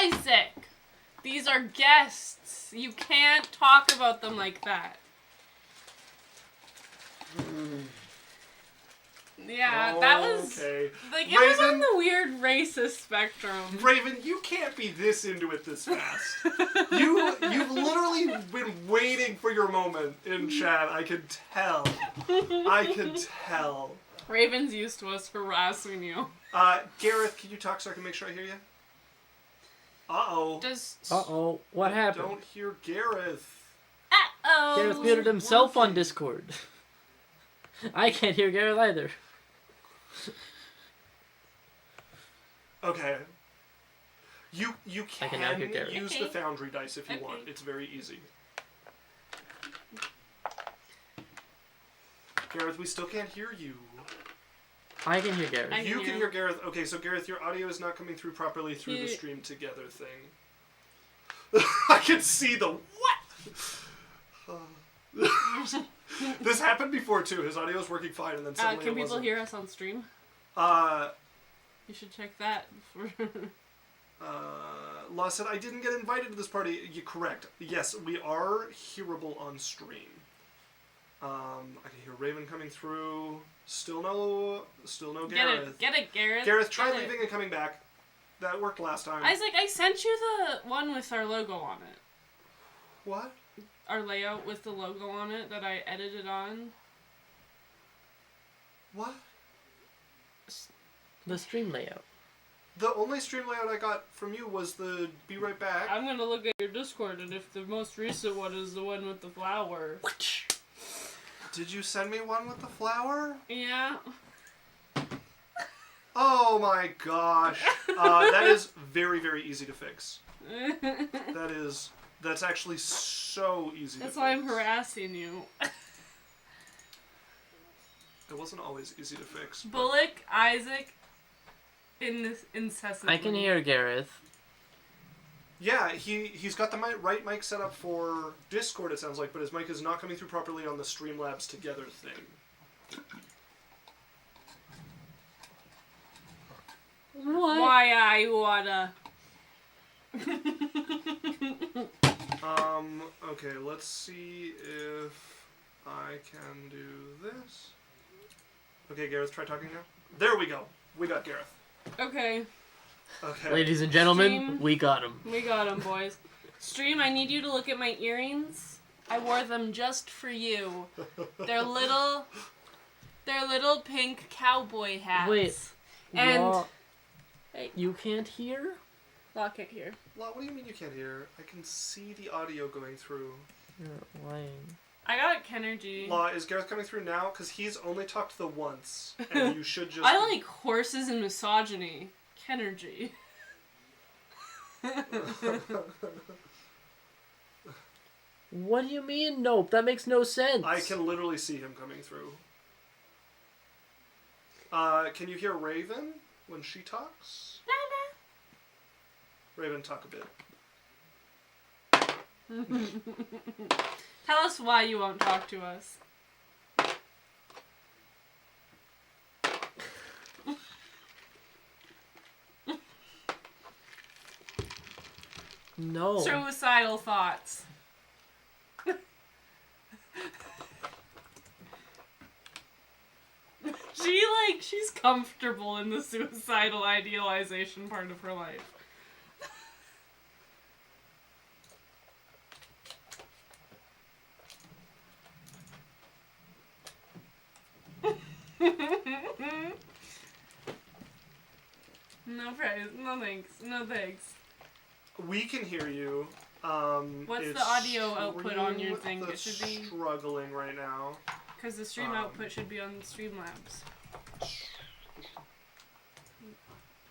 Isaac! These are guests. You can't talk about them like that. Yeah, that was... Okay. Like, it was on the weird racist spectrum. Raven, you can't be this into it this fast. You've literally been waiting for your moment in chat. I can tell. I can tell. Raven's used to us harassing you. Gareth, can you talk so I can make sure I hear you? Uh-oh. Uh-oh. What happened? I don't hear Gareth. Uh-oh. Gareth muted himself on Discord. I can't hear Gareth either. Okay. You can use Okay. the Foundry dice if you Okay. want. It's very easy. Gareth, we still can't hear you. I can hear Gareth. You can hear Gareth. Okay, so Gareth, your audio is not coming through properly through the stream together thing. I can see the what? This happened before too. His audio was working fine, and then suddenly can people hear us on stream? You should check that before. Law said, I didn't get invited to this party. You're correct. Yes, we are hearable on stream. I can hear Raven coming through. Still no Gareth. Get it, Gareth. Gareth, try leaving and coming back. That worked last time. Isaac, I sent you the one with our logo on it. What? Our layout with the logo on it that I edited on. What? The stream layout. The only stream layout I got from you was the be right back. I'm gonna look at your Discord, and if the most recent one is the one with the flower. Did you send me one with the flower? Yeah. Oh my gosh. That is very, very easy to fix. That's actually so easy to fix. That's why I'm harassing you. It wasn't always easy to fix. Bullock, Isaac, incessantly. I can hear Gareth. Yeah, he's got the right mic set up for Discord, it sounds like, but his mic is not coming through properly on the Streamlabs Together thing. What? Why I wanna... Okay, let's see if I can do this. Okay, Gareth, try talking now. There we go. We got Gareth. Okay. Okay. Ladies and gentlemen, we got him. We got him, boys. Stream, I need you to look at my earrings. I wore them just for you. They're little pink cowboy hats. Wait. And Law, you can't hear? Law can't hear. Law, what do you mean you can't hear? I can see the audio going through. You're lying. I got Kenergy. Law, is Gareth coming through now? Because he's only talked the once, and you should just... I like horses and misogyny. Kenergy. What do you mean, nope? That makes no sense. I can literally see him coming through. Can you hear Raven when she talks? Raven, talk a bit. Tell us why you won't talk to us. No. Suicidal thoughts. She's comfortable in the suicidal idealization part of her life. No praise. No thanks. No thanks. We can hear you. What's the audio output on your thing? It should be struggling right now. Because the stream output should be on Streamlabs.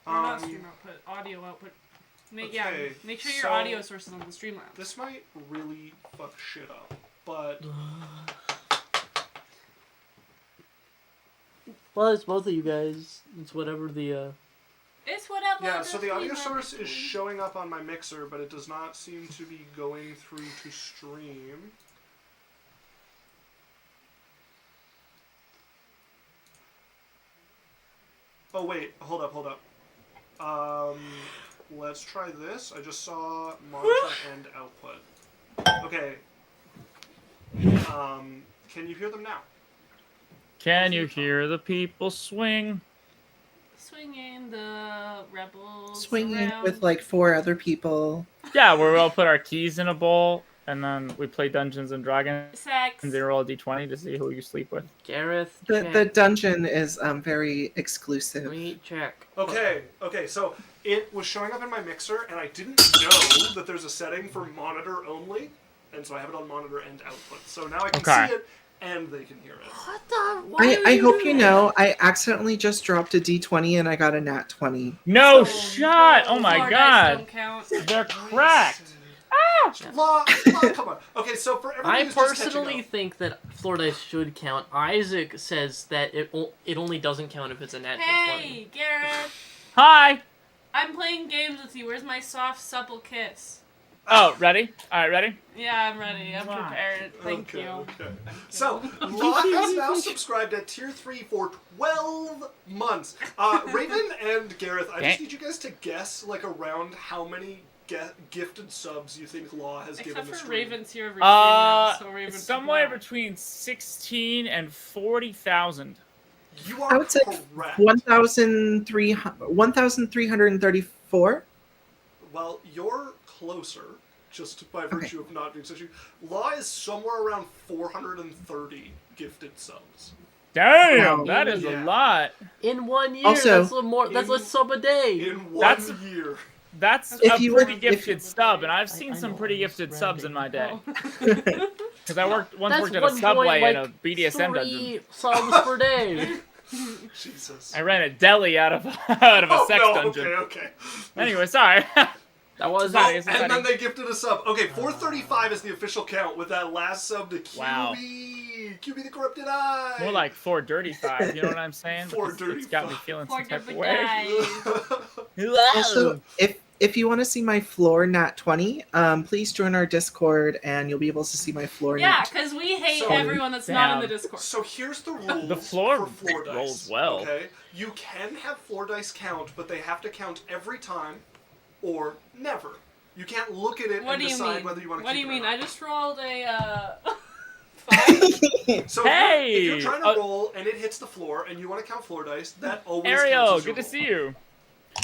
Or not stream output, audio output. Make sure your audio source is on the Streamlabs. This might really fuck shit up, but well, it's both of you guys. It's whatever the It's whatever. yeah, so the audio source is showing up on my mixer, but it does not seem to be going through to stream. Oh wait, hold up. let's try this. I just saw monitor and output. Okay. Can you hear them now? Can you hear the people swing? Swinging the rebels Swinging around. with like 4 other people. Yeah, where we all put our keys in a bowl, and then we play Dungeons and Dragons, Sex. and they roll a d20 to see who you sleep with. Gareth, The check. dungeon is very exclusive. Wait, check. Okay, so it was showing up in my mixer, and I didn't know that there's a setting for monitor only, and so I have it on monitor and output. So now I can Okay. see it, and they can hear it. What the? Why I hope doing you that? know, I accidentally just dropped a d20 and I got a nat 20. No So, shot! Oh no, my floor dice god! don't count. They're cracked! Law, come on. Okay, so for everybody I who's just catching personally up, think that floor dice should count. Isaac says that it only doesn't count if it's a natural 20. Hey, Garrett. Hi! I'm playing games with you. Where's my soft, supple kiss? Oh, ready? Alright, ready? Yeah, I'm ready. I'm Wow. prepared. Thank you. Okay. So, Law has now subscribed at Tier 3 for 12 months. Raven and Gareth, I just Okay. need you guys to guess, like, around how many gifted subs you think Law has given Except the for stream. Raven's here every stream now, so Raven Somewhere can between 16 and 40,000. You I are would say correct. 1,334. Well, you're closer, just by virtue of not being such a... Law is somewhere around 430 gifted subs. Damn, Wow. that is Yeah. a lot. In 1 year, Also- that's a sub a day. In one That's- year. That's If a you pretty would- gifted if- sub, and I've I seen some know, pretty I'm just gifted subs in my day. Oh. Because I once That's worked at a 1 Subway point, in like, a BDSM dungeon. 3 subs per day. Jesus. I ran a deli out of out of a Oh, sex no, dungeon. okay. Anyway, sorry. That was Sorry, Oh, it's and exciting. then they gifted a sub. Okay, 435 is the official count with that last sub to QB. Wow. QB the Corrupted Eye. More like 435. You know what I'm saying? It's got me 435. feeling Poor some type of good way. guy. Also, if you want to see my floor nat 20, please join our Discord and you'll be able to see my floor Yeah, nat. because we hate So- everyone that's not in the Damn. Discord. So here's the rules The floor for floor dice. rolls well. Okay, you can have floor dice count, but they have to count every time or never. You can't look at it What and do you decide mean? whether you want to What do keep you it or mean? not. I just rolled a 5. So Hey! if you're trying to roll and it hits the floor and you want to count floor dice, that always Ariel, counts as your good to roll. see you.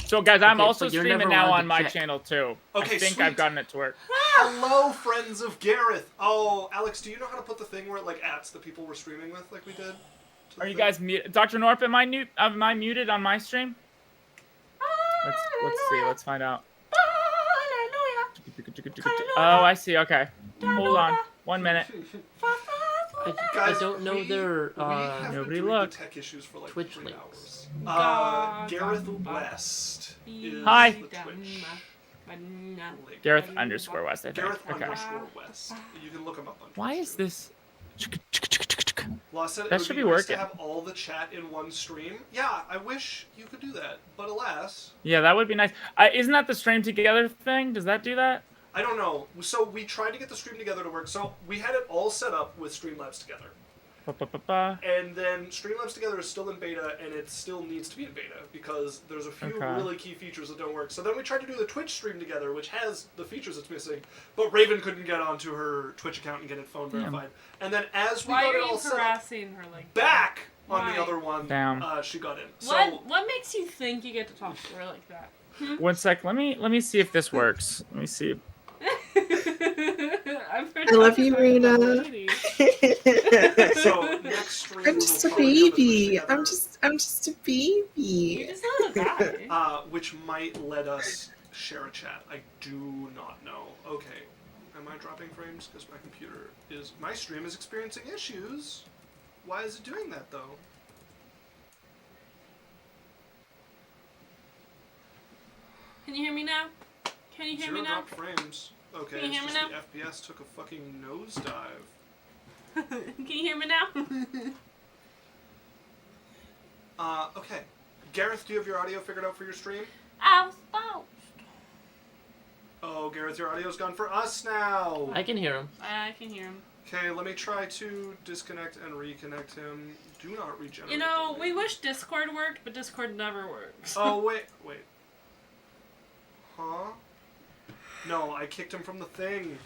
So guys, I'm Okay, also but you're streaming never now allowed on to my check. channel too. Okay, I think sweet. I've gotten it to work. Hello, friends of Gareth. Oh, Alex, do you know how to put the thing where it like adds the people we're streaming with, like we did? to the Are you thing? guys muted? Dr. Norp, am I muted on my stream? Let's see. Let's find out. Oh, I see. Okay. Hold on. 1 minute. I Guys, don't know we their have nobody been doing looked. the tech issues for like Twitch 3 links. hours. Gareth West is Hi. the Twitch link. Gareth _ West, I think. Gareth Okay. _ West. You can look him up on Why Twitch, is too. this? Law said it That would should be be nice working. to have all the chat in one stream. Yeah, I wish you could do that, but alas, Yeah, that would be nice. Isn't that the stream together thing? Does that do that? I don't know. So we tried to get the stream together to work. So we had it all set up with Streamlabs together. Ba-ba-ba-ba. And then Streamlabs Together is still in beta, and it still needs to be in beta, because there's a few Okay. really key features that don't work. So then we tried to do the Twitch stream together, which has the features it's missing, but Raven couldn't get onto her Twitch account and get it phone verified. And then as we Why got are it all you set up harassing her like that? back on Why? the other one, Damn. she got in. So What makes you think you get to talk to her like that? 1 sec. Let me see if this works. Let me see. I love you, Rena. so next stream I'm we just will a probably have the Twitch baby. together, I'm just a You're baby. just a little guy. which might let us share a chat. I do not know. Okay. Am I dropping frames? Because my computer is... My stream is experiencing issues. Why is it doing that, though? Can you hear me now? Can you hear Zero me now? drop frames. Okay, Can you it's hear just me the FPS took a fucking nosedive. Can you hear me now? Okay. Gareth, do you have your audio figured out for your stream? Ow, spout. Oh, Gareth, your audio's gone for us now! I can hear him. I can hear him. Okay, let me try to disconnect and reconnect him. Do not regenerate. You know, the we link. wish Discord worked, but Discord never works. Oh, wait. Huh? No, I kicked him from the thing.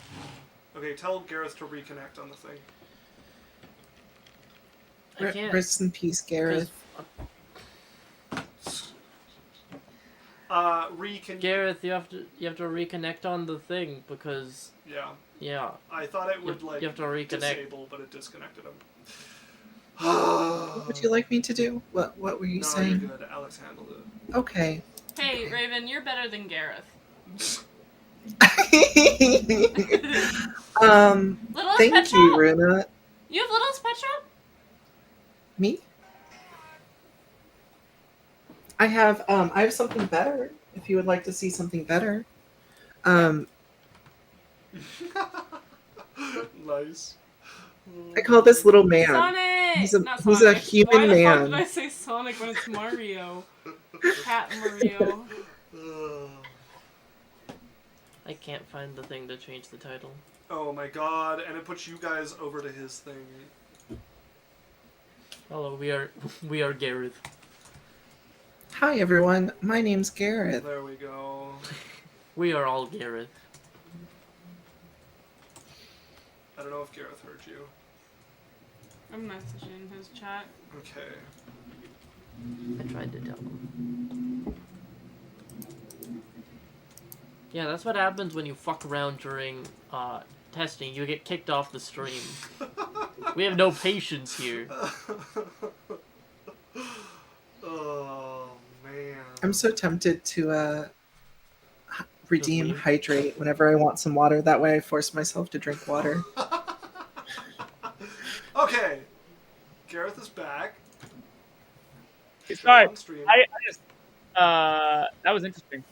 Okay, tell Gareth to reconnect on the thing. I can't. Rest in peace, Gareth. Gareth, you have to reconnect on the thing because yeah. I thought it would you have to reconnect. disable, but it disconnected him. What would you like me to do? What were you saying? No, you're good. Alex handled it. Okay. Hey, Raven, you're better than Gareth. Littlest Thank Pet you, Shop? Runa. You have Littlest Pet Shop? Me? I have something better. If you would like to see something better. Nice. I call this little man. Sonic! He's Not a Sonic. human Why the fuck man. did I say Sonic when it's Mario? Cat Mario. I can't find the thing to change the title. Oh my god, and it puts you guys over to his thing. Hello, we are Gareth. Hi everyone, my name's Gareth. There we go. We are all Gareth. I don't know if Gareth heard you. I'm messaging his chat. Okay. I tried to tell him. Yeah, that's what happens when you fuck around during testing. You get kicked off the stream. We have no patience here. Oh man. I'm so tempted to redeem leave. hydrate whenever I want some water. That way I force myself to drink water. Okay. Gareth is back. Sorry, On stream. I just that was interesting.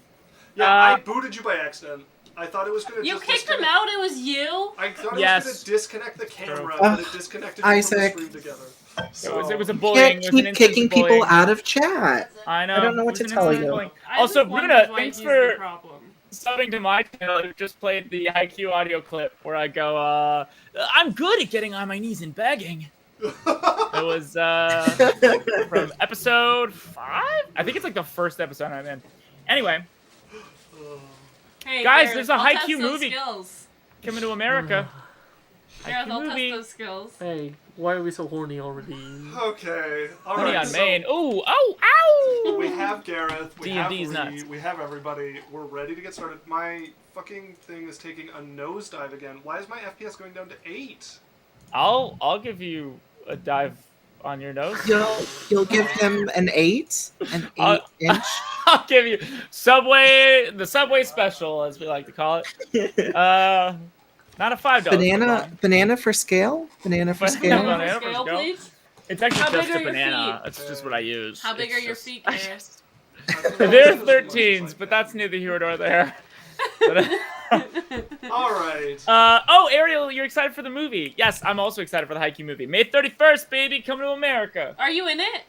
Yeah, I booted you by accident. I thought it was gonna. You just kicked him disconnect- out? It was you? I thought it Yes. was gonna disconnect the camera, Ugh, but it disconnected from the Isaac. stream together. It was a You bullying. can't It was an keep instance kicking of bullying. people out of chat. I know. I don't know what It to was an tell instance of you. bullying. I Also, just wondered Bruna, why thanks he's for the problem. subbing to my channel. I just played the IQ audio clip where I go, I'm good at getting on my knees and begging. It was from episode 5? I think it's like the first episode I'm in. Anyway, Hey, Guys, Gareth, there's a I'll Haikyuu test those movie. skills. coming to America. Gareth, IQ I'll movie. test those skills. Hey, why are we so horny already? Okay. All Honey right. on Maine. Ooh, ow! We have Gareth. We have D&D's Lee, nuts. We have everybody. We're ready to get started. My fucking thing is taking a nosedive again. Why is my FPS going down to 8? I'll give you a dive on your nose. You'll give him an 8? An 8 I'll- inch? I'll give you the Subway special, as we like to call it. Not a $5. Banana for scale? Banana for scale? Banana for Scale, scale. please. It's actually How just big a are your banana. feet? It's just what I use. How big It's are your just- feet, Gareth? They're 13s, but that's neither here nor there. All right. Oh, Ariel, you're excited for the movie? Yes, I'm also excited for the Haikyuu movie. May 31st, baby, coming to America. Are you in it?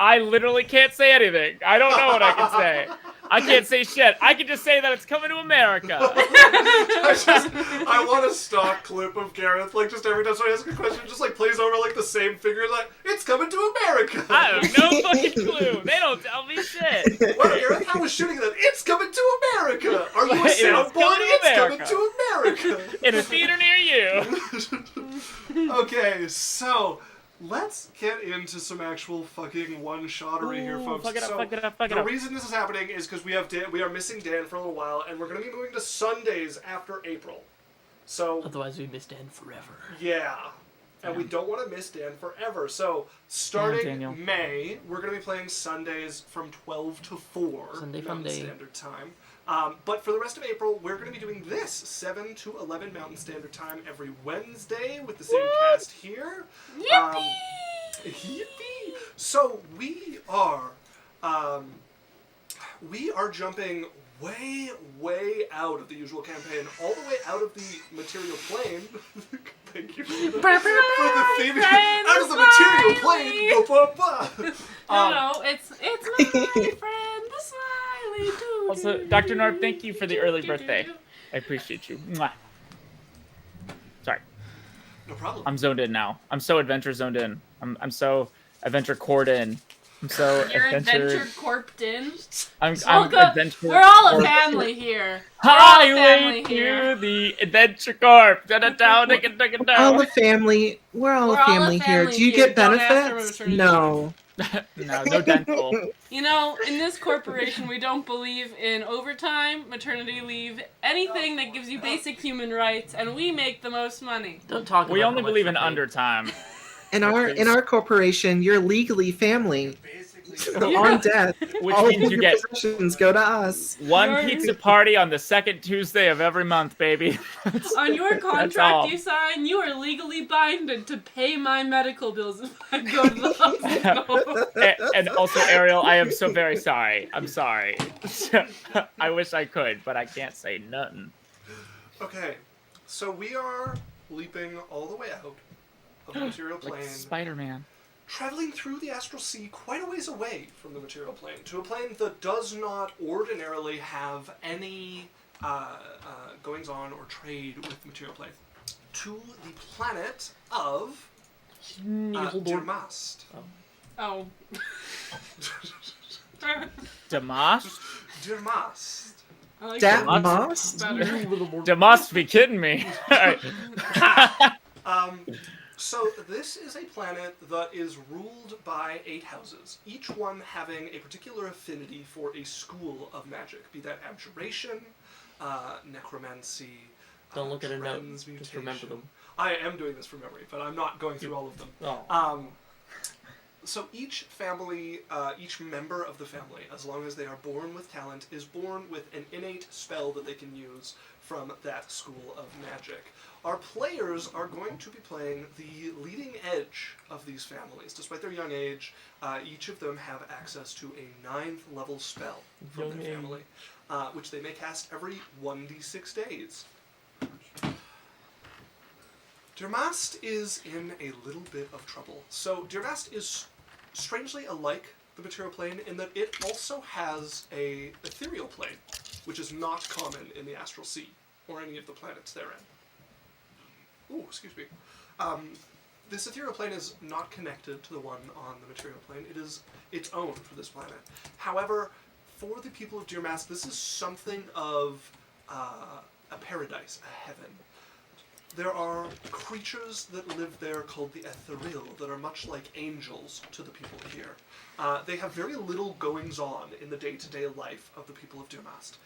I literally can't say anything. I don't know what I can say. I can't say shit. I can just say that it's coming to America. I want a stock clip of Gareth, like just every time somebody asks a question, just like plays over like the same figure, like it's coming to America. I have no fucking clue. They don't tell me shit. Well, Gareth, I was shooting that. It's coming to America. Are you a It is soundboard? coming to It's coming America. to America. In a theater near you. Okay, so let's get into some actual fucking one-shottery here, folks. Fuck it up, So, fuck it up, fuck it the up. reason this is happening is because we are missing Dan for a little while, and we're going to be moving to Sundays after April. So Otherwise, we miss Dan forever. yeah. And we don't want to miss Dan forever. So, starting Daniel. May, we're going to be playing Sundays from 12 to 4 Sunday fun Mountain day. Standard Time. But for the rest of April, we're going to be doing this 7 to 11 Mountain Standard Time every Wednesday with the same cast here. Yippee! Yippee! So we are jumping way out of the usual campaign, all the way out of the material plane. Thank you for the theme. Out of the material plane. Ba, ba, ba. No, it's my friend, the smiley doo. Also, Dr. Norb, thank you for the early birthday. I appreciate you. Mwah. Sorry. No problem. I'm zoned in now. I'm so adventure zoned in. I'm so adventure cored in. I'm so You're adventure. adventure corped in. I'm Welcome. adventure. We're all a Corp. family here. We're all a family Highway here. to the Adventure Corp. Da-da-da, All the family. We're all We're a all a family here. family Do you here. get Don't ask for benefits? maternity No. No dental. You know, in this corporation, we don't believe in overtime, maternity leave, anything that gives you basic human rights, and we make the most money. Don't talk about We how only much believe you in make. undertime. In our corporation, you're legally family. So Yeah. on death, Which all means of you your get possessions go to us. one You're- pizza party on the second Tuesday of every month, baby. On your all. contract you sign, you are legally binded to pay my medical bills if I go to the hospital. And also, Ariel, I am so very sorry. I'm sorry. I wish I could, but I can't say nothing. Okay, so we are leaping all the way out of the material plane, Like Spider-Man. traveling through the astral sea quite a ways away from the material plane, to a plane that does not ordinarily have any goings-on or trade with the material plane, to the planet of Dirmast. Oh. Damas? Dirmast. I like Dat that must? better. Damas be kidding me. So this is a planet that is ruled by 8 houses, each one having a particular affinity for a school of magic, be that abjuration, necromancy, Don't look at a note. transmutation. Just remember them. I am doing this from memory, but I'm not going through all of them. Oh. So each family, each member of the family, as long as they are born with talent, is born with an innate spell that they can use from that school of magic. Our players are going to be playing the leading edge of these families. Despite their young age, each of them have access to a 9th level spell from their family, which they may cast every 1d6 days. Dirmast is in a little bit of trouble. So Dirmast is strangely alike the material plane in that it also has a ethereal plane, which is not common in the astral sea or any of the planets therein. Ooh, excuse me. This ethereal plane is not connected to the one on the material plane. It is its own for this planet. However, for the people of Dirmast, this is something of a paradise, a heaven. There are creatures that live there called the ethereal that are much like angels to the people here. They have very little goings-on in the day-to-day life of the people of Dirmast.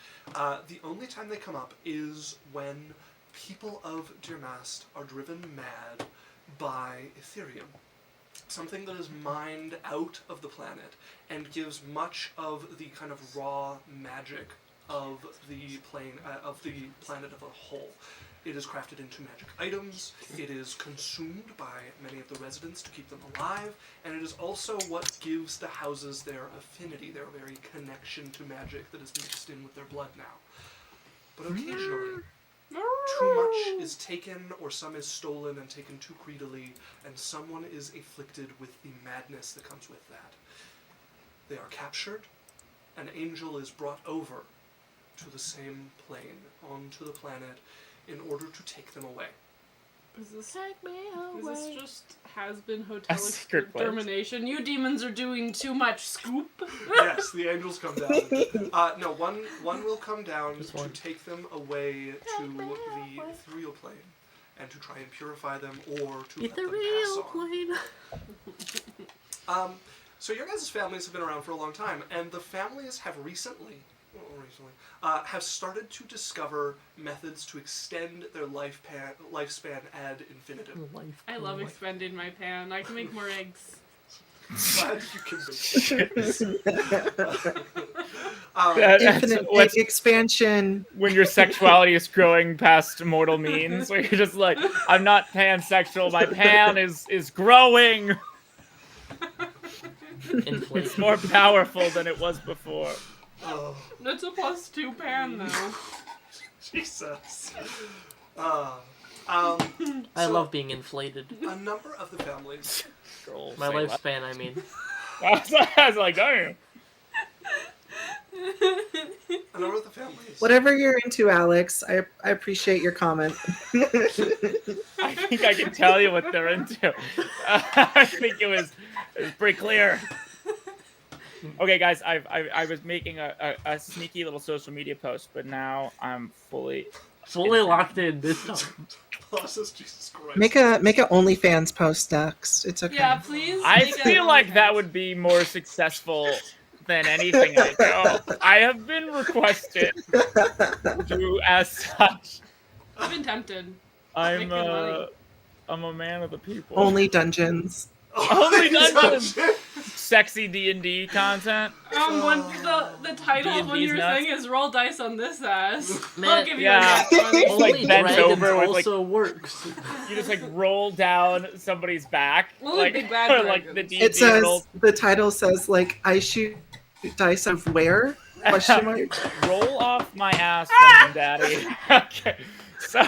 The only time they come up is when people of Dirmast are driven mad by Ethereum, something that is mined out of the planet and gives much of the kind of raw magic of the plane of the planet as a whole. It is crafted into magic items, it is consumed by many of the residents to keep them alive, and it is also what gives the houses their affinity, their very connection to magic that is mixed in with their blood now. But occasionally, too much is taken, or some is stolen and taken too greedily, and someone is afflicted with the madness that comes with that. They are captured, an angel is brought over to the same plane, onto the planet, in order to take them away. Is this just has-been hotel A secret place. extermination? You demons are doing too much scoop. Yes, the angels come down. No, one will come down Just to one. take them away to the ethereal plane, and to try and purify them, or to let them pass on. So your guys' families have been around for a long time, and the families have recently have started to discover methods to extend their lifespan ad infinitum. I love expanding my pan. I can make more eggs. Glad you can make this. Infinite egg expansion. When your sexuality is growing past mortal means, where you're just like, I'm not pansexual, my pan is growing. It's more powerful than it was before. Oh, That's a +2 pan, though. Jesus. I So- love being inflated. A number of the families. My lifespan, I mean. I was like, darn. A number of the families. Whatever you're into, Alex, I appreciate your comment. I think I can tell you what they're into. I think it was pretty clear. Okay, guys, I was making a sneaky little social media post, but now I'm fully locked in this time. Process, Jesus Christ. Make a OnlyFans post next. It's okay. Yeah, please. I make feel a like that OnlyFans. wove be more successful than anything I do. I have been requested to do as such. I've been tempted. I'm Make good money. I'm a man of the people. Only dungeons. Only dungeons. Sexy D&D content. When the title of when D&D's you're nuts. saying is roll dice on this ass. Man, I'll give you yeah. a nat 20. Like, Only bent dragons over with, like- also works. You just like roll down somebody's back, Only like big bad or, like the dragons. D&D It says roll. the title says like I shoot dice of where? Question mark. Roll off my ass, Dungeon Daddy. Okay, so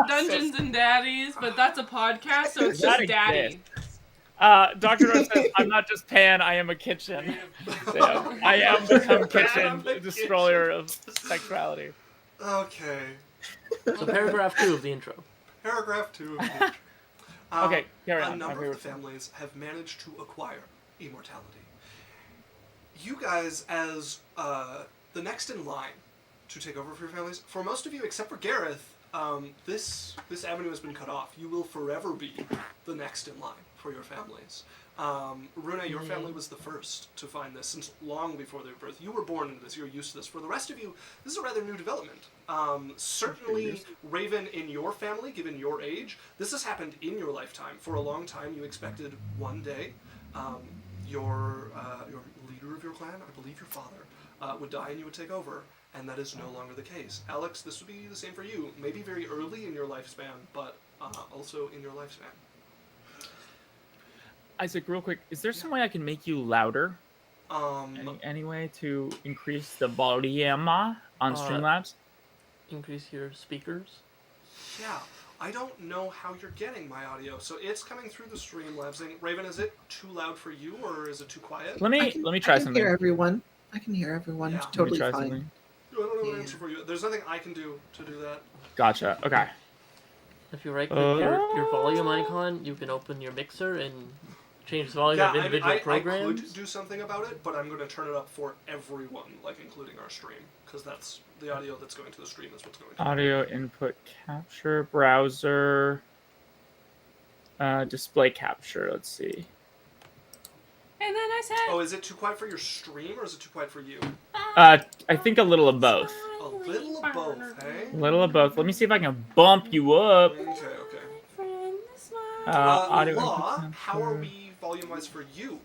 Dungeons and Daddies, but that's a podcast, so it's That just daddy. exists. Dr. North says, I'm not just Pan, I am a kitchen. So, I am become kitchen, destroyer of sexuality. Okay. So paragraph 2 of the intro. Paragraph 2 of the intro. Okay, carry on. A My number favorite of the families have managed to acquire immortality. You guys, as the next in line to take over for your families, for most of you, except for Gareth, this avenue has been cut off. You will forever be the next in line for your families. Runa, your family was the first to find this since long before their birth. You were born into this. You're used to this. For the rest of you, this is a rather new development. Certainly, Raven, in your family, given your age, this has happened in your lifetime. For a long time, you expected one day your leader of your clan, I believe your father, would die and you would take over. And that is no longer the case. Alex, this would be the same for you. Maybe very early in your lifespan, but also in your lifespan. Isaac, real quick, is there some way I can make you louder? Um, Any way to increase the volume on Streamlabs? Increase your speakers. yeah, I don't know how you're getting my audio. So it's coming through the Streamlabs thing. Raven, is it too loud for you or is it too quiet? Let me try I can something. hear everyone. I can hear everyone. Yeah. It's Let me totally try fine. something. I don't have an Yeah. answer for you. There's nothing I can do to do that. Gotcha. Okay. If you right click your volume icon, you can open your mixer and change the volume Yeah, of individual I programs. could do something about it, but I'm going to turn it up for everyone, like including our stream, because that's the audio that's going to the stream is what's going to Audio input capture, browser, display capture. Let's see. And then I said, Oh, is it too quiet for your stream, or is it too quiet for you? I think a little of both. A little of both, hey? A little of both. Let me see if I can bump you up. Okay. Audio Law, input how are capture. we volume-wise for you?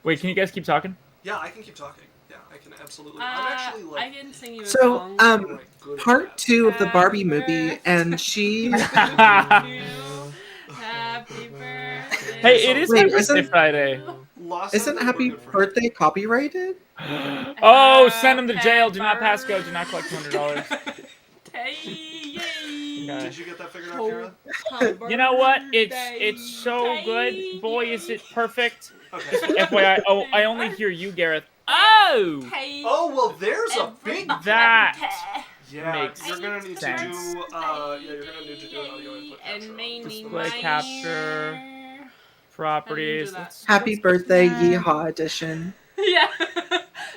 Wait, can you guys keep talking? Yeah, I can keep talking. Yeah, I can absolutely. I'm actually I like. can sing you a So, song. I'm, like, good at Part that. 2 of the Barbie movie, and she. Happy birthday. Hey, it is my Wait, birthday isn't- Friday. Lost Isn't something, Happy we're good for him. Birthday copyrighted? Oh, send him to jail. Do not pass go. Do not collect $200. Yay. Okay. Did you get that figured out, Kira? You know what? It's so good. Boy, is it perfect. Okay. FYI. Oh, I only hear you, Gareth. Oh! Oh well, there's a big. That Yeah, makes you're gonna need sense. to do. Yeah, you're gonna need to do an audio input capture. on this. Display capture. Properties. that? Let's- Happy let's- Birthday Yeehaw edition. Yeah.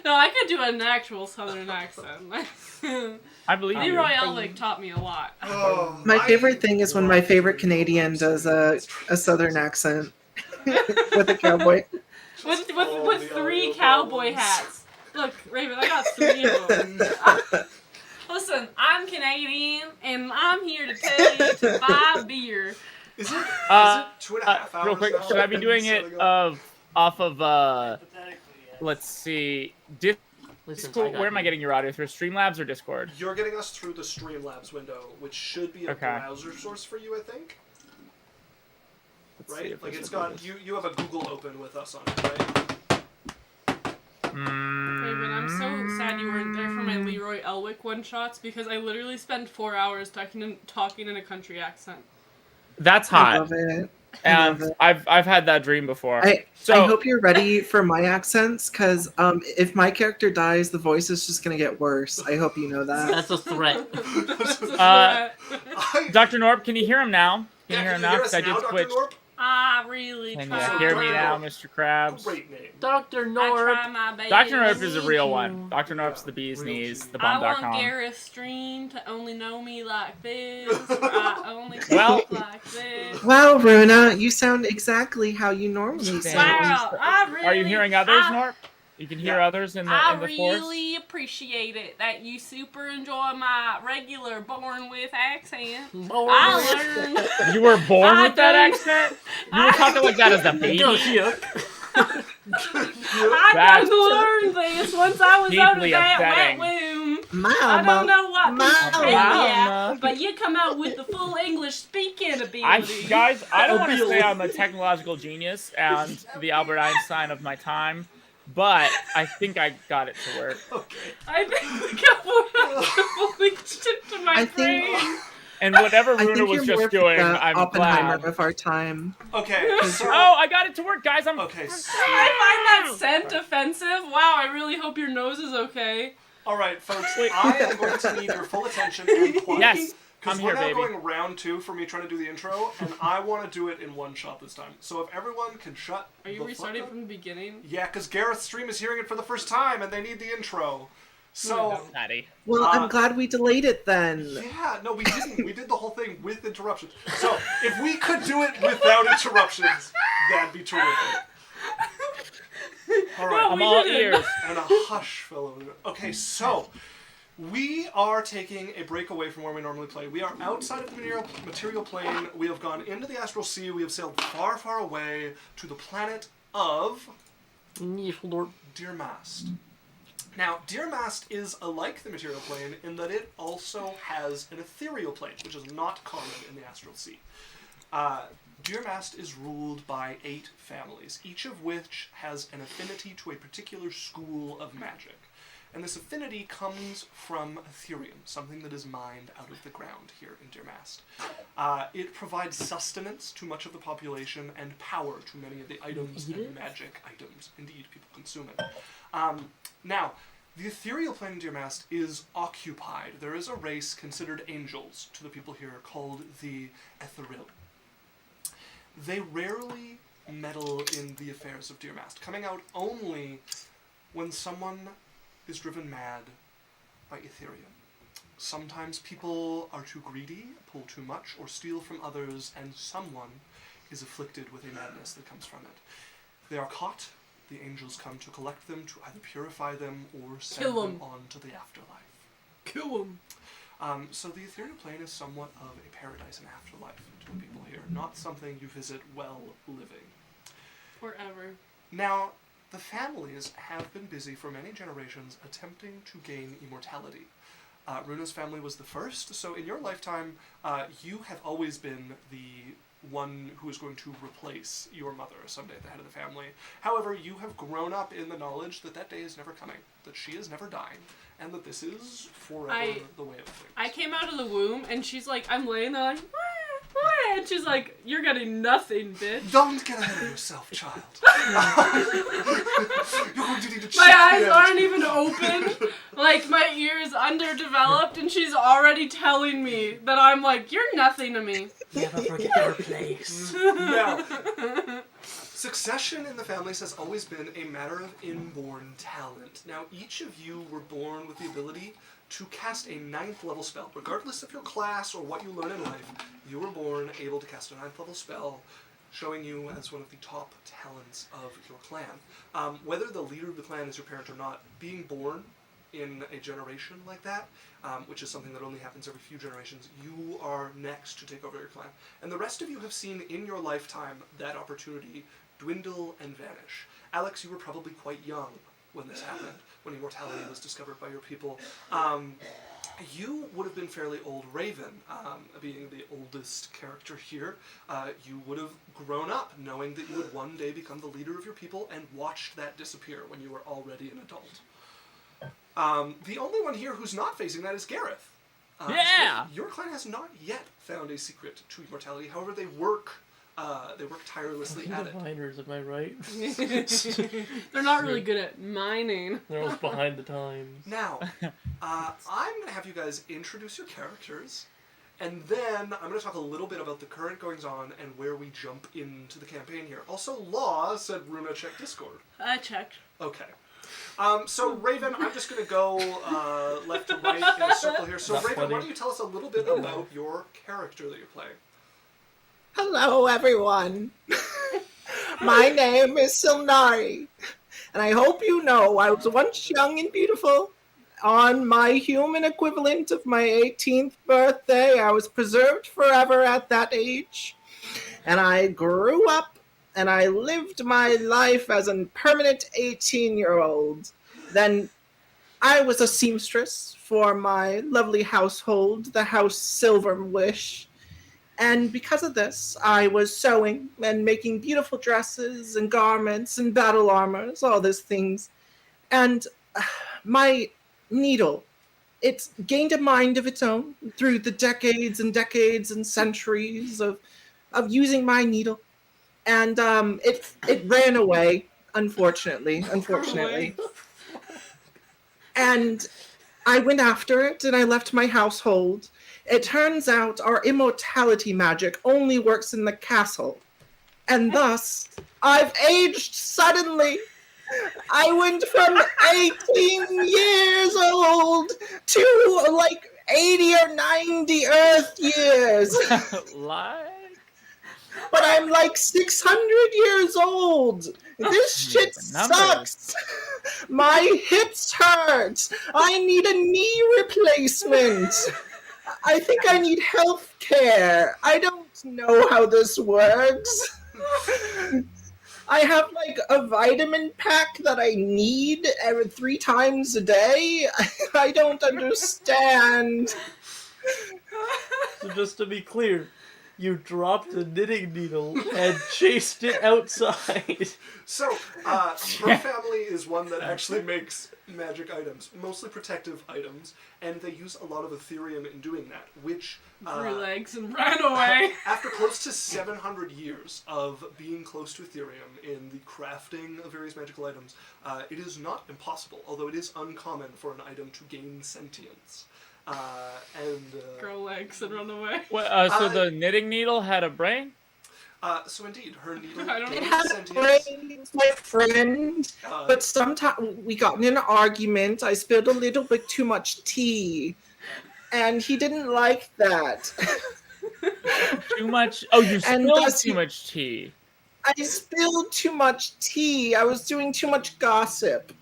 No, I could do an actual southern accent. I believe you. Leroy Elwick taught me a lot. Oh, My favorite thing is when my favorite Canadian does a southern accent with a cowboy. With 3 cowboy hats. Look, Raven, I got 3 of them. Listen, I'm Canadian, and I'm here to tell you to buy beer. Is it 2.5 hours? Real quick, now? should I be doing it Setting up? off of let's see, Listen, Discord? Where am I getting your audio through? Streamlabs or Discord? You're getting us through the Streamlabs window, which should be a Okay. browser source for you, I think. Let's see Right? if Like this it's will got do you have a Google open with us on it, right? this. Raven, I'm so sad you weren't there for my Leroy Elwick one-shots, because I literally spent 4 hours talking in a country accent. That's I hot, love it. and love it. I've had that dream before. I So hope you're ready for my accents, because if my character dies, the voice is just going to get worse. I hope you know that. That's a threat. Dr. Norb, can you hear him now? Can you hear him now? us Because I now, did Dr. switch. Norp? I really Can try. you hear me Dr. now, Norp. Mr. Krabs? Great name. Dr. I Norp. try my best. Dr. Norp is a real you. one. Dr. Norp's Yeah, the bee's real knees, G. the I want bomb.com. Gareth Stream to only know me like this. Or I only Well- talk like this. Wow, Runa, you sound exactly how you normally sound. Wow, I really. Are you hearing others, Norp? You can hear Yeah. others in I the force? really appreciate it that you super enjoy my regular born with accent. I learned. You were born I with that done- accent? You were talking like that as a baby? Go, Yuck. I That's done learned this once I was out of deeply that upsetting. wet womb. I Mama. don't know what people tell Mama. you, but you come out with the full English speaking ability. Guys, I don't want to Ability. say I'm a technological genius and the Albert Einstein of my time, but I think I got it to work. Okay. I think the cowboy reached into my I think- brain. And whatever I Runa think was you're more just doing, the I'm Oppenheimer glad. of our time. Okay. So. Oh, I got it to work, guys. I'm Okay. So, I find that scent offensive. Wow, I really hope your nose is okay. all right, folks. Wait. I am going to need your full attention and quiet. Yes, Because I'm we're here, now baby. going round 2 for me trying to do the intro, and I want to do it in one shot this time. So if everyone can shut. Are you the restarting fuck up. from the beginning? Yeah, because Gareth Stream is hearing it for the first time, and they need the intro. So. Patty. Well, I'm glad we delayed it then. Yeah, no, we didn't. We did the whole thing with interruptions. So, if we could do it without interruptions, that'd be terrific. All right, I'm we all did it. ears. and a hush fell over there. Okay, so we are taking a break away from where we normally play. We are outside of the material plane. We have gone into the astral sea. We have sailed far, far away to the planet of Dear Mast. Now, Dear Mast is alike the material plane in that it also has an ethereal plane, which is not common in the astral sea. Dear Mast is ruled by 8 families, each of which has an affinity to a particular school of magic. And this affinity comes from Ethereum, something that is mined out of the ground here in Dear Mast. It provides sustenance to much of the population and power to many of the items and magic items. Indeed, people consume it. Now, the ethereal plane in Dear Mast is occupied. There is a race considered angels to the people here called the Ethereal. They rarely meddle in the affairs of Dear Mast, coming out only when someone is driven mad by Ethereum. Sometimes people are too greedy, pull too much, or steal from others, and someone is afflicted with a madness that comes from it. They are caught. The angels come to collect them, to either purify them or send Kill them 'em. on to the afterlife. Kill him. So the ethereal plane is somewhat of a paradise and afterlife to the people here, not something you visit while living. Forever. Now, the families have been busy for many generations attempting to gain immortality. Runa's family was the first, so in your lifetime, you have always been the one who is going to replace your mother someday at the head of the family. However, you have grown up in the knowledge that that day is never coming, that she is never dying, and that this is forever the way of things. I came out of the womb and she's like, I'm laying there like, "Wah, and she's like, you're getting nothing, bitch. Don't get ahead of yourself, child. You're going to need to check My eyes the aren't even open. Like, my ears underdeveloped, and she's already telling me that I'm like, you're nothing to me. Never forget your place. Now, succession in the families has always been a matter of inborn talent. Now, each of you were born with the ability to cast a 9th level spell. Regardless of your class or what you learn in life, you were born able to cast a 9th level spell, showing you as one of the top talents of your clan. Whether the leader of the clan is your parent or not, being born in a generation like that, which is something that only happens every few generations, you are next to take over your clan. And the rest of you have seen in your lifetime that opportunity dwindle and vanish. Alex, you were probably quite young when this happened, when immortality was discovered by your people. You would have been fairly old. Raven, being the oldest character here, you would have grown up knowing that you would one day become the leader of your people and watched that disappear when you were already an adult. The only one here who's not facing that is Gareth. Yeah! Your clan has not yet found a secret to immortality. However, they work tirelessly at it. Miners, am I right? They're not really good at mining. They're almost behind the times. Now, I'm going to have you guys introduce your characters, And then I'm going to talk a little bit about the current goings-on and where we jump into the campaign here. Also, Law said Runa check Discord. I checked. Okay. So, Raven, I'm just going to go left to right in a circle here. So, That's Raven, funny. why don't you tell us a little bit about your character that you're playing? Hello, everyone. My name is Silnari, and I hope you know I was once young and beautiful. On my human equivalent of my 18th birthday, I was preserved forever at that age, and I grew up and I lived my life as a permanent 18-year-old. Then I was a seamstress for my lovely household, the House Silverwish. And because of this, I was sewing and making beautiful dresses and garments and battle armors, all those things. And my needle, it's gained a mind of its own through the decades and centuries of using my needle. And it ran away, unfortunately. And I went after it and I left my household. It turns out our immortality magic only works in the castle. And thus, I've aged suddenly. I went from 18 years old to like 80 or 90 Earth years. Like. But I'm like 600 years old. This shit Numbers. sucks. My hips hurt. I need a knee replacement. I think I need health care. I don't know how this works. I have like a vitamin pack that I need every 3 times a day. I don't understand. So just to be clear, you dropped a knitting needle and chased it outside. So, her family is one that actually makes magic items, mostly protective items, and they use a lot of Ethereum in doing that, which... Grew legs and ran away. After close to 700 years of being close to Ethereum in the crafting of various magical items, it is not impossible, although it is uncommon for an item to gain sentience. Grow legs and run away. Well, so the knitting needle had a brain? So indeed, her needle I don't gains It has a sentience. brain, my friend. But sometimes we got in an argument. I spilled a little bit too much tea. And he didn't like that. Too much? Oh, you And spilled thus too he- much tea. I spilled too much tea. I was doing too much gossip.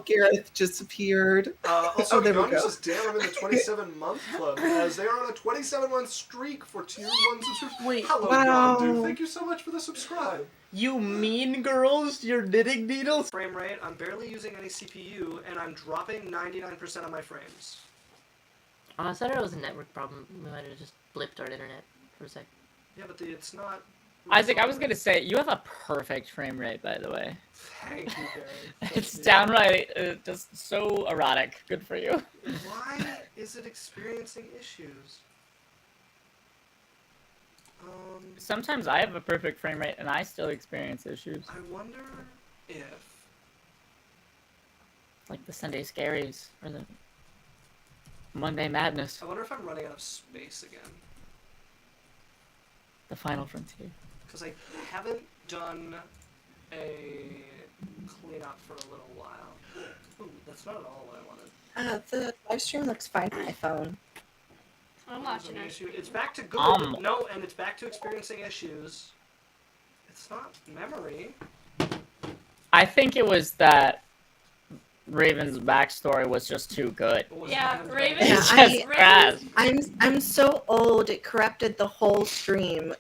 Gareth just appeared. Also, there we Young go. says, damn, I'm in the 27-month club, as they are on a 27-month streak for Tier 1 subscription. Wait, Hello, wow. Yondu. Thank you so much for the subscribe. You mean girls, your knitting needles? Frame rate, I'm barely using any CPU, and I'm dropping 99% of my frames. Oh, I thought it was a network problem. We might have just blipped our internet for a sec. Yeah, but it's not... Isaac, I was gonna say, you have a perfect frame rate, by the way. Thank you, Barry. It's downright just so erotic. Good for you. Why is it experiencing issues? Sometimes I have a perfect frame rate and I still experience issues. I wonder if... Like the Sunday Scaries or the Monday Madness, I wonder if I'm running out of space again. the Final Frontier. Because I haven't done a cleanup for a little while. Ooh, that's not at all what I wanted. The live stream looks fine on my phone. I'm watching An it. issue. It's back to good. No, and it's back to experiencing issues. It's not memory. I think it was that Raven's backstory was just too good. It wasn't Yeah, memory. Raven. Yeah, It's I- just crashed. I'm so old it corrupted the whole stream.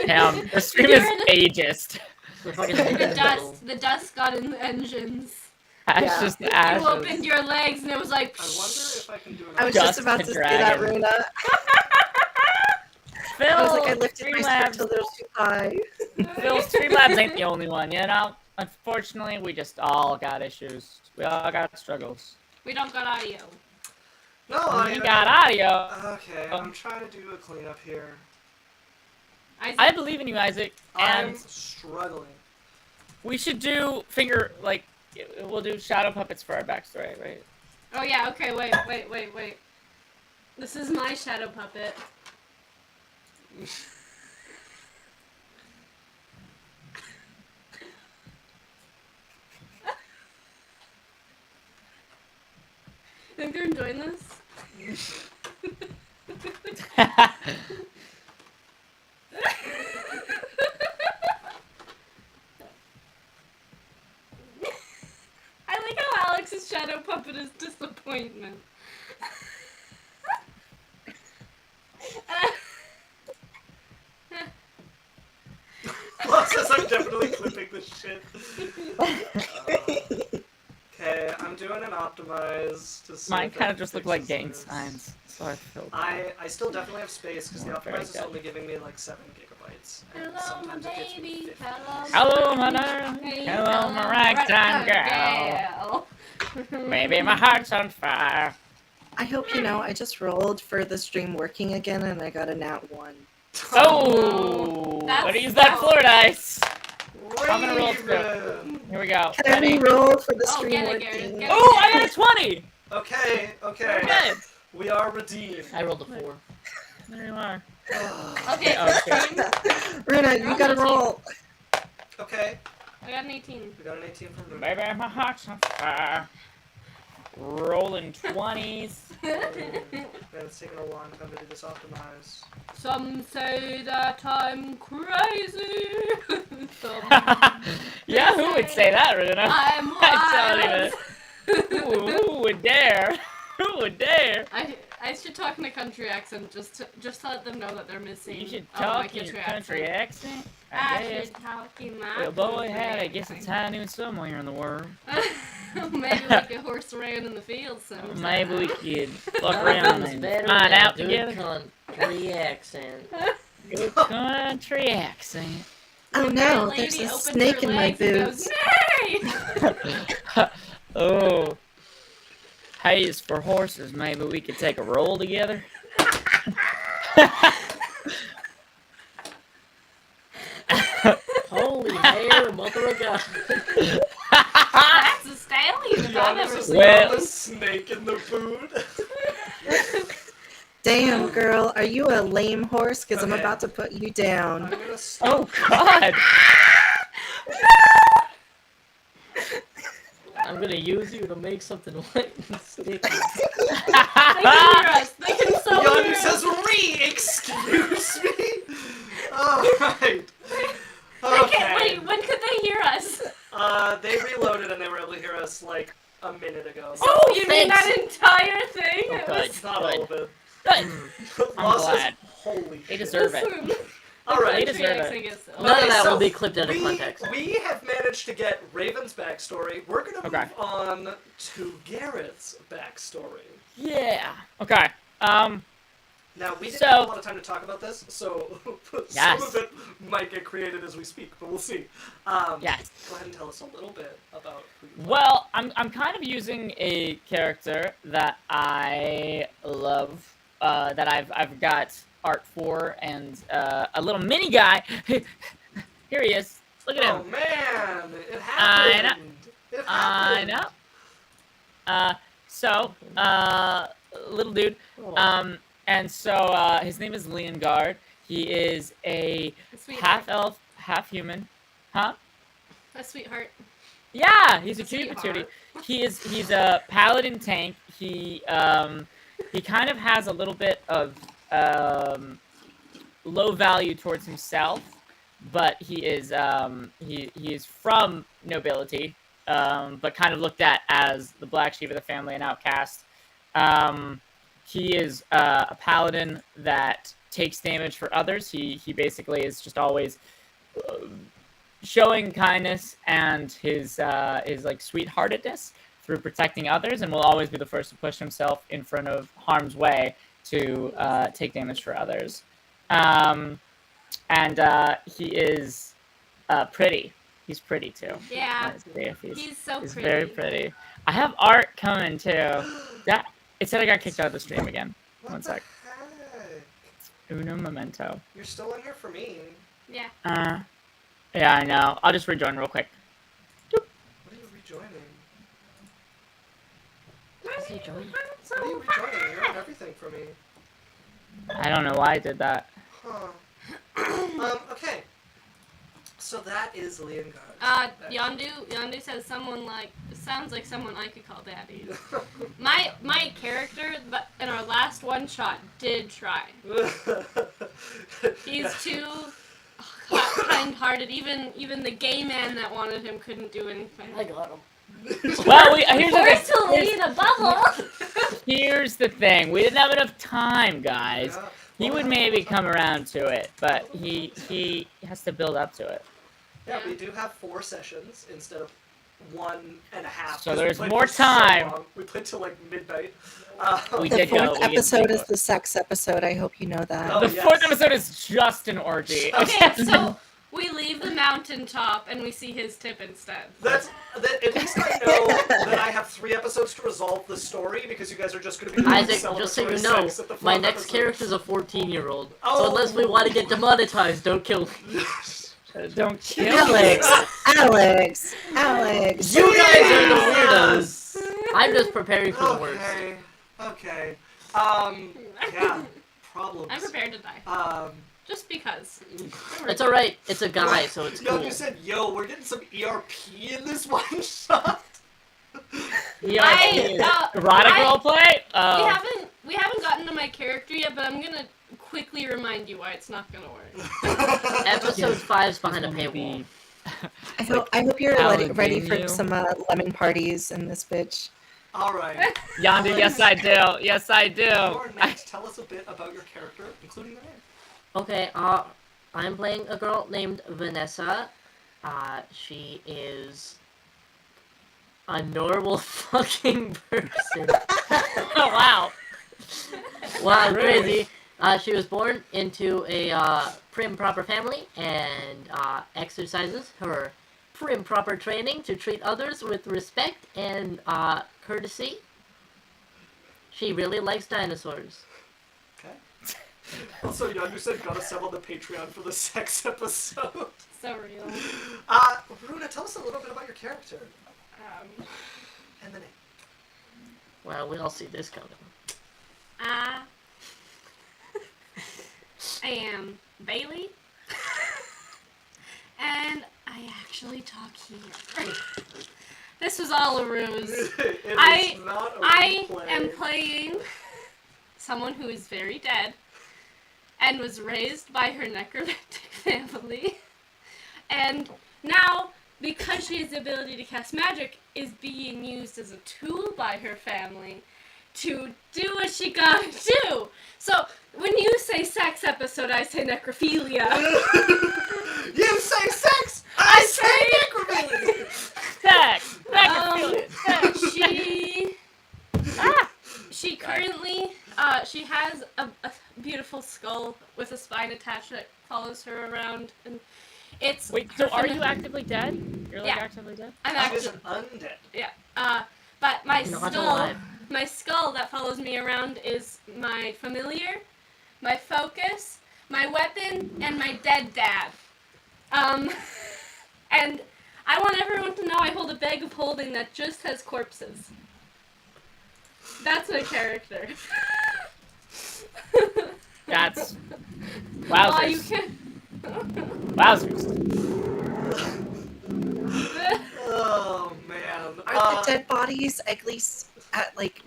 Damn, the stream is ageist. The dust got in the engines. Ashes to You ashes. opened your legs and it was like. I wonder if I can do I was another. just about the to say that, dragon. Runa. Phil, I was like, I lifted my skirt Streamlabs, a little too high. Phil, Streamlabs ain't the only one, you know? Unfortunately, we just all got issues. We all got struggles. We don't got audio. No, We got audio. Okay, I'm trying to do a cleanup here. I believe in you, Isaac. And I'm struggling. we should do we'll do shadow puppets for our backstory, right? Oh yeah. Okay. Wait. This is my shadow puppet. Think they're enjoying this? I like how Alex's shadow puppet is disappointment. Flo says I'm definitely clipping this shit. Okay, I'm doing an optimize to see Mine if kind that of just look like fixes gang this. signs, so I feel I still definitely have space because the Very optimize is good. only giving me like 7 gigabytes. And Hello, my sometimes it gets me baby. 50. Hello, my darling. Hello, my ragtime girl. Maybe my heart's on fire. I hope you know I just rolled for the stream working again and I got a nat 1. Oh! That's Better use that so- floor dice. I'm gonna roll too. Raven. Here we go. Can I Ready? re-roll for the Oh, stream get it, Garrett, working? get it. Oh, I got a 20! Okay, okay. Good. We are redeemed. I rolled a 4. There you are. Okay, Oh, stream. Runa, you gotta roll. Okay, I got an 18. we got an 18 from Ruben. Baby, my heart's on fire. Rolling 20s. Man, it's taking a long time to do this optimize. Some say that I'm crazy. Some Yeah, who would say that, Runa? I'm I wild. Who would dare? Who would dare? I should talk in a country accent just to let them know that they're missing. You should my talk in your country accent. I I guess. should talk in my Well, boy, country howdy, I guess it's accent. happening somewhere in the world. Maybe like a horse ran in the fields sometime. Maybe we could fuck Nothing's around and better find than out good together. country accent. Good country accent. Oh The no, lady there's a opens snake her in my legs and goes, boots. "Nay!" Oh. Hey, it's for horses. Maybe we could take a roll together. Holy hair, mother of God. That's a stallion if I've ever Giannis is seen Well- not a snake in the food. Damn, girl, are you a lame horse? Because I'm Okay. about to put you I'm down. gonna stop. Oh, God. I'm gonna use you to make something white and sticky. They can hear us. They can so hear Yanu us. says, excuse me? Alright. Okay. Wait, when could they hear us? They reloaded and they were able to hear us like a minute ago. Oh, you mean thanks. that entire thing? Oh, It good. was Not all of it. Good. Law says, glad. holy They shit. deserve it. Listen. Alright. They deserve it. Accent gets- None of that so will be clipped out of we, context. We have managed to get Raven's backstory. We're gonna Okay. move on to Garrett's backstory. Yeah. Okay. Now, we didn't So- have a lot of time to talk about this, so Yes. some of it might get created as we speak, but we'll see. Yes. Go ahead and tell us a little bit about who you are. Well, I'm kind of using a character that I love, that I've got art for, and a little mini guy. Here he is. Look at Oh him. man, it I happened. It I happened. know. Little dude. And so his name is Leongard. He is a A sweetheart. half elf, half human. Huh? A sweetheart. Yeah, he's a Sweetheart. cutie patootie. He's a paladin tank. He kind of has a little bit of low value towards himself, but he is he is from nobility, but kind of looked at as the black sheep of the family, an outcast. He is a paladin that takes damage for others. He basically is just always showing kindness and his like sweetheartedness through protecting others, and will always be the first to push himself in front of harm's way to take damage for others. And he is pretty. He's pretty too. Yeah. Let's see if He's so he's pretty. very pretty. I have art coming too. That it said I got kicked out of the stream again. What One the sec. heck? Uno momento. You're still in here for me. Yeah. Yeah, I know. I'll just rejoin real quick. What are you rejoining? Why is he joining? What are you rejoining? You're on everything for me. I don't know why I did that. Huh. Okay. So that is Leon. Yondu says sounds like someone I could call daddy. My character, but in our last one shot, did try. He's too kind-hearted. Even the gay man that wanted him couldn't do anything. I got him. Well, here's the Forced to thing. lead a bubble. Here's the thing. We didn't have enough time, guys. Yeah. He would maybe come around to it, but he has to build up to it. Yeah, we do have 4 sessions instead of 1.5. So 'cause we there's played more for so time. long. We played till like midnight. We The did go. fourth episode is the sex episode. I hope you know that. Oh, The yes. 4th episode is just an orgy. Okay, so we leave the mountaintop and we see his tip instead. That at least I know that I have 3 episodes to resolve the story because you guys are just going to be doing Isaac, just so you celebratory know, sex at the my 4th next episode. character's a 14-year-old. Oh. So unless we want to get demonetized, don't kill me. Don't kill Alex, me. Alex. You guys are the weirdos. I'm just preparing for the worst. Okay. Yeah. Problems. I'm prepared to die. Just because. It's alright, it's a guy, so it's Yo, cool. you said, we're getting some ERP in this one shot. Erotic I- roleplay? We haven't gotten to my character yet, but I'm gonna quickly remind you why it's not gonna work. Episode 5's behind a paywall. I hope you're ready for Jalapeno. some lemon parties in this bitch. All right. Yandu, yes I do. Yes I do. Your next, tell us a bit about your character, including the name. Okay, I'm playing a girl named Vanessa. She is a normal fucking person. Oh wow. Wow, crazy. She was born into a prim proper family and exercises her prim proper training to treat others with respect and courtesy. She really likes dinosaurs. Okay. Also, you said gotta sub on the Patreon for the sex episode. So real. Runa, tell us a little bit about your character and the name. Well, we all see this coming. I am Bailey, and I actually talk here. This was all a ruse. It is I not a I replay. am playing someone who is very dead and was raised by her necromantic family, and now, because she has the ability to cast magic, is being used as a tool by her family to do what she gotta do. So, when you say sex episode, I say necrophilia. You say sex, I say necrophilia. Sex. She currently, she has a beautiful skull with a spine attached that follows her around, and it's. Wait, so are you actively dead? You're like Yeah. actively dead? I'm She's actually, an undead. yeah. But my Not skull, alive. my skull that follows me around is my familiar, my focus, my weapon, and my dead dad. And I want everyone to know I hold a bag of holding that just has corpses. That's my character. That's Oh, you wowzers. can. Wowzers. Oh man. Are the dead bodies at least at like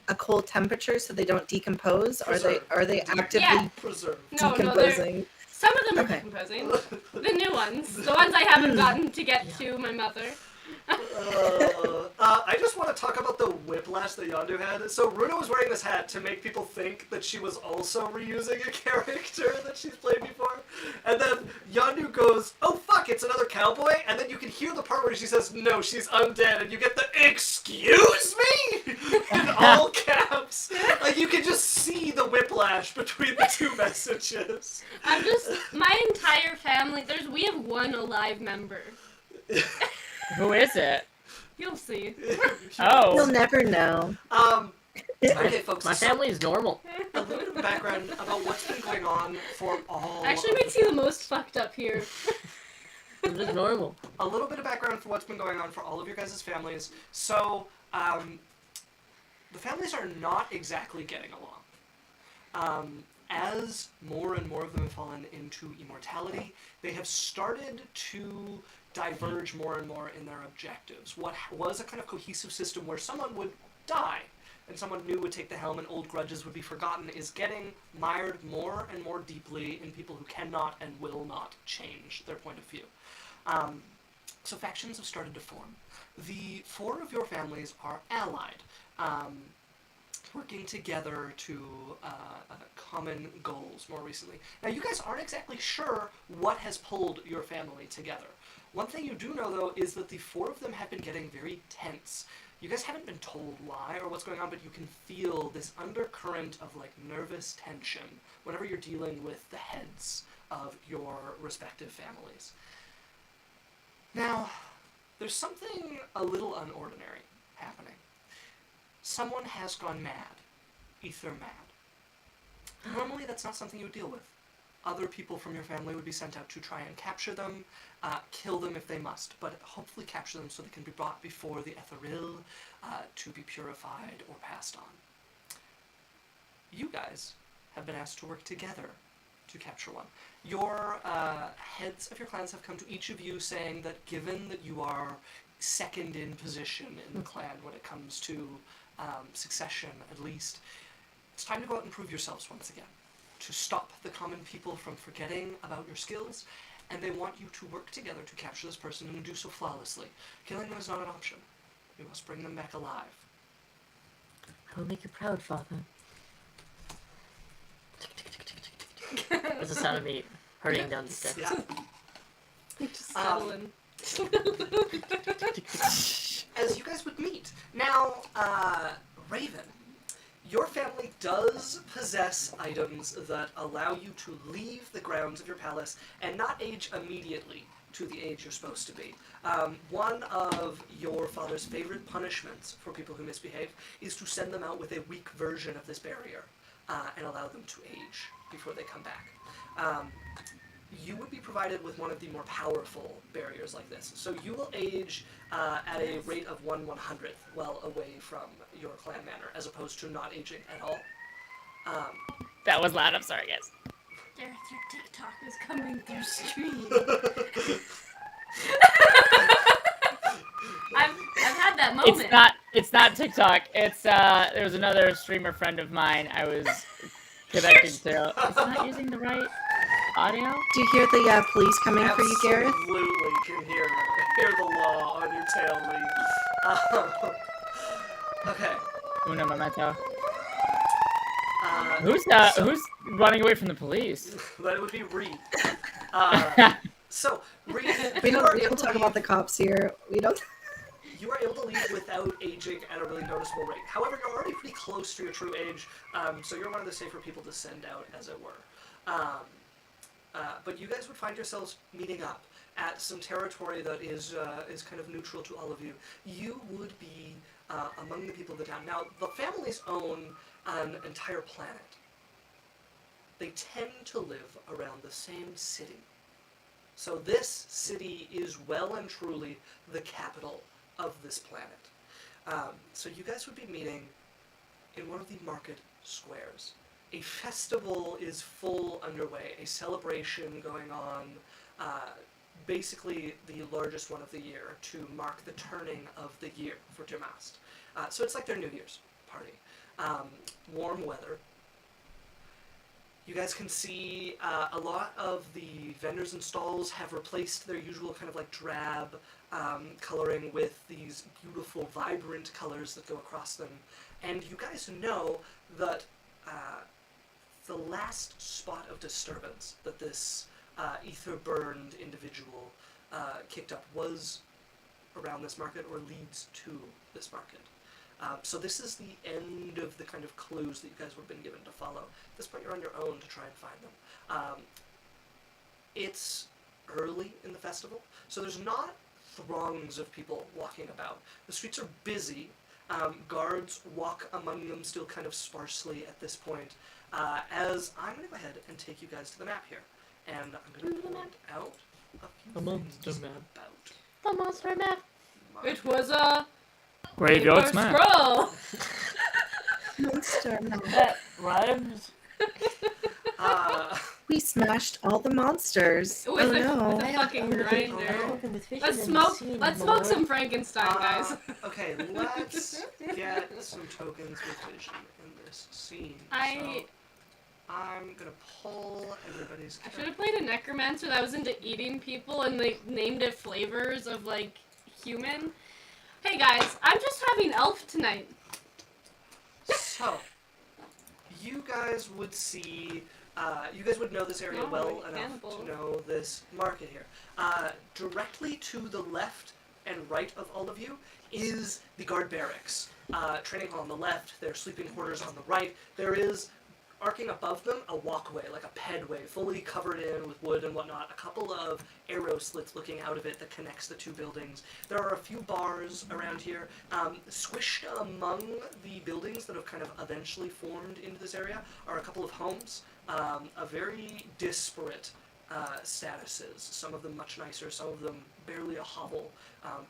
a cold temperature so they don't decompose? Are they actively Yeah. Preserved. No, decomposing? some of them are Okay. decomposing. The new ones, the ones I haven't gotten to get to my mother. I just want to talk about the whiplash that Yondu had. So Runa was wearing this hat to make people think that she was also reusing a character that she's played before. And then Yondu goes, "Oh fuck, it's another cowboy." And then you can hear the part where she says, "No, she's undead." And you get the "Excuse me?" in all caps. Like you can just see the whiplash between the two messages. My entire family, we have one alive member. Who is it? You'll see. You'll Oh. never know. Okay, folks. My family is normal. A little bit of background about what's been going on for all. Actually makes you the most fucked up here. I'm just normal. A little bit of background for what's been going on for all of your guys' families. So, the families are not exactly getting along. As more and more of them have fallen into immortality, they have started to diverge more and more in their objectives. What was a kind of cohesive system where someone would die and someone new would take the helm and old grudges would be forgotten is getting mired more and more deeply in people who cannot and will not change their point of view. So factions have started to form. The 4 of your families are allied, working together to common goals more recently. Now, you guys aren't exactly sure what has pulled your family together. One thing you do know, though, is that the 4 of them have been getting very tense. You guys haven't been told why or what's going on, but you can feel this undercurrent of, like, nervous tension whenever you're dealing with the heads of your respective families. Now, there's something a little unordinary happening. Someone has gone mad. Ether mad. Normally, that's not something you would deal with. Other people from your family would be sent out to try and capture them, kill them if they must, but hopefully capture them so they can be brought before the Etheril to be purified or passed on. You guys have been asked to work together to capture one. Your heads of your clans have come to each of you saying that given that you are second in position in the clan when it comes to succession, at least, it's time to go out and prove yourselves once again, to stop the common people from forgetting about your skills, and they want you to work together to capture this person and do so flawlessly. Killing them is not an option. You must bring them back alive. I will make you proud, father. That's the sound of me hurrying down the steps. Yeah. Just settling. As you guys would meet. Now, Raven, your family does possess items that allow you to leave the grounds of your palace and not age immediately to the age you're supposed to be. One of your father's favorite punishments for people who misbehave is to send them out with a weak version of this barrier and allow them to age before they come back. You would be provided with one of the more powerful barriers like this. So you will age at a rate of 1/100th, well away from your clan manor, as opposed to not aging at all. That was loud. I'm sorry, guys. Gareth, your TikTok is coming through stream. I've had that moment. It's not TikTok. It's there was another streamer friend of mine I was connecting to. It's not using the right audio. Do you hear the police coming for you, Gareth? Absolutely can hear the law on your tail, Lee. Okay. Uno momento. Uh, Who's running away from the police? That would be Reed. So, Reed, We you are don't able to talk leave- about the cops here. We don't. You are able to leave without aging at a really noticeable rate. However, you're already pretty close to your true age, so you're one of the safer people to send out, as it were. But you guys would find yourselves meeting up at some territory that is kind of neutral to all of you. You would be among the people of the town. Now, the families own an entire planet. They tend to live around the same city. So this city is well and truly the capital of this planet. So you guys would be meeting in one of the market squares. A festival is full underway, a celebration going on, basically the largest one of the year to mark the turning of the year for Jamast. So it's like their New Year's party. Warm weather. You guys can see a lot of the vendors and stalls have replaced their usual kind of like drab coloring with these beautiful, vibrant colors that go across them. And you guys know that the last spot of disturbance that this ether-burned individual kicked up was around this market or leads to this market. So this is the end of the kind of clues that you guys would have been given to follow. At this point, you're on your own to try and find them. It's early in the festival, so there's not throngs of people walking about. The streets are busy. Guards walk among them still kind of sparsely at this point. As I'm going to go ahead and take you guys to the map here. And I'm going to point out a few The monster things map. about The monster map. It was a Graveyard paper smash. scroll. Monster. That rhymes. We smashed all the monsters. With a no. fucking grinder. Spoken with fishes Let's in smoke. the scene, Let's my smoke lord. some Frankenstein, guys. Okay, let's get some tokens with vision in this scene. I- So, I'm gonna pull everybody's. I should have played a necromancer that was into eating people and they named it flavors of like human. Hey guys, I'm just having elf tonight. So, you guys would see. You guys would know this area Oh, well enough cannibal. to know this market here. Directly to the left and right of all of you is the guard barracks. Training hall on the left, their sleeping quarters on the right. There is, arcing above them, a walkway, like a pedway, fully covered in with wood and whatnot. A couple of arrow slits looking out of it that connects the two buildings. There are a few bars around here. Squished among the buildings that have kind of eventually formed into this area are a couple of homes. A very disparate statuses. Some of them much nicer, some of them barely a hovel,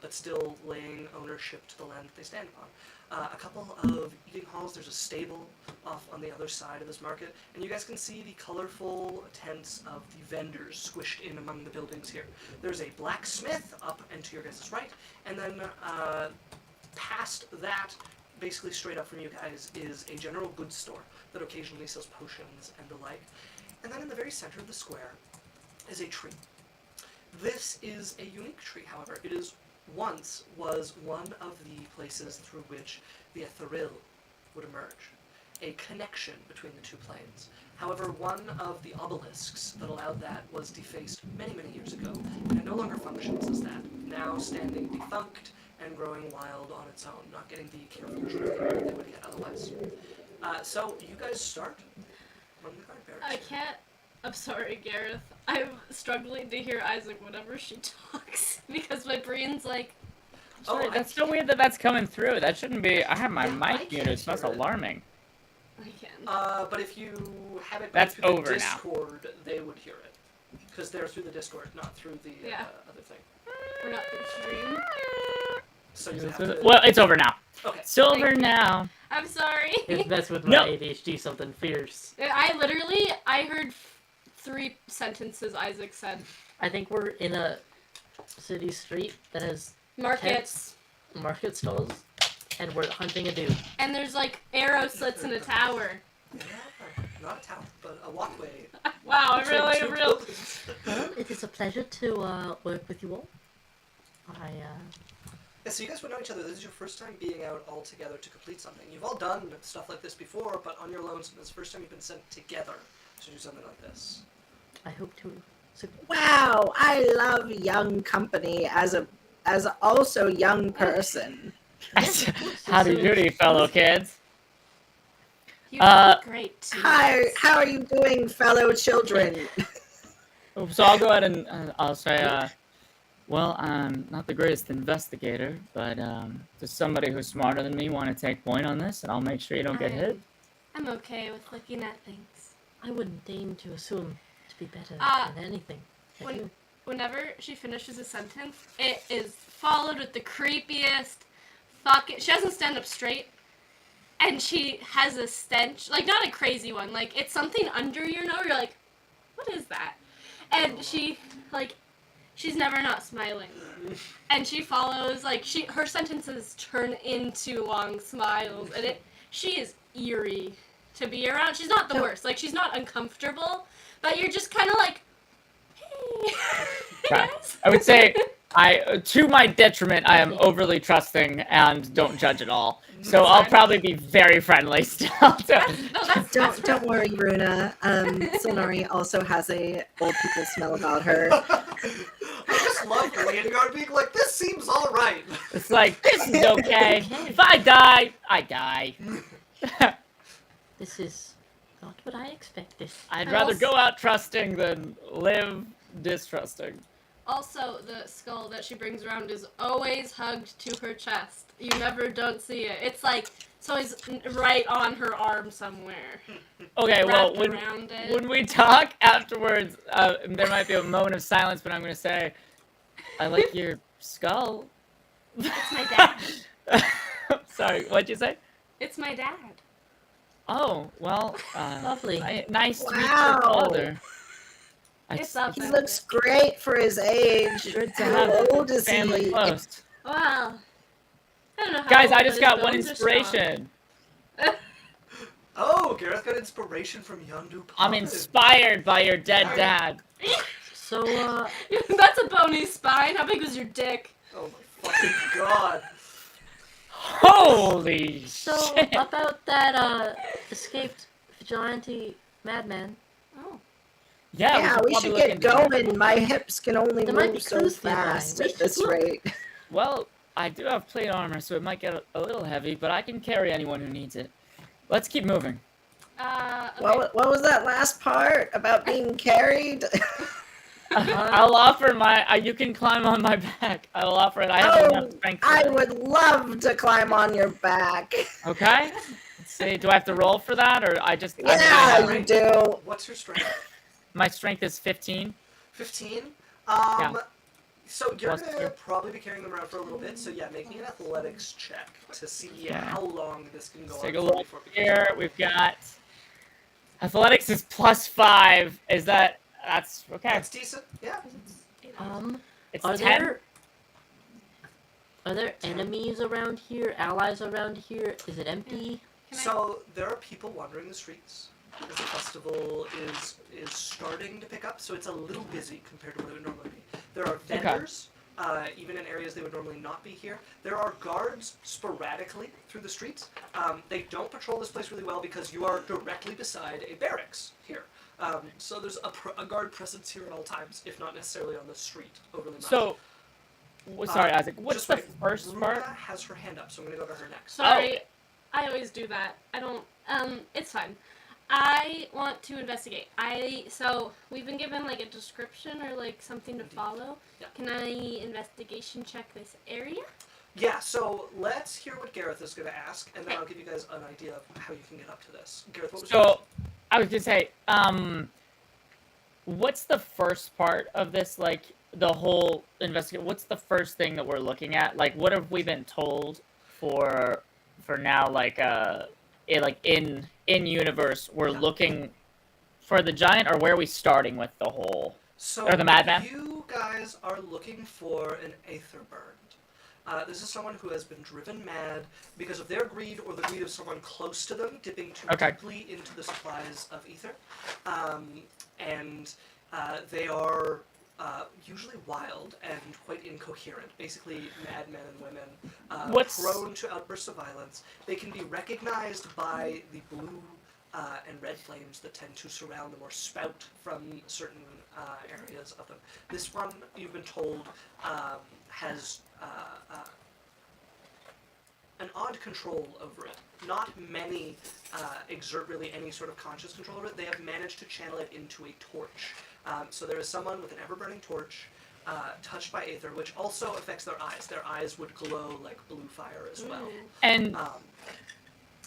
but still laying ownership to the land that they stand upon. A couple of eating halls. There's a stable off on the other side of this market, and you guys can see the colorful tents of the vendors squished in among the buildings here. There's a blacksmith up and to your guys' right, and then past that, basically straight up from you guys, is a general goods store that occasionally sells potions and the like. And then in the very center of the square is a tree. This is a unique tree, however. It is once was one of the places through which the Ethereal would emerge, a connection between the two planes. However, one of the obelisks that allowed that was defaced many, many years ago, and it no longer functions as that, now standing defunct and growing wild on its own, not getting the careful treatment that they would get otherwise. So, you guys start on the guard barracks. I can't. I'm sorry, Gareth. I'm struggling to hear Isaac whenever she talks because my brain's like. Sorry, that's so weird that that's coming through. That shouldn't be. I have my Yeah, I mic can't muted. It's most hear it. alarming. I can. But if you have it That's through the over now. Discord, they would hear it. Because they're through the Discord, not through the Yeah. other thing. We're not through stream. So you would have to... Well, it's over now. Okay. It's over Thank you. now. I'm sorry. If that's with my No. ADHD, something fierce. I heard 3 sentences Isaac said. I think we're in a city street that has Markets. market stalls, and we're hunting a dude. And there's like arrow slits in a tower. Yeah, not a tower, but a walkway. Wow, I between really, two real. buildings. Well, it is a pleasure to work with you all. Yeah, so you guys would know each other. This is your first time being out all together to complete something. You've all done stuff like this before, but on your lonesome. This is the first time you've been sent together to do something like this. I hope to. Wow, I love young company as also young person. Howdy doody, fellow kids. You look great. Too. Hi, how are you doing, fellow children? So I'll go ahead and I'll say, well, I'm not the greatest investigator, but does somebody who's smarter than me want to take point on this, and I'll make sure you don't get hit? I'm okay with looking at things. I wouldn't deign to assume to be better than anything. Have you? Whenever she finishes a sentence, it is followed with the creepiest fucking. She doesn't stand up straight, and she has a stench, like not a crazy one, like it's something under your nose. You're like, what is that? And she like. She's never not smiling. And she follows, like, her sentences turn into long smiles. And she is eerie to be around. She's not the worst. Like, she's not uncomfortable. But you're just kind of like, hey. Right. Yes. I would say, to my detriment, I am overly trusting and don't judge at all. So I'll probably be very friendly still. Don't worry, Runa. Sonari also has a old people smell about her. I just love Leonguard being like, this seems alright. It's like, this is okay. If I die, I die. This is not what I expected. I'd rather go out trusting than live distrusting. Also, the skull that she brings around is always hugged to her chest. You never don't see it. It's like, it's always right on her arm somewhere. Okay, well, Around it. when we talk afterwards, there might be a moment of silence, but I'm going to say, I like your skull. It's my dad. Sorry, what'd you say? It's my dad. Oh, well, Lovely. nice to meet your Wow. father. It's up He there. looks great for his age. Good to How have old is family he? close. Well, I don't know how Guys, old, I just but his got one bones are strong. inspiration. Oh, Gareth got inspiration from Yondu Papa. I'm inspired by your dead dad. So, That's a bony spine. How big was your dick? Oh my fucking god. Holy so shit. about that, escaped vigilante madman. Oh. Yeah, We probably should look get into that. going. My hips can only There might be move so crews nearby. fast We at should this look. rate. Well, I do have plate armor, so it might get a little heavy, but I can carry anyone who needs it. Let's keep moving. Okay. What was that last part about being carried? I'll offer my. You can climb on my back. I will offer it. I have enough strength. For I that. would love to climb on your back. Okay. Let's see. Do I have to roll for that, or I just? Yeah, you do. What's your strength? My strength is 15. 15? Yeah. So you're Plus gonna two. probably be carrying them around for a little bit, so yeah, make me an athletics check to see how long this can go Let's on. take a look before it becomes here. a We've got athletics is +5. Is that's okay? That's decent, yeah. It's Are 10. there enemies around here? Allies around here? Is it empty? So there are people wandering the streets as the festival is starting to pick up, so it's a little busy compared to what it would normally be. There are vendors, even in areas they would normally not be here. There are guards sporadically through the streets. They don't patrol this place really well because you are directly beside a barracks here. So there's a guard presence here at all times, if not necessarily on the street overly much. So, sorry, Isaac. What's just the wait. first Runa part? has her hand up, so I'm gonna go to her next. Sorry. I always do that. I don't. It's fine. I want to investigate. So we've been given like a description or like something to follow. Yeah. Can I investigation check this area? Yeah, so let's hear what Gareth is going to ask, and then I'll give you guys an idea of how you can get up to this. Gareth, what was yours? So, I was gonna say, what's the first part of this? Like the whole investigate. What's the first thing that we're looking at? Like, what have we been told for now? Like, in universe, we're looking for the giant, or where are we starting with the whole? So or the madman? You guys are looking for an aether burned. This is someone who has been driven mad because of their greed or the greed of someone close to them, dipping too deeply into the supplies of ether. And they are usually wild and quite incoherent, basically madmen and women, prone to outbursts of violence. They can be recognized by the blue and red flames that tend to surround them or spout from certain areas of them. This one, you've been told, has an odd control over it. Not many exert really any sort of conscious control over it. They have managed to channel it into a torch. So there is someone with an ever-burning torch touched by aether, which also affects their eyes. Their eyes would glow like blue fire as well. And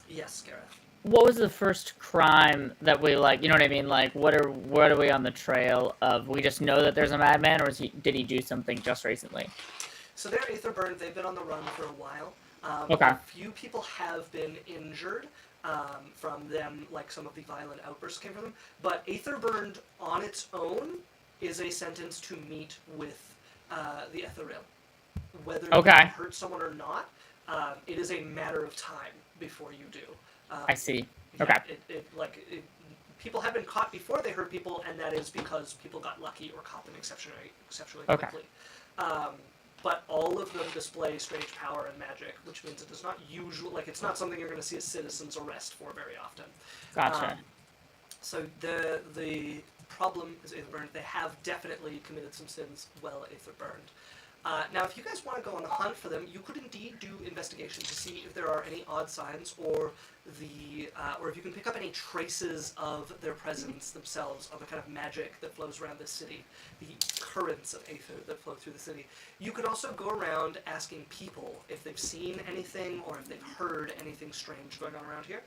yes, Gareth. What was the first crime that we like? You know what I mean? Like, what are we on the trail of? We just know that there's a madman, or did he do something just recently? So they're aether burned. They've been on the run for a while. Okay. A few people have been injured from them, like some of the violent outbursts came from them. But aether burned on its own is a sentence to meet with the ethereal. Whether you hurt someone or not, it is a matter of time before you do. I see. Okay. People have been caught before they hurt people, and that is because people got lucky or caught them exceptionally quickly. But all of them display strange power and magic, which means it is not usual. Like, it's not something you're going to see a citizen's arrest for very often. Gotcha. So the problem is aether burned. They have definitely committed some sins while aether burned. Now, if you guys want to go on the hunt for them, you could indeed do investigation to see if there are any odd signs or if you can pick up any traces of their presence themselves on the kind of magic that flows around this city, the currents of aether that flow through the city. You could also go around asking people if they've seen anything or if they've heard anything strange going on around here.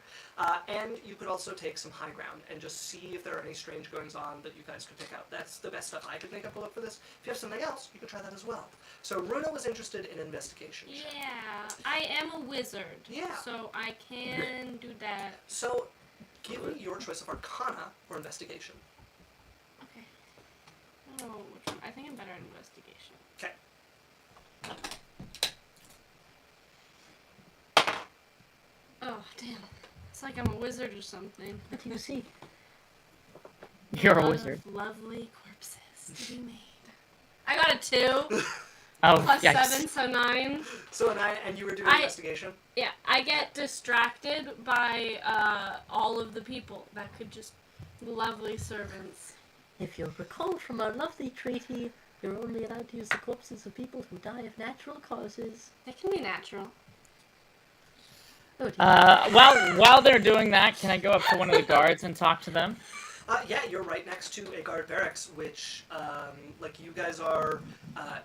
And you could also take some high ground and just see if there are any strange goings-on that you guys could pick out. That's the best stuff I could make up a look for this. If you have something else, you could try that as well. So Runa was interested in investigation. Yeah, I am a wizard. Yeah. So I can do that. So Give me your choice of Arcana or Investigation. Okay. I don't know which one. I think I'm better at investigation. Okay. Oh, damn. It's like I'm a wizard or something. What do you see? You're a lot wizard. of lovely corpses to be made. I got a 2. Oh, Plus yikes. 7, so 9. So and you were doing Investigation? Yeah, I get distracted by all of the people that could just lovely servants. If you'll recall from our lovely treaty, you're only allowed to use the corpses of people who die of natural causes. They can be natural. Oh, dear. While they're doing that, can I go up to one of the guards and talk to them? Yeah, you're right next to a guard barracks, which, you guys are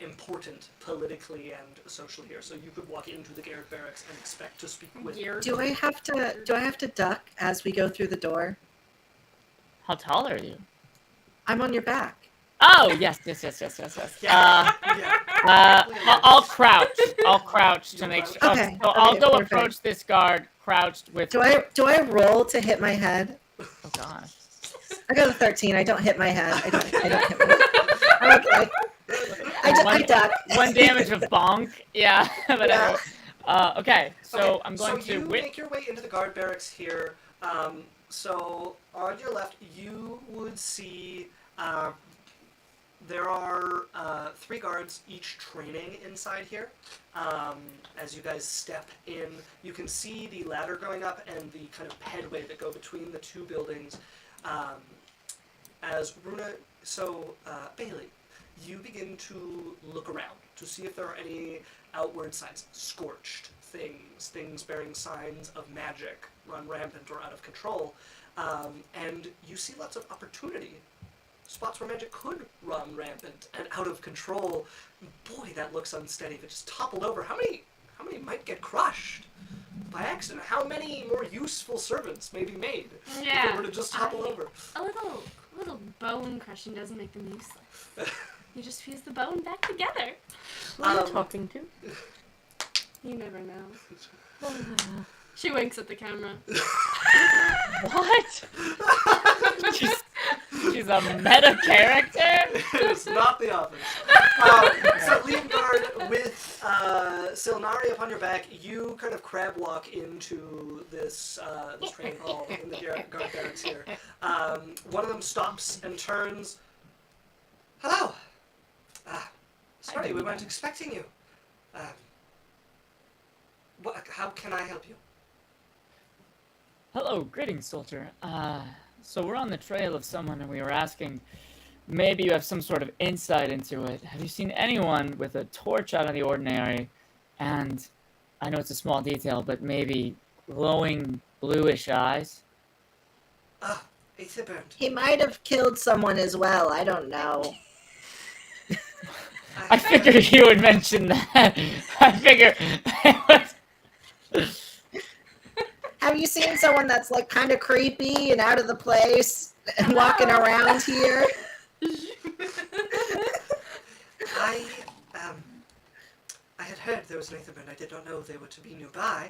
important politically and socially here, so you could walk into the guard barracks and expect to speak with. Do I have to duck as we go through the door? How tall are you? I'm on your back. Oh, yes. Yeah. I'll crouch. I'll crouch to make sure. Okay. So I'll go perfect. approach this guard crouched with. Do I roll to hit my head? Oh gosh. I got a 13. I don't hit my head. I don't hit my head. I'm okay. I duck. 1 damage of bonk. Yeah. But Yeah. anyway. Okay. So I'm going so you to. make your way into the guard barracks here. So on your left, you would see there are 3 guards, each training inside here. As you guys step in, you can see the ladder going up and the kind of headway that go between the 2 buildings. As Runa, Bailey, you begin to look around to see if there are any outward signs, scorched things bearing signs of magic run rampant or out of control, and you see lots of opportunity, spots where magic could run rampant and out of control. Boy, that looks unsteady. If it just toppled over, how many might get crushed by accident? How many more useful servants may be made if it were to just topple over? A little bone crushing doesn't make them useless. You just fuse the bone back together. Who are you talking to? You never know. She winks at the camera. What? She's a meta character? It's not the Office. So leading guard with Silnari upon your back, you kind of crab walk into this training hall in the guard barracks here. One of them stops and turns. Hello. Sorry, we weren't expecting you. How can I help you? Hello, greetings, soldier. So we're on the trail of someone and we were asking, maybe you have some sort of insight into it. Have you seen anyone with a torch out of the ordinary? And I know it's a small detail, but maybe glowing bluish eyes? Aetherburn. He might have killed someone as well. I don't know. I figured you would mention that. I figured Have you seen someone that's like kind of creepy and out of the place and walking around here? I had heard there was an Aetherburn. I did not know they were to be nearby.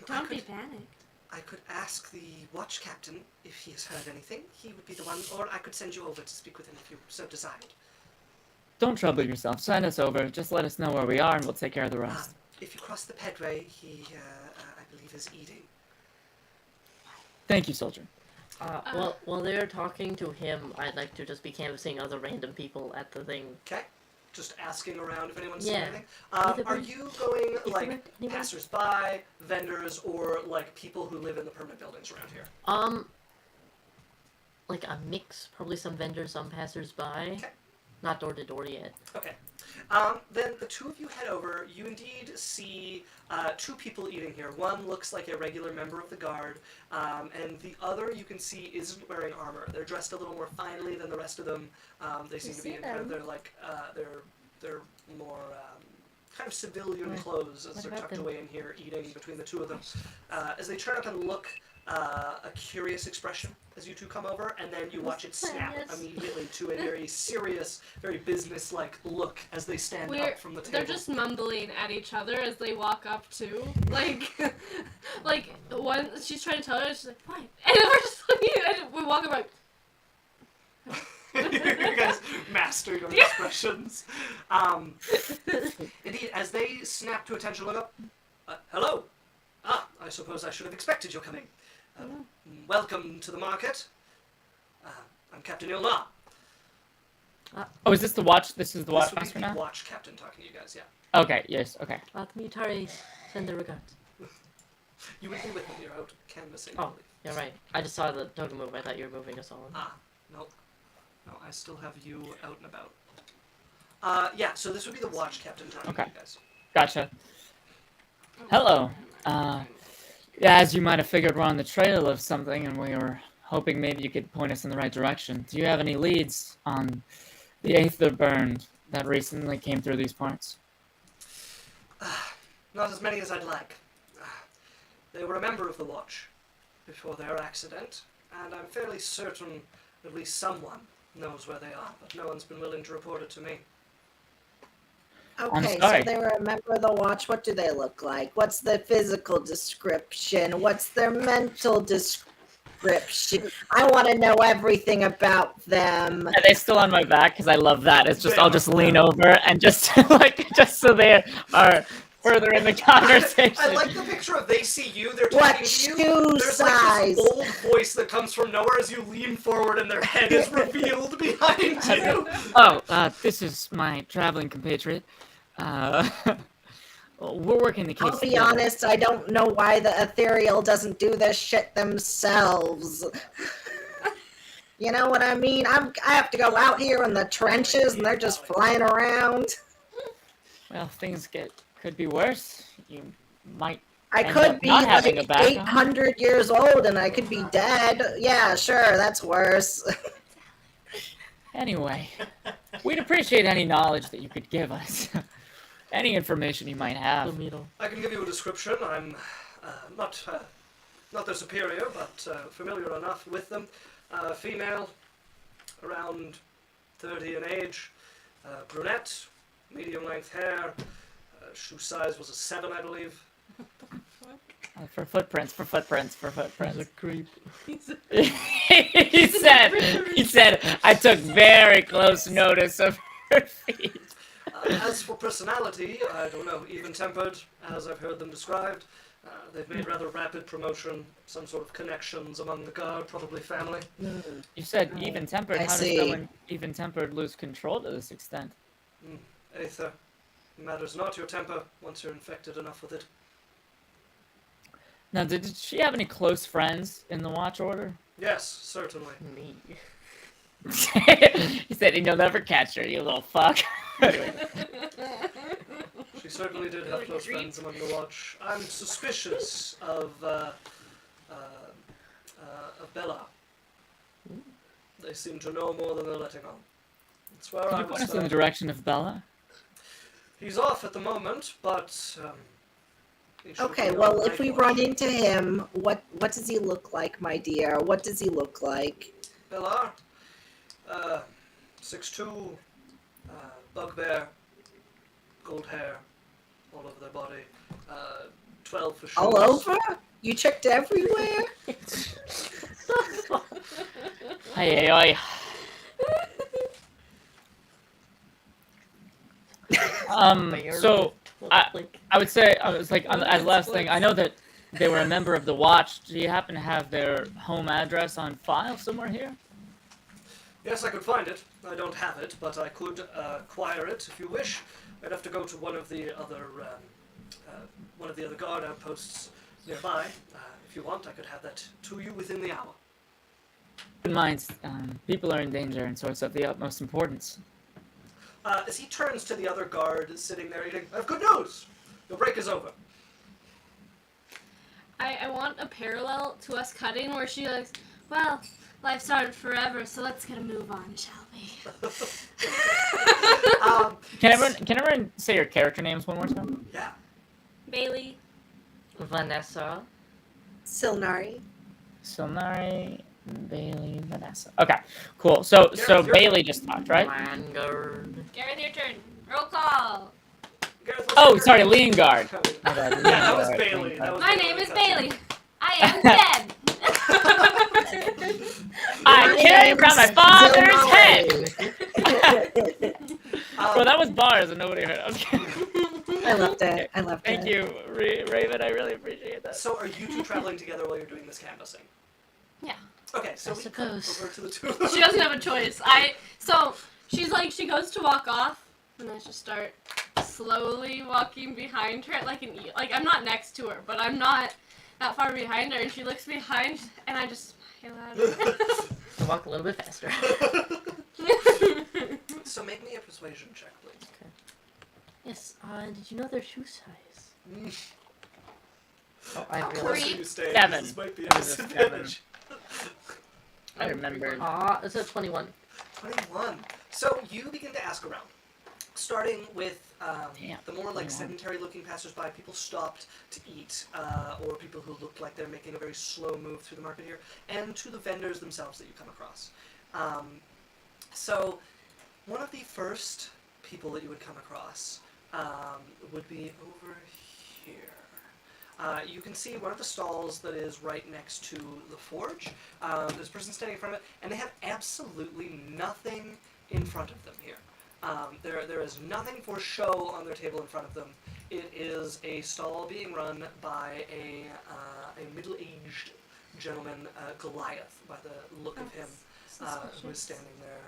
Don't be panicked. I could ask the watch captain if he has heard anything. He would be the one, or I could send you over to speak with him if you so desired. Don't trouble yourself. Send us over. Just let us know where we are and we'll take care of the rest. If you cross the pedway, he, I believe, is eating. Thank you, soldier. While they're talking to him, I'd like to just be canvassing other random people at the thing. Okay. Just asking around if anyone's seen Yeah. anything. Either Are way- you going, like, anyone? passers-by, vendors, or, like, people who live in the permanent buildings around here? Like a mix. Probably some vendors, some passers-by. Okay. Not door to door yet. Okay. Then the 2 of you head over. You indeed see 2 people eating here. One looks like a regular member of the guard, and the other you can see isn't wearing armor. They're dressed a little more finely than the rest of them. They seem to be in kind of their they're more kind of civilian clothes as What they're about tucked them? away in here eating between the 2 of them. As they turn up and look a curious expression as you two come over, and then you watch it snap Yes. immediately to a very serious, very business-like look as they stand up from the table. They're just mumbling at each other as they walk up too. Like, like one, she's trying to tell her, she's like, "What?" And then we're just looking, and we walk up like. You guys master your expressions. Indeed, as they snap to attention, look up. Hello. I suppose I should have expected your coming. Welcome to the market. I'm Captain Ilna. Oh, is this the watch? This is the watch This would master be the now? watch captain talking to you guys, yeah. Okay, yes, okay. Mutare, send the regards. You would be with them, you're out canvassing. I Oh. believe. You're right. I just saw the token move. I thought you were moving us all. No. No, I still have you out and about. Yeah, so this would be the watch captain talking to Okay. you guys. Gotcha. Hello. Yeah, as you might have figured, we're on the trail of something, and we were hoping maybe you could point us in the right direction. Do you have any leads on the Aether burn that recently came through these parts? Not as many as I'd like. They were a member of the watch before their accident, and I'm fairly certain at least someone knows where they are, but no one's been willing to report it to me. Okay, sorry. so they were a member of the watch. What do they look like? What's the physical description? What's their mental description? I want to know everything about them. Are they still on my back? Because I love that. It's just I'll just lean over and just just so they are further in the conversation. I like the picture of they see you, they're What talking to you. shoe There's like size? this old voice that comes from nowhere as you lean forward and their head is revealed behind you. Oh, this is my traveling compatriot. We're working the case I'll be together. honest, I don't know why the ethereal doesn't do this shit themselves. You know what I mean? I have to go out here in the trenches and they're just flying around. Well, things could be worse. You might. I End could up be not having like a backup. 800 years old and I could be dead. Yeah, sure, that's worse. Anyway, we'd appreciate any knowledge that you could give us. Any information you might have. I can give you a description. I'm not their superior, but familiar enough with them. Female, around 30 in age, brunette, medium-length hair, shoe size was a 7, I believe. For footprints. He's a creep. he said, I took very close notice of her feet. As for personality, I don't know, even-tempered, as I've heard them described. They've made rather rapid promotion, some sort of connections among the guard, probably family. You said even-tempered. I How does see. someone even-tempered lose control to this extent? Aether, matters not your temper once you're infected enough with it. Now, did she have any close friends in the Watch Order? Yes, certainly. Me. He said, you'll never catch her, you little fuck. She certainly did have close friends among the watch. I'm suspicious of Bella. They seem to know more than they're letting on. That's where Can I you point was. us in the direction of Bella? He's off at the moment, but he should Okay, be well, on if we night run watch. into him, what does he look like, my dear? What does he look like? Bella, 6'2", bugbear, gold hair all over their body, 12 for shoes. All over? You checked everywhere? Hey, oi. So I would say as last thing, I know that they were a member of the Watch. Do you happen to have their home address on file somewhere here? Yes, I could find it. I don't have it, but I could acquire it if you wish. I'd have to go to one of the other guard outposts nearby. If you want, I could have that to you within the hour. Keep in mind, people are in danger and so it's of the utmost importance. As he turns to the other guard sitting there eating, I have good news! Your break is over. I want a parallel to us cutting where she goes, well, life started forever, so let's get a move on, shall we? Can everyone say your character names one more time? Yeah. Bailey. Vanessa. Silnari. Solnari, Bailey, Vanessa. Okay, cool. So Gareth, Bailey just talked, right? Vanguard. Gareth, your turn. Roll call. Gareth, what's Oh, your sorry, name? Leongard. Yeah, that was Leongard, Bailey. Leongard. That was My Bailey. name is That's Bailey. I am dead. I carry around my father's Zilmari. head. Bro, that was bars and nobody heard. Okay. I loved it. I loved Thank it. you, Raven. I really appreciate that. So, are you two traveling together while you're doing this canvassing? Yeah. Okay, so I we cut suppose. over to the two of them. She doesn't have a choice. So she's like, she goes to walk off, and I just start slowly walking behind her, like I'm not next to her, but I'm not that far behind her, and she looks behind, and I just smile at her. Walk a little bit faster. So make me a persuasion check, please. Yes. Did you know their shoe size? Oh, How I close realized. are you staying? 7. This might be a It was a disadvantage. I remembered. It's a 21. 21. So you begin to ask around, starting with Damn, the more like 21. sedentary-looking passersby, people stopped to eat, or people who looked like they're making a very slow move through the market here, and to the vendors themselves that you come across. So one of the first people that you would come across would be over here. You can see one of the stalls that is right next to the forge. There's a person standing in front of it, and they have absolutely nothing in front of them here. There is nothing for show on their table in front of them. It is a stall being run by a middle-aged gentleman, Goliath, by the look of him, who is standing there.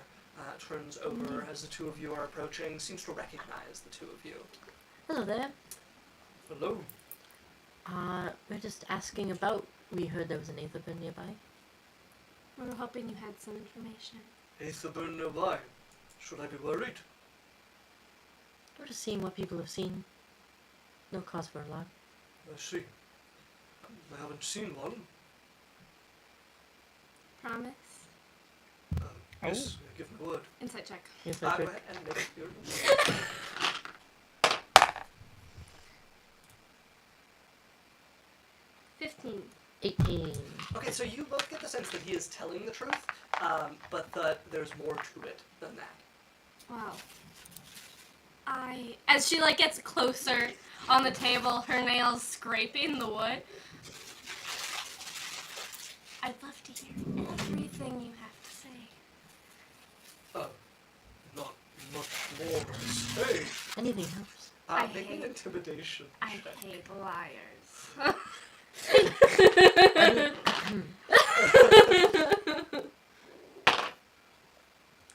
Turns over as the two of you are approaching, seems to recognize the two of you. Hello there. Hello. We're just asking about. We heard there was an Aetherburn nearby. We were hoping you had some information. Aetherburn nearby. Should I be worried? We're just seeing what people have seen. No cause for alarm. I see. I haven't seen one. Promise? Yes, I give my word. Insight check. Yes, Go I could. ahead and make your... 15. 18. Okay, so you both get the sense that he is telling the truth, but that there's more to it than that. Wow. As she like gets closer on the table, her nails scraping the wood. I'd love to hear everything you have to say. Not much more to say. Anything helps. I Make an hate- intimidation I check. hate liars.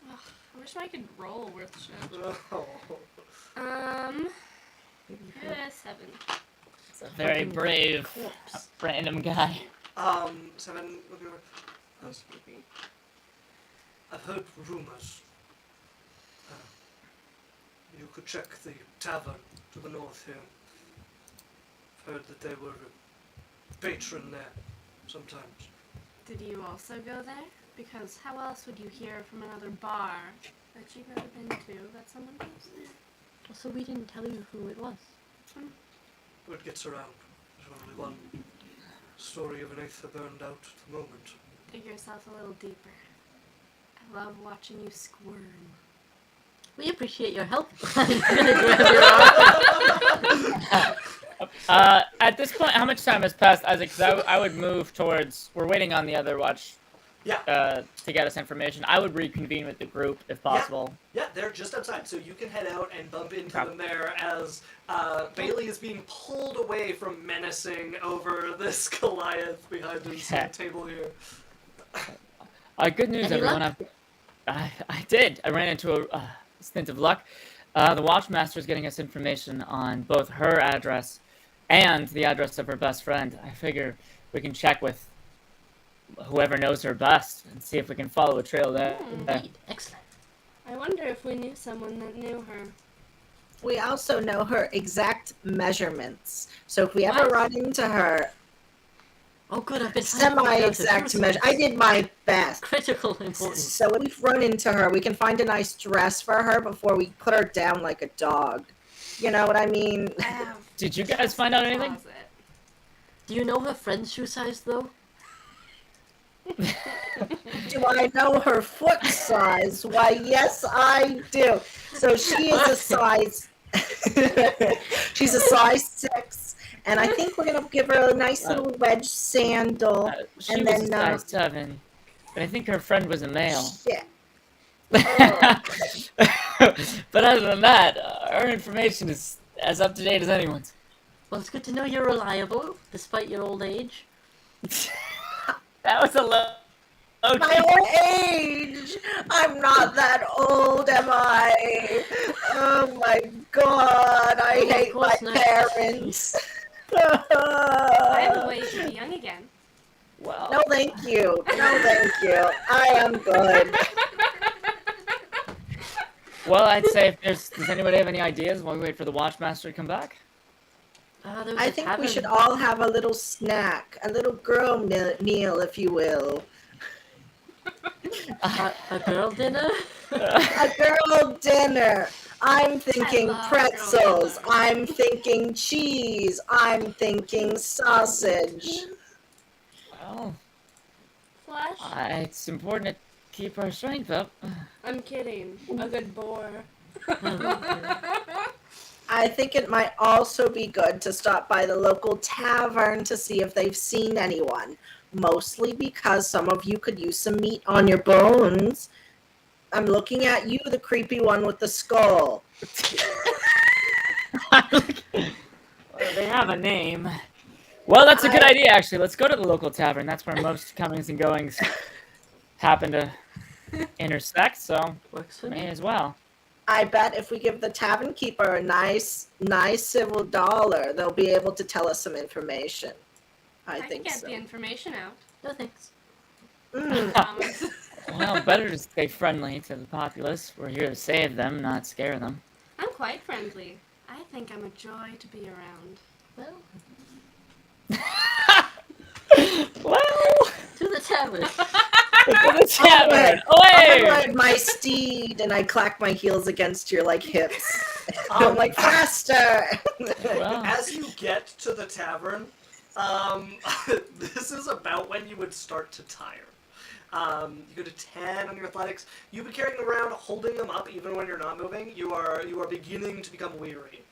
Ugh, I wish I could roll worth shit. Oh. Yeah, 7. It's a very brave, Corpse. random guy. 7, look over. I've heard rumors. You could check the tavern to the north here. I've heard that they were a patron there sometimes. Did you also go there? Because how else would you hear from another bar that you've never been to that someone goes there? So we didn't tell you who it was. Word gets around. There's only one story of an Aether burned out at the moment. Dig yourself a little deeper. I love watching you squirm. We appreciate your help. I'm gonna grab your arm. At this point, how much time has passed, Isaac? Because I would move towards. We're waiting on the other watch. Yeah. To get us information. I would reconvene with the group if possible. Yeah, they're just outside, so you can head out and bump into Okay. them there as Bailey is being pulled away from menacing over this Goliath behind his Okay. table here. Good news, Any everyone. luck? I did. I ran into a stint of luck. The Watchmaster is getting us information on both her address and the address of her best friend. I figure we can check with whoever knows her best and see if we can follow a trail there. Indeed. Excellent. I wonder if we knew someone that knew her. We also know her exact measurements. So if we ever What? run into her, Oh, good. I've been trying to find out the semi-exact truth. measure. I did my best. Critical importance. So if we run into her, we can find a nice dress for her before we put her down like a dog. You know what I mean? I have Did you guys find out anything? closet. Do you know her friend's shoe size, though? Do I know her foot size? Why, yes, I do. So she is a size. She's a size 6, and I think we're gonna give her a nice little wedge sandal, She and was then a size 7, but I think her friend was a male. shit. But other than that, her information is as up to date as anyone's. Well, it's good to know you're reliable, despite your old age. That was a low. My old age. I'm not that old, am I? Oh my god, I Well, of hate my course not. parents. I have a way to be young again. Well, No, thank you. No, thank you. I am good. well, I'd say if does anybody have any ideas while we wait for the Watchmaster to come back? There was I a think we tavern. should all have a little snack, a little girl meal, if you will. A girl dinner? A girl dinner. I'm thinking love pretzels. girl dinner. I'm thinking cheese. I'm thinking sausage. Well, Flesh? it's important to keep our strength up. I'm kidding. A good boar. I think it might also be good to stop by the local tavern to see if they've seen anyone. Mostly because some of you could use some meat on your bones. I'm looking at you, the creepy one with the skull. They have a name. Well, that's a good idea, actually. Let's go to the local tavern. That's where most comings and goings happen to intersect, so Works for may me. as well. I bet if we give the tavern keeper a nice civil dollar, they'll be able to tell us some information. I can think get so. the information out. No thanks. Promise. Well, better to stay friendly to the populace. We're here to save them, not scare them. I'm quite friendly. I think I'm a joy to be around. Well, Well, to the tavern. to the tavern. I Away! ride my steed and I clack my heels against your hips. I'm like, faster! Well, As you get to the tavern, this is about when you would start to tire. You go to 10 on your athletics. You've been carrying them around, holding them up even when you're not moving. You are beginning to become weary.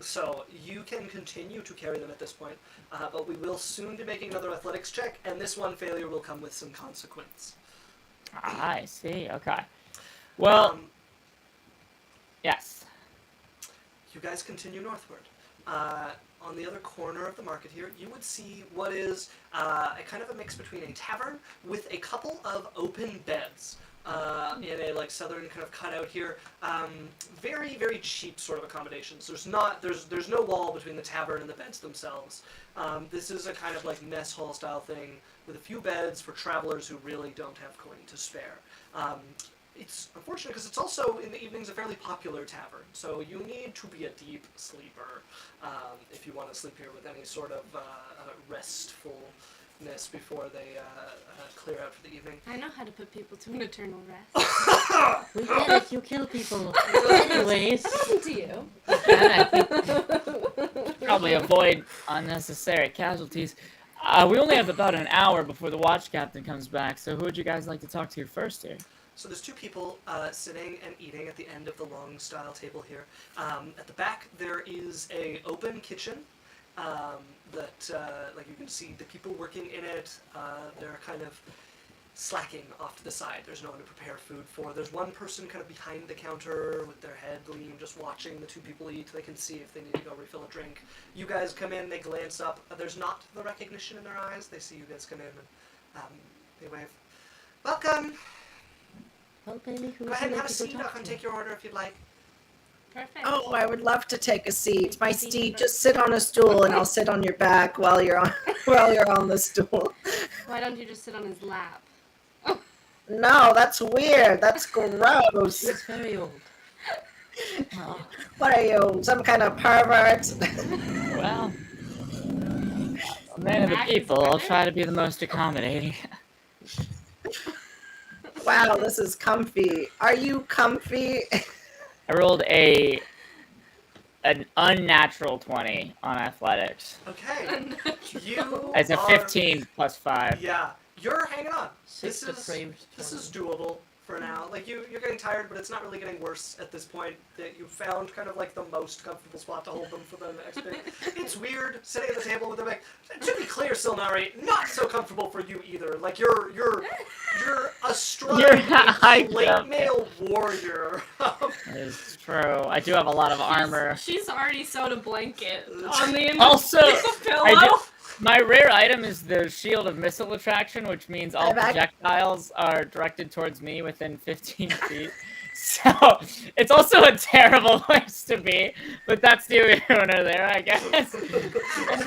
So you can continue to carry them at this point, but we will soon be making another athletics check, and this one failure will come with some consequence. I see. Okay. Well, yes. You guys continue northward. On the other corner of the market here, you would see what is a kind of a mix between a tavern with a couple of open beds in a southern kind of cutout here. Very, very cheap sort of accommodations. There's no wall between the tavern and the beds themselves. This is a kind of mess hall style thing with a few beds for travelers who really don't have coin to spare. It's unfortunate because it's also in the evenings a fairly popular tavern, so you need to be a deep sleeper if you want to sleep here with any sort of restfulness before they clear out for the evening. I know how to put people to an eternal rest. We get it, you kill people. Anyways. Listen to you. I think probably avoid unnecessary casualties. We only have about an hour before the watch captain comes back, so who would you guys like to talk to first here? So there's two people sitting and eating at the end of the long style table here. At the back there is a open kitchen that you can see the people working in it. They're kind of slacking off to the side. There's no one to prepare food for. There's one person kind of behind the counter with their head lean, just watching the two people eat. They can see if they need to go refill a drink. You guys come in, they glance up. There's not the recognition in their eyes. They see you guys come in and they wave. Welcome! Well, baby, who Go would ahead you and like have a to go seat. I talk can to? take your order if you'd like. Perfect. Oh, I would love to take a seat. My steed, just sit on a stool and I'll sit on your back while you're on the stool. Why don't you just sit on his lap? No, that's weird. That's gross. He's very old. What are you, some kind of pervert? Well, a man of the people, I'll try to be the most accommodating. Wow, this is comfy. Are you comfy? I rolled a an unnatural 20 on athletics. Okay. You It's a are- 15 plus 5. Yeah, you're hanging on. Six depraved. This is doable for now. Like you're getting tired, but it's not really getting worse at this point. That you found kind of like the most comfortable spot to hold them for the next bit. It's weird sitting at the table with them. Like, to be clear, Silnari, not so comfortable for you either. Like you're astride You're a hyped plate up. mail warrior. It's true. I do have a lot of armor. She's already sewed a blanket on the end Also, of the pillow. I do, my rare item is the Shield of Missile Attraction, which means all I've act- projectiles are directed towards me within 15 feet. So, it's also a terrible place to be, but that's the owner there, I guess.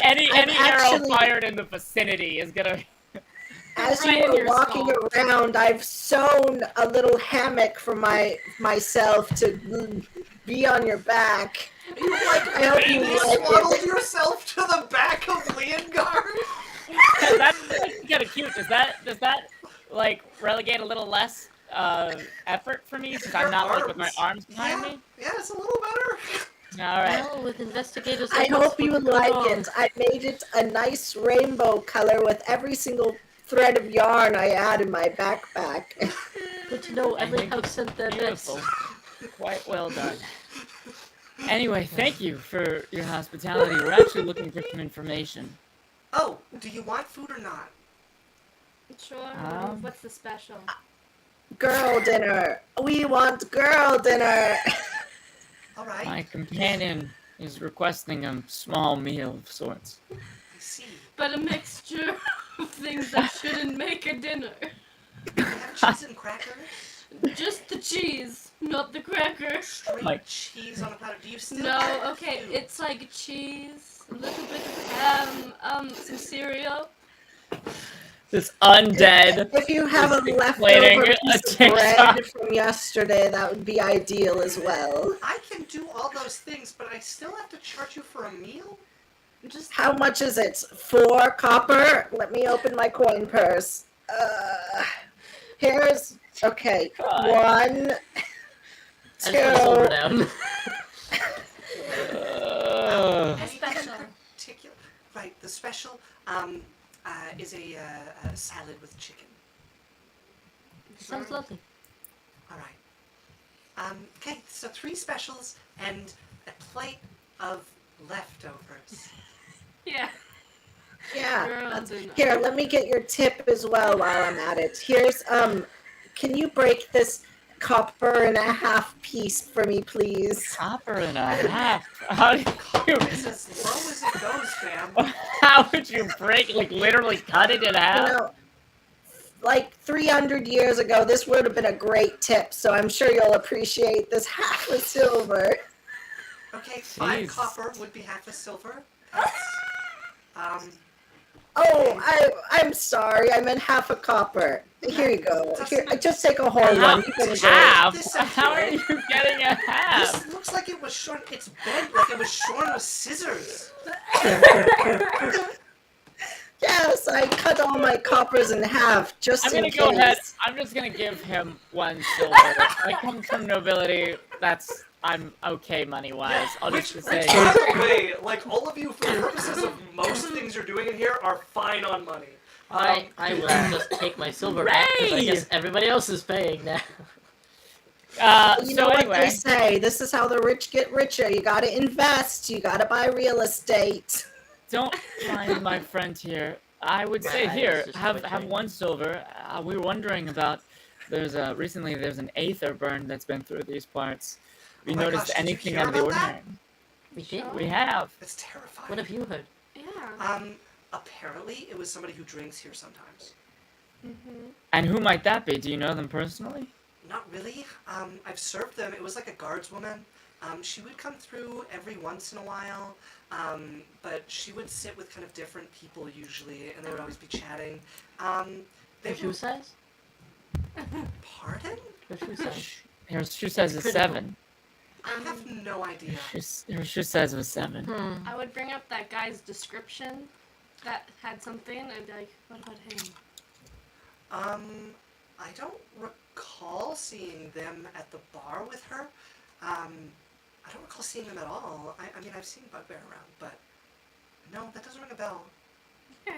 Any arrow actually- fired in the vicinity is gonna... As Right you in were your walking skull. around, I've sewn a little hammock for myself to be on your back. I hope you You like swaddled it. yourself to the back of Leongard. That's kind of cute. Does that like relegate a little less effort for me since I'm Your not like with my arms. arms behind Yeah, me? yeah, it's a little better. All right. Well, with investigators, I almost hope you wouldn't go like wrong. it. I made it a nice rainbow color with every single thread of yarn I had in my backpack. Good to know I every think house sent their best. Beautiful. Quite well done. Anyway, thank you for your hospitality. We're actually looking for some information. Oh, do you want food or not? Sure. Um, What's the special? Girl dinner. We want girl dinner. All right. My companion is requesting a small meal of sorts. I see. But a mixture of things that shouldn't make a dinner. You have cheese and crackers. Just the cheese, not the cracker. Straight Like- cheese on a platter. Do you still? No, have okay, food? it's like cheese, a little bit of ham, some cereal. This undead. If you have a Explaining leftover a piece of TikTok. bread from yesterday, that would be ideal as well. I can do all those things, but I still have to charge you for a meal. Just How much is it? 4 copper? Let me open my coin purse. Here's okay. God. 1, I just put a silver 2. down. Anything special. in particular? Right. The special is a salad with chicken. Sounds lovely. All right. Okay. So 3 specials and a plate of leftovers. yeah. Yeah. Girl dinner. Here, let me get your tip as well while I'm at it. Here's can you break this copper and a half piece for me, please? Copper and a half. How do you? It's as low as it goes, fam. How would you break? Like literally cut it in You half? know, like 300 years ago, this would have been a great tip, so I'm sure you'll appreciate this half of silver. Okay. 5 Jeez. copper would be half a silver. That's, Oh, I'm sorry. I meant half a copper. Here you go. Here, just take a whole How, one. You can enjoy it. half? This How are you getting a half? This looks like it was shorn. It's bent like it was shorn with scissors. Yes, I cut all my coppers in half just I'm in gonna case. go ahead. I'm just gonna give him 1 silver. I come from nobility. I'm okay money wise. I'll Which, just by say. the way, like all of you, for the purposes of most things you're doing in here, are fine on money. I will just take my silver back because I Hooray! guess everybody else is paying now. You So know what anyway, they say. This is how the rich get richer. You gotta invest. You gotta buy real estate. don't mind my friend here. I would say Right, here, it's just have switching. 1 silver. We were wondering about. Recently there's an aether burn that's been through these parts. Have you Oh my noticed gosh, did you anything hear out of the about that? ordinary? We did. We have. It's terrifying. What have you heard? Yeah. Apparently it was somebody who drinks here sometimes. And who might that be? Do you know them personally? Not really. I've served them. It was like a guardswoman. She would come through every once in a while, but she would sit with kind of different people usually, and they would always be chatting. They Her shoe were, size? pardon? Her shoe size. Her shoe size is Critical. 7. I have no idea. Her shoe size was 7. I would bring up that guy's description that had something. I'd be like, what about him? I don't recall seeing them at the bar with her. I don't recall seeing them at all. I mean, I've seen Bugbear around, but no, that doesn't ring a bell. Okay.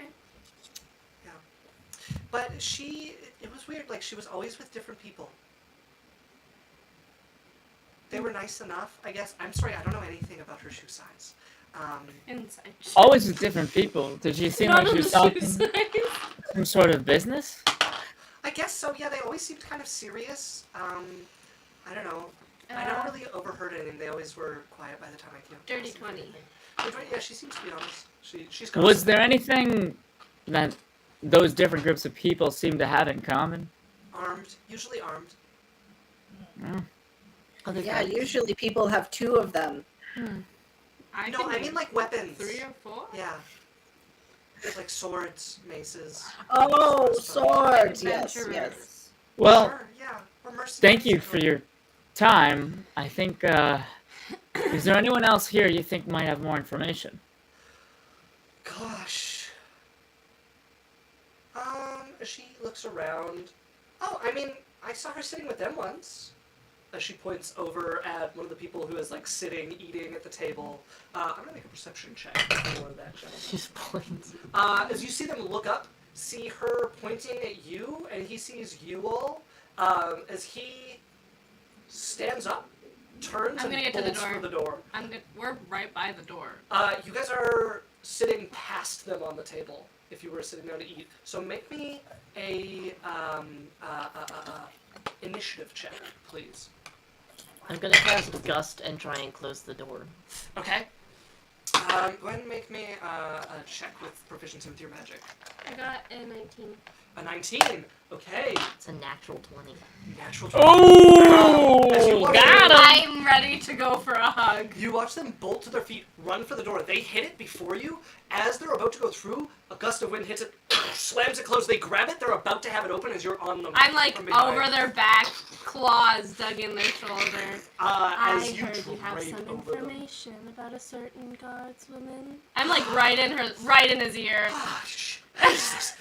Yeah. But it was weird. Like, she was always with different people. They were nice enough, I guess. I'm sorry, I don't know anything about her shoe size. Inside. Always with different people. Did she seem like she was talking size. some sort of business? I guess so, yeah, they always seemed kind of serious. I don't know. I never really overheard anything. They always were quiet by the time I came. Dirty 20. Yeah, she seems to be honest. She's Was there anything that those different groups of people seemed to have in common? armed, usually armed. Yeah, usually people have two of them. I mean like weapons. 3 or 4? Yeah. Like swords, maces. Oh, swords. Yes, Adventurers. yes. Well, Sure, yeah. Or mercenaries. thank you for your time. I think, is there anyone else here you think might have more information? Gosh. She looks around. Oh, I mean, I saw her sitting with them once. As she points over at one of the people who is like sitting, eating at the table. I'm gonna make a perception check for that gentleman. She's points. As you see them look up, see her pointing at you, and he sees you all. As he stands up, turns, I'm and gonna get to the bolts door. for the door. We're right by the door. You guys are sitting past them on the table. If you were sitting down to eat, so make me a initiative check, please. I'm gonna cast Gust and try and close the door. Okay. Go ahead and make me a check with proficiency with your magic. I got a 19. A 19. Okay. It's a natural 20. Natural 20. As you Oh, walk got in, him! I'm ready to go for a hug. You watch them bolt to their feet, run for the door. They hit it before you. As they're about to go through, a gust of wind hits it, slams it closed. They grab it. They're about to have it open as you're on them. I'm like from behind. over their back, claws dug in their shoulder. As I you heard you have drape some over them. information about a certain guardswoman. I'm like right in his ear. Ah, shh. Jesus.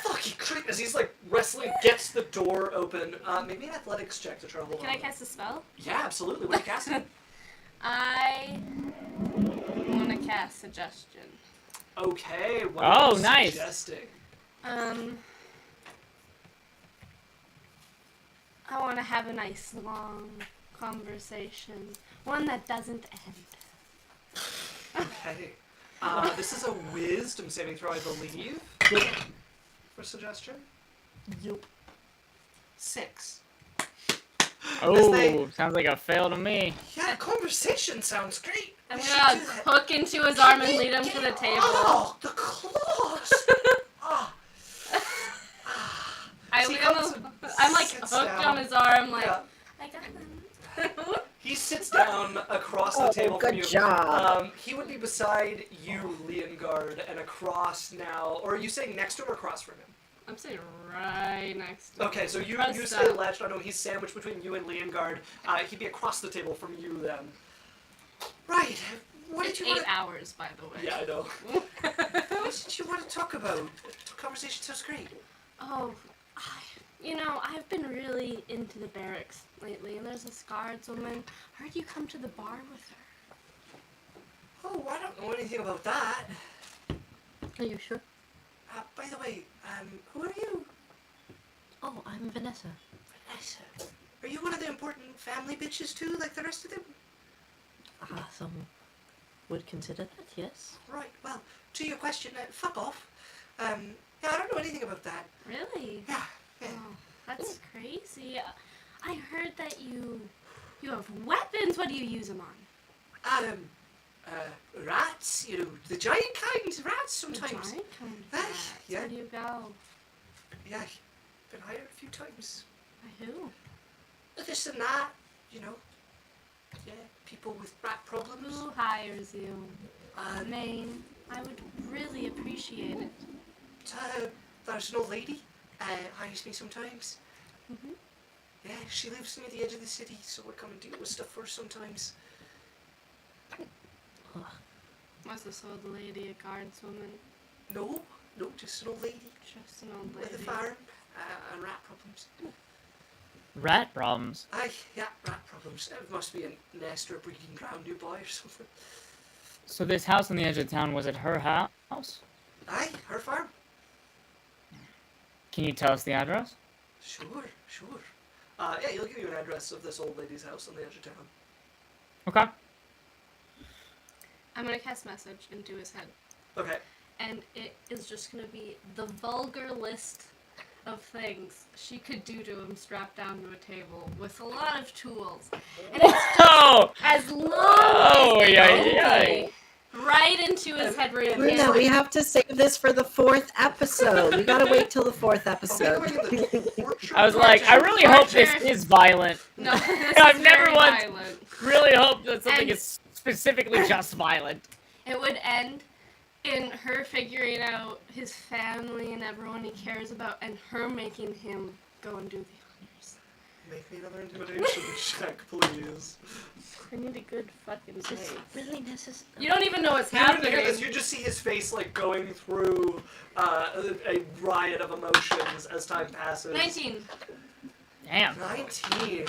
Fucking creep. As he's like wrestling, gets the door open. Maybe an athletics check to try to hold Can on. I cast a spell? Yeah, absolutely. What are you casting? I want to cast suggestion. Okay. What Oh, are you nice. suggesting? I want to have a nice long conversation, one that doesn't end. Okay. This is a wisdom saving throw, I believe. For suggestion? Yup. 6. Oh, sounds like a fail to me. Yeah, conversation sounds great. I'm We gonna should do that. hook into his arm and lead him to the table. Oh, the claws! Oh. I See, lead comes him. and I'm like sits hooked down. on his arm, like Yeah. I got him. He sits down across the Oh, table from good you. job. He would be beside you, Leongard, and across now. Or are you saying next to him or across from him? I'm sitting right next to him. Okay, so you Press stay that. latched on him. He's sandwiched between you and Leongard. He'd be across the table from you then. Right. What It's did you 8 want hours, by the way. Yeah, I know. What did you want to talk about? The conversation sounds great. Oh, I've been really into the barracks lately, and there's this guardswoman. Heard you come to the bar with her. Oh, I don't know anything about that. Are you sure? By the way, who are you? Oh, I'm Vanessa. Vanessa. Are you one of the important family bitches too, like the rest of them? Some would consider that, yes. Right, well, to your question, fuck off. Yeah, I don't know anything about that. Really? Yeah. Oh, that's crazy. I heard that you have weapons. What do you use them on? Rats, the giant kind, rats sometimes. The giant kind of Ah, rats. yeah. Where do you go? Yeah, been hired a few times. By who? This and that, Yeah, people with rat problems. Who hires you? Um, Maine. I would really appreciate it. There's an old lady, hires me sometimes. Mhm. Yeah, she lives near the edge of the city, so I come and deal with stuff for her sometimes. Was this old lady a guardswoman? No, just an old lady Just an old with a lady. farm and rat problems. Rat problems. Aye, yeah, rat problems. It must be a nest or a breeding ground nearby or something. So this house on the edge of town, was it her house? Aye, her farm. Can you tell us the address? Sure. Yeah, he'll give you an address of this old lady's house on the edge of town. Okay. I'm gonna cast message into his head, Okay. and it is just gonna be the vulgar list of things she could do to him strapped down to a table with a lot of tools. And it's Oh! as long Oh, as they yeah, can yeah. be right into his head where he Luna, can't. we have to save this for the 4th episode. We gotta wait till the 4th episode. I was like, I really hope this is violent. No, this I've is never very once- violent. Really hope that something And- is specifically just violent. It would end in her figuring out his family and everyone he cares about, and her making him go and do the honors. Make me another intimidation check, please. I need a good fucking save. Really necessary. You don't even know what's You don't hear happening. this. You just see his face like going through a riot of emotions as time passes. 19. Damn. 19.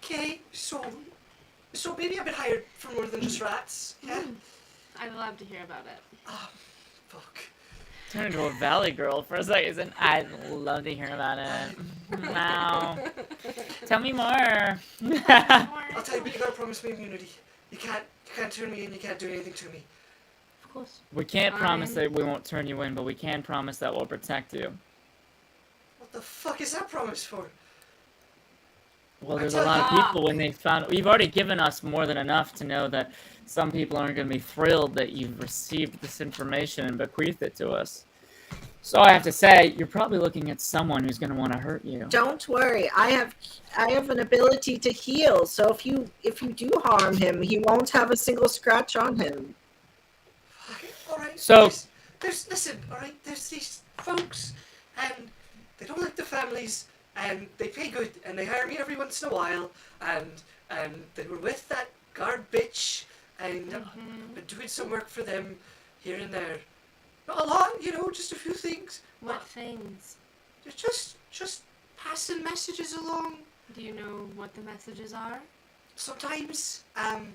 Okay, so maybe I've been hired for more than just rats. Yeah. I'd love to hear about it. Fuck. Turn into a valley girl for a second. I'd love to hear about it. Wow. Tell me more. I'll tell you, but you gotta promise me immunity. You can't turn me in. You can't do anything to me. Of course. We can't promise Fine. that we won't turn you in, but we can promise that we'll protect you. What the fuck is that promise for? Well, I there's a tell lot of you- people when they found. You've already given us more than enough to know that some people aren't going to be thrilled that you've received this information and bequeathed it to us. So I have to say, you're probably looking at someone who's going to want to hurt you. Don't worry, I have an ability to heal. So if you do harm him, he won't have a single scratch on him. All right. So- there's listen. All right. There's these folks, and they don't like the families, and they pay good, and they hire me every once in a while, and they were with that guard bitch, and I've been doing some work for them here and there. Not a lot, just a few things. What things? They're just passing messages along. Do you know what the messages are? Sometimes, I've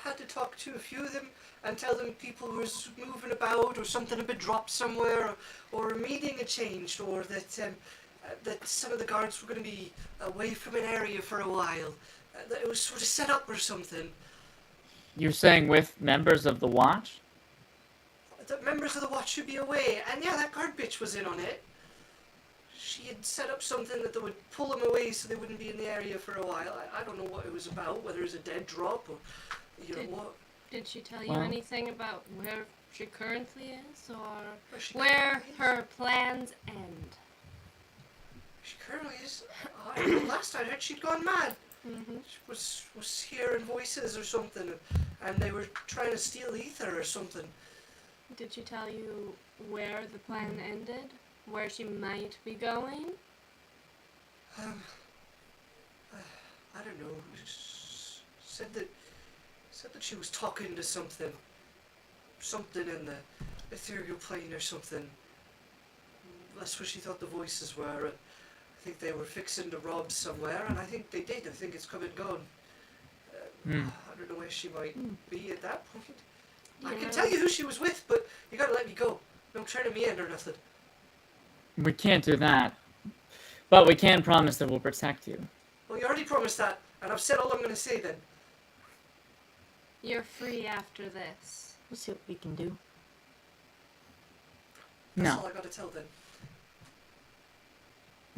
had to talk to a few of them and tell them people were moving about, or something had been dropped somewhere, or a meeting had changed, or that some of the guards were going to be away from an area for a while. That it was sort of set up or something. You're saying with members of the Watch? That members of the watch should be away, and yeah, that guard bitch was in on it. She had set up something that they would pull them away so they wouldn't be in the area for a while. I don't know what it was about, whether it was a dead drop or, what. Did she tell you Well- anything about where she currently is, or Where she where currently is. her plans end? She currently is. I don't know, last I heard she'd gone mad. Mm-hmm. She was hearing voices or something, and they were trying to steal ether or something. Did she tell you where the plan ended? Where she might be going? I don't know. Said that she was talking to something in the ethereal plane or something. That's where she thought the voices were. And I think they were fixing to rob somewhere, and I think they did. I think it's come and gone. I don't know where she might be at that point. I can tell you who she was with, but you gotta let me go. No turning me in or nothing. We can't do that. But we can promise that we'll protect you. Well, you already promised that, and I've said all I'm gonna say then. You're free after this. We'll see what we can do. That's No. all I gotta tell then.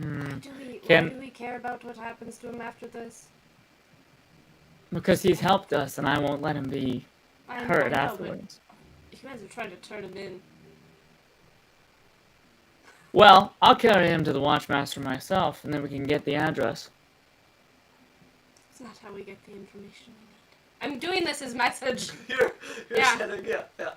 Hmm. Why do we care about what happens to him after this? Because he's helped us, and I won't let him be I hurt know, afterwards. but you guys are trying to turn him in. Well, I'll carry him to the Watchmaster myself, and then we can get the address. It's not how we get the information we need. I'm doing this as message. You're Yeah. sending, yeah. So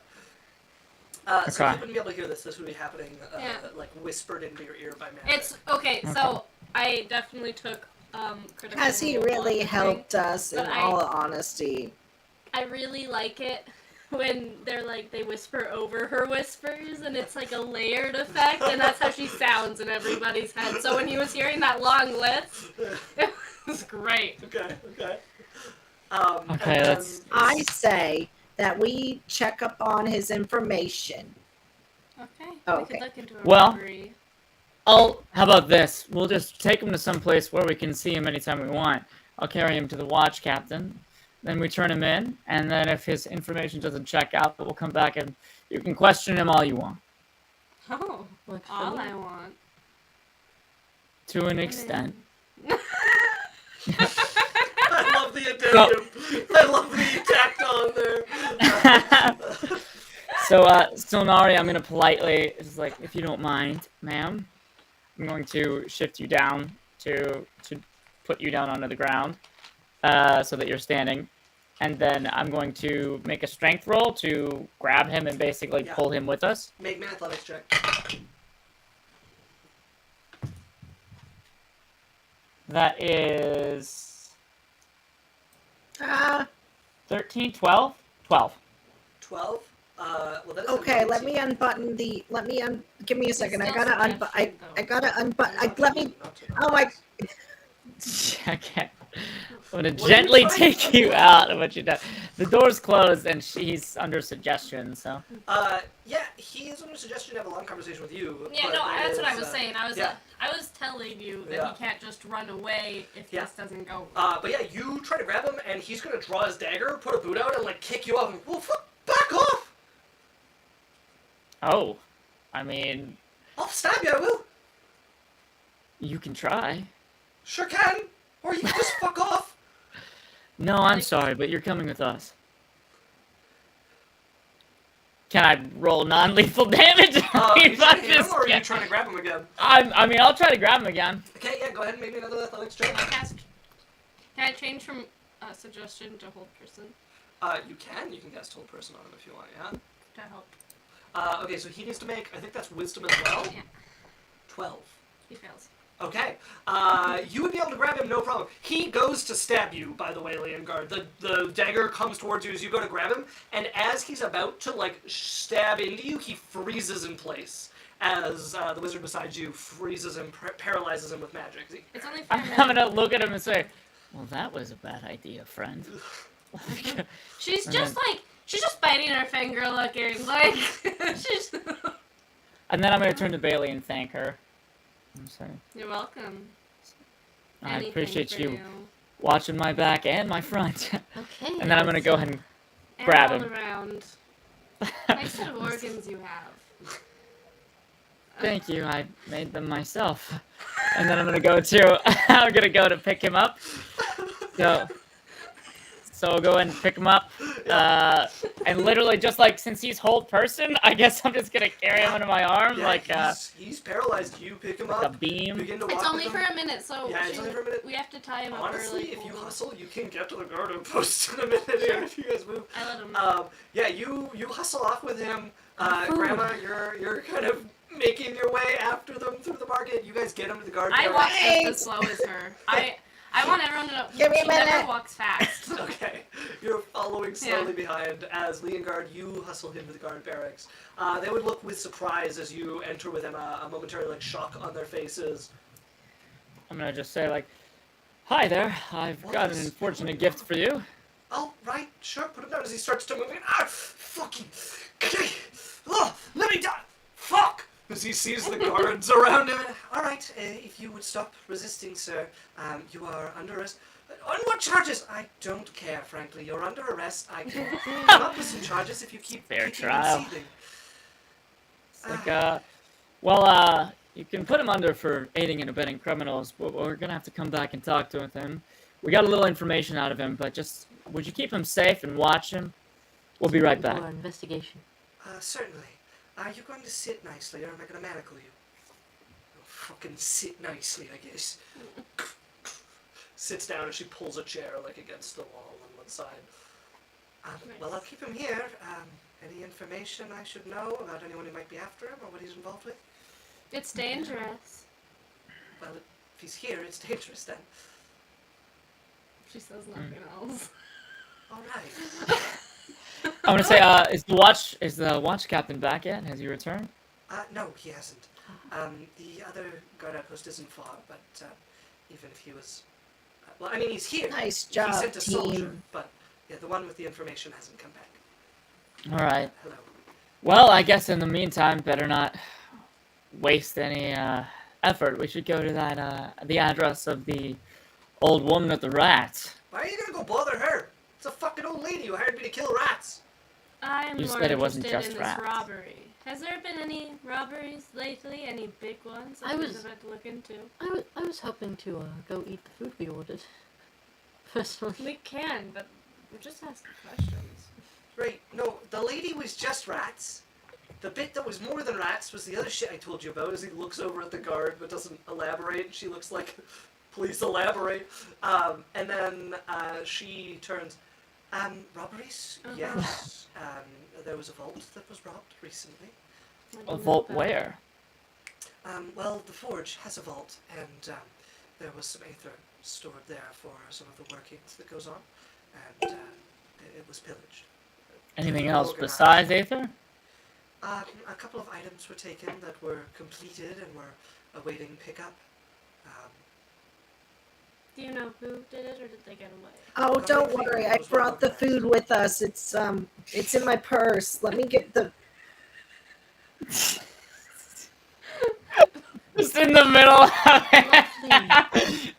Okay. you wouldn't be able to hear this. This would be happening, Yeah. like whispered into your ear by magic. It's okay. So I definitely took critical. Has he role on really the helped us, in But all honesty? I really like it when they're like, they whisper over her whispers, and it's like a layered effect, and that's how she sounds in everybody's head. So when he was hearing that long list, it was great. Okay. Okay, and then- let's. I say that we check up on his information. Okay. Oh, We okay. could look into a Well- robbery. How about this? We'll just take him to some place where we can see him anytime we want. I'll carry him to the watch captain. Then we turn him in, and then if his information doesn't check out, we'll come back and you can question him all you want. Oh, Works for all me. I want. To an extent. I love the addendum. I love the tacked on there. So Nari, I'm gonna politely, it's like, if you don't mind, ma'am, I'm going to shift you down to put you down onto the ground, so that you're standing, and then I'm going to make a strength roll to grab him and basically Yeah. pull him with us. Make me an athletics check. That is Ah, 13, 12? 12. 12. Well, that is okay. a Let me 19. unbutton the. Give me a second. I still gotta unbutton. suggestion, though. I gotta unbutton. Not Let to- me. not to- Oh my. Okay. I'm gonna What are you gently trying to take do? you out of what you done. The door's closed and she's under suggestion, so. Yeah, he is under suggestion to have a long conversation with you. Yeah, but no, that that's what I is, was saying. I was telling you that Yeah. he can't just run away if Yeah. this doesn't go. But yeah, you try to grab him, and he's gonna draw his dagger, put a boot out, and like kick you off. And, well, fuck, back off! Oh. I mean, I'll stab you. I will. you can try. Sure can. Or you can just fuck off. No, I'm sorry, but you're coming with us. Can I roll non-lethal damage? Are you trying to hit him, Fuck or are this you guy. trying to grab him again? I mean, I'll try to grab him again. Okay, yeah, go ahead and make me another athletics Can I check. cast? Can I change from suggestion to hold person You can. You can cast hold person on him if you want, yeah? to help? Okay, so he needs to make, I think that's wisdom as well. Yeah. 12. He fails. Okay. You would be able to grab him, no problem. He goes to stab you, by the way, Leongard. The dagger comes towards you as you go to grab him, and as he's about to, like, stab into you, he freezes in place. As the wizard beside you freezes him, paralyzes him with magic. It's only 5 I'm minutes. gonna look at him and say, well, that was a bad idea, friend. She's And just like, she's just biting her finger looking, like, she's... And then I'm gonna turn to Bailey and thank her. I'm sorry. You're welcome. I Anything appreciate for you watching my back and my front. Okay. And then I'm gonna go ahead and And grab all him. around. Nice set of organs you have. Thank you. I made them myself. And then I'm gonna go to pick him up. So I'll go ahead and pick him up. And literally just like, since he's hold person, I guess I'm just gonna carry him under my arm Yeah, he's paralyzed. You pick him like a up, beam. begin to walk It's only with for him. a minute, so Yeah, it's only for a minute. we have to tie him Honestly, up early. if you hustle, you can get to the garden post in a minute if you guys move. I let him. Yeah, you hustle off with him. Grandma, you're kind of making your way after them through the market. You guys get him to the garden. I area. walk just as slow as her. I want everyone to know Give me a she never minute. walks fast. Okay, you're following slowly behind as Leongard, you hustle him to the guard barracks. They would look with surprise as you enter with them, a momentary like shock on their faces. I'm gonna just say like, hi there. I've got an unfortunate gift for you. Oh, right, sure, put him down as he starts to move in. Ah, fucking, oh, let me die, fuck! As he sees the guards around him. All right, if you would stop resisting, sir, you are under arrest. On what charges? I don't care, frankly. You're under arrest. I can come up with some charges if you keep Fair kicking trial. and seething. It's like, you can put him under for aiding and abetting criminals, but we're gonna have to come back and talk to him. We got a little information out of him, but just, would you keep him safe and watch him? We'll be right back. For investigation. Certainly. Are you going to sit nicely, or am I going to manacle you? Oh, fucking sit nicely, I guess. Sits down and she pulls a chair, like, against the wall on one side. Well, I'll keep him here. Any information I should know about anyone who might be after him, or what he's involved with? It's dangerous. Well, if he's here, it's dangerous then. She says nothing else. All right. I want to say, is the watch captain back yet? Has he returned? No, he hasn't. The other guard outpost isn't far, but even if he was... well, I mean, he's here. Nice He job, sent a soldier, team. but yeah, the one with the information hasn't come back. All right. Hello. Well, I guess in the meantime, better not waste any effort. We should go to that the address of the old woman with the rats. Why are you gonna go bother her? It's a fucking old lady who hired me to kill rats. I'm You more said it wasn't interested just in this rats. robbery. Has there been any robberies lately? Any big ones that I we've was- had to look into? I was hoping to go eat the food we ordered. Personally. We can, but we're just asking questions. Right, no, the lady was just rats. The bit that was more than rats was the other shit I told you about as he looks over at the guard but doesn't elaborate. She looks like, please elaborate. And then she turns, robberies? Uh-huh. Yes. There was a vault that was robbed recently. I A don't know vault about- where? Well, the forge has a vault, and there was some aether stored there for some of the workings that goes on, and it was pillaged. Anything else Organized. besides Aether? A couple of items were taken that were completed and were awaiting pickup. Do you know who did it, or did they get away? Oh, I don't think worry. it I was brought the organized. food with us. It's in my purse. Let me get the. Just in the middle of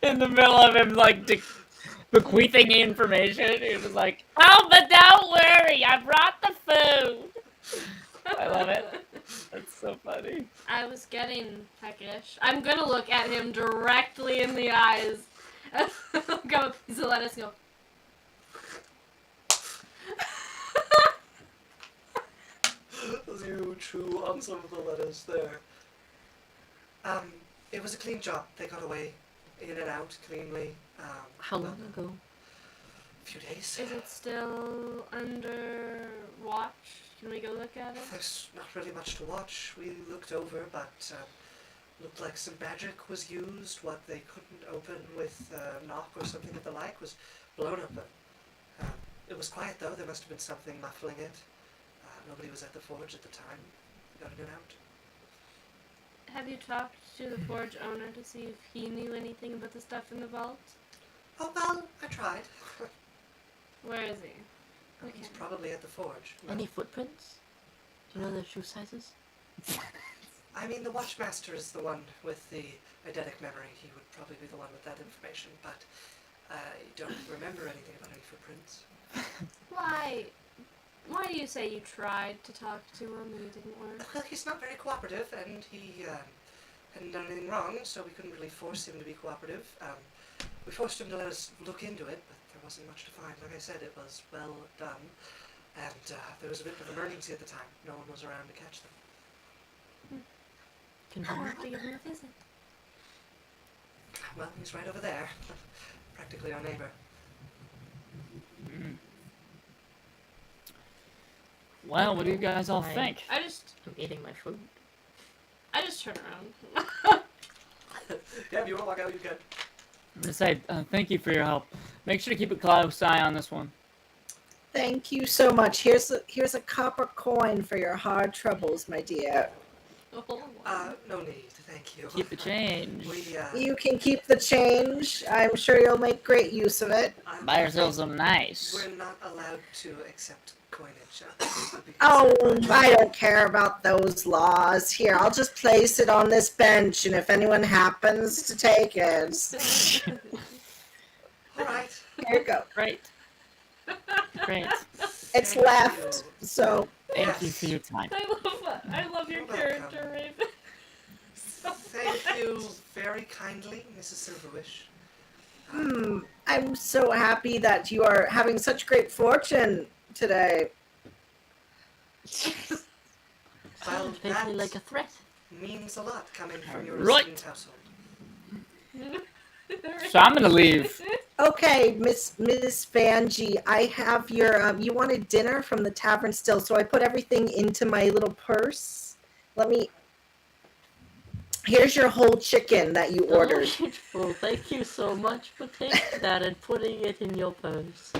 in the middle of him like bequeathing information, he was just like, "Oh, but don't worry, I brought the food." I love it. That's so funny. I was getting peckish. I'm gonna look at him directly in the eyes. Go, so let us go. As you chew on some of the lettuce there. It was a clean job. They got away in and out cleanly. How long ago? A few days. Is it still under watch? Can we go look at it? There's not really much to watch. We looked over, but looked like some magic was used. What they couldn't open with a knock or something of the like was blown open. It was quiet though. There must have been something muffling it. Nobody was at the forge at the time. Got in and out. Have you talked to the forge owner to see if he knew anything about the stuff in the vault? Oh well, I tried. Where is he? He's probably at the forge. Any footprints? Do you know their shoe sizes? I mean, the Watchmaster is the one with the eidetic memory. He would probably be the one with that information, but I don't remember anything about any footprints. Why do you say you tried to talk to him and it didn't work? Well, he's not very cooperative, and he hadn't done anything wrong, so we couldn't really force him to be cooperative. We forced him to let us look into it, but there wasn't much to find. Like I said, it was well done, and there was a bit of an emergency at the time. No one was around to catch them. I'll have to give him a visit. Well, he's right over there. Practically our neighbor. Well, what do you guys all Fine. think? I just I'm eating my food. turn around. Yeah, if you want to walk out, you can. I'm gonna say thank you for your help. Make sure to keep a close eye on this one. Thank you so much. Here's a copper coin for your hard troubles, my dear. No need, thank you. Keep the change. We, You can keep the change. I'm sure you'll make great use of it. Buy yourselves some nice. We're not allowed to accept coinage. Oh, I don't care about those laws. Here, I'll just place it on this bench, and if anyone happens to take it, All right. here you go. Great. Great. It's Thank left, you. so Thank you for your time. I love your You're welcome. character, Raven. Thank you very kindly, Mrs. Silverwish. I'm so happy that you are having such great fortune today. Well, Vaguely that like a threat. means a lot coming from your Right. esteemed household. So I'm gonna leave. Okay, Miss Vanjie, I have your you wanted dinner from the tavern still, so I put everything into my little purse. Here's your whole chicken that you ordered. Delightful. Thank you so much for taking that and putting it in your purse.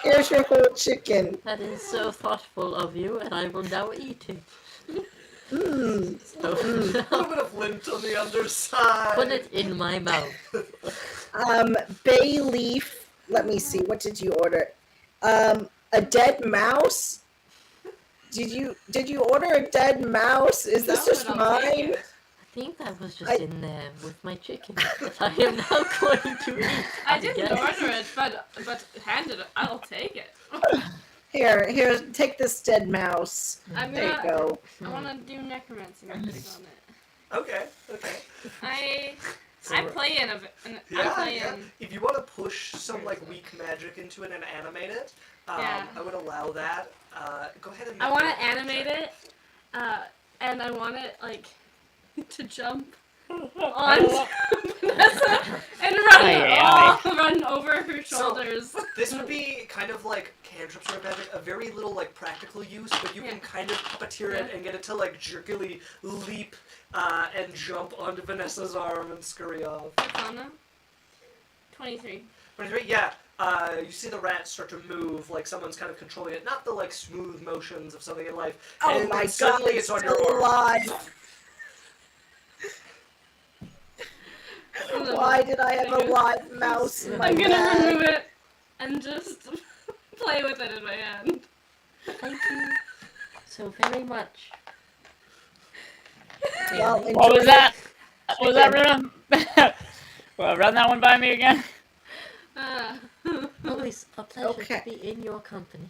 Here's your whole chicken. That is so thoughtful of you, and I will now eat it. Mmm. So, A little bit of lint on the underside. put it in my mouth. Bay leaf. Let me see. What did you order? A dead mouse. Did you order a dead mouse? Is this No, just but I'll take mine? it. I think that was just in there with my chicken that I am now going to eat. I didn't guess. order it, but hand it. I'll take it. Here, take this dead mouse. I'm There you gonna. go. I want to do necromancy magic on it. Okay. I play in I play in. If you want to push some like weak magic into it and animate it, Yeah. I would allow that. Go ahead and. I make want a to animate check. it, and I want it like to jump on Vanessa and run over her shoulders. This would be kind of like cantrip sort of magic, a very little like practical use, but you can kind of puppeteer it and get it to like jerkily leap and jump onto Vanessa's arm and scurry off. Arcana. 23. 23, yeah. You see the rat start to move like someone's kind of controlling it, not the like smooth motions of something in life. Oh and my then god, suddenly it's on still your arm. alive. Why did I have a live mouse in my I'm gonna bag? remove it and just play with it in my hand. Thank you so very much. Well, What enjoy was that? What was that, Runa? Well, run that one by me again. Always a pleasure Okay. to be in your company.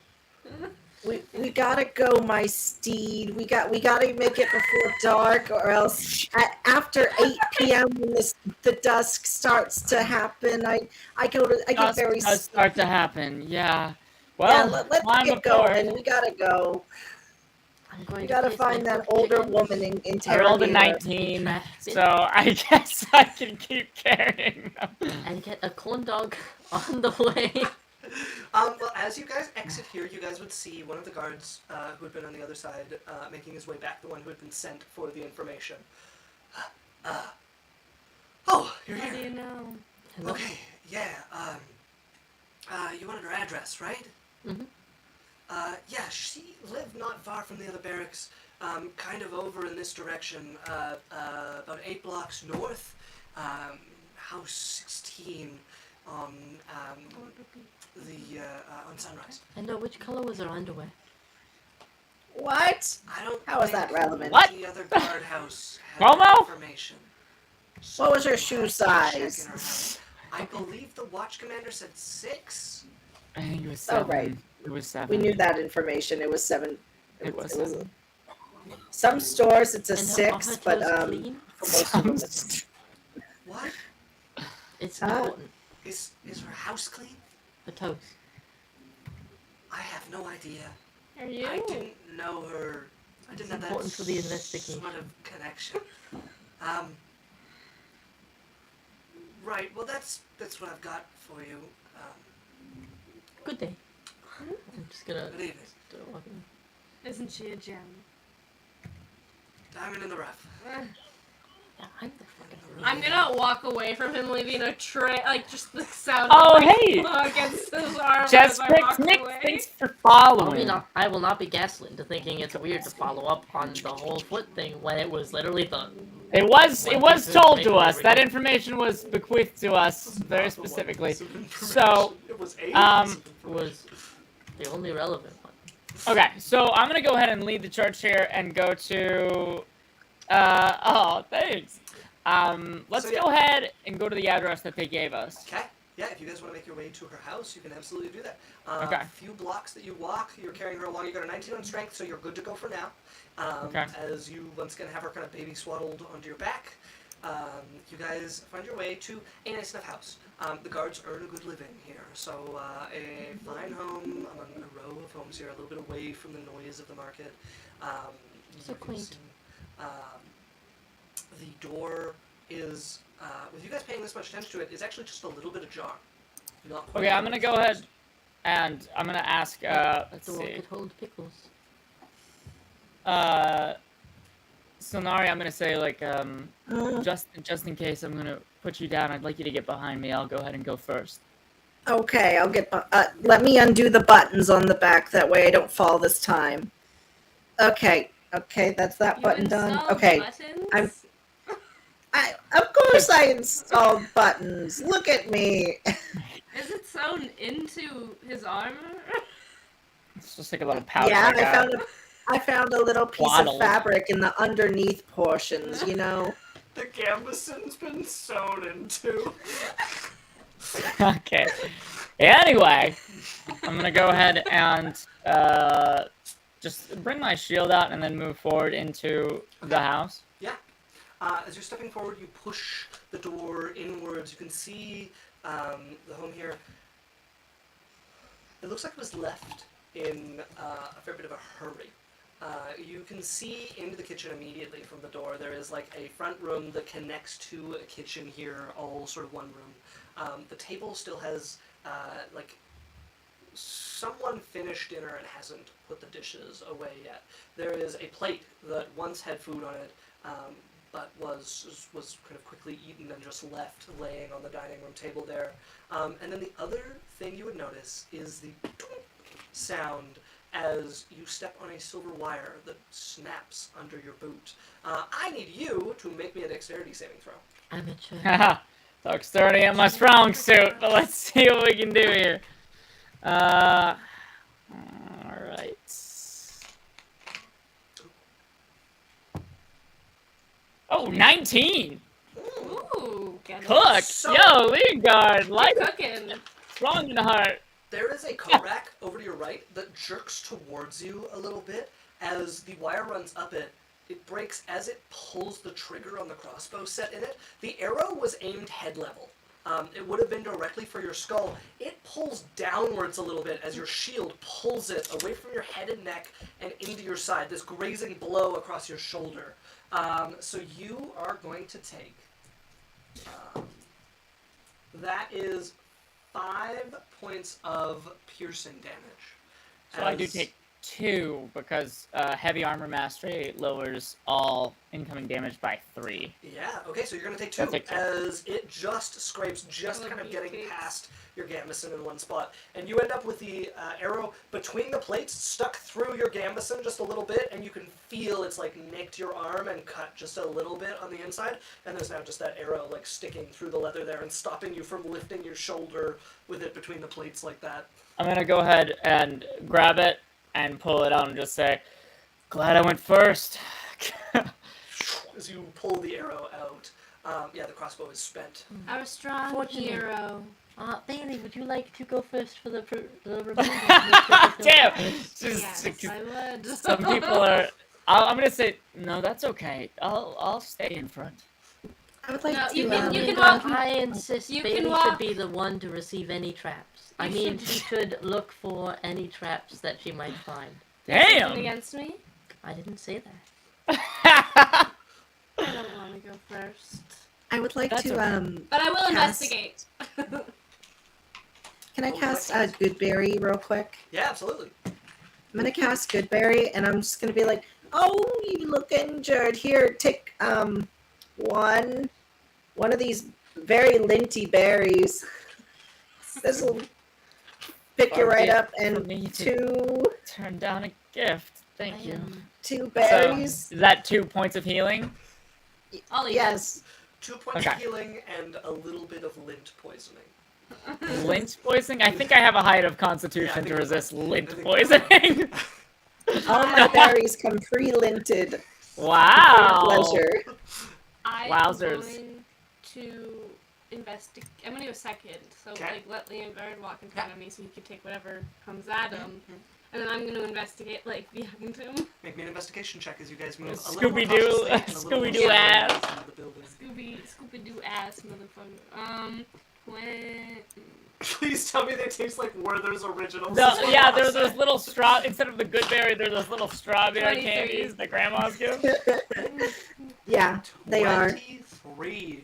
We gotta go, my steed. We gotta make it before dark, or else after 8 p.m. when the dusk starts to happen, I get Does very start to happen. Yeah. yeah. Well, Let's climb get aboard. going. We gotta go. I'm going We to gotta place my find that cooked older chicken woman and I rolled a interrogate her. 19, so I guess I can keep carrying them. and get a corn dog on the way. Well, as you guys exit here, you guys would see one of the guards who had been on the other side making his way back, the one who had been sent for the information. Oh, you're How do here. you know? Okay, yeah, you wanted her address, right? Mhm. Yeah, she lived not far from the other barracks, kind of over in this direction, about 8 blocks north, house 16 on, on Sunrise. And which color was her underwear? What? I don't How is that think relevant? What? the other guardhouse had Momo? that information. So What was her we'll shoe have to check size? in her house. I believe the watch commander said 6. I think it was Oh, 7. right. It was 7. We knew that information. It was 7. It was 7. Some stores it's a And are 6, her but toes clean? for most of them it's What? It's Ah. important. Is her house clean? The toes. I have no idea. Are you? I didn't know her. I didn't have that important for the investigation. sort of connection. Right. Well, that's what I've got for you. Good day. I'm just gonna Good evening. start walking. Isn't she a gem? Diamond in the rough. Yeah, I'm the fucking I'm gonna walk away from him, leaving a trail, like just the sound Oh, of my hey! claw against his arm Just as I quick, walk Nick, away. thanks for I following. will not be gaslit into thinking it's weird to follow up on the whole foot thing when it was literally the It was One told piece of to information us. That every- information was bequeathed to us very Not the one specifically. piece of information. So, it was a was the only relevant one. okay, so I'm gonna go ahead and lead the charge here and go to. Oh, thanks. Let's So, yeah. go ahead and go to the address that they gave us. Okay. Yeah, if you guys want to make your way to her house, you can absolutely do that. Okay. A few blocks that you walk, you're carrying her along. You got a 19 on strength, so you're good to go for now. Okay. As you once again have her kind of baby swaddled onto your back, you guys find your way to a nice enough house. The guards earn a good living here, so a fine home among a row of homes here, a little bit away from the noise of the market. So you can quaint. see, the door is, with you guys paying this much attention to it, is actually just a little bit ajar. Not quite Okay, I'm as gonna much go as- ahead and I'm gonna ask. The Let's door see. could hold pickles. Sonari, I'm gonna say like just in case I'm gonna put you down. I'd like you to get behind me. I'll go ahead and go first. Okay, I'll get. Let me undo the buttons on the back. That way I don't fall this time. Okay, that's that You button done. installed Okay, buttons? of course I installed buttons. Look at me. Is it sewn into his armor? It's just like a little pouch. Yeah, like I found a little piece Waddle. of fabric in the underneath portions. You know. The gambeson's been sewn into. Okay. Anyway, I'm gonna go ahead and just bring my shield out and then move forward into the house. Yeah. As you're stepping forward, you push the door inwards. You can see the home here. It looks like it was left in a fair bit of a hurry. You can see into the kitchen immediately from the door. There is like a front room that connects to a kitchen here, all sort of one room. The table still has like someone finished dinner and hasn't put the dishes away yet. There is a plate that once had food on it, but was kind of quickly eaten and just left laying on the dining room table there. And then the other thing you would notice is the sound as you step on a silver wire that snaps under your boot. I need you to make me a dexterity saving throw. Amateur. Haha. Dexterity ain't my strong suit, but let's see what we can do here. Alright. Oh, 19! Ooh, get it. Cook! So- Yo, lead guard! Like Cooking. strong in the heart. There is a coat rack over to your right that jerks towards you a little bit. As the wire runs up it, it breaks as it pulls the trigger on the crossbow set in it. The arrow was aimed head level. It would have been directly for your skull. It pulls downwards a little bit as your shield pulls it away from your head and neck and into your side. This grazing blow across your shoulder. So you are going to take... that is 5 points of piercing damage. So I do take 2 because heavy armor mastery lowers all incoming damage by 3. Yeah, okay, so you're going to take I'll 2 take 2. as it just scrapes, just Oh, kind of you getting take- past your gambeson in one spot. And you end up with the arrow between the plates stuck through your gambeson just a little bit, and you can feel it's like nicked your arm and cut just a little bit on the inside. And there's now just that arrow like sticking through the leather there and stopping you from lifting your shoulder with it between the plates like that. I'm gonna go ahead and grab it and pull it out and just say, glad I went first. As you pull the arrow out, yeah, the crossbow is spent. Our strong Fortunate. hero. Bailey, would you like to go first for the remainder? Damn! Yes, I would. Some people are... I'm gonna say, no, that's okay. I'll stay in front. I would like No, to. you can walk. I insist You Bailey can should walk. be the one to receive any traps. I You mean, should- she should look for any traps that she might find. Something Damn! against me? I didn't say that. I don't want to go first. I would like That's to. okay. But I will Cast. investigate. Can I Oh, cast nice. Goodberry real quick? Yeah, absolutely. I'm gonna cast Goodberry, and I'm just gonna be like, "Oh, you look injured. Here, take one of these very linty berries. This will pick you right up, For and me to two turn down a gift. Thank you. So, berries. is that 2 points of healing? I'll eat Yes, 2 points Okay. of healing and a little bit of lint poisoning. Lint poisoning? I think I have a height of Yeah, I constitution think to that's resist right. I lint think poisoning. all my berries come pre-linted for Wow! pleasure. I'm Wowzers. going to investigate. I'm going to go second. So, Okay. like, let Liam Guard walk in front of me so he can take whatever comes at him. And then I'm going to investigate, like, behind him. Make me an investigation check as you guys move a little more Scooby-Doo- cautiously and a little more Scooby-Doo slowly ass. into the building. Scooby-Doo ass motherfucker. Please tell me they taste like Werther's Originals. No, yeah, there's those little straw. Instead of the good berry, there's those little strawberry 23. candies that grandmas give. Yeah, they are. 23.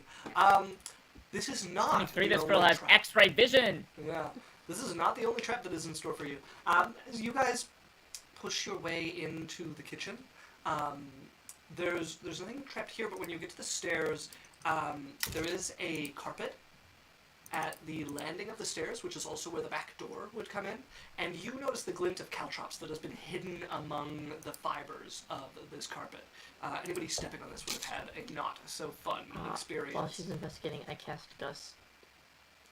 This is not 23. the This girl only has trap. X-ray vision. Yeah, this is not the only trap that is in store for you. As you guys push your way into the kitchen, there's nothing trapped here, but when you get to the stairs, there is a carpet at the landing of the stairs, which is also where the back door would come in, and you notice the glint of caltrops that has been hidden among the fibers of this carpet. Anybody stepping on this would have had a not so fun experience. While she's investigating, I cast Gus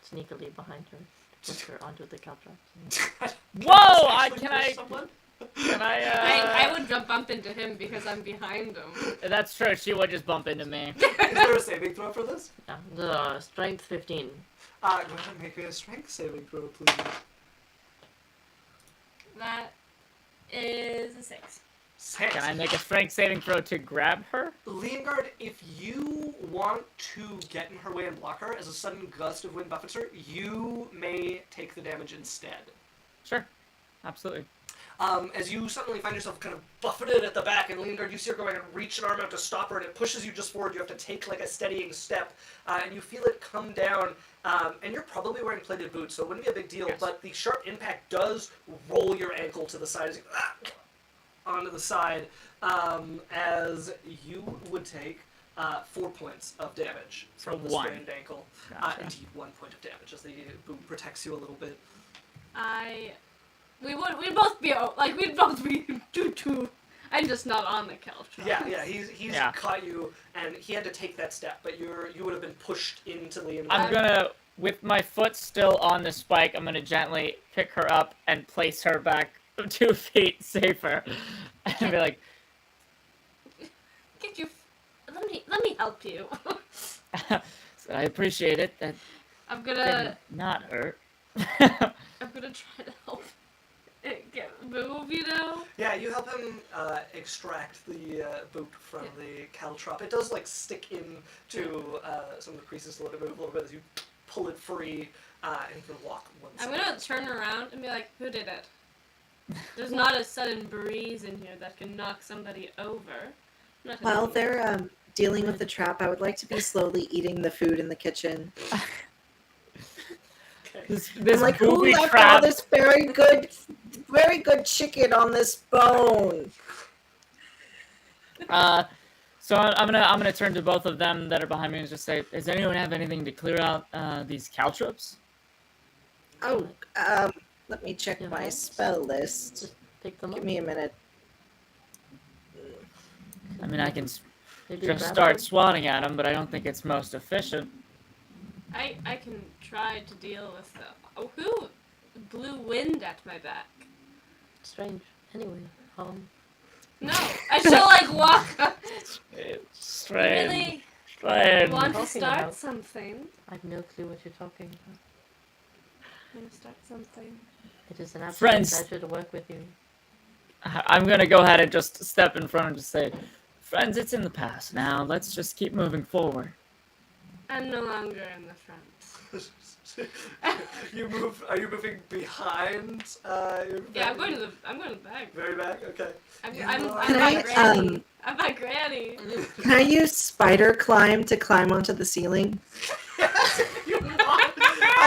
sneakily behind her to push her onto the caltrops. Whoa! Can I would bump into him because I'm behind him. That's true. She would just bump into me. Is there a saving throw for this? Yeah, the strength 15. Go ahead and make me a strength saving throw, please. That is a 6. 6. Can I make a strength saving throw to grab her? Leongard, if you want to get in her way and block her, as a sudden gust of wind buffets her, you may take the damage instead. Sure. Absolutely. As you suddenly find yourself kind of buffeted at the back, and Leongard, you see her going and reach an arm out to stop her, and it pushes you just forward. You have to take like a steadying step, and you feel it come down, and you're probably wearing plated boots, so it wouldn't be a big deal, Yes. but the sharp impact does roll your ankle to the side as you onto the side, as you would take 4 points of damage from the one. sprained ankle. Gotcha. Indeed, 1 point of damage as the boot protects you a little bit. We'd both be we'd both be two. I'm just not on the couch. Yeah, he's Yeah. caught you, and he had to take that step, but you would have been pushed into Leongard. I'm gonna, with my foot still on the spike, I'm gonna gently pick her up and place her back 2 feet safer. And be like, Get you. Let me help you. so I appreciate it. That I'm gonna did not hurt. I'm gonna try to help it move. Yeah, you help him extract the boot from the caltrop. It does stick into some of the creases to let it move a little bit as you pull it free, and you can walk one I'm side. gonna turn around and be like, who did it? There's not a sudden breeze in here that can knock somebody over. Not While a- they're dealing with the trap, I would like to be slowly eating the food in the kitchen. This I'm like, who booby left trap. all this very good chicken on this bone? So I'm gonna turn to both of them that are behind me and just say, does anyone have anything to clear out these caltrops? Oh, let me check Yeah. my spell list. Just pick them Give up. me a minute. I mean, I can Maybe just grab start them. swatting at them, but I don't think it's most efficient. I can try to deal with the. Oh, who blew wind at my back? Strange. Anyway, No, I still walk up. It's strange. Really Strange. want to Talking start about- something. I have no clue what you're talking about. Want to start something. It is an absolute Friends. pleasure to work with you. I'm gonna go ahead and just step in front and just say, friends, it's in the past now. Let's just keep moving forward. I'm no longer in the front. Are you moving behind? Yeah, I'm going to the back. Very back. Okay. I'm Can my I, granny. I'm my granny. Can I use spider climb to climb onto the ceiling? You walk,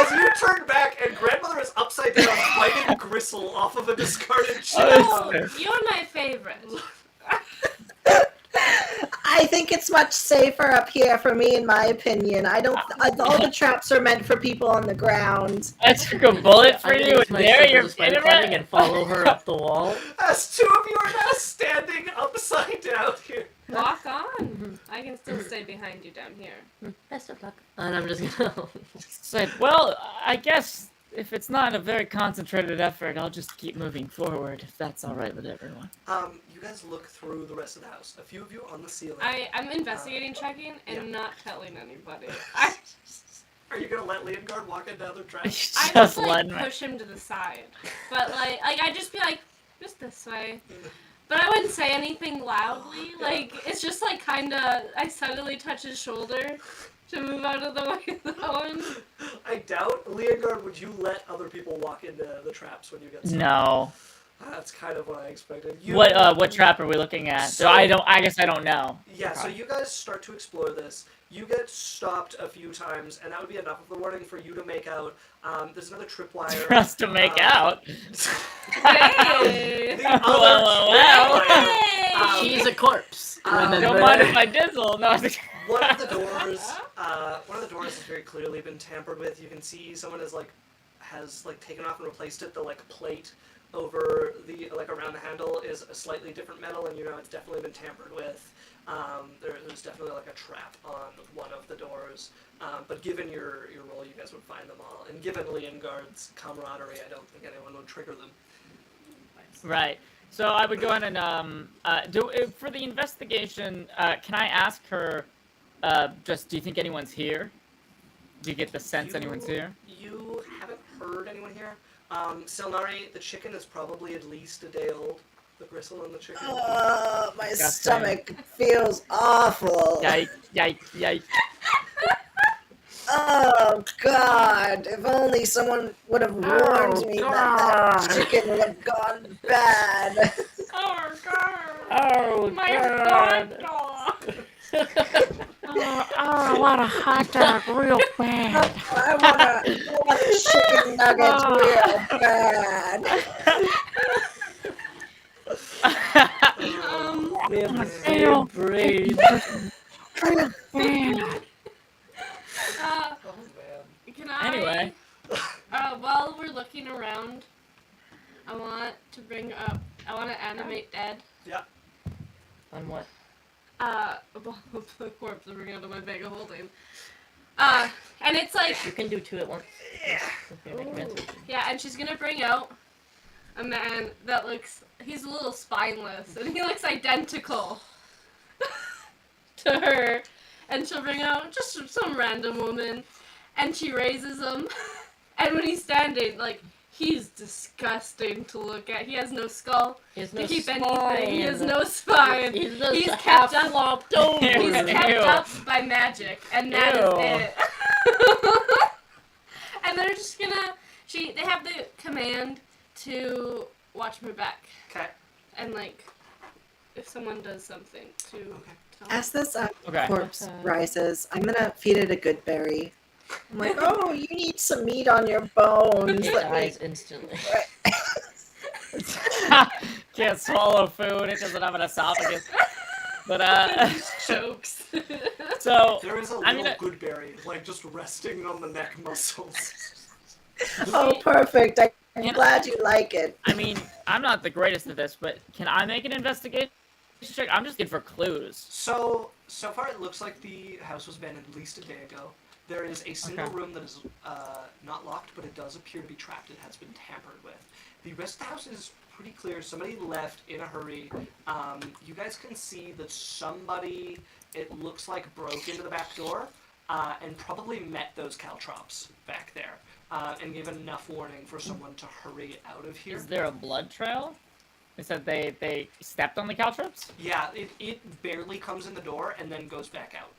as you turn back, and grandmother is upside down, biting gristle off of a discarded chair. Oh, you're my favorite. I think it's much safer up here for me, in my opinion. I don't. All the traps are meant for people on the ground. I took a bullet for I'm gonna you, use and my there circle you're of spider in climbing it. and follow her up the wall. As two of you are now standing upside down here. Walk on. I can still stay behind you down here. Best of luck. And I'm just gonna. Said, well, I guess if it's not a very concentrated effort, I'll just keep moving forward, if that's all right with everyone. You guys look through the rest of the house. A few of you on the ceiling. I'm investigating, checking, and yeah. not telling anybody. Are you gonna let Leongard walk in down the track? I Just just let me. push him to the side, but I'd just be like, just this way. But I wouldn't say anything loudly. It's just kinda. I suddenly touch his shoulder to move out of the way of the one. I doubt, Leongard, would you let other people walk into the traps when you get started? No. That's kind of what I expected. What trap are we looking at? So- I guess I don't know. Yeah, so you guys start to explore this. You get stopped a few times, and that would be enough of the warning for you to make out. There's another tripwire. For us to make out. Hey! The other Well. tripwire, Hey! She's a corpse. Don't mind if I dizzle. No, I was like, One of the doors has very clearly been tampered with. You can see someone has taken off and replaced it. The plate over the around the handle is a slightly different metal, and it's definitely been tampered with. There's definitely a trap on one of the doors. But given your role, you guys would find them all. And given Leongard's camaraderie, I don't think anyone would trigger them. right. So I would go ahead and for the investigation. Can I ask her? Do you think anyone's here? Do you get the sense anyone's here? You haven't heard anyone here. Silnari, the chicken is probably at least a day old. The gristle in the chicken. My stomach feels awful. Yike. Oh, God. If only someone would have warned me that chicken would have gone bad. Oh, God. Oh, My God. dog. I want a hot dog real bad. I want a chicken nuggets real bad. Real brain. Can I? Anyway. While we're looking around, I want to animate Dead. Yeah. On what? A ball of the corpse and bring out of my bag of holding. And it's You can do two at once. yeah, and she's gonna bring out a man that he's a little spineless, and he looks identical to her. And she'll bring out just some random woman, and she raises him, and when he's standing, he's disgusting to look at. He has no skull to keep anything. He has no spine. He's just He's half kept up. flopped over. He's kept up by magic, and that is it. And they're just gonna. They have the command to watch my back. Okay. And if someone does something to tell me. As this Okay. corpse rises, I'm gonna feed it a good berry. I'm like, oh, you need some meat on your bones. It Let me- dies instantly. Can't swallow food. It doesn't have an esophagus. But Chokes. so There is a I mean, little good berry, just resting on the neck muscles. Oh, perfect. I'm Yeah. glad you like it. I mean, I'm not the greatest at this, but can I make an investigation check? I'm just looking for clues. So far it looks like the house was abandoned at least a day ago. There is a single Okay. room that is not locked, but it does appear to be trapped. It has been tampered with. The rest of the house is pretty clear. Somebody left in a hurry. You guys can see that somebody, it looks like, broke into the back door and probably met those caltrops back there and gave enough warning for someone to hurry out of here. Is there a blood trail? They said they stepped on the caltrops? Yeah, it barely comes in the door and then goes back out.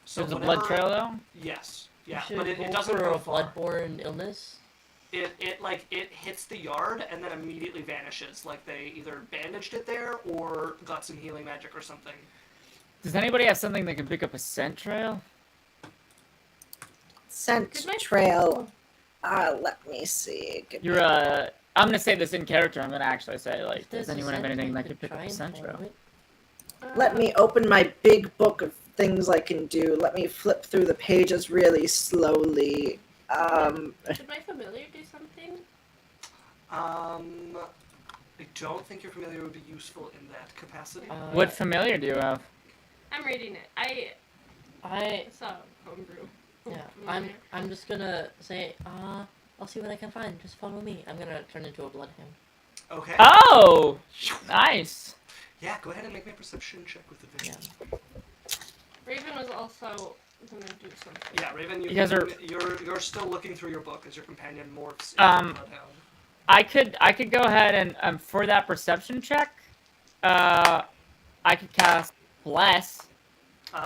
So There's a blood whenever- trail though? Yes. You Yeah, should but it go doesn't for go a far. bloodborne illness. It hits the yard and then immediately vanishes. Like they either bandaged it there or got some healing magic or something. Does anybody have something that can pick up a scent trail? Scent Could my- trail. Let me see. You're I'm gonna say this in character. I'm gonna actually say does There's a anyone have scent anything trail, that could pick up try a and scent follow trail? it. Let me open my big book of things I can do. Let me flip through the pages really slowly. Should my familiar do something? I don't think your familiar would be useful in that capacity. What familiar do you have? I'm reading it. I saw homebrew. yeah. Familiar. I'm just gonna say I'll see what I can find. Just follow me. I'm gonna turn into a bloodhound. Okay. Oh, nice. Yeah, go ahead and make me a perception check with advantage. Raven was also gonna do something. Yeah, Raven, You guys are- you're still looking through your book as your companion morphs into Um, a bloodhound. I could go ahead and for that perception check, I could cast Bless.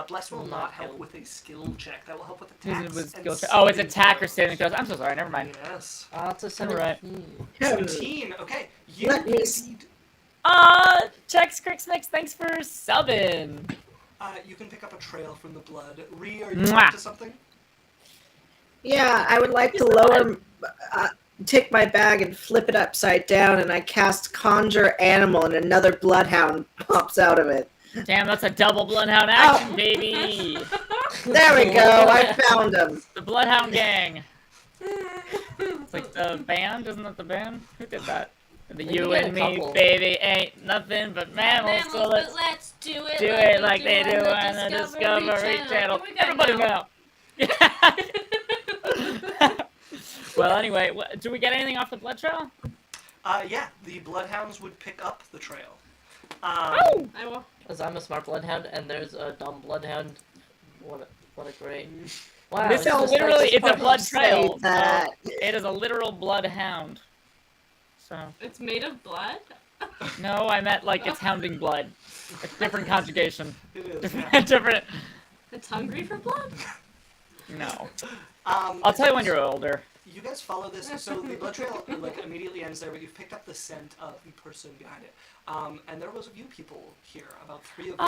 Bless will Will not not help help. with a skill check. That will help with Use it attacks. with and skill check. Oh, it's saving attack or throws. saving throws. I'm so sorry. Never mind. Yes. It's a Alright. 17. 17. Okay. You Let me indeed. Chex Crixmix, thanks for subbing. You can pick up a trail from the blood. Ree, are you Mwah. up to something? Yeah, I would like to lower, take my bag and flip it upside down, and I cast Conjure Animal, and another bloodhound pops out of it. Damn, that's a double bloodhound action, baby. There we go. I found him. The Bloodhound Gang. It's like the band, isn't that the band? Who did that? The We You got a and Me, couple. baby, ain't nothing but mammals. So Mammals, let's but let's do it do it like they do on the Discovery Channel. Here we go Everybody now. go. Well, anyway, do we get anything off the blood trail? Yeah, the bloodhounds would pick up the trail. Oh! I will. Because I'm a smart bloodhound, and there's a dumb bloodhound. What a great... Wow, This it's is just literally, like it's a this blood Say trail. that. It is a literal bloodhound. So, It's made of blood? no, I meant like it's hounding blood. It's different conjugation. It is. Yeah. Different. It's hungry for blood? No. I'll tell you when you're older. You guys follow this, so the blood trail like immediately ends there, but you've picked up the scent of the person behind it. And there was a few people here, about 3 of them,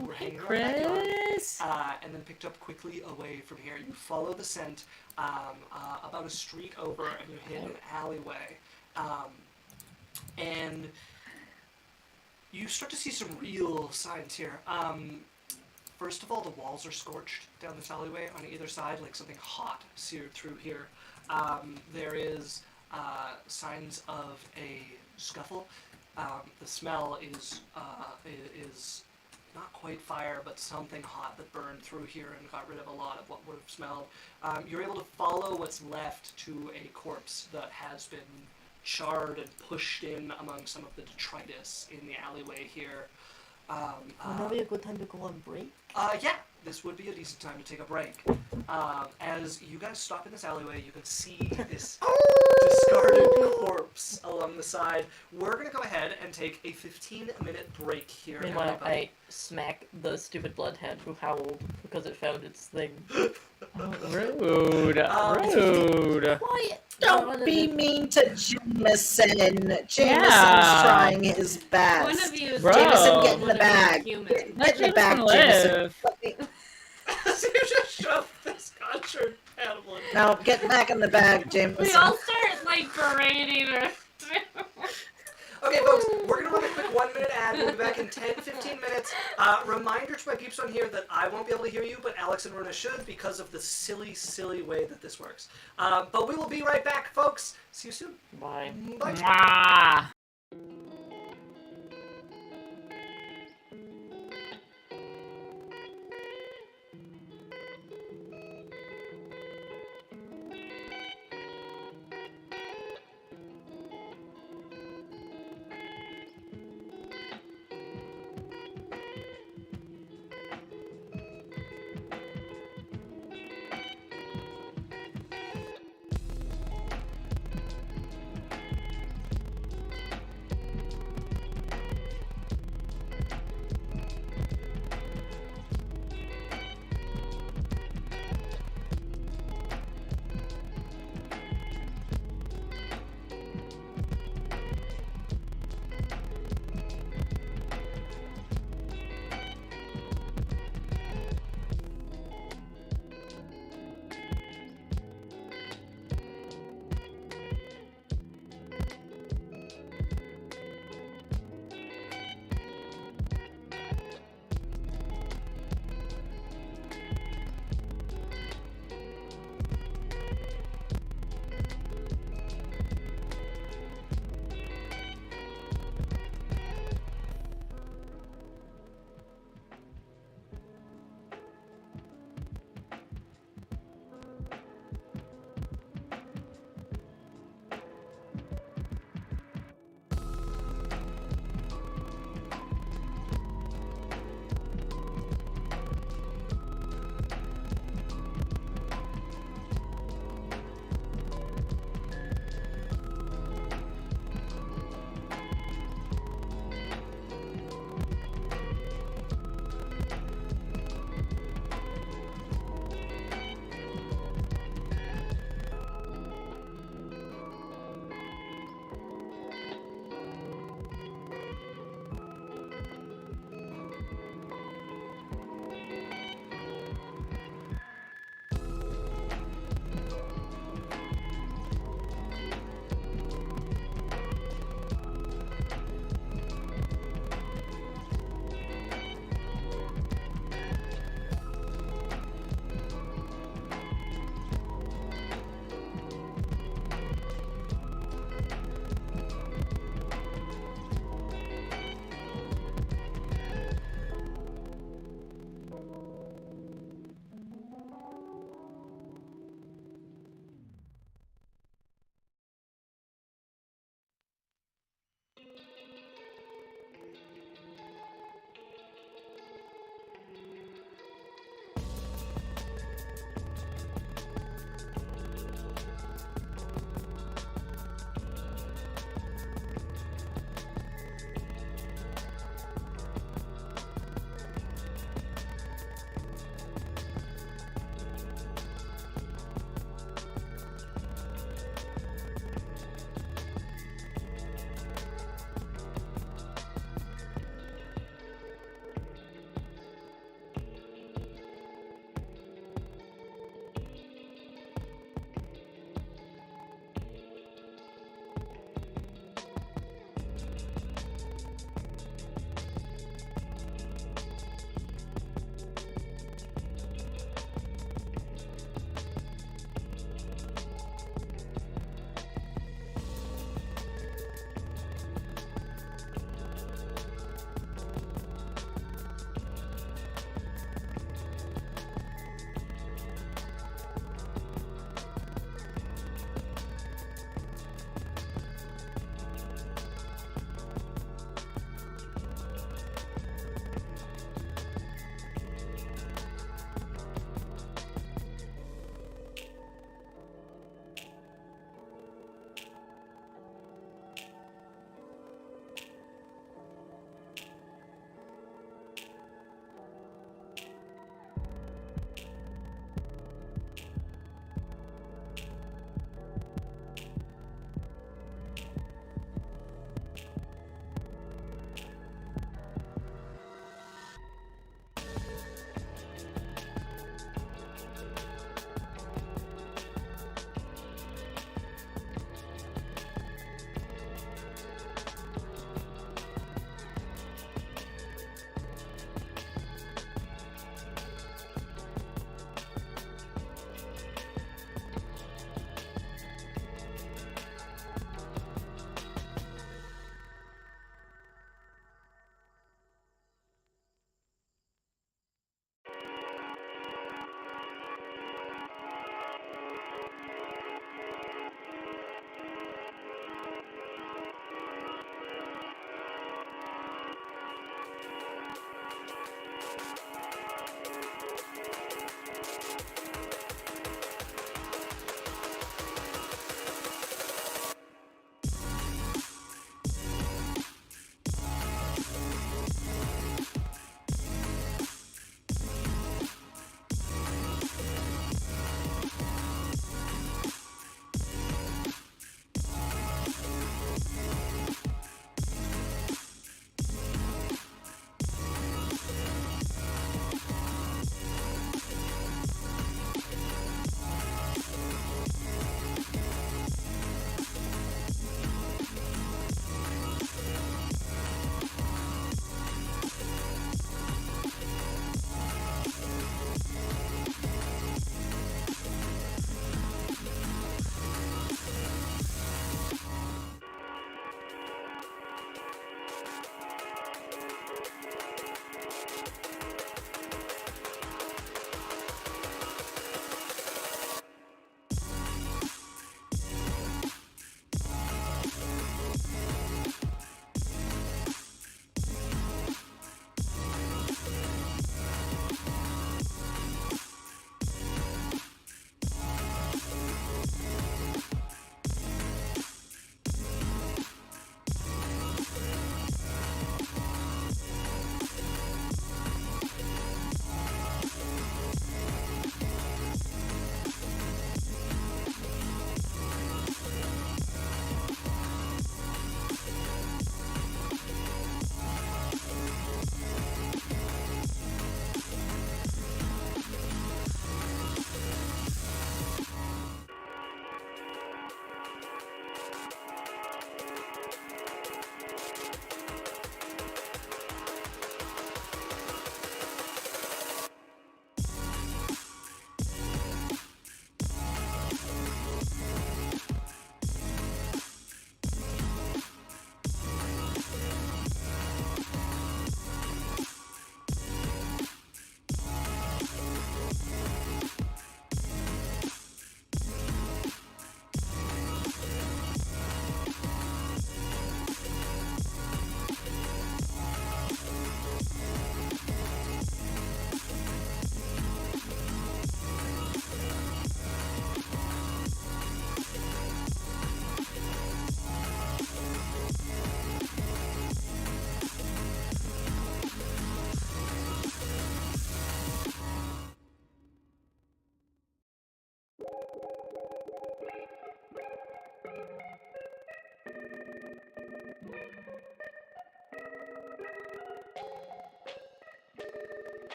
who were hanging around that yard, Chris. and then picked up quickly away from here. You follow the scent about a street over, and you hit an alleyway, and you start to see some real signs here. First of all, the walls are scorched down this alleyway on either side, like something hot seared through here. There is signs of a scuffle. The smell is not quite fire, but something hot that burned through here and got rid of a lot of what would have smelled. You're able to follow what's left to a corpse that has been charred and pushed in among some of the detritus in the alleyway here. Would that be a good time to go on break? Yeah, this would be a decent time to take a break. As you guys stop in this alleyway, you can see this discarded corpse along the side. We're going to go ahead and take a 15-minute break here. Meanwhile, everybody. I smack the stupid bloodhound who howled because it found its thing. Rude. Rude. Quiet! Don't be mean to Jameson. Jameson's Yeah. trying his best. One of you is Bro. Jameson, get in one the of you is bag. human. Get in the bag, Jameson Jameson. live. Let me- So you just shoved this conjured animal in. Now get back in the bag, Jameson. We all start, like, berating her. Okay, folks, we're going to run a quick 1-minute ad. We'll be back in 10-15 minutes. Reminder to my peeps on here that I won't be able to hear you, but Alex and Runa should because of the silly, silly way that this works. But we will be right back, folks. See you soon. Bye. Bye. Mwah.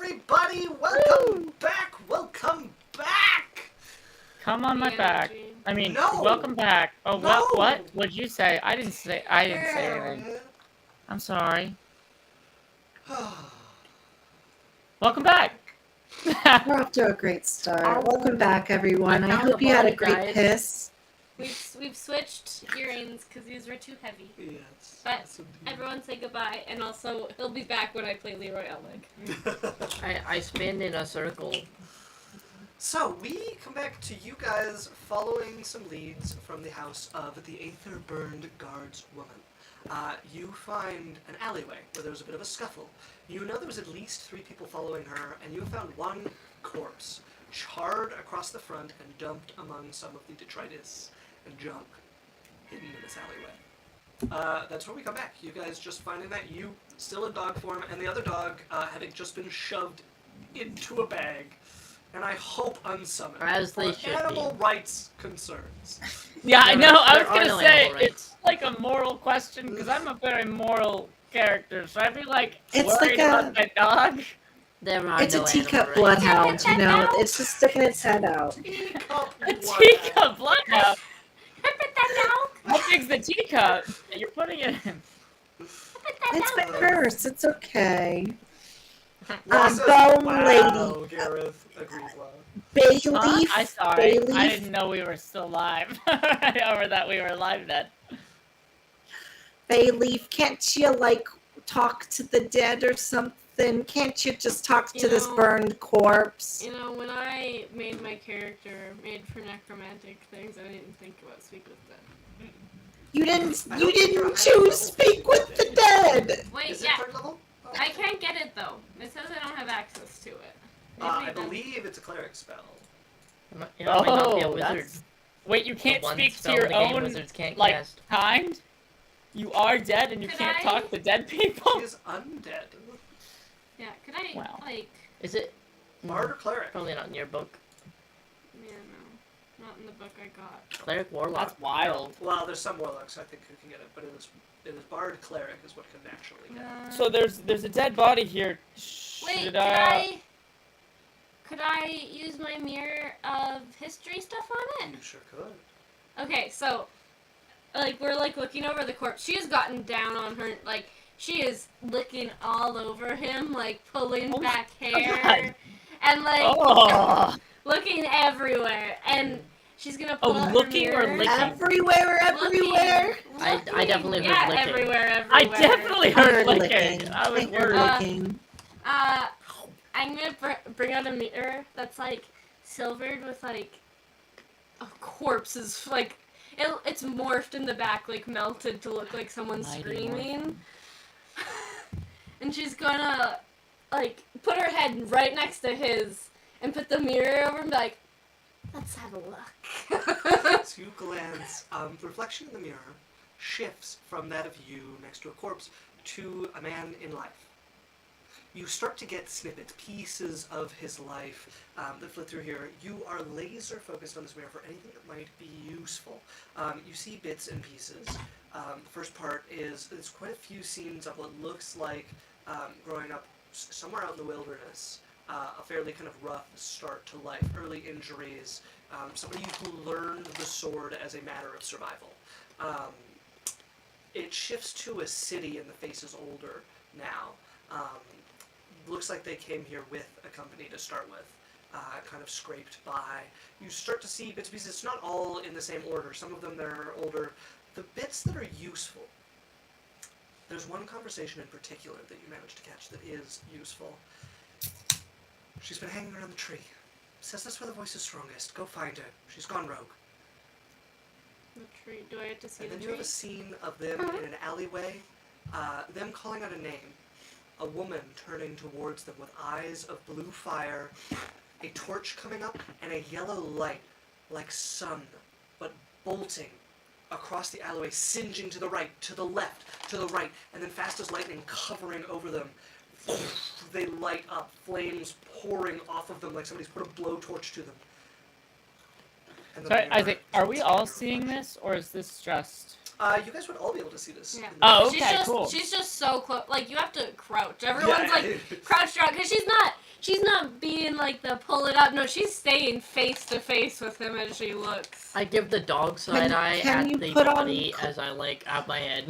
everybody! Welcome back! Welcome back! Come on my back. energy. I mean, No. welcome back. Oh, No. what? What'd you say? I didn't say anything. I'm sorry. Welcome back. We're off to a great start. Welcome back, everyone. I I found hope the you had a body, great guys. piss. We've switched earrings because these were too heavy. Yes. But yes, indeed. everyone say goodbye, and also he'll be back when I play Leroy Elwick. I spin in a circle. So, we come back to you guys following some leads from the house of the Aether Burned Guards woman. You find an alleyway where there was a bit of a scuffle. You know there was at least 3 people following her, and you found one corpse charred across the front and dumped among some of the detritus and junk hidden in this alleyway. That's where we come back. You guys just finding that, you still in dog form, and the other dog having just been shoved into a bag, and I hope unsummoned. As they for should animal be. rights concerns. Yeah, I know. I was There are gonna no say animal rights. it's like a moral question because I'm a very moral character, so I'd be like It's worried like a- about my dog. There are It's no a teacup animal rights. bloodhound, you know? It's just sticking its head out. Teacup A bloodhound. teacup bloodhound. Put that How big's the teacup? You're putting it in. It's my purse. It's okay. Law says, Bone wow, lady. Gareth agrees loud. Bay Huh? leaf. I sorry. Bay I leaf. didn't know we were still live. Or that we were live then. Bay leaf. Can't you, like, talk to the dead or something? Can't you just talk to You this know- burned corpse? You know, when I made my character made for necromantic things, I didn't think about speak with them. You I didn't don't think you're choose high level. speak with the dead. Wait, Is yeah, it 3rd level? Oh. I can't get it though. It says I don't have access to it. Maybe I it doesn't. believe it's a cleric spell. It might not be a Oh, wizard. that's- Wait, you can't The one speak to spell your the game own wizards can't like cast. kind? You are dead and you Could can't I- talk to dead people? She is undead. Yeah, could I Wow. like? Is it? Bard or cleric? Probably not in your book. Yeah, no, not in the book I got. Cleric warlock. That's wild. Well, there's some warlocks I think who can get it, but it is bard cleric is what can naturally get it. So there's a dead body here. Wait, Should could I use my mirror of history stuff on it? You sure could. Okay, so like we're like looking over the corpse. She has gotten down on her, like she is licking all over him, like pulling Oh back my hair God. and like Oh, looking everywhere. And she's gonna pull out her looking or mirror. licking? Everywhere, everywhere. I definitely heard yeah, licking. everywhere. I definitely heard Heard licking. licking. I was I heard worried. licking. I'm gonna bring out a mirror that's like silvered with like a corpse's like it's morphed in the back, like melted to look like someone's Mighty screaming. And she's gonna like put her head right next to his and put the mirror over and be like, let's have a look. So you glance, the reflection in the mirror shifts from that of you next to a corpse to a man in life. You start to get snippets, pieces of his life that flit through here. You are laser focused on this mirror for anything that might be useful. You see bits and pieces. The first part is there's quite a few scenes of what looks like growing up somewhere out in the wilderness. A fairly kind of rough start to life, early injuries, somebody who learned the sword as a matter of survival. It shifts to a city and the face is older now. Looks like they came here with a company to start with, kind of scraped by. You start to see bits and pieces. It's not all in the same order. Some of them they're older. The bits that are useful, there's one conversation in particular that you managed to catch that is useful. She's been hanging around the tree. Says that's where the voice is strongest. Go find her. She's gone rogue. The tree. Do I have to see And the then you tree? have a scene of them in an alleyway, them calling out a name. A woman turning towards them with eyes of blue fire, a torch coming up, and a yellow light, like sun, but bolting across the alleyway, singeing to the right, to the left, to the right, and then fast as lightning covering over them. They light up, flames pouring off of them like somebody's put a blowtorch to them. And then Sorry, the mirror Isaac, are we starts all to seeing reflection. this, or is this just... You guys would all be able to see this. Yeah. Oh, She's okay, just, cool. She's just so close. Like, you have to crouch. Everyone's, Yeah. like, crouched around. Because she's not being, like, the pull it up. No, she's staying face to face with him as she looks. I give the dog side eye can at you the put on- body as I, like, out my head.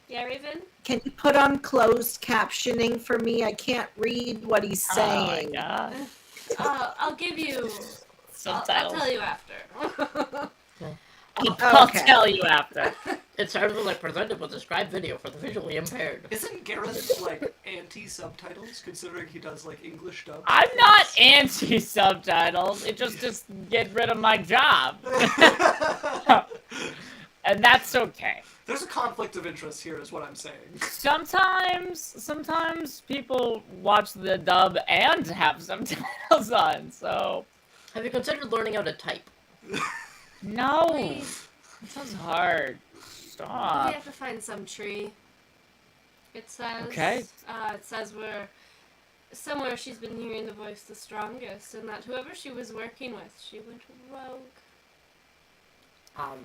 Yeah, Raven? Can you put on closed captioning for me? I can't read what he's saying. Oh my god. I'll give you... I'll Subtitles. tell you after. I'll Okay. tell you after. It's hardly like presented with a scribed video for the visually impaired. Isn't Gareth like anti-subtitles, considering he does like English dub? I'm not anti-subtitles. It just get rid of my job. And that's okay. There's a conflict of interest here, is what I'm saying. Sometimes people watch the dub and have subtitles on, so... Have you considered learning how to type? No! Please. It sounds hard. We Stop. have to find some tree. It says... Okay. It says somewhere she's been hearing the voice the strongest, and that whoever she was working with, she went rogue.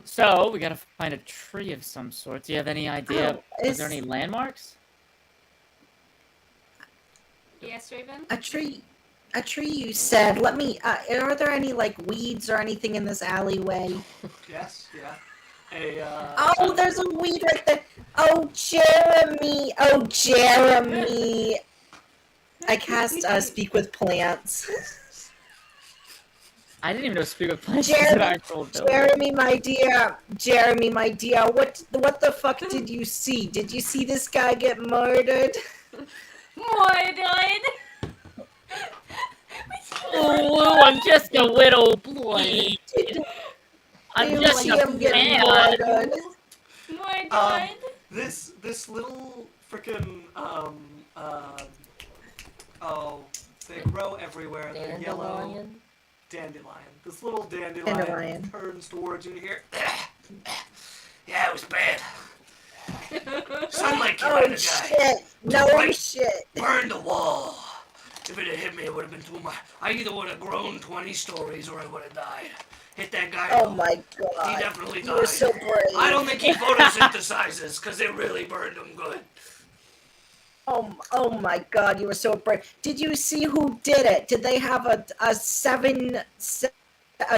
So, we gotta find a tree of some sort. Do you have any idea? Oh, Is there any landmarks? Yes, Raven? A tree. A tree, you said. Let me. Are there any like weeds or anything in this alleyway? Yes, yeah. A, Oh, there's a weed right there. Oh, Jeremy. Oh, Jeremy. I cast Speak with Plants. I didn't even know Speak with Plants was an actual ability. Jeremy, my dear. Jeremy, my dear. What the fuck did you see? Did you see this guy get murdered? Murdered! Ooh, I'm just a little bleed. I'm You just see a him get man. murdered. Murdered! this little frickin' they grow everywhere. They're yellow. Dandelion? Dandelion. This little dandelion, Dandelion. turns towards you here. Yeah, it was bad. Sunlight came out Oh of the guy. shit! No Right. shit! Burned the wall. If it had hit me, it would have been too much. I either would have grown 20 stories or I would have died. Hit that guy. Oh though. my He god! definitely You died. were so brave. I don't think he photosynthesizes because it really burned him good. Oh my god! You were so brave. Did you see who did it? Did they have a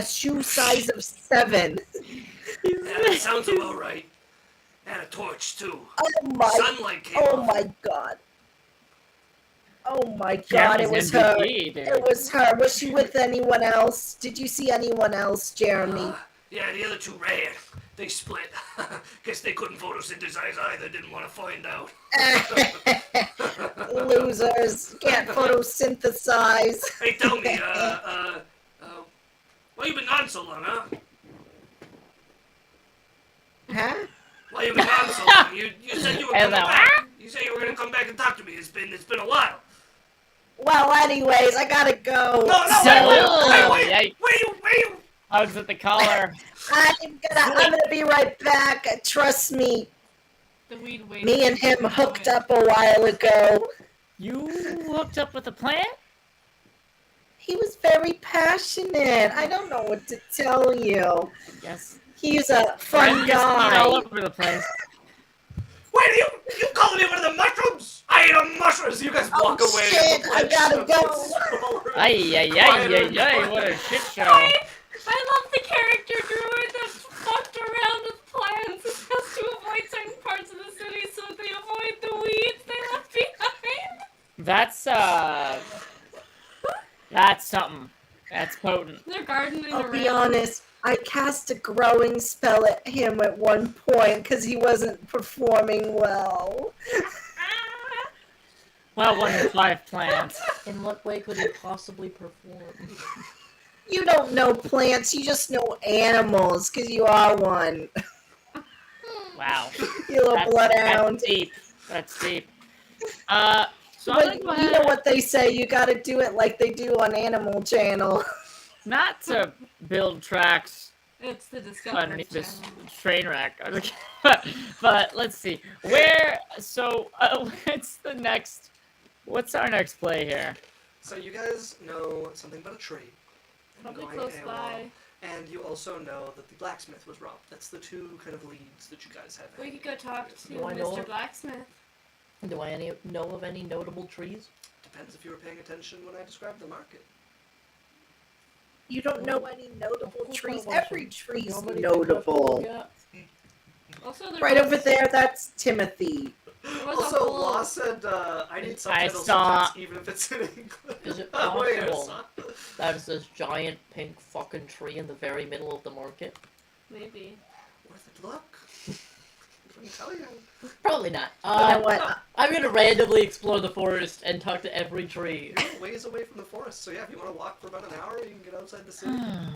shoe size of 7? Yeah, that sounds about right. And a torch too. Oh my! Sunlight came Oh off. my god! Oh my god! It was Jeremy's her. MVP, dude. It was her. Was she with anyone else? Did you see anyone else, Jeremy? Yeah, the other two ran. They split. Guess they couldn't photosynthesize either. Didn't want to find out. Losers can't photosynthesize. Hey, tell me, why you been gone so long, huh? Huh? Why you been gone so long? You said you were coming Hello. back. You said you were gonna come back and talk to me. It's been a while. Well, anyways, I gotta go. No, So- wait. Yikes. Wait. Hugs at the collar. I'm gonna be right back. Trust me. The weed waited. Me and him hooked up a while ago. You hooked up with a plant? He was very passionate. I don't know what to tell you. Yes. He's a fun Just eat all guy. over the place. Wait, you calling me one of the mushrooms? I ate a mushroom. So you guys walk Oh, away. shit, and the I place gotta gets go. smaller and Ay, what a shit show. I love the character druid that fucked around with plants just to avoid certain parts of the city so they avoid the weeds they left behind. That's something. That's potent. They're gardening I'll around. be honest. I cast a growing spell at him at one point because he wasn't performing well. Well, 1 in 5 plants. In what way could he possibly perform? You don't know plants, you just know animals because you are one. Wow. You little bloodhound. That's deep. That's deep. So I'm But gonna go you know ahead. what they say, you gotta do it like they do on Animal Channel. Not to build tracks It's the Discovery underneath this Channel. train wreck. but let's see. What's our next play here? So you guys know something about a tree. Probably going close AWOL. by. And you also know that the blacksmith was robbed. That's the two kind of leads that you guys have. We could go talk to Do I know Mr. it? Blacksmith. Do I know of any notable trees? Depends if you were paying attention when I described the market. You don't know any notable Of course I trees. wasn't. Every tree's How many notable. people Also, there Right was, over there, that's Timothy. There was Also, a whole... Law said, I need subtitles saw- sometimes, even if it's in English. Is it Oh, wait, I possible saw- that is this giant pink fucking tree in the very middle of the market? Maybe. Worth a look. Let me tell you. Probably not. You know what? I'm gonna randomly explore the forest and talk to every tree. You're a ways away from the forest, so yeah, if you want to walk for about an hour, you can get outside the city. Yeah,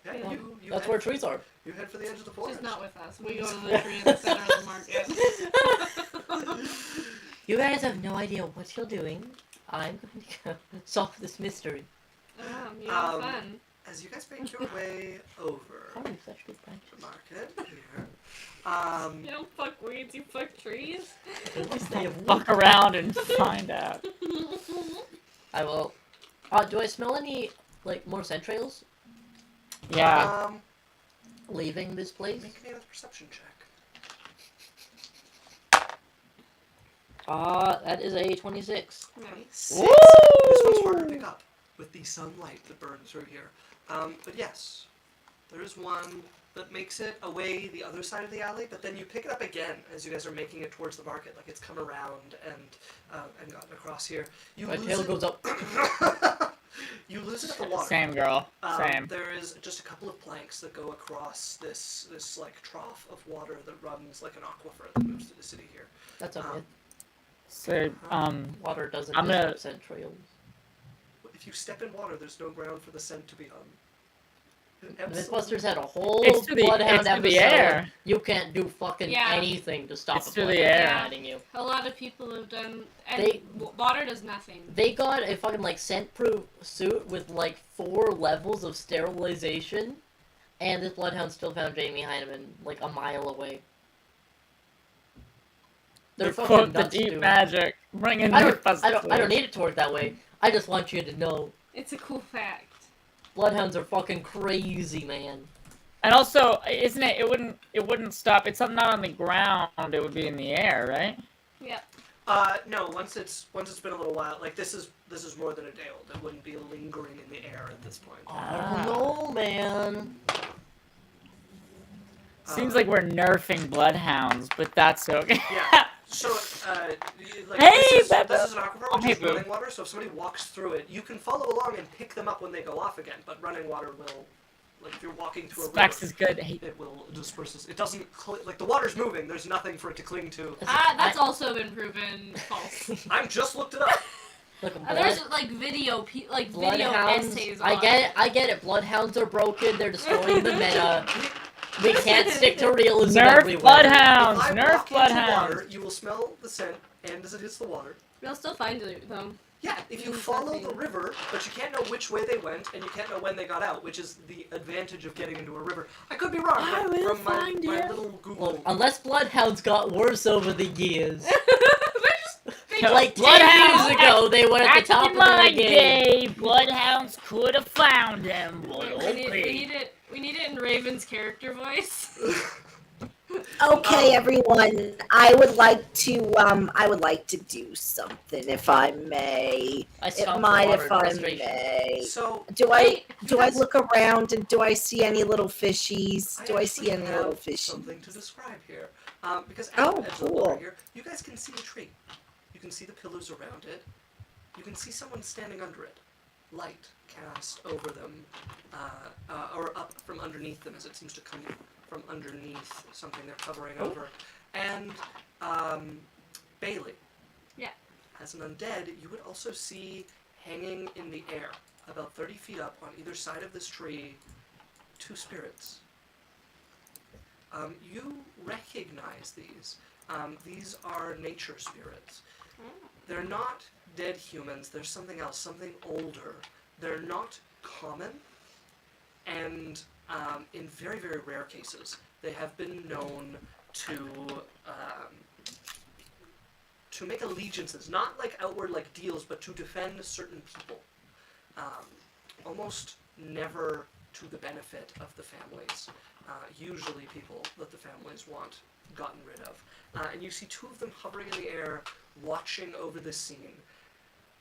Yeah. you That's head, where trees are. You head for the edge of the forest. She's not with us. We go to the tree in the center of the market. You guys have no idea what you're doing. I'm going to go solve this mystery. You have Um, fun. As you guys make your way over Oh, such good branches. the market here, You don't fuck weeds, you fuck trees. At least they have Fuck around and find out. I will. Do I smell any, like, more scent trails Yeah. leaving this place? Make me a perception check. That is a 26. Nice. This one's hard to pick up with the sunlight that burns through here. But yes, there is one that makes it away the other side of the alley, but then you pick it up again as you guys are making it towards the market, like it's come around and gotten across here. You My lose tail it. goes up. You lose it at the water. Same girl. Same. There is just a couple of planks that go across this like trough of water that runs like an aquifer that moves to the city here. That's a myth. So, Water doesn't I'm gonna- disrupt scent trails. If you step in water, there's no ground for the scent to be on. It Mythbusters had a whole It's through the- Bloodhound it's through the episode. air. You can't do fucking Yeah. anything to stop It's a through the Bloodhound air. from biting you. A lot of people have done... And They- water does nothing. They got a fucking, like, scent-proof suit with, like, 4 levels of sterilization, and this Bloodhound still found Jamie Heineman, like, a mile away. They're They fucking quote the nuts, deep dude. magic. Bring in I Mythbusters. don't need it to work that way. I just want you to know. It's a cool fact. Bloodhounds are fucking crazy, man. And also, isn't it? It wouldn't stop. It's not on the ground. It would be in the air, right? Yep. No. Once it's been a little while, like this is more than a day old. It wouldn't be lingering in the air at this point. I don't know, man. Seems like we're nerfing bloodhounds, but that's okay. Yeah. So, like, Hey, this is an Beppo. aquifer, which Hey, is Boo. running water. So if somebody walks through it, you can follow along and pick them up when they go off again. But running water will, like, if you're walking through a Specs river, is good. Hey, it will disperse. It doesn't like the water's moving. There's nothing for it to cling to. That's also been proven false. I'm just looked it up. Look, There's like video video Bloodhounds. essays. I on get it. Bloodhounds are broken. They're destroying the meta. We can't stick to realism nerf everywhere. bloodhounds. If I Nerf walk into water, bloodhounds. you will smell the scent, and as it hits the water. They'll still find it though. Yeah, if you Mm, follow nothing. the river, but you can't know which way they went, and you can't know when they got out, which is the advantage of getting into a river. I could be wrong, I but will from my find it. little Google. Well, unless Bloodhounds got worse over the years. No, Like 10 bloodhounds. years ago, they were at Back the top in of my their game. day, bloodhounds could have found them. But We need okay. it. We need it in Raven's character voice. Okay, everyone. I would like to do something, if I may. I It stopped might, water if I frustration. may. So, Do I Wait, look around and do I see any little fishies? Do I see actually any little have fishies? something to describe here. Because at Oh, the edge of the water cool. here, you guys can see a tree. You can see the pillars around it. You can see someone standing under it. Light cast over them, or up from underneath them, as it seems to come from underneath something they're covering Oh. over. And Bailey. Yeah. As an undead, you would also see hanging in the air, about 30 feet up on either side of this tree, 2 spirits. You recognize these. These are nature spirits. They're not dead humans. There's something else, something older. They're not common, and in very, very rare cases, they have been known to make allegiances, not like outward like deals, but to defend certain people. almost never to the benefit of the families. Usually people that the families want gotten rid of. And you see two of them hovering in the air, watching over this scene.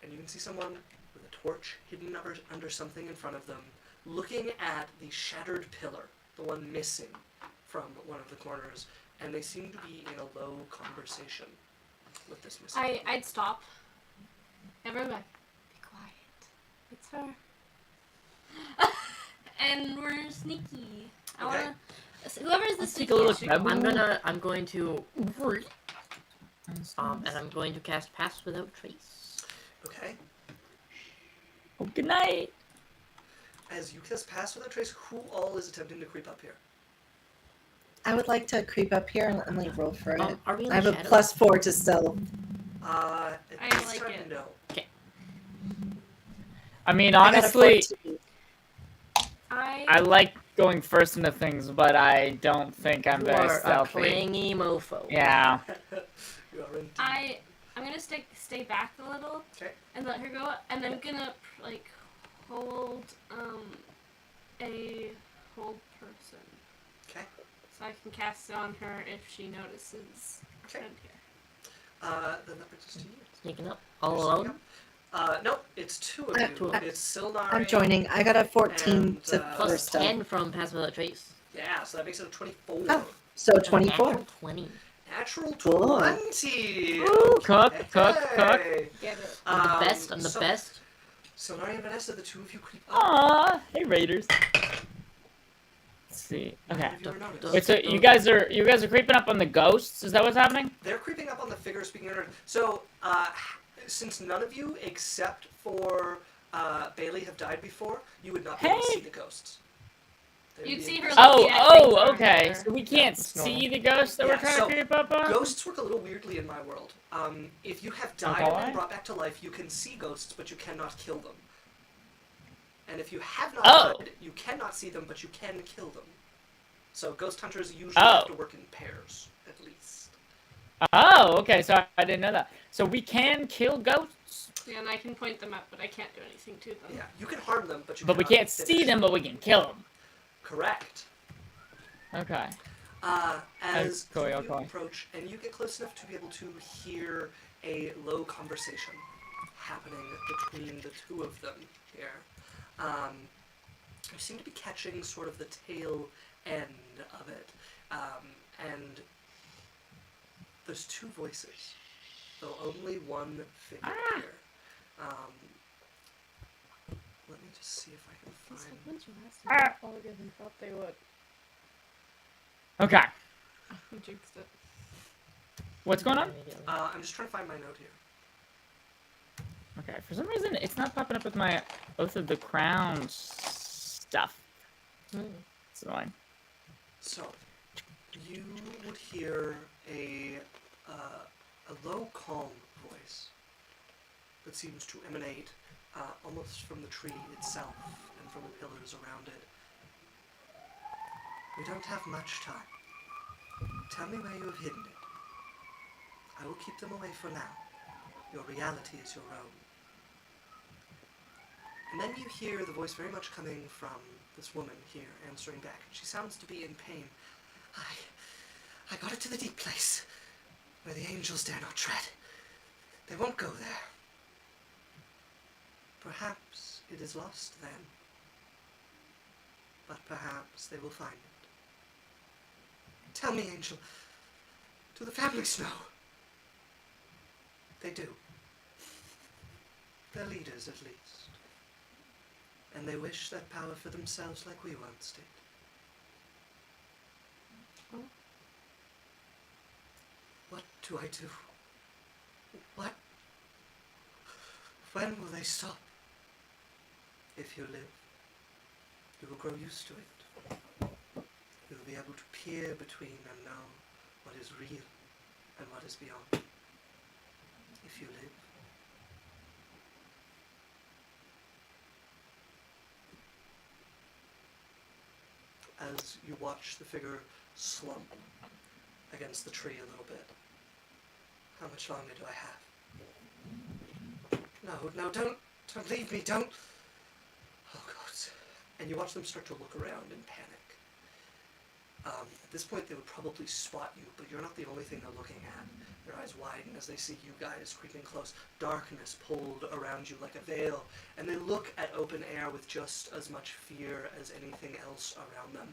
And you can see someone with a torch hidden under something in front of them, looking at the shattered pillar, the one missing from one of the corners, and they seem to be in a low conversation with this missing pillar. I'd stop. Everyone, be quiet. It's her. And we're sneaky. I Okay. wanna. Whoever's the Take a look. sneakiest. I'm going to and I'm going to cast Pass Without Trace. Okay. Oh, good night. As you cast Pass Without Trace, who all is attempting to creep up here? I would like to creep up here and let Emily roll for it. Are we in I have the a shadows? +4 to stealth. At I this like time, it. no. I mean, I got a honestly, 14. I like going first into things, but I don't think I'm You very are a stealthy. clangy mofo. Yeah. You are indeed. I'm gonna stay back a little. Okay. And let her go, and I'm gonna like hold a hold person, Okay. so I can cast it on her if she notices. Okay. I'm here. Then that brings us to you. Sneaking up all You're alone. sneaking up. No, it's two of you. Two of It's Silnari. I'm joining. I got a 14 And, to uh, for Plus stealth. 10 from Pass Without Trace. Yeah, so that makes it a 24. Oh. So 24. Natural 20. Natural Cool. 20. Ooh, cook. Okay. Get it. I'm the best. I'm the so, best. Silnari and Vanessa, the two of you creep up. Aw, hey Raiders. Let's see. Okay. None of you are noticed. Wait, so you guys are creeping up on the ghosts? Is that what's happening? They're creeping up on the figure speaking under. So, since none of you except for Bailey have died before, you would not be able to Hey. see the ghosts. They would You'd be see her invisible. looking at things Oh, around okay. her. So we can't see the ghosts that Yeah, we're trying so to creep up on? Ghosts work a little weirdly in my world. If you have died and been brought back to life, you can see ghosts, but you cannot kill them. And if you have not died, you cannot see them, but you can kill them. So ghost hunters usually have to work in pairs, at least. Oh, okay. So I didn't know that. So we can kill ghosts, Yeah, and I can point them out, but I can't do anything to them. Yeah, you can harm them, but you but we cannot can't see finish them, but we can kill them. Correct. Okay. As cool, you cool. approach, and you get close enough to be able to hear a low conversation happening between the two of them here. You seem to be catching sort of the tail end of it. And there's two voices, though only one figure here. Let me just see if I can find... Longer than thought they would. Okay. You jinxed it. What's going on? I'm just trying to find my note here. Okay. For some reason, it's not popping up with my Oath of the Crown stuff. It's annoying. So, you would hear a low, calm voice that seems to emanate almost from the tree itself and from the pillars around it. We don't have much time. Tell me where you have hidden it. I will keep them away for now. Your reality is your own. And then you hear the voice very much coming from this woman here, answering back. She sounds to be in pain. I got it to the deep place, where the angels dare not tread. They won't go there. Perhaps it is lost then. But perhaps they will find it. Tell me, Angel, do the families know? They do. Their leaders, at least. And they wish that power for themselves like we once did. What do I do? What? When will they stop? If you live, you will grow used to it. You will be able to peer between and know what is real and what is beyond. If you live. As you watch the figure slump against the tree a little bit. How much longer do I have? No, don't leave me, don't. Oh God. and you watch them start to look around in panic. At this point, they would probably spot you, but you're not the only thing they're looking at. Their eyes widen as they see you guys creeping close. Darkness pulled around you like a veil, and they look at open air with just as much fear as anything else around them.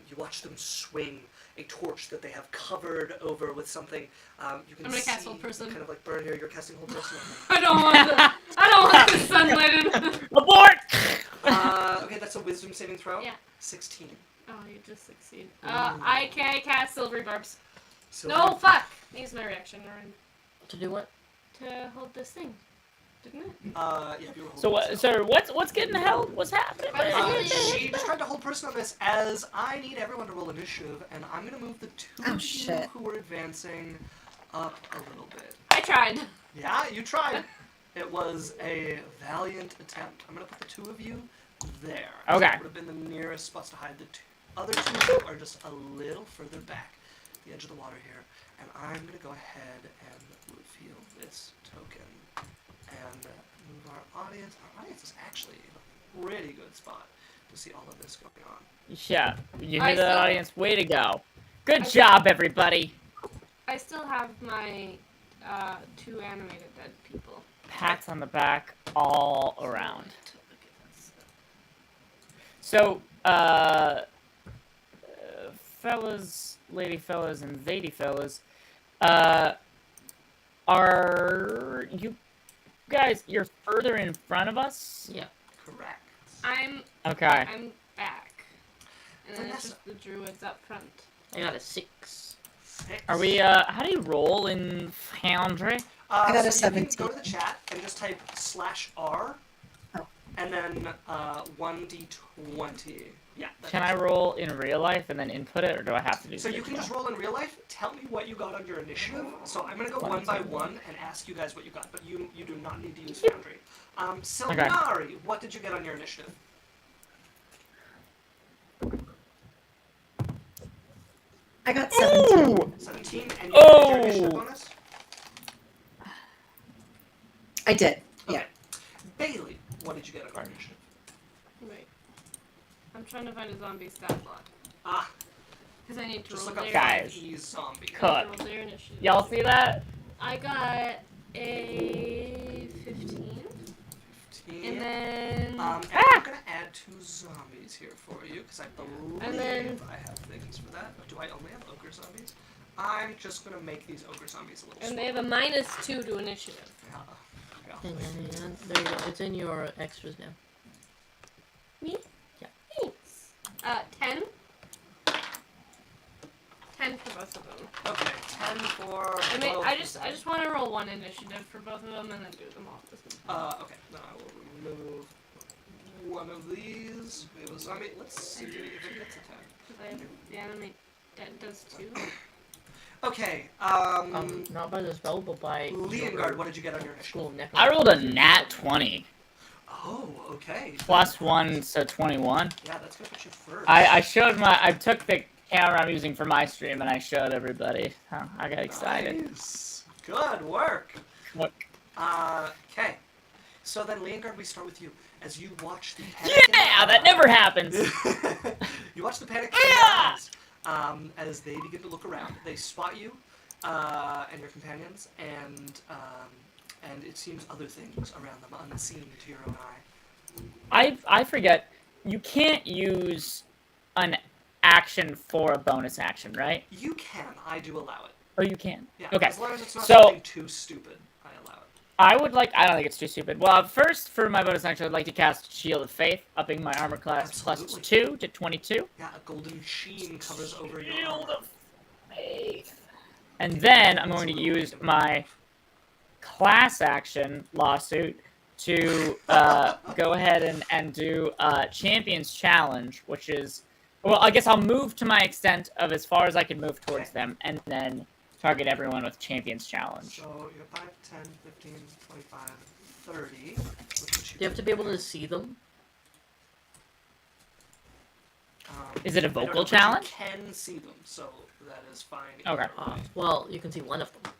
You watch them swing a torch that they have covered over with something. You can I'm gonna see cast Hold Person. kind of like burn here. You're casting Hold Person. I don't want the sunlighted. Abort! Okay, that's a Wisdom saving throw. Yeah. 16. Oh, you just succeed. I can cast Silvery Barbs. Silver. No, fuck! Use my reaction To do what? to hold this thing. Didn't it? Yeah, you were So holding what? this. Sir, what's getting held? What's happening? She just tried to hold person on this as I need everyone to roll initiative, and I'm going to move the two of you shit. who are advancing up a little bit. I tried. Yeah, you tried. It was a valiant attempt. I'm going to put the two of you there. Okay. That would have been the nearest spots to hide. The other two of you are just a little further back, the edge of the water here. And I'm going to go ahead and reveal this token and move our audience. Our audience is actually in a pretty good spot to see all of this going on. Yeah, you I hear that, still- audience? Way to go. Good job, everybody. I still have my 2 animated dead people. Pats on the back all around. So, fellas, lady fellas, and lady fellas, are you guys, you're further in front of us? Yeah. Correct. I'm Okay. back. And then it's Vanessa. just the druids up front. I got a 6. 6. Are we, how do you roll in Foundry? I got a so you can 17. go to the chat and just type /R, Oh. and then 1d20. Yeah. that Can makes I roll in real life and then input it, or do I have to do So you can just roll in real life. Tell me what you got on your initiative. So I'm gonna go one by one and ask you guys what you got, but you do not need to use Foundry. Silnari, what did you get on your initiative? I got 17. Ooh! 17, and you got your initiative Oh! bonus. I did. Yeah. Okay. Bailey, what did you get on your initiative? Wait. I'm trying to find a zombie stat block. Ah, Because I need to just roll look up their, Guys. 5e zombie. Cut. roll their initiative. Y'all see that? I got a 15. 15. And then... And I'm gonna add 2 zombies here for you because I believe And then- I have things for that. But do I only have ogre zombies? I'm just gonna make these ogre zombies a little and they have smaller. a -2 to initiative. Yeah. Hang on. There you go. It's in your extras now. Me? Yeah. Thanks. 10. 10 for both of them. Okay, 10 for. I mean, both I of just them. want to roll 1 initiative for both of them and then do them all at the same time. Okay, then I will remove one of these. We have a zombie. Let's see if it gets a 10. Because I have the animate that does 2. Okay, Not by the spell, but by Leongard, what did you get on your School initiative? of Necromancy. I rolled a nat 20. Oh, okay. +1, so 21. Yeah, that's gonna put you first. I took the camera I'm using for my stream and I showed everybody. Oh, I got excited. Nice. Good work. What? Okay. So then, Leongard, we start with you. As you watch the panic in Yeah, their that never happens. You watch the panic in their eyes as they begin to look around. They spot you and your companions, and it seems other things around them unseen to your own eye. I forget. You can't use an action for a bonus action, right? You can. I do allow it. Oh, you can. Yeah. Okay. As long as it's not So- something too stupid, I allow it. I don't think it's too stupid. Well, first, for my bonus action, I'd like to cast Shield of Faith, upping my armor class Absolutely. +2 to 22. Yeah, a golden sheen covers over your Shield armor. of Faith. And then I'm going to use my class action lawsuit to go ahead and do Champions Challenge, which is, well, I guess I'll move to my extent of as far as I can move towards Okay. them, and then target everyone with Champions Challenge. So you're 5, 10, 15, 25, 30. Do you have to be able to see them? Is it a I don't know, vocal but you challenge? can see them, so that is fine. Okay. either way. Well, you can see one of them.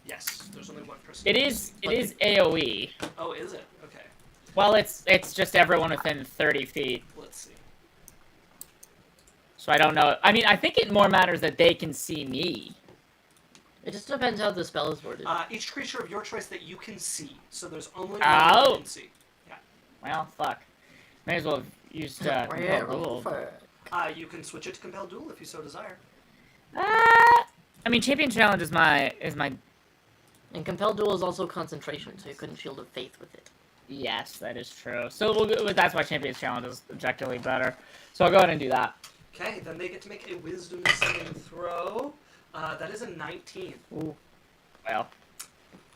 Yes, there's only one person. It who can is see. AoE. Oh, is it? Okay. Well, it's just everyone within 30 feet. Let's see. So I don't know. I mean, I think it more matters that they can see me. It just depends how the spell is worded. Each creature of your choice that you can see. So there's only one Oh. that you can see. Yeah. Well, fuck. May as well have used Compel Duel. You can switch it to Compel Duel if you so desire. I mean, Champion Challenge is my. And Compel Duel is also concentration, so you couldn't Shield of Faith with it. Yes, that is true. So we'll go, that's why Champion's Challenge is objectively better. So I'll go ahead and do that. Okay, then they get to make a Wisdom saving throw. That is a 19. Ooh. Well.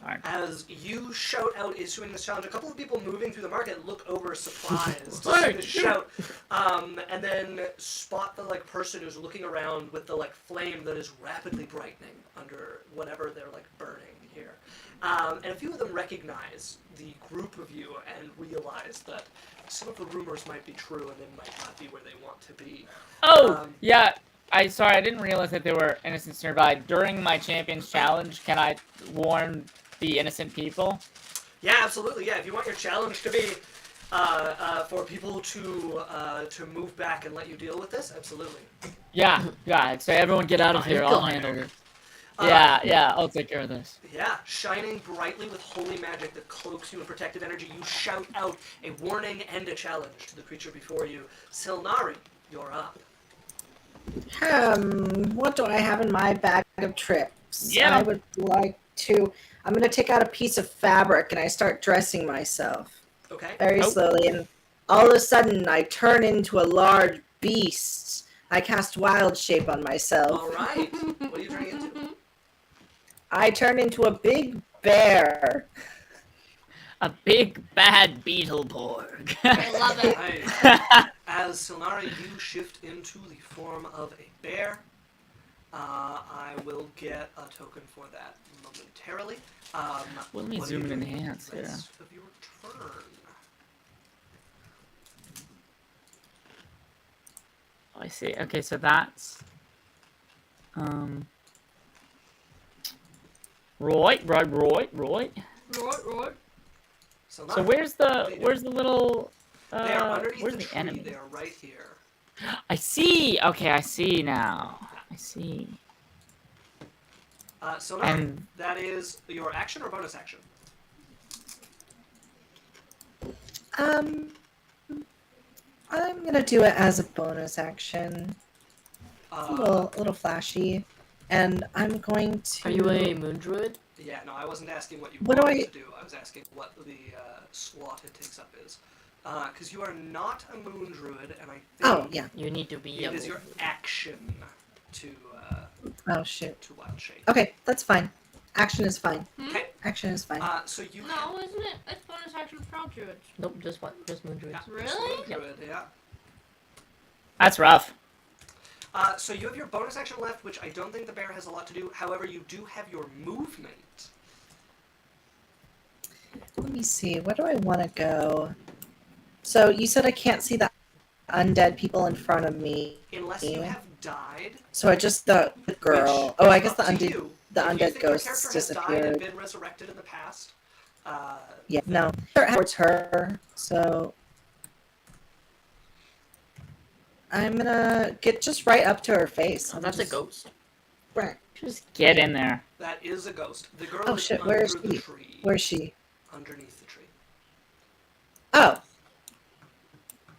Alright. As you shout out issuing this challenge, a couple of people moving through the market look over surprised to see this shout, and then spot the person who's looking around with the flame that is rapidly brightening under whatever they're burning here. And a few of them recognize the group of you and realize that some of the rumors might be true and they might not be where they want to be. Oh, yeah. Sorry, I didn't realize that there were innocents nearby. During my Champions Challenge, can I warn the innocent people? Yeah, absolutely. Yeah, if you want your challenge to be for people to move back and let you deal with this, absolutely. Yeah. So everyone get out of here. I'll handle it. Yeah, I'll take care of this. Yeah, shining brightly with holy magic that cloaks you in protective energy, you shout out a warning and a challenge to the creature before you. Silnari, you're up. What do I have in my bag of tricks? Yeah. I would like to. I'm going to take out a piece of fabric and I start dressing myself Okay. very slowly. And all of a sudden, I turn into a large beast. I cast Wild Shape on myself. All right. What are you turning into? I turn into a big bear. A big bad Beetleborg. I love it. Nice. As Silnari, you shift into the form of a bear. I will get a token for that momentarily. Let me what zoom are you and doing enhance the here. rest of your turn? Oh, I see. Okay, so that's Roy. Right. So So where's the little They are underneath where's the the tree. enemy? They are right here. I see. Okay, I see now. I see. So And- that is your action or bonus action? I'm gonna do it as a bonus action. It's a little flashy, and I'm going to. Are you a Moon Druid? Yeah, no, I wasn't asking what you What do wanted I- to do. I was asking what the slot it takes up is. Because you are not a moon druid, and I think Oh yeah. You need to be it a is your Moon Druid. action to Oh shit. to wild shape. Okay, that's fine. Action is fine. Okay. Action is fine. So you No, isn't it? It's bonus action for all druids. Nope, just Moon Druids. Yeah, Really? moon druid, yeah. That's rough. So you have your bonus action left, which I don't think the bear has a lot to do. However, you do have your movement. Let me see. Where do I want to go? So you said I can't see the undead people in front of me. Unless you have died. So I just the girl. which Oh, I is guess up the to undead you. the If you undead think your ghosts character has died and disappeared. been resurrected in the past. Yeah, no. Towards her. So I'm gonna get just right up to her face. Oh, that's a ghost. Right. Just get in there. That is a ghost. The girl Oh, is shit, under where is the she? tree. Where's she? Underneath the tree. Oh.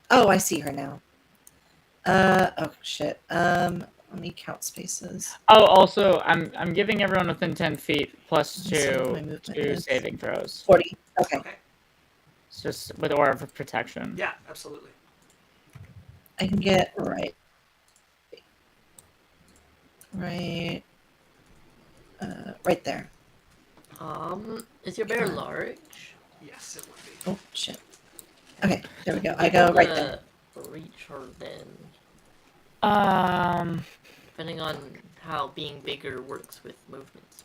Oh, I see her now. Oh shit. Let me count spaces. Oh, also, I'm giving everyone within 10 feet plus Let me see what my 2 movement to is. saving throws. 40. Okay. Okay. It's just with aura of protection. Yeah, absolutely. I can get right. Right. Right there. Is your bear large? Yes, it would be. Oh shit. Okay, there we go. I go right there. Reach her then, Um, depending on how being bigger works with movements.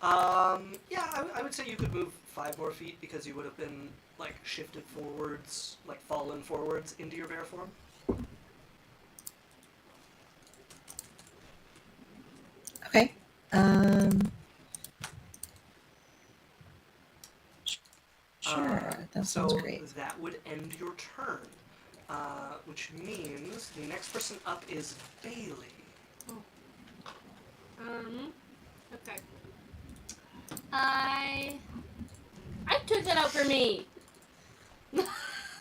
Yeah, I would say you could move 5 more feet because you would have been like shifted forwards, like fallen forwards into your bear form. Okay. Sure. That That So sounds great. that would end your turn, which means the next person up is Bailey. Okay. I took that out for me.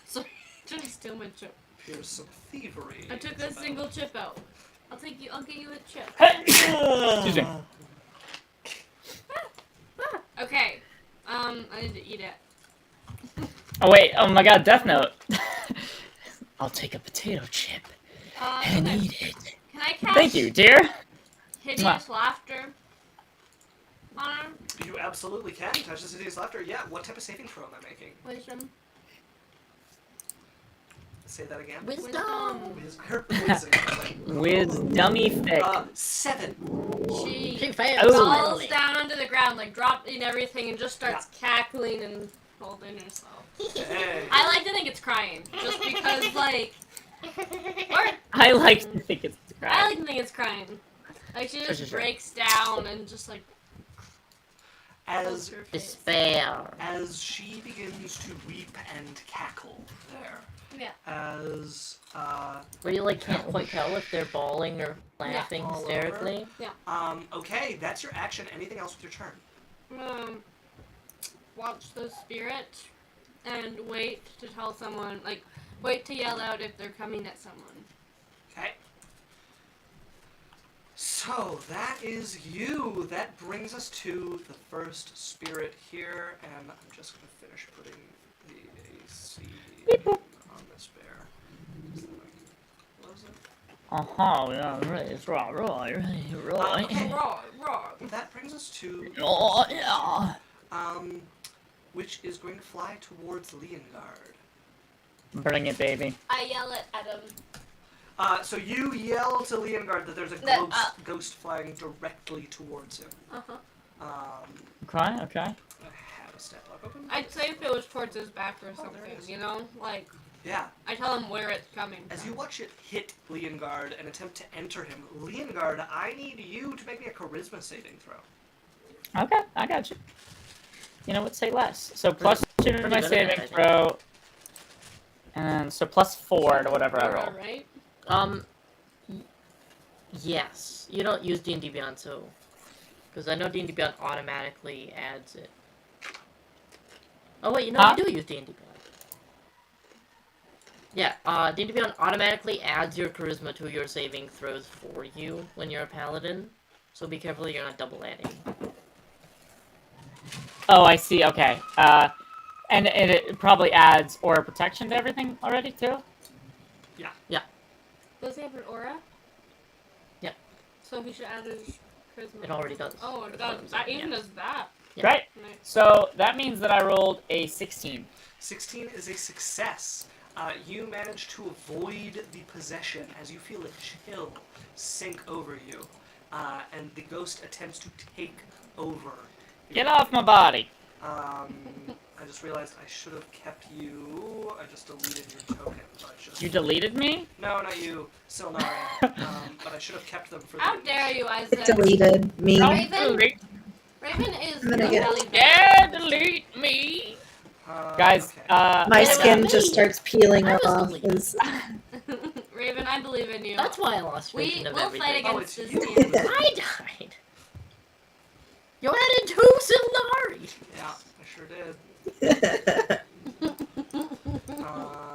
Sorry, trying to steal my chip. Here's some thievery. I took a single chip out. I'll get you a chip. Excuse me. Okay. I need to eat it. Oh wait, oh my god, Death Note. I'll take a potato chip and Okay. eat it. Can I cast Thank you, dear. hideous laughter on her? You absolutely can. Touch this hideous laughter. Yeah. What type of saving throw am I making? Wisdom. Say that again. Wisdom. Wisdommy thick. 7. She She failed. Oh. falls down onto the ground, like dropping everything, and just starts cackling and holding herself. Hey. I like to think it's crying, just because, like, or I like to think it's I crap. like to think it's crying. Like she just Sure. breaks down and just like holds As her face. Despair. as she begins to weep and cackle there. Yeah. As Where you like can't quite tell if they're bawling or laughing all over. hysterically. okay, that's your action. Anything else with your turn? Watch the spirit and wait to tell someone, like, wait to yell out if they're coming at someone. Okay. So that is you. That brings us to the first spirit here, and I'm just gonna finish putting the AC on this bear. Is that like, what was it? Yeah, right, it's right. Okay. Raw. That brings us to Oh, yeah. which is going to fly towards Leongard. Bring it, baby. I yell it at him. So you yell to Leongard that there's a ghost flying directly towards him. Okay, okay. I have a stat block open. I'd say if it was towards his back or something, you know? Like, Yeah. I tell him where it's coming As from. you watch it hit Leongard and attempt to enter him, Leongard, I need you to make me a charisma saving throw. Okay, I got you. You know what? Say less. So plus 2 to pretty my good at saving that, I think. throw. And so plus 4 to whatever I roll. Right? Yes. You don't use D&D Beyond, so... Because I know D&D Beyond automatically adds it. Oh, wait, you know, Huh? you do use D&D Beyond. Yeah, D&D Beyond automatically adds your charisma to your saving throws for you when you're a paladin. So be careful you're not double adding. Oh, I see. Okay. And it probably adds aura protection to everything already, too? Does he have an aura? Yep. So he should add his charisma. It already does. Oh, it That's what does. I'm That saying, even yeah. does that. Yeah. Right. Nice. So that means that I rolled a 16. 16 is a success. You manage to avoid the possession as you feel a chill sink over you, and the ghost attempts to take over. Get off my body. I just realized I should have kept you. I just deleted your token. You deleted me? No, not you, Silnari. But I should have kept them for How the dare you, Isaac? Deleted me. Don't Raven? delete. Raven is I'm gonna get- really Yeah, delete me. Guys, okay. My Yeah, skin me. just starts peeling I was off. deleted. As- Raven, I believe in you. That's why I lost we'll vision of fight everything. against it's this you. team. I died. You added 2 Silnari. Yeah, I sure did.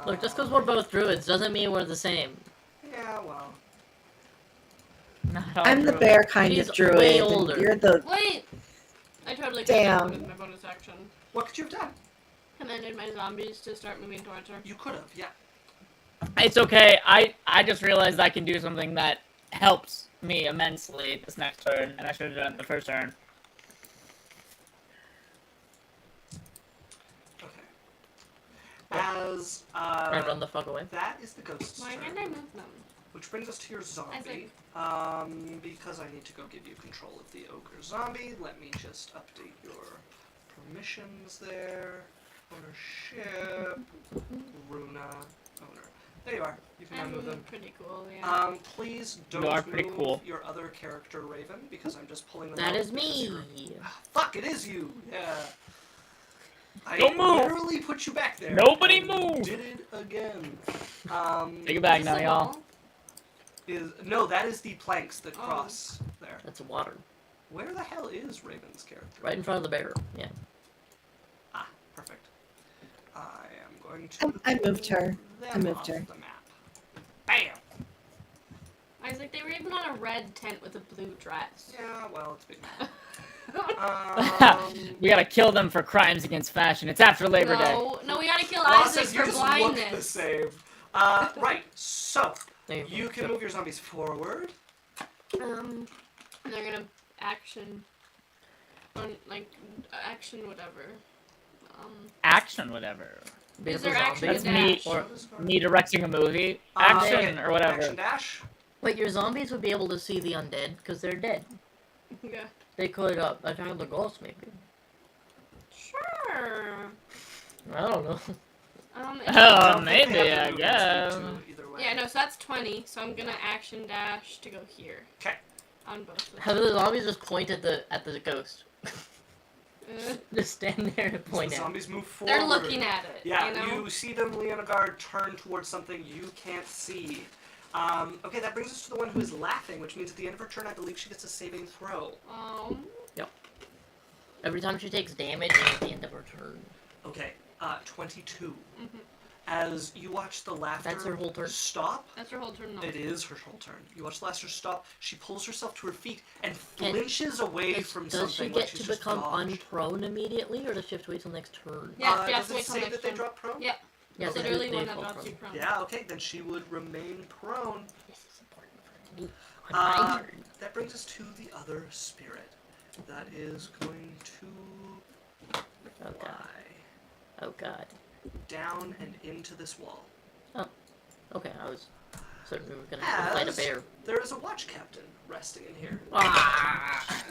Look, just because we're both druids doesn't mean we're the same. Yeah, well. not all I'm the druids. bear kind He's of druid. way and older. You're the Wait! I totally Damn. with my bonus action. What could you have done? Commanded my zombies to start moving towards her. You could have, yeah. It's okay. I just realized I can do something that helps me immensely this next turn, and I should have done it the first turn. Okay. As I run the fuck away. that is the ghost's Why turn. can't I move them? Which brings us to your zombie. Isaac. Because I need to go give you control of the ogre zombie, let me just update your permissions there. Ownership. Runa. Owner. There you are. You can now move them. Pretty cool, yeah. Please You don't are pretty move cool. your other character, Raven, because I'm just pulling them That out is because me. you're- Fuck, it is you! Yeah. I Don't move. literally put you back there. Nobody and move. Did it again. Take it back Is now, this a y'all. wall? No, that is the planks that Oh. cross there. That's water. Where the hell is Raven's character? Right in front of the bear. Yeah. Ah, perfect. I am going to. I moved her. them I moved off her. The map. Bam. Isaac, they were even on a red tent with a blue dress. Yeah, well, it's big map. We gotta kill them for crimes against fashion. It's after Labor Day. No, we gotta kill Law Isaac says you for just look the blindness. same. Right. So There you go. can move your zombies forward. And they're gonna action, action whatever. Action, whatever. These Beautiful are action zombies. That's me, dash. or me directing a movie. Action, or whatever. Action dash. Wait, your zombies would be able to see the undead because they're dead. Yeah. They could attack the ghosts, maybe. Sure. I don't know. Oh, Don't think they maybe, have I to move guess. into either way. Yeah, no, so that's 20, so I'm gonna action dash to go here. Okay. On both of them. Have the zombies just point at the ghost? Uh, Just stand there and So point the at it. zombies move forward. they're looking at it. Yeah, you know? you see them, Leonagard, turn towards something you can't see. Okay, that brings us to the one who is laughing, which means at the end of her turn, I believe she gets a saving throw. Every time she takes damage, it's at the end of her turn. Okay, 22. Mhm. As you watch the laughter That's her whole turn. stop, That's her whole turn. No. it is her whole turn. You watch the laughter stop, she pulls herself to her feet and And flinches away from Does she something get like she's to just become dodged. unprone immediately, or does she have to wait till next turn? Yeah, she has does to it wait till say next that they turn. drop prone? Yeah. Yeah, It's they literally do- one they that fall drops you prone. prone. Yeah, okay, then she would remain prone. This is important for her to do on my turn. That brings us to the other spirit. That is going to Oh god. fly Oh god. down and into this wall. Okay, I was certain we were gonna have to fight a As bear. there is a watch captain resting in here. Ah!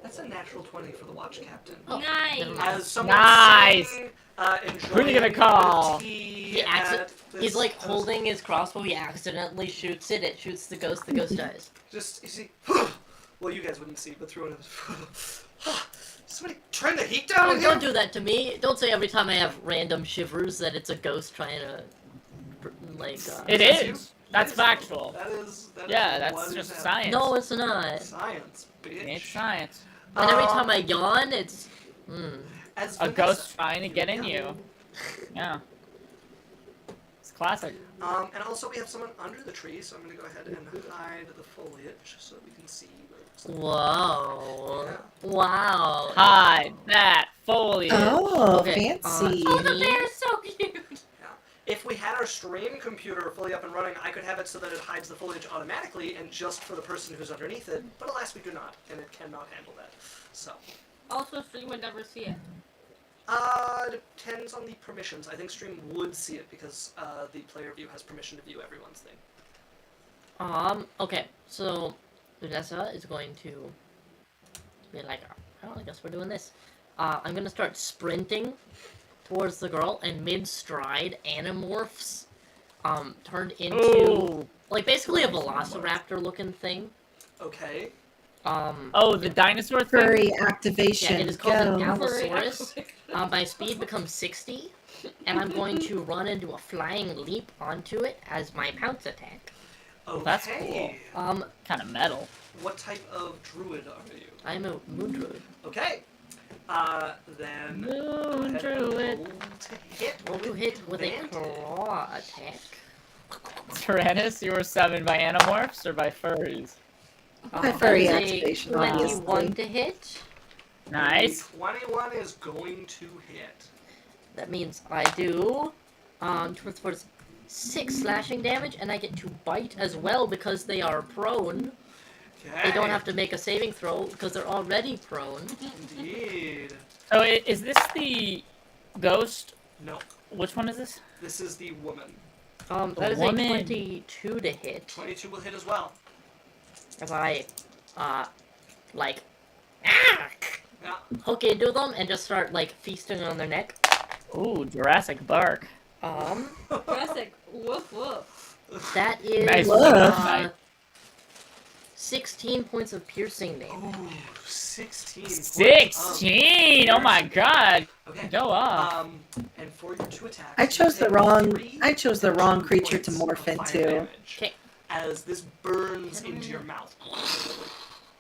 That's a natural 20 for the watch captain. Oh, Nice. never mind. As someone Nice. sitting, Who are you gonna call? He He's like holding his crossbow, he accidentally shoots it, it shoots the ghost dies. Just, you see, well, you guys wouldn't see, but through another. Somebody turn the heat down Oh, in here. don't do that to me. Don't say every time I have random shivers that it's a ghost trying to, like, It That's is. you? That's factual. That is Yeah, what that's is just happening. science. No, it's not. Science, bitch. It's science. And every time I yawn, it's, As A Vanessa- ghost trying to get in you. Yeah. It's classic. And also we have someone under the tree, so I'm going to go ahead and hide the foliage so we can see what it looks like. Whoa. Wow. Hide that foliage. Oh, Okay, fancy. Oh, the bear's so cute. If we had our stream computer fully up and running, I could have it so that it hides the foliage automatically and just for the person who's underneath it, but alas we do not, and it cannot handle that. So, Also, stream would never see it. depends on the permissions. I think stream would see it because the player view has permission to view everyone's thing. Okay, so Vanessa is going to be like, oh, I guess we're doing this. I'm gonna start sprinting towards the girl, and mid-stride, Animorphs, turned into, Ooh. like, basically a Velociraptor-looking thing. Okay. Oh, the dinosaur thing? Furry Yeah, activation. it is called an Go. Allosaurus. My speed becomes 60, and I'm going to run and do a flying leap onto it as my pounce attack. Okay. That's cool. Kind of metal. What type of druid are you? I'm a moon druid. Okay. Then Moon go ahead and druid. roll to hit. Roll to hit with a claw attack. Tyrannus, you were summoned by Animorphs or by furries? My furry That is a activation, 21 obviously. to hit. Nice. 21 is going to hit. That means I do towards 6 slashing damage, and I get to bite as well because they are prone. Okay. They don't have to make a saving throw because they're already prone. Indeed. Oh, is this the ghost? No, Which one is this? this is the woman. That is woman. a 22 to hit. 22 will hit as well. As I, like, Yeah. hook into them and just start, like, feasting on their neck. Ooh, Jurassic Bark. Jurassic, woof woof. That is, Nice. Woof. uh, 16 points of piercing damage. Ooh, 16. points of 16! Oh my god! Okay. Go up. And for your 2 attacks, I chose you the take wrong. 3 I chose the and wrong 2 creature to points morph of fire into. damage Okay. as this burns into your mouth.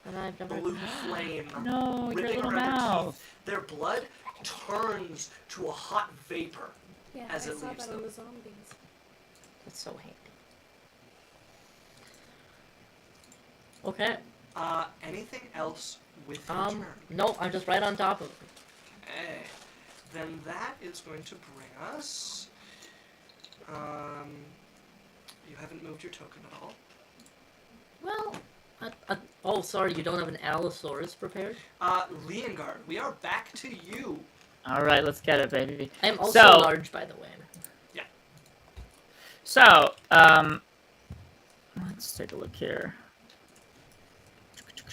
And I've never. Blue flame No, your ripping little around your mouth. teeth. Their blood turns to a hot vapor. Yeah, As I it saw leaves that on them. the zombies. That's so handy. Okay. Anything else with your turn? No, I'm just right on top of it. Okay. Then that is going to bring us. You haven't moved your token at all. Well, oh, sorry, you don't have an Allosaurus prepared? Leongard, we are back to you. Alright, let's get it, baby. I'm also So- large, by the way. So, let's take a look here.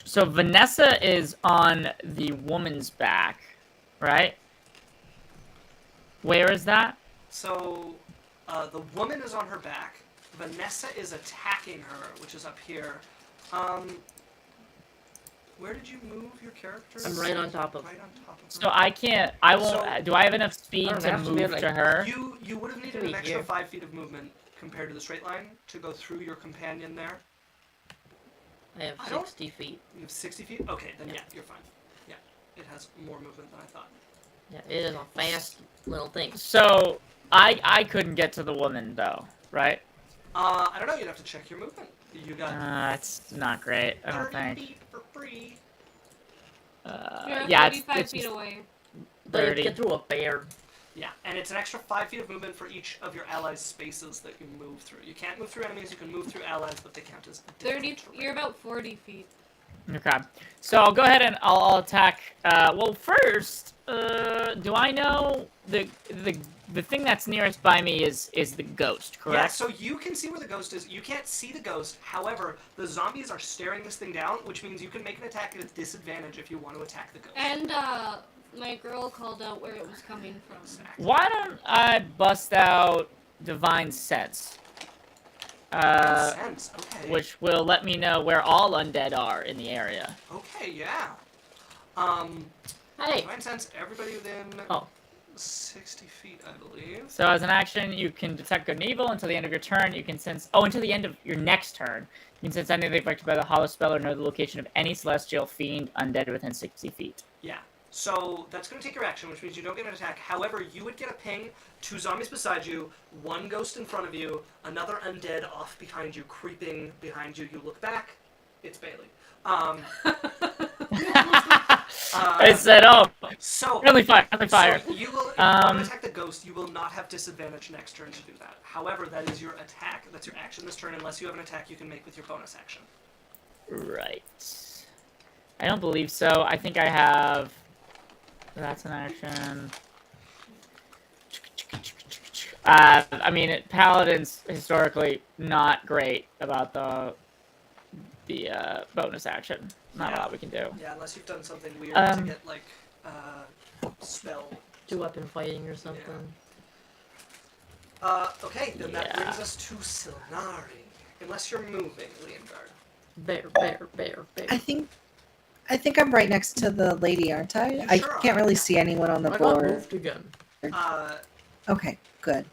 So Vanessa is on the woman's back, right? Where is that? So, the woman is on her back. Vanessa is attacking her, which is up here. Where did you move your character? I'm right on top of Right on top of her. So I can't, I won't, So- do I have enough speed I don't to have to be move like- to her? You would have needed Be an extra here. 5 feet of movement compared to the straight line to go through your companion there. I have I don't- 60 feet. You have 60 feet? Okay, then yeah, you're fine. Yeah, it has more movement than I thought. Yeah, it is a fast little thing. So, I couldn't get to the woman, though, right? I don't know, you'd have to check your movement. You got It's not great, I don't 30 think. feet for free. You're Yeah, 45 it's feet just away. But you 30. get through a bear. Yeah, and it's an extra 5 feet of movement for each of your allies' spaces that you move through. You can't move through enemies, you can move through allies, but they count as 30. different terrain. You're about 40 feet. Okay. So I'll go ahead and I'll attack. Well, first, do I know the thing that's nearest by me is the ghost, Yeah, correct? so you can see where the ghost is. You can't see the ghost. However, the zombies are staring this thing down, which means you can make an attack at a disadvantage if you want to attack the ghost. And, my girl called out where it was coming from. Exactly. Why don't I bust out Divine Sense? Makes sense. Okay. Which will let me know where all undead are in the area. Okay, yeah. Hey! Divine sense everybody within Oh. 60 feet, I believe. So as an action, you can detect good and evil until the end of your turn. You can sense... Oh, until the end of your next turn. You can sense anything affected by the hollow spell or know the location of any celestial fiend undead within 60 feet. Yeah. So that's going to take your action, which means you don't get an attack. However, you would get a ping, 2 zombies beside you, 1 ghost in front of you, another undead off behind you, creeping behind you. You look back, it's Bailey. I said, oh, So friendly fire. So you will, if you want Um, to attack the ghost, you will not have disadvantage next turn to do that. However, that is your attack. That's your action this turn, unless you have an attack you can make with your bonus action. Right. I don't believe so. I think I have... That's an action. I mean, Paladin's historically not great about the bonus action. Not a lot we can do. Yeah, unless you've done something weird to get, like, spell. 2-weapon fighting or something. Okay, then that Yeah. brings us to Silnari. Unless you're moving, Leongard. Bear. I think I'm right next to the lady, aren't I? You I sure can't are. really see anyone on the I got board. moved again. Okay, good.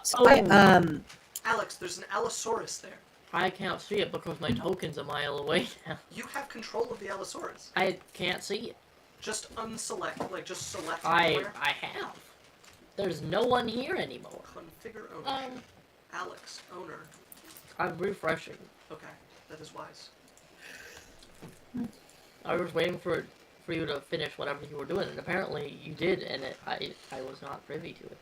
So Oh, Alex, there's an Allosaurus there. I can't see it because my token's a mile away now. You have control of the Allosaurus. I can't see it. Just unselect, like, just select I anywhere. have. There's no one here anymore. Configure ownership. Alex, owner. I'm refreshing. Okay, that is wise. I was waiting for you to finish whatever you were doing, and apparently you did, and I was not privy to it.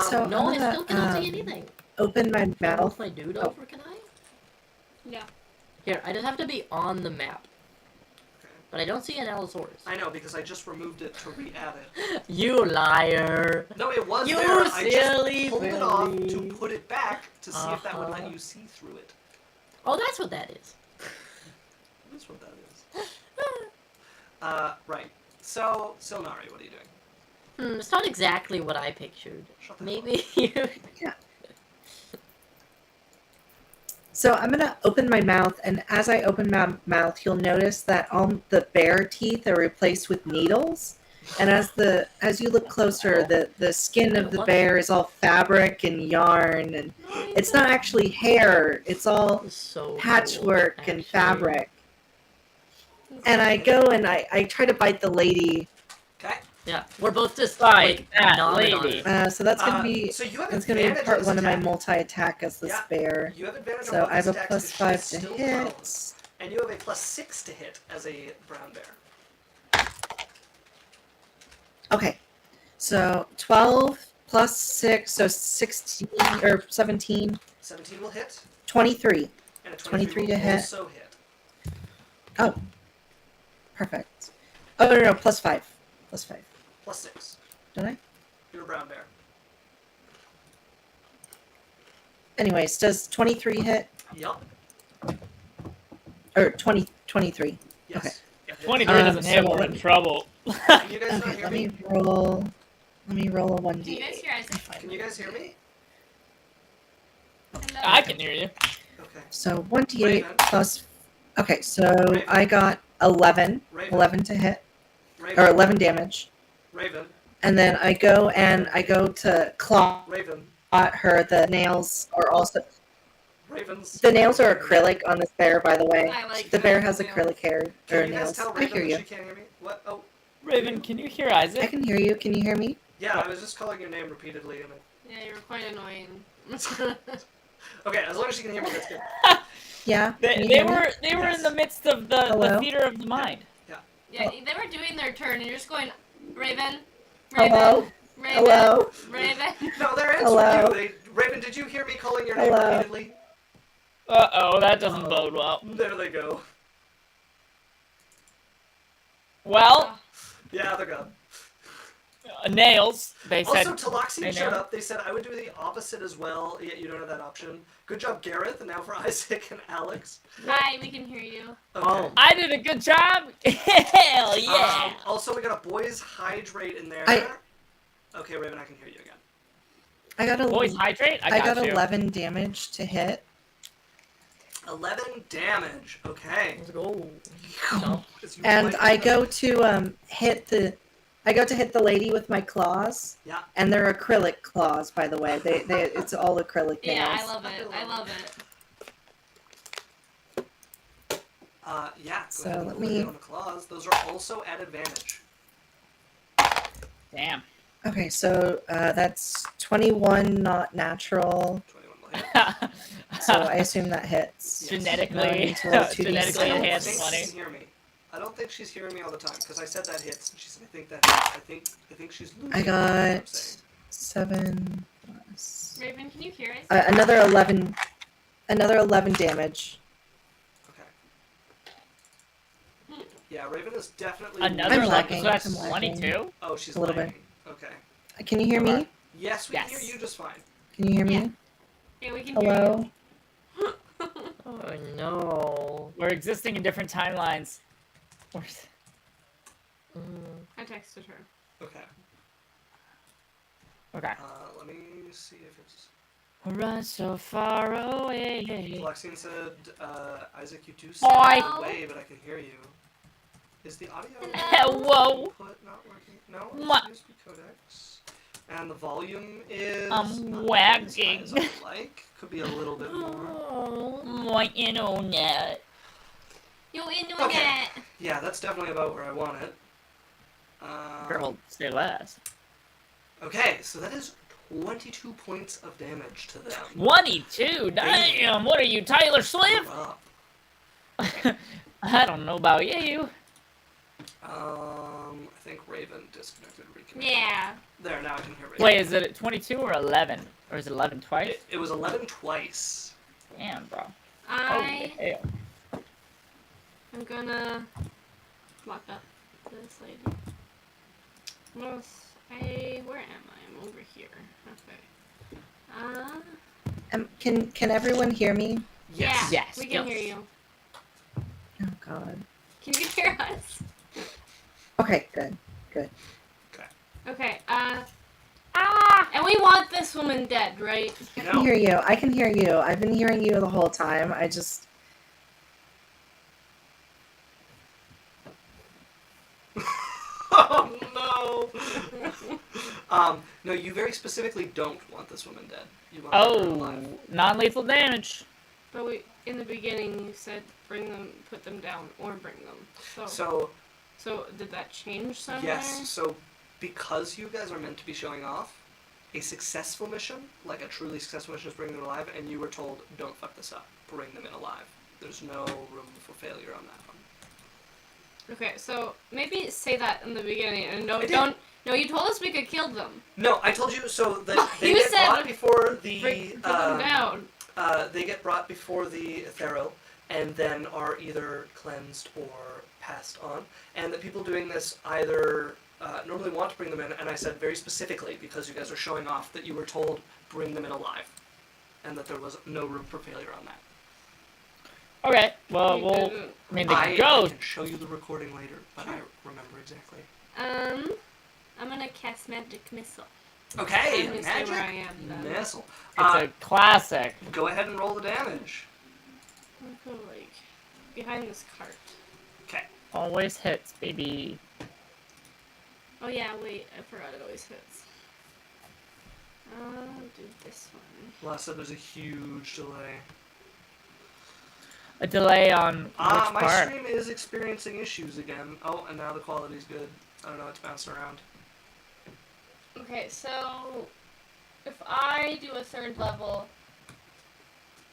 So No, I'm I still cannot gonna see anything. open my Can I mouth. move my dude over, can I? Yeah. Here, I just have to be on the map. Okay. But I don't see an Allosaurus. I know, because I just removed it to re-add it. You liar. No, it was You there. I silly just pulled it off to Billy. put it back to see if that would let Uh-huh. you see through it. Oh, that's what that is. That's what that is. Right. So, Silnari, what are you doing? It's not exactly what I pictured. Shut the Maybe you... So I'm gonna open my mouth, and as I open my mouth, you'll notice that all the bear teeth are replaced with needles. And as you look closer, the skin of the bear is all fabric and yarn, and it's not actually hair. It's all It's so patchwork cool, and actually. fabric. And I go and I try to bite the lady. Okay. Yeah, we're both just Like like that nomming on lady. it. So that's gonna be So you have that's gonna be advantage part on one this of my attack. multi-attack as the Yeah. bear. You have advantage So on I have a both plus attacks 5 because to she's still hit. prone, and you have a plus 6 to hit as a brown bear. Okay, so 12 plus 6, so 16 or 17, 17 will hit, 23. and a 23 will to hit. also hit. Oh, perfect. Oh no, plus 5, plus 5. Plus 6. Don't I? You're a brown bear. Anyways, does 23 hit Yup. or 23? Yes. Okay. That hits. 23 doesn't hit, so we're let in me- trouble. Can you guys not Okay, hear let me? me roll. Let me roll a 1d8. Can you guys hear Isaac? Can you guys hear me? Hello? I can hear you. Okay. So 1d8 Raven. plus. Okay, so Raven. I got 11. Raven. 11 to hit, Raven. or 11 damage. Raven. And then I go to claw Raven. her. The nails are also. Ravens. The nails are acrylic on this bear, by the way. I like The bear has nails. acrylic hair Can or you guys nails. tell I Raven hear that you. she can't hear me? What? Oh. Raven, can you hear I Isaac? can hear you. Can you hear me? Yeah, I was just calling your name repeatedly. And Yeah, you're quite annoying. okay, as long as she can hear me, that's good. Yeah. They, can you they hear me? were they were in the midst of the Hello? theater of the mind. Yeah, they were doing their turn, and you're just going, Raven, Raven, Hello. Raven, Hello. Raven. No, they're answering Hello? you. Raven, did you hear me calling your name Hello? repeatedly? Uh-oh, that doesn't bode well. There they go. Well, Yeah, they're gone. nails, they said. Also, Taloxian they showed know. up. They said I would do the opposite as well, yet you don't have that option. Good job, Gareth, and now for Isaac and Alex. Hi, we can hear you. Okay. Oh. I did a good job. Hell yeah. Also, we got a boys hydrate in there. I- Okay, Raven, I can hear you again. I got a. Boys, hydrate. I got you. 11 damage to hit. 11 damage. Okay. Let's go. As you And bite I into go to hit the lady with my claws. Yeah. And they're acrylic claws, by the way. They it's all acrylic nails. Yeah, I love it. I love it. Yeah. Go So ahead and let roll me- it on the claws. Those are also at advantage. Damn. Okay, so that's 21 not natural. 21 will hit. So I assume that hits. Yes. Now I Genetically, need to roll 2d6. genetically I don't enhanced think money. she can hear me. I don't think she's hearing me all the time because I said that hits, and she said I think that hits. I think she's losing. I what I'm got saying. 7 plus Raven, can you hear us? another 11 damage. Okay. Yeah, Raven is definitely Another I'm one, lagging. so that's I'm lagging. 22. Oh, she's A little lagging. Okay. Can you hear me? Yes, we can Yes. hear you just fine. Can you hear me? Yeah, we can Hello? hear you. Oh no. We're existing in different timelines. Mm. I texted her. Okay. Okay. Let me see if it's. Run so far away. Flexian said, Isaac, you do Boy. sound away, but I can hear you. Is the audio Hello. input not working? No, Ma- it's USB codecs. And the volume is I'm not wagging. as high as I like. Could be a little bit more. My internet. You internet. Okay. Yeah, that's definitely about where I want it. Girl, say less. Okay, so that is 22 points of damage to them. 22? Damn, what are you, Tyler Swift? You're up. I don't know about you. I think Raven disconnected, reconnected. Yeah. There, now I can hear Raven. Wait, is it 22 or 11? Or is it 11 twice? It was 11 twice. Damn, bro. I Holy hell. am gonna walk up to this lady. Well, where am I? I'm over here. Okay. Can everyone hear me? Yes. Yeah, Yes, we can yes. hear you. Oh god. Can you hear us? Okay, good. Okay. And we want this woman dead, right? I can hear you. I can hear you. I've been hearing you the whole time. I just. Oh no. No, you very specifically don't want this woman dead. You want her alive. Non-lethal damage. But in the beginning, you said bring them, put them down, or bring them. So did that change somewhere? Yes. So because you guys are meant to be showing off, a successful mission, like a truly successful mission, is bring them alive, and you were told, don't fuck this up. Bring them in alive. There's no room for failure on that one. Okay, so maybe say that in the beginning, and I did. don't. No, you told us we could kill them. No, I told you. So that they You get said brought before the. Put them down. They get brought before the Thero, and then are either cleansed or passed on. And the people doing this either normally want to bring them in, and I said very specifically, because you guys are showing off, that you were told bring them in alive, and that there was no room for failure on that. Okay, well, You we'll. didn't. I mean, the I ghost. can show you the recording later, but I remember exactly. I'm gonna cast magic missile. Okay, I'm gonna stay where I magic am, then. missile. It's a classic. Go ahead and roll the damage. I'll go like behind this cart. Okay. Always hits, baby. Oh yeah, wait, I forgot it always hits. I'll do this one. Well, I said there's a huge delay. A delay on which My part? stream is experiencing issues again. Oh, and now the quality's good. I don't know, it's bouncing around. Okay, so if I do a third level,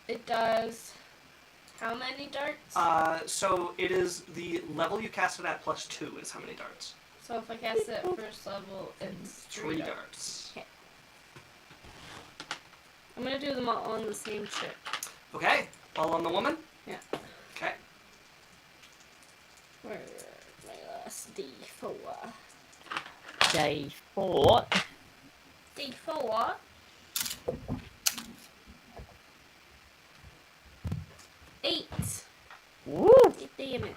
it does how many darts? So it is the level you cast it at plus 2 is how many darts? So if I cast it at first level, it's 3 darts. Okay. I'm gonna do them all on the same chip. Okay, all on the woman? Yeah. Okay. Where my last D4? Day 4. D4. Eight. Woo! Damn it.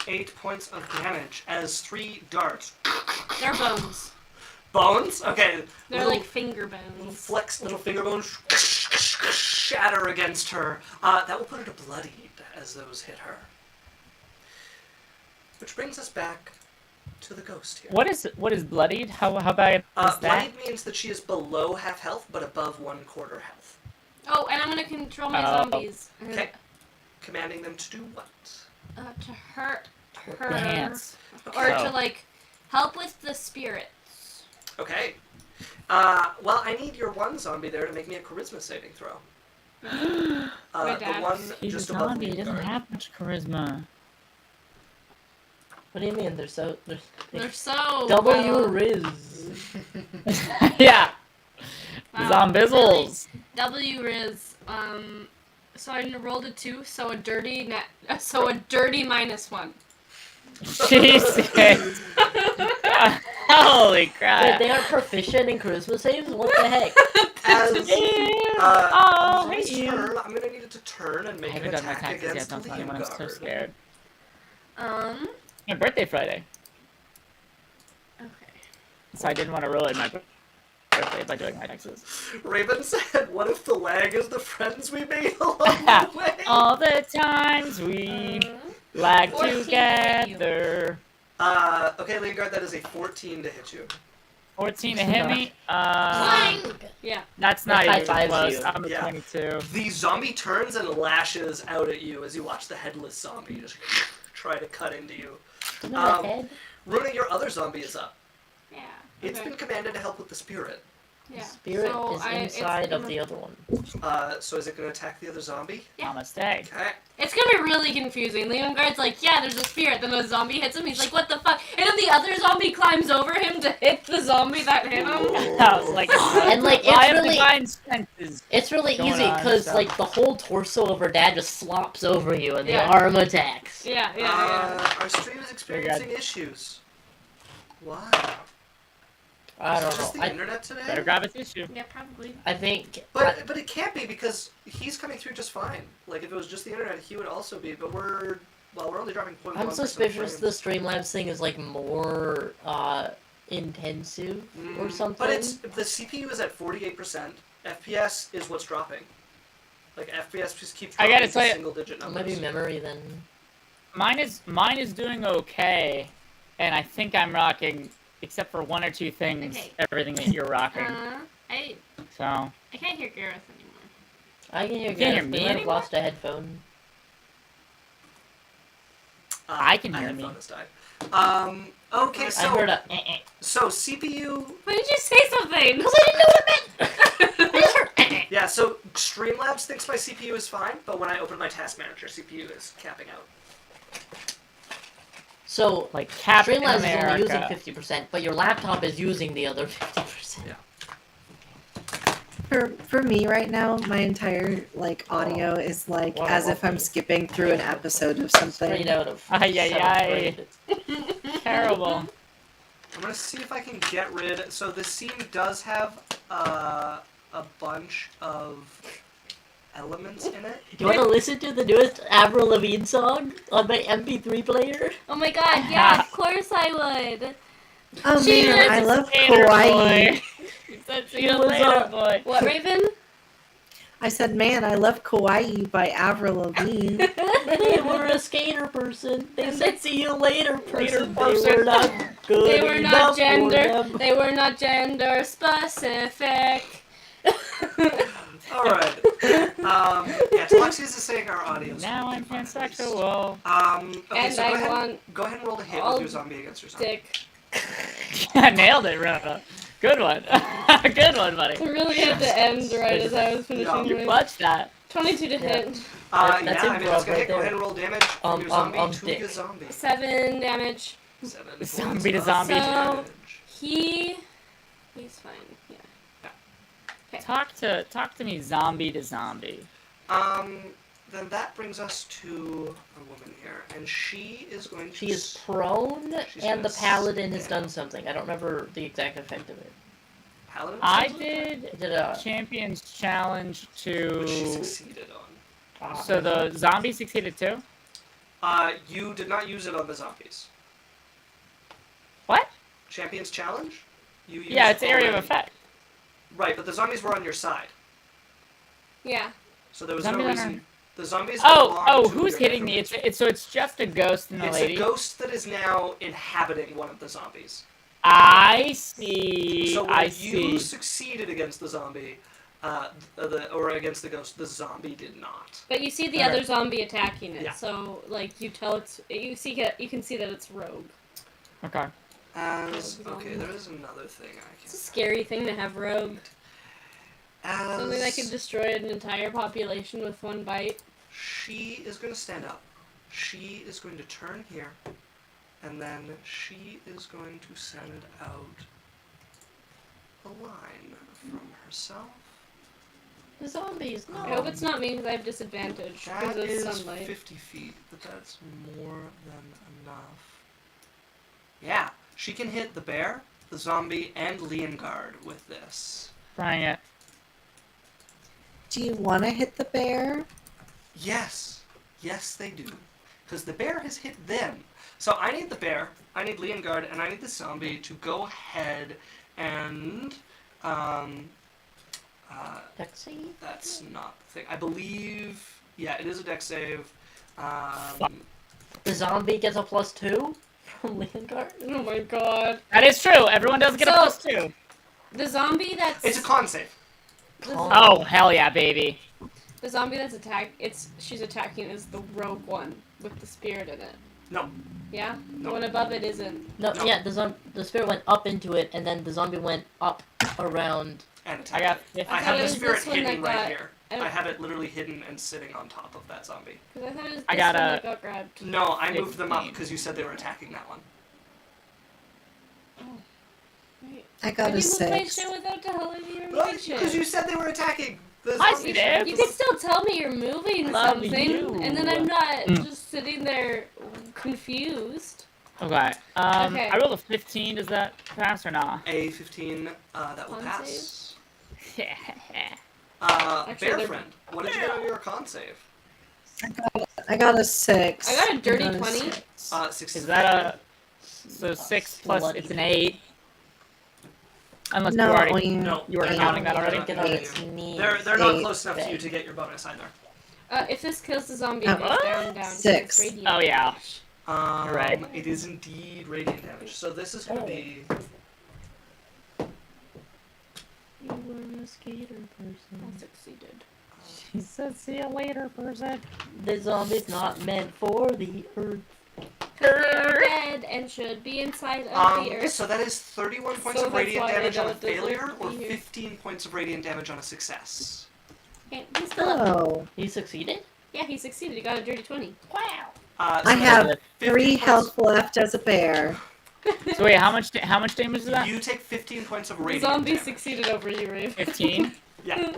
8 points of damage as 3 darts. They're bones. Bones? Okay. They're little, like finger little bones. flex, little finger bones shatter against her. That will put her to bloodied as those hit her. Which brings us back to the ghost here. What is bloodied? How bad is that? Bloodied means that she is below half health, but above 1/4 health. Oh, and I'm gonna control my Oh. zombies. Okay. Commanding them to do what? To hurt her. Enhance. Or Oh. to like help with the spirits. Okay. Well, I need your one zombie there to make me a charisma saving throw. My The dad. one He's just a above zombie. He me. doesn't have much charisma. What do you mean? They're They're so W well- Riz. Yeah. Wow, Zombizzles. W Riz. So I rolled a 2, so a dirty -1. Jesus. Holy Wait, crap. they aren't proficient in charisma saves? What the heck? As Oh, his hey, you. turn, I'm gonna need it to turn and I make an haven't done my attack taxes yet. against Don't tell anyone. I'm so Leonguard. scared. Okay. My birthday Friday, so I didn't want to ruin my birthday by doing my taxes. Raven said, "What if the lag is the friends we made along the way?" All the times we lag 14 to hit you. together. Okay, Leonguard, that is a 14 to hit you. 14 to hit me. Yeah. That's not High even fives close. you. I'm a Yeah. 22. The zombie turns and lashes out at you as you watch the headless zombie just try to cut into you. Runa, your other zombie is up. Yeah. It's okay. been commanded to help with the spirit. Yeah. Spirit So is inside of the other one. So is it going to attack the other zombie? Yeah. Namaste. Okay. It's gonna be really confusing. Leonguard's like, yeah, there's a spirit. Then a zombie hits him. He's like, what the fuck? And then the other zombie climbs over him to hit the zombie that hit him. I was like, And like I it's have really divine senses. it's really going easy on, because so. like the whole torso of her dad just slops over you and the Yeah. arm attacks. Yeah. Our stream is experiencing issues. Why? I Is it don't just know. the internet today? Better grab a tissue. Yeah, probably. I think But it can't be because he's coming through just fine. Like if it was just the internet, he would also be. But we're only dropping 0.1%. I'm suspicious frames. the Streamlabs thing is like more intensive or something. But the CPU is at 48%. FPS is what's dropping. Like FPS just keeps I dropping gotta to say- single-digit numbers. Maybe memory then. Mine is doing okay, and I think I'm rocking, except for one or two things, Okay. everything that you're rocking. I So can't hear Gareth anymore. I can hear You can't hear Gareth. me We might have anymore? lost a headphone. I can my hear headphone me. has died. Okay, I so heard a. so CPU. Why did you say something? Because I didn't know what it meant. I just heard. Yeah, so Streamlabs thinks my CPU is fine, but when I open my task manager, CPU is capping out. So, Like Captain Streamlabs is only using America. 50%, but your laptop is using the other 50%. Yeah. For me right now, my entire like audio is like What a as if I'm lovely- skipping through an episode of Straight something. out of. Ay, ay, seventh ay. grade. Terrible. I'm gonna see if I can get rid. So this scene does have a bunch of elements in it. Do you want to listen to the newest Avril Lavigne song on my MP3 player? Oh my god, yeah, of course I would. Oh She man, I was love Hater Kawaii. boy. He said, "See It you was, later, boy." What, Raven? I said, man, I love Kawaii by Avril Lavigne. They were a skater person. They said, "See you later, person." They person. were not good They were enough not for gender. them. They were not gender specific. Alright. Yeah, Telexius is saying our audio. Now I'm pansexual. Okay, And so I go ahead and roll the hit all with your zombie against your zombie. Dick. Nailed it, Rona. Good one. Good one, buddy. I really had to end right as I was finishing You my clutched that. 22 to hit. That's Yeah, I mean, that's improv gonna hit. right Go there. ahead and roll damage from your zombie to Dick. your zombie. 7 damage. 7 Zombie to points of zombie. damage. He's fine. Yeah. Talk to me, zombie to zombie. Then that brings us to a woman here, and she is going to. She is prone, She's and the gonna paladin has stand. done something. I don't remember the exact effect of it. Paladin. I sounds like did It did a. Champions Challenge that, which she to. succeeded on. So the zombie succeeded too. You did not use it on the zombies. What? Champions challenge. You used Yeah, it's area of already. effect. Right, but the zombies were on your side, Yeah. so there was Zombies no on reason. The zombies. Oh, belong to who's your hitting me? necromancer. So it's just a ghost and a It's lady. a ghost that is now inhabiting one of the zombies. I see. So when I you see. succeeded against the zombie, or against the ghost, the zombie did not. But you see the Okay. other zombie attacking it, Yeah. so like you can see that it's rogue. Okay. Okay, there is another thing I It's a can. scary thing to have rogue. Something that could As destroy an entire population with one bite. she is going to stand up, she is going to turn here, and then she is going to send out a line from herself. The zombies. I hope it's not me because I have disadvantage because That of is sunlight. 50 feet, but that's more than enough. Yeah, she can hit the bear, the zombie, and Leongard with this. Trying it. Do you want to hit the bear? Yes, yes they do. Because the bear has hit them. So I need the bear, I need Leongard, and I need the zombie to go ahead and... Dexy? that's not the thing. I believe... Yeah, it is a dex save. The zombie gets a +2 from Leongard. Oh my god. That is true. Everyone does get a So- +2. The zombie that's It's a con save. Oh hell yeah, baby. the zombie that's she's attacking is the rogue one with the spirit in it. No. Yeah? No. The one above it isn't. No, No. yeah, the spirit went up into it, and then the zombie went up around. And I attack. got I 50. thought have it the was spirit this one hidden that right got- here. I have it literally hidden and sitting on top of that zombie. 'Cause I thought it was this I got one a- that got grabbed. No, I moved them up 15. because you said they were attacking that one. Wait. I got But a you moved my 6. shit without telling me you're moving shit. Because you said they were attacking the I zombie see that. You can still tell me you're moving Love something, you. and then I'm not Mm. just sitting there confused. Okay. Okay. I rolled a 15. Does that pass or not? A 15, that will Con pass. Yeah. Actually, Bear they're- friend, what did you get on your con save? I got a 6. I got a dirty I got a 20. 6. 60. Is that a... So 6 plus... Bloody. It's an 8. Unless No, you already... No, You were they're counting not- that already? they're Get not on counting its you. knees. They're not Eight, close enough for you bang. to get your bonus either. If this kills the zombie, Oh, it goes down. 'Cause Six. it's radiant Oh, yeah. damage. Right. It is indeed radiant damage. So this is going to be... You were a skater person. I succeeded. She said, see you later, person. The zombie's not meant for the earth. They are dead and should be inside of the earth. So that is 31 points So of that's radiant why they damage on a don't deserve failure, to or be here. 15 points of radiant damage on a success. And he's still up. Oh. He succeeded? Yeah, he succeeded. He got a dirty 20. Wow. I So have 15 3 points- health left as a bear. So wait, how much damage is that? You take 15 points of The radiant zombie damage. succeeded over you, Raven. 15? Yeah.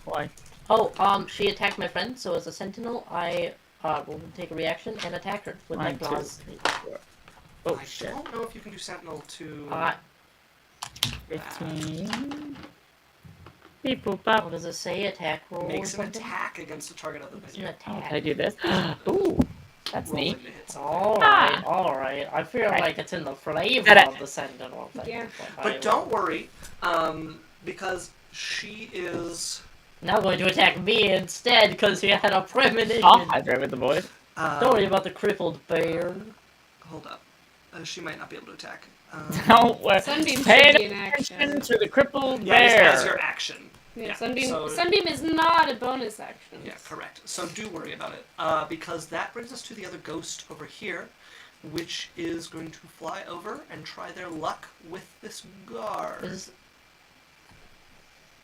Boy. Oh, she attacked my friend, so as a sentinel, I will take a reaction and attack her with my 1, 2, claws. 3, 4. Oh, I shit. don't know if you can do Sentinel to... 15. Beep, boop, bop. What does it say? Attack roll makes or an something? attack against a target other It's than an you. Oh, attack. can I do this? Ooh, that's Rolling neat. to hit something. Alright, alright. I feel Right. like it's in the flavor That- of the sentinel thing. Yeah. But don't worry, because she is... Now going to attack me instead because he had a premonition. I'll hydrate with the boys. Don't worry about the crippled bear. Hold up. She might not be able to attack. Don't Sunbeam pay should be in attention action. to the crippled Yeah, bear. as your action. Yeah, Yeah, Sunbeam. so- Sunbeam is not a bonus action. Yeah, correct. So do worry about it, because that brings us to the other ghost over here, which is going to fly over and try their luck with this guard. Is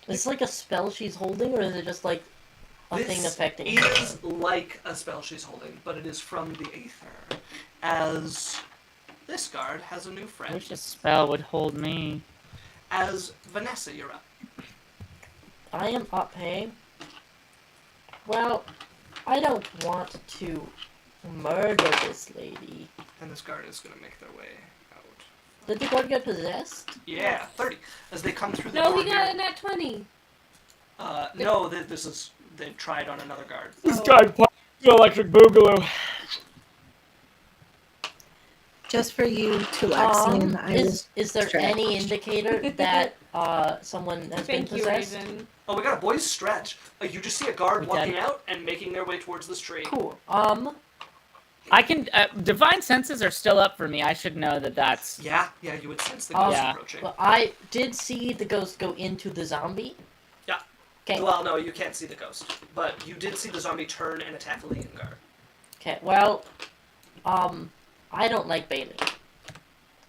this like a spell she's holding, or is it just like a thing This affecting her? is like a spell she's holding, but it is from the Aether, as this guard has a new I friend. wish a spell would hold me. As Vanessa, you're up. I am up, hey? Well, I don't want to murder this lady. And this guard is going to make their way out. Did the guard get possessed? Yeah, 30. As they come through the No, door he got here. a nat 20. No, this is... They've tried on another guard. This guy played electric boogaloo. Just for you, Tulaxian, I was is there stretched. any indicator that someone has been Thank you, possessed? Raven. Oh, we got a boys stretch. You just see a guard Okay. walking out and making their way towards this tree. Cool. I can. Divine senses are still up for me. I should know that that's. Yeah, you would sense the ghost Yeah. approaching. Well, I did see the ghost go into the zombie. Yeah. Okay. Well, no, you can't see the ghost, but you did see the zombie turn and attack the leading guard. Okay. Well, I don't like Bailey,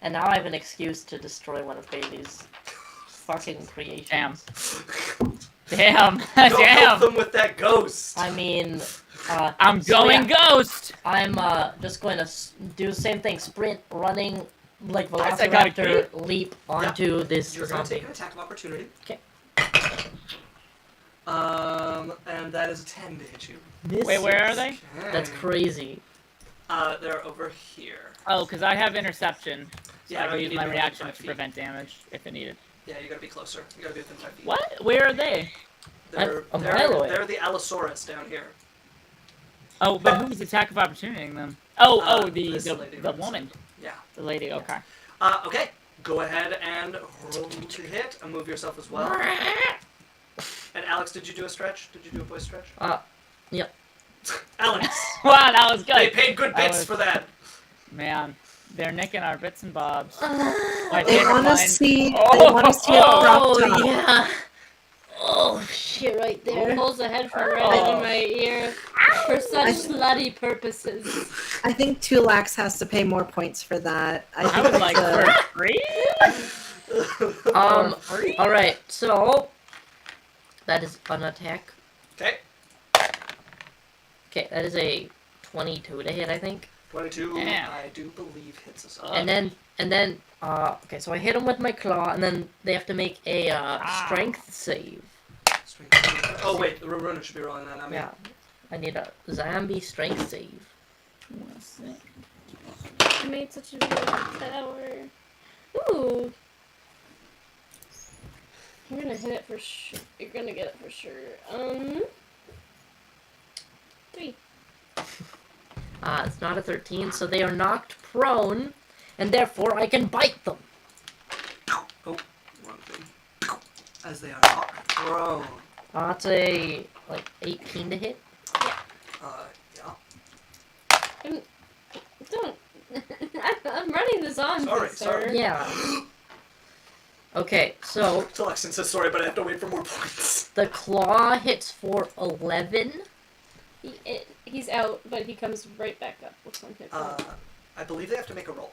and now I have an excuse to destroy one of Bailey's fucking creations. Damn. Don't help Damn. them with that ghost. I mean, I'm so going yeah, ghost. I'm just going to do the same thing: sprint, running, like Guys, I got a Velociraptor, leap onto this You're going to zombie. take an attack of opportunity. Okay. And that is a 10 to hit you. Wait, where are they? Okay. That's crazy. They're over here. Oh, because I have interception. So Yeah, I no, can you use need my to be reaction 5 to feet. prevent damage if it needed. Yeah, you gotta be closer. You gotta be within 5 feet. What? Where are they? They're, A they're, mile away. they're the Allosaurus down here. Oh, but who's attack of opportunity them? Oh, this the lady the runs. woman, Yeah. the lady. Okay. Okay. Go ahead and roll to hit and move yourself as well. And Alex, did you do a stretch? Did you do a voice stretch? Yep. Alex! Wow, that was They good. paid good That bits was- for that. Man, they're nicking our bits and bobs. They favorite want to line. see. They Oh, want to see a crop Oh top. yeah. Oh shit! Right there. Pulls a head from right in my ear for such bloody purposes. I think Tulax has to pay more points for that. I think would like it's a- for free. All right. So that is an attack. Okay. Okay, that is a 22 to hit, I think. 22, Yeah. I do believe hits us up. And then, okay, so I hit them with my claw, and then they have to make a strength save. Oh wait, Runa should be rolling that, not me. Yeah, I need a zombie strength save. I made such a big tower. Ooh. You're gonna hit it for sure. You're gonna get it for sure. 3. It's not a 13, so they are knocked prone, and therefore I can bite them. Oh, wrong thing. as they are knocked prone. That's a, 18 to hit. Yeah. Don't. I'm running the zombies, sir. Sorry. Yeah. Okay, so Alexin says sorry, but I have to wait for more points. the claw hits for 11. He's out, but he comes right back up with 1 hit point. I believe they have to make a roll.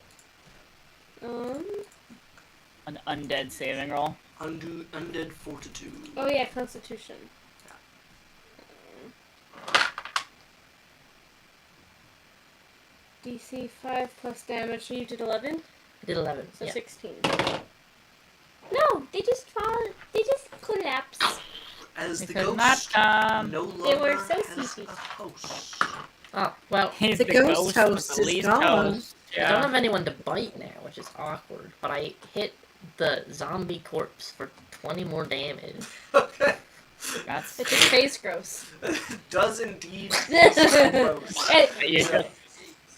An undead saving roll. Undead fortitude. Oh yeah, Constitution. DC 5 plus damage. So you did 11? I did 11. So Yeah. 16. No, they just fall. They just collapse. As the Because ghost not, no They were longer so has sleepy. a host. Oh, well, He's The ghost with host the is least gone. host. I don't Yeah. have anyone to bite now, which is awkward, but I hit the zombie corpse for 20 more damage. Okay. That's It's just face gross. Does indeed taste gross. you just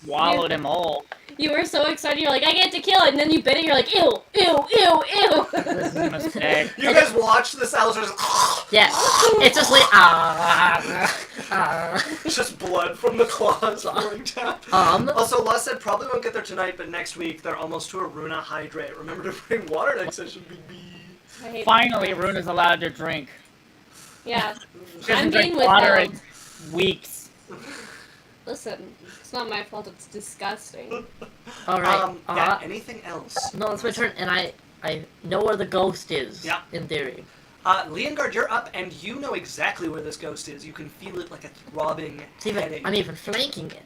swallowed him whole. You were so excited. You're like, I get to kill it, and then you bit it. You're like, ew, ew, ew, ew. This is a mistake. You guys watch this, Alistair's Yeah, it's just like, just blood from the claws pouring down. Also, Les said probably won't get there tonight, but next week they're almost to a Runa hydrate. Remember to bring water next session, BB. I hate Finally, that. Runa's allowed to drink. Yeah. She I'm hasn't being drank water in withheld. weeks. Listen, it's not my fault. It's disgusting. alright. Yeah, anything else? No, it's my turn, and I know where the ghost is, Yeah. in theory. Leongard, you're up, and you know exactly where this ghost is. You can feel it like a throbbing headache. I'm even flanking it.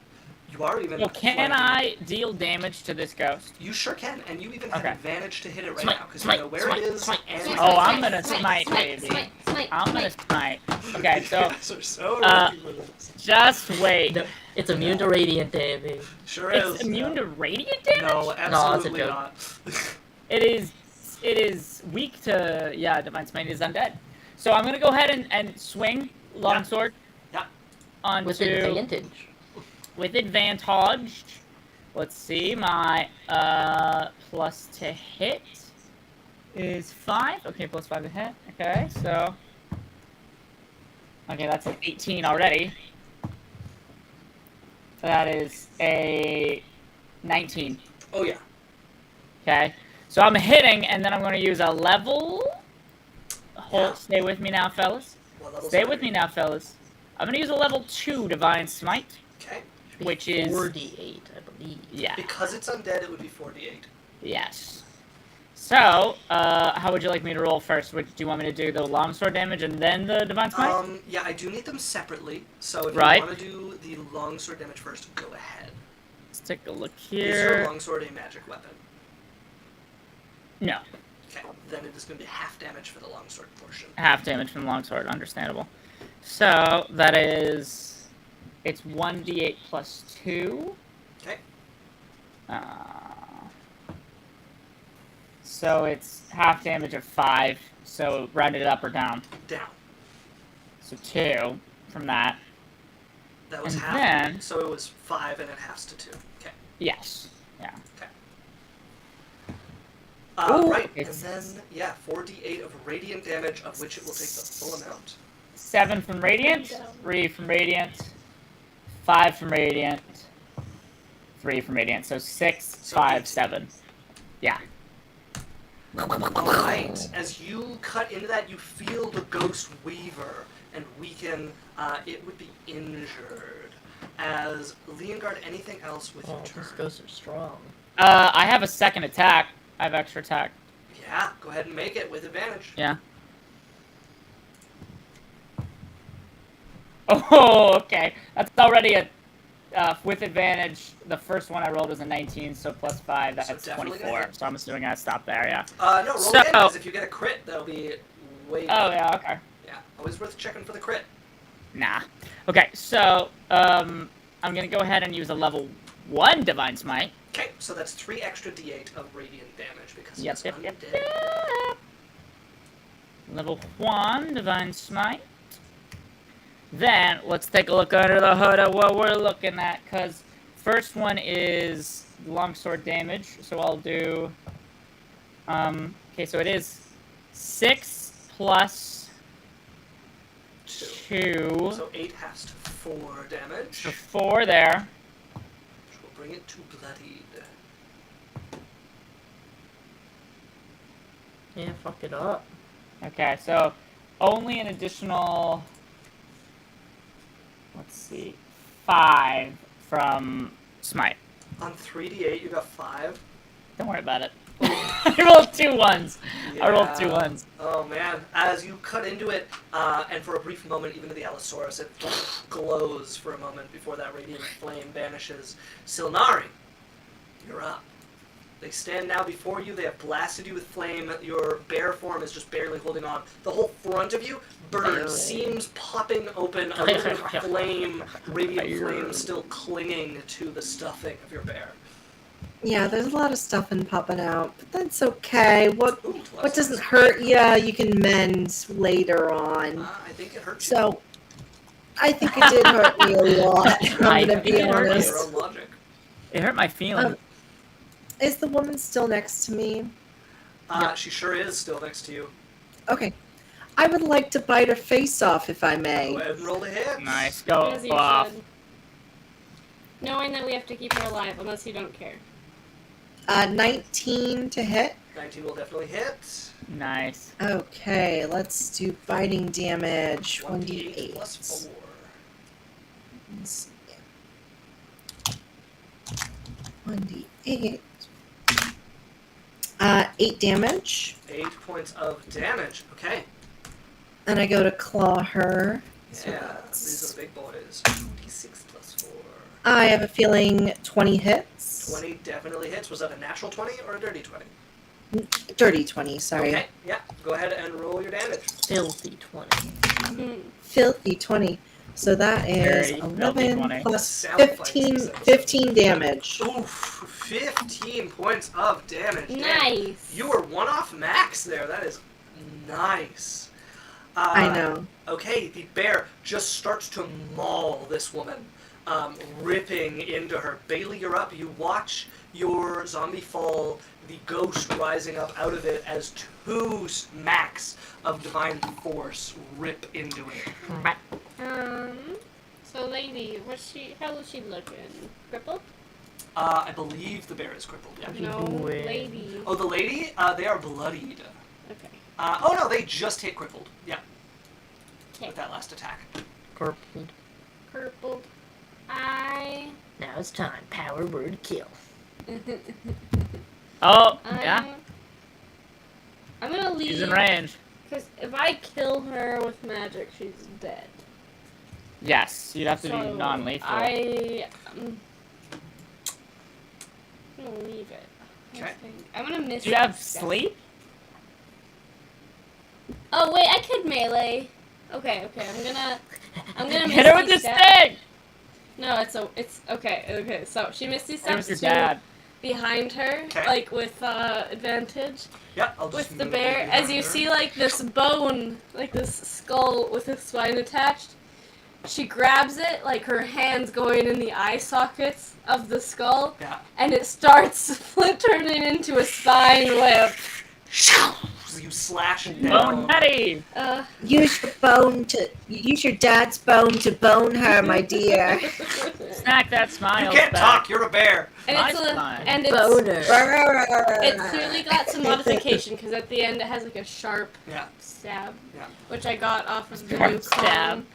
You are even. So can flanking I it. deal damage to this ghost? You sure can, and you even have Okay. advantage to hit it right Smite, now because smite, you know where smite, it is. smite, and smite. Oh, I'm gonna smite, baby. I'm gonna smite. Okay, You so guys are so uh, lucky with this. just wait. No, it's immune to radiant damage. Sure It's is. immune to radiant damage? No, absolutely joke. not. It is weak to divine smite is undead. So I'm gonna go ahead and swing longsword. Yeah. Onto With advantage. with advantage. Let's see, my plus to hit is 5. Okay, plus 5 to hit. Okay, so that's an 18 already. So that is a 19. Oh yeah. Okay, so I'm hitting, and then I'm going to use a level. Yeah. Stay with me now, fellas. What level's Stay that? with me now, fellas. I'm going to use a level 2 divine smite, Okay. which is 4d8, I believe. yeah. Because it's undead, it would be 4d8. Yes. So, how would you like me to roll first? Do you want me to do the longsword damage and then the divine smite? Yeah, I do need them separately. So if Right. you want to do the longsword damage first, go ahead. Let's take a look Is your here. longsword a magic weapon? No, Okay, then it is going to be half damage for the longsword portion. half damage from the longsword. Understandable. So that is, it's 1d8 plus 2. Okay. So it's half damage of 5. So round it up or down. Down. So 2 from that. That was And half. then- So it was 5 and it halves to 2. Okay. Yes. Yeah. Ooh, Right, and it's- then, 4d8 of radiant damage, of which it will take the full amount. 7 from radiant. 3 from radiant. 5 from radiant. 3 from radiant. So 6, So 5, 18. 7. Yeah. Alright, as you cut into that, you feel the ghost waver and weaken. It would be injured. As Leongard, anything else with your Oh, turn? these ghosts are strong. I have a second attack. I have extra attack. Yeah, go ahead and make it with advantage. Yeah. Oh, okay. That's already a with advantage. The first one I rolled was a 19, so plus 5. That's definitely 24. gonna hit. So I'm assuming I stop there. Yeah. No, roll So- again, because if you get a crit, that'll be way Oh yeah. Okay. Yeah, always worth checking for the crit. Nah. Okay. So I'm gonna go ahead and use a level 1 divine smite. Okay, so that's 3 extra d8 of radiant damage because Yep, it's yep, undead. yep. Level 1 divine smite. Then let's take a look under the hood of what we're looking at, because first one is longsword damage. So I'll do. Okay, so it is 6 plus 2. 2. So 8 has to 4 damage. So 4 there. Which will bring it to bloodied. Yeah, fuck it up. Okay, so only an additional, let's see, 5 from Smite. On 3d8, you got 5. Don't worry about it. I rolled 2 ones. I rolled 2 ones. Oh man! As you cut into it, and for a brief moment, even to the Allosaurus, it glows for a moment before that radiant flame vanishes. Silnari, you're up. They stand now before you. They have blasted you with flame. Your bear form is just barely holding on. The whole front of you burns, seams popping open, a little bit of flame, radiant flame still clinging to the stuffing of your bear. Yeah, there's a lot of stuffing popping out, but that's okay. What Ooh, doesn't hurt you, you can mend later on. I think it hurts you. So, I think it did hurt me a lot. I I'm gonna think be it hurt you. Your honest. own logic. It hurt my feelings. Is the woman still next to me? She sure is still next to you. Okay. I would like to bite her face off, if I may. Go ahead and roll the hit. Nice. Go As you off. should. Knowing that we have to keep her alive, unless you don't care. 19 to hit. 19 will definitely hit. Nice. Okay, let's do biting damage. 1d8 plus 1d8. 4. Let's see. 1d8. 8 damage. 8 points of damage. Okay. And I go to claw her. So Yeah, that's- these are the big boys. 26 plus 4. I have a feeling 20 hits. 20 definitely hits. Was that a natural 20 or a dirty 20? Dirty 20, sorry. Okay, yeah. Go ahead and roll your damage. Filthy 20. Mm. Filthy 20. So that is Very filthy 11 20. plus Sound effects 15, this episode. 15 damage. Oof, 15 points of damage. Damn. Nice. You were one off max there. That is nice. I know. Okay, the bear just starts to maul this woman, ripping into her. Bailey, you're up. You watch your zombie fall, the ghost rising up out of it as 2 max of divine force rip into it. So lady, how is she looking? Crippled? I believe the bear is crippled. Yeah. No, Wait. lady. Oh, the lady? They are bloodied. Okay. Oh no, they just hit crippled. Yeah, Okay. with that last attack. Corp. Crippled. Now it's time. Power word kill. Oh, yeah. I'm gonna leave. He's in range. Because if I kill her with magic, she's dead. Yes, you'd have to So be non-lethal. I'm gonna leave it. I Okay. think. I'm gonna miss. Do you have this guy. sleep? Oh wait, I could melee. Okay. I'm gonna Hit her with Misty this Step. thing! No, it's okay. Okay, so she Misty It was steps your to dad. behind her, Okay. like with advantage. Yeah, I'll just With the move bear, behind as you her. see like this bone, like this skull with a spine attached. She grabs it, like her hands going in the eye sockets of the skull, Yeah. and it starts turning into a spine whip. So you slash it Oh, down. Nettie! Use your dad's bone to bone her, my dear. Snack that smile. You can't talk. You're a bear. And Nice it's line. Boner. it's clearly got some modification because at the end it has like a sharp Yeah. stab, Yeah. which I got off of the Sharp new stab.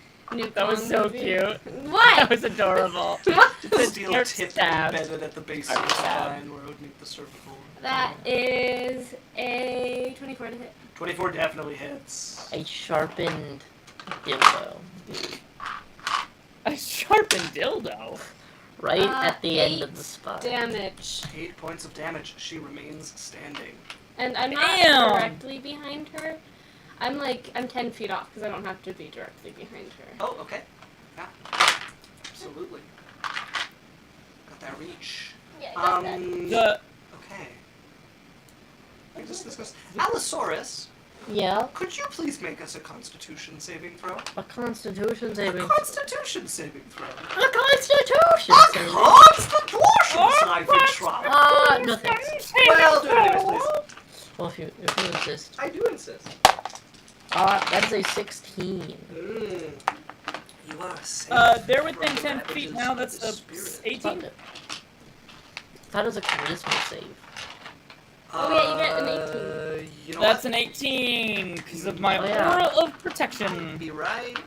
That was Kong so movie. cute. What? That was adorable. What? The steel Sharp tip stab. embedded at the base of Sharp the stab. spine where it would meet the cervical. That is a 24 to hit. 24 definitely hits. A sharpened dildo. A sharpened dildo. Right at the end of 8 the spine. damage. 8 points of damage. She remains standing. And I'm not Damn. directly behind her. I'm 10 feet off because I don't have to be directly behind her. Oh, okay. Yeah. Absolutely. Got that reach. Yeah, I got that. The Okay. I just discussed. Allosaurus, Yeah. could you please make us a Constitution saving throw? A constitution A saving. Constitution saving throw. A constitution A saving. Constitution saving throw. No thanks. Well, do it anyways, please. Well, if you insist. I do insist. That's a 16. You are safe. They're within from the 10 feet ravages now. of That's the a spirit. 18. I thought it was a charisma save. Oh, yeah, you get an 18. You know That's what? an 18 because of my Oh, yeah. aura of protection. Be right.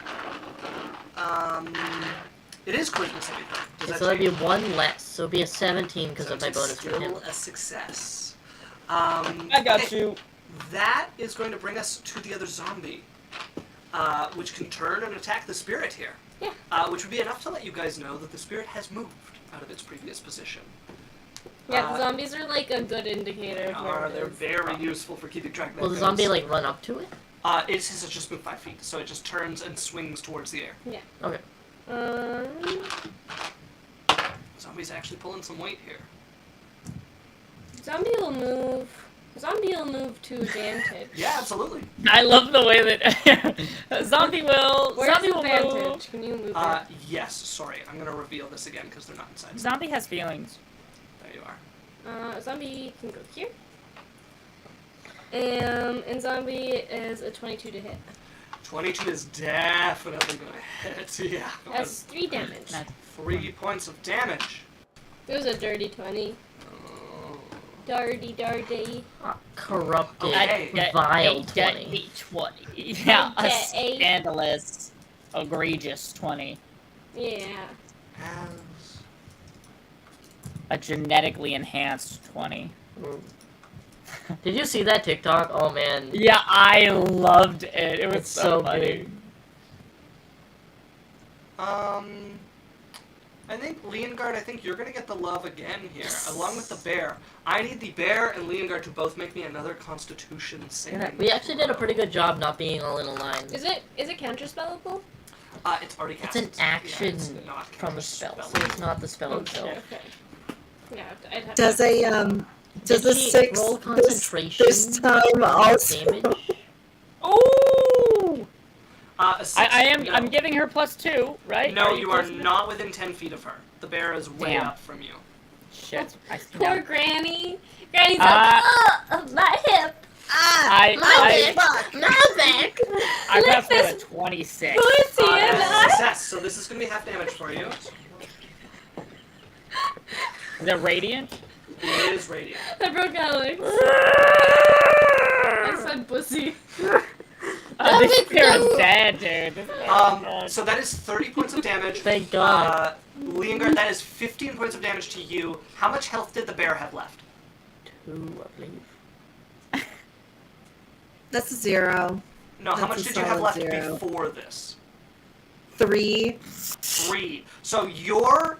It is charisma saving throw. Does that So that'd be change? 1 less. So it'd be a 17 because of my It's bonus for him. still a success. I got okay. you. That is going to bring us to the other zombie, which can turn and attack the spirit here. Yeah. Which would be enough to let you guys know that the spirit has moved out of its previous position. Yeah, the zombies are like a good indicator They of where are. it They're is. very useful for keeping track of that. Will the zombie like run up to it? It says it just moved 5 feet, so it just turns and swings towards the air. Yeah. Okay. Zombie's actually pulling some weight here. Zombie will move to advantage. Yeah, absolutely. I love the way that zombie will. Where's Zombie will advantage? move. Can you move it? Yes. Sorry, I'm gonna reveal this again because they're not inside. Zombie has feelings. There you are. Zombie can go here. And zombie is a 22 to hit. 22 is definitely gonna hit. Yeah. Has 3 damage. 3 points of damage. It was a dirty 20. Dirty. Corrupted, Okay. vile 20. Dirty 20. Yeah, a Okay. scandalous, egregious 20. Yeah. Has A genetically enhanced 20. Did you see that TikTok? Oh man. Yeah, I loved it. It was It's so so funny. good. I think Leongard, I think you're gonna get the love again here, along with the bear. I need the bear and Leongard to both make me another Constitution saving. We actually did a pretty good job not being all in a line. Is it counterspellable? It's already cast. It's an action it's not from a spell, so counterspellable. it's not the spell itself. Okay. Yeah, I'd have Does to. does Did a she 6 roll this concentration time also? damage? Ooh! A six, no. I'm giving her +2, right? No, you are close to not within 10 feet of her. The bear is way Damn. up from you. that? Shit. Poor Granny. Granny's Uh, like, my hip. I My back! I Lick passed with a this 26. pussy That and is a I. success, so this is gonna be half damage for you. Is it radiant? It is radiant. I broke Alex. I said pussy. This it's bear so- is dead, dude. This bear is dead. So that is 30 points of damage. Thank God. Leongard, that is 15 points of damage to you. How much health did the bear have left? 2, I believe. That's a 0. No, how That's much a did you have solid left 0. before this? 3. 3. So your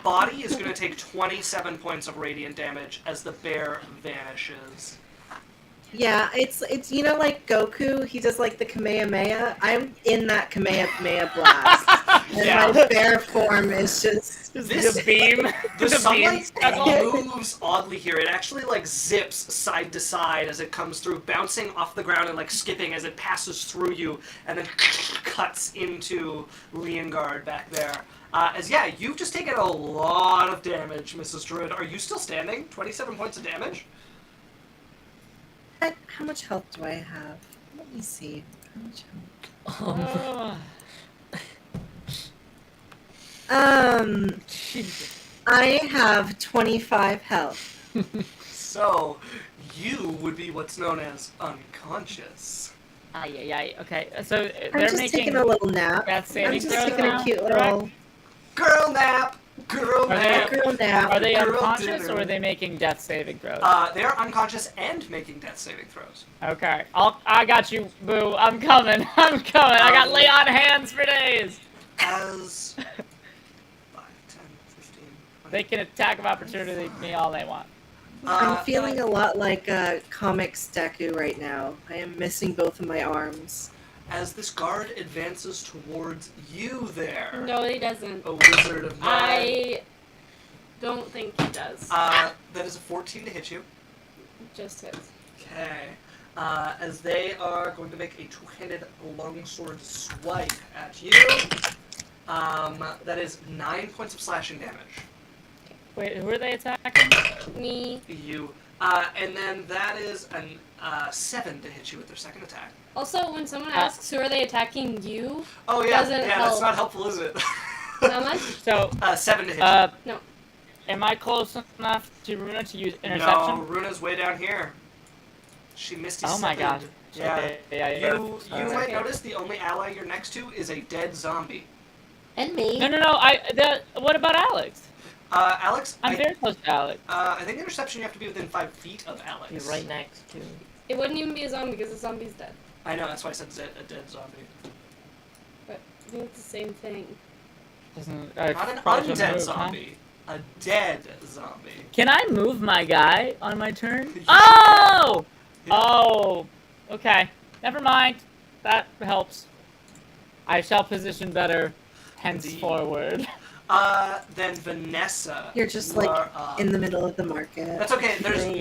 body is going to take 27 points of radiant damage as the bear vanishes. Yeah, it's you know like Goku, he does like the Kamehameha. I'm in that Kamehameha blast. And Yeah. my bear form is just This the beam. The sunlight beam. moves oddly here. It actually like zips side to side as it comes through, bouncing off the ground and like skipping as it passes through you, and then cuts into Leongard back there. You've just taken a lot of damage, Mrs. Druid. Are you still standing? 27 points of damage? how much health do I have? Let me see. How much health? I have 25 health. So, you would be what's known as unconscious. Okay, so I'm they're just making taking a little nap. death I'm saving just throws taking now, a cute correct? little Girl nap! Girl Are nap! they- girl nap. Are they Girl unconscious dinner. or are they making death saving throws? They are unconscious and making death saving throws. Okay, I got you, Boo. I'm coming. I got lay on hands for days. As 5, 10, 15, 20. They can attack of opportunity me all they want. I'm feeling a lot like comics Deku right now. I am missing both of my arms. As this guard advances towards you there, No, he doesn't. a wizard of magic. I don't think he does. That is a 14 to hit you. Just hits. Okay. As they are going to make a two-handed longsword swipe at you. That is 9 points of slashing damage. Wait, who are they attacking? Me. You. And then that is an 7 to hit you with their second attack. Also, when someone asks who are they attacking you, Oh yeah, Doesn't yeah, help. that's not helpful, is it? how much? So, 7 to hit you. No. am I close enough to Runa to use interception? No, Runa's way down here. She misty Oh my god. Yeah. Okay, yeah. You Alright. might notice the only ally you're next to is a dead zombie. And me. No. What about Alex? Alex, I'm very close to Alex. I think interception you have to be within 5 feet of Alex. You're right next to. It wouldn't even be a zombie because the zombie's dead. I know, that's why I said a dead zombie. But I think it's the same thing. Not an undead zombie. A dead zombie. Can I move my guy on my turn? Oh! Oh! Okay. Never mind. That helps. I shall position better henceforward. Then Vanessa. You're just you like are up. in the middle of the market. That's okay.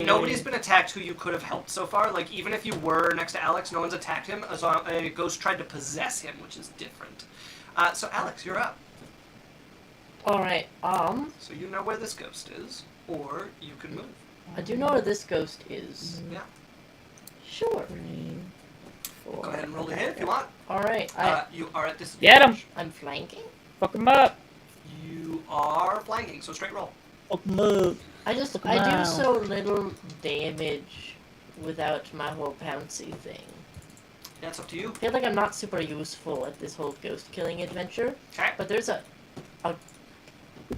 Nobody's been attacked who you could have helped so far. Like even if you were next to Alex, no one's attacked him. A ghost tried to possess him, which is different. So Alex, you're up. Alright, So you know where this ghost is, or you can move. I do know where this ghost is. Yeah. Sure. 4. Go ahead and roll to hit if you want. Alright, You are at disadvantage. Get him! I'm flanking. Fuck him up! You are flanking, so straight roll. Fuck him up! I do so little damage without my whole pouncy thing. Yeah, it's up to you. I feel like I'm not super useful at this whole ghost killing adventure. Okay. But there's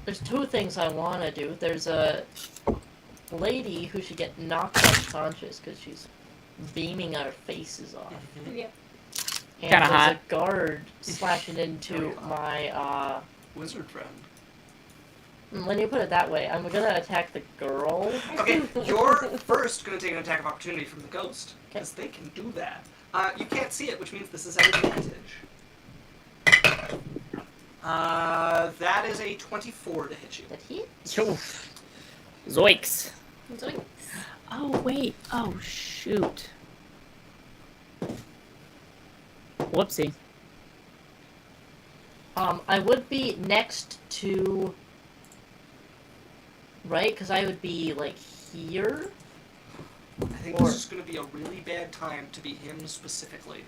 there's 2 things I want to do. There's a lady who should get knocked unconscious because she's beaming our faces off. Yep. And Kinda there's hot. a guard slashing into Very hot. my, Wizard friend. when you put it that way, I'm gonna attack the girl. Okay, you're first going to take an attack of opportunity from the ghost, because they can do that. You can't see it, which means this is at advantage. That is a 24 to hit you. That hit? Zoinks! Zoinks. Oh, wait. Oh, shoot. Whoopsie. I would be next to... Right? Because I would be, like, here? I think this is going to be a really bad time to be him specifically.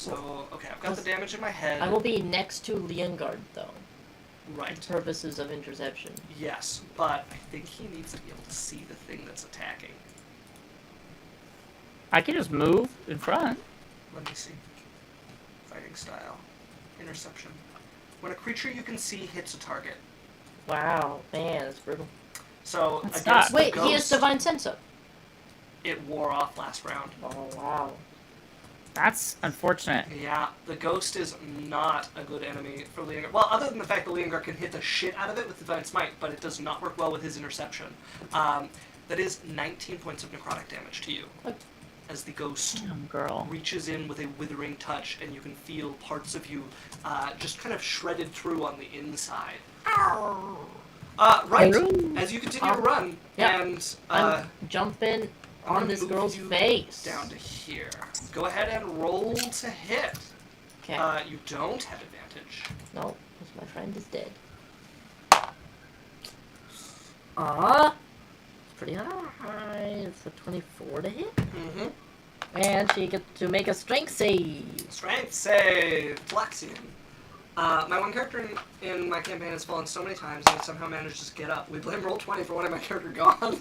Okay, I've got the damage in my head. I will be next to Leongard, though. Right. For purposes of interception. Yes, but I think he needs to be able to see the thing that's attacking. I can just move in front. Let me see. Fighting style. Interception. When a creature you can see hits a target. Wow, man, that's brutal. So, That's against the Wait, ghost, he has Divine Sense up. it wore off last round. Oh, wow. That's unfortunate. Yeah, the ghost is not a good enemy for Leongar. Well, other than the fact that Leongar can hit the shit out of it with Divine Smite, but it does not work well with his interception. That is 19 points of necrotic damage to you. What? As the ghost Damn, girl. reaches in with a withering touch, and you can feel parts of you just kind of shredded through on the inside. Right, as you continue to run, yeah. and I'm jumping I'm on gonna this move girl's you face. down to here. Go ahead and roll to hit. Okay. You don't have advantage. No, because my friend is dead. It's pretty high. It's a 24 to hit. Mm-hmm. And she gets to make a strength save. Strength save, Flaxian. My one character in my campaign has fallen so many times and somehow manages to get up. We blame Roll20 for one of my character gone.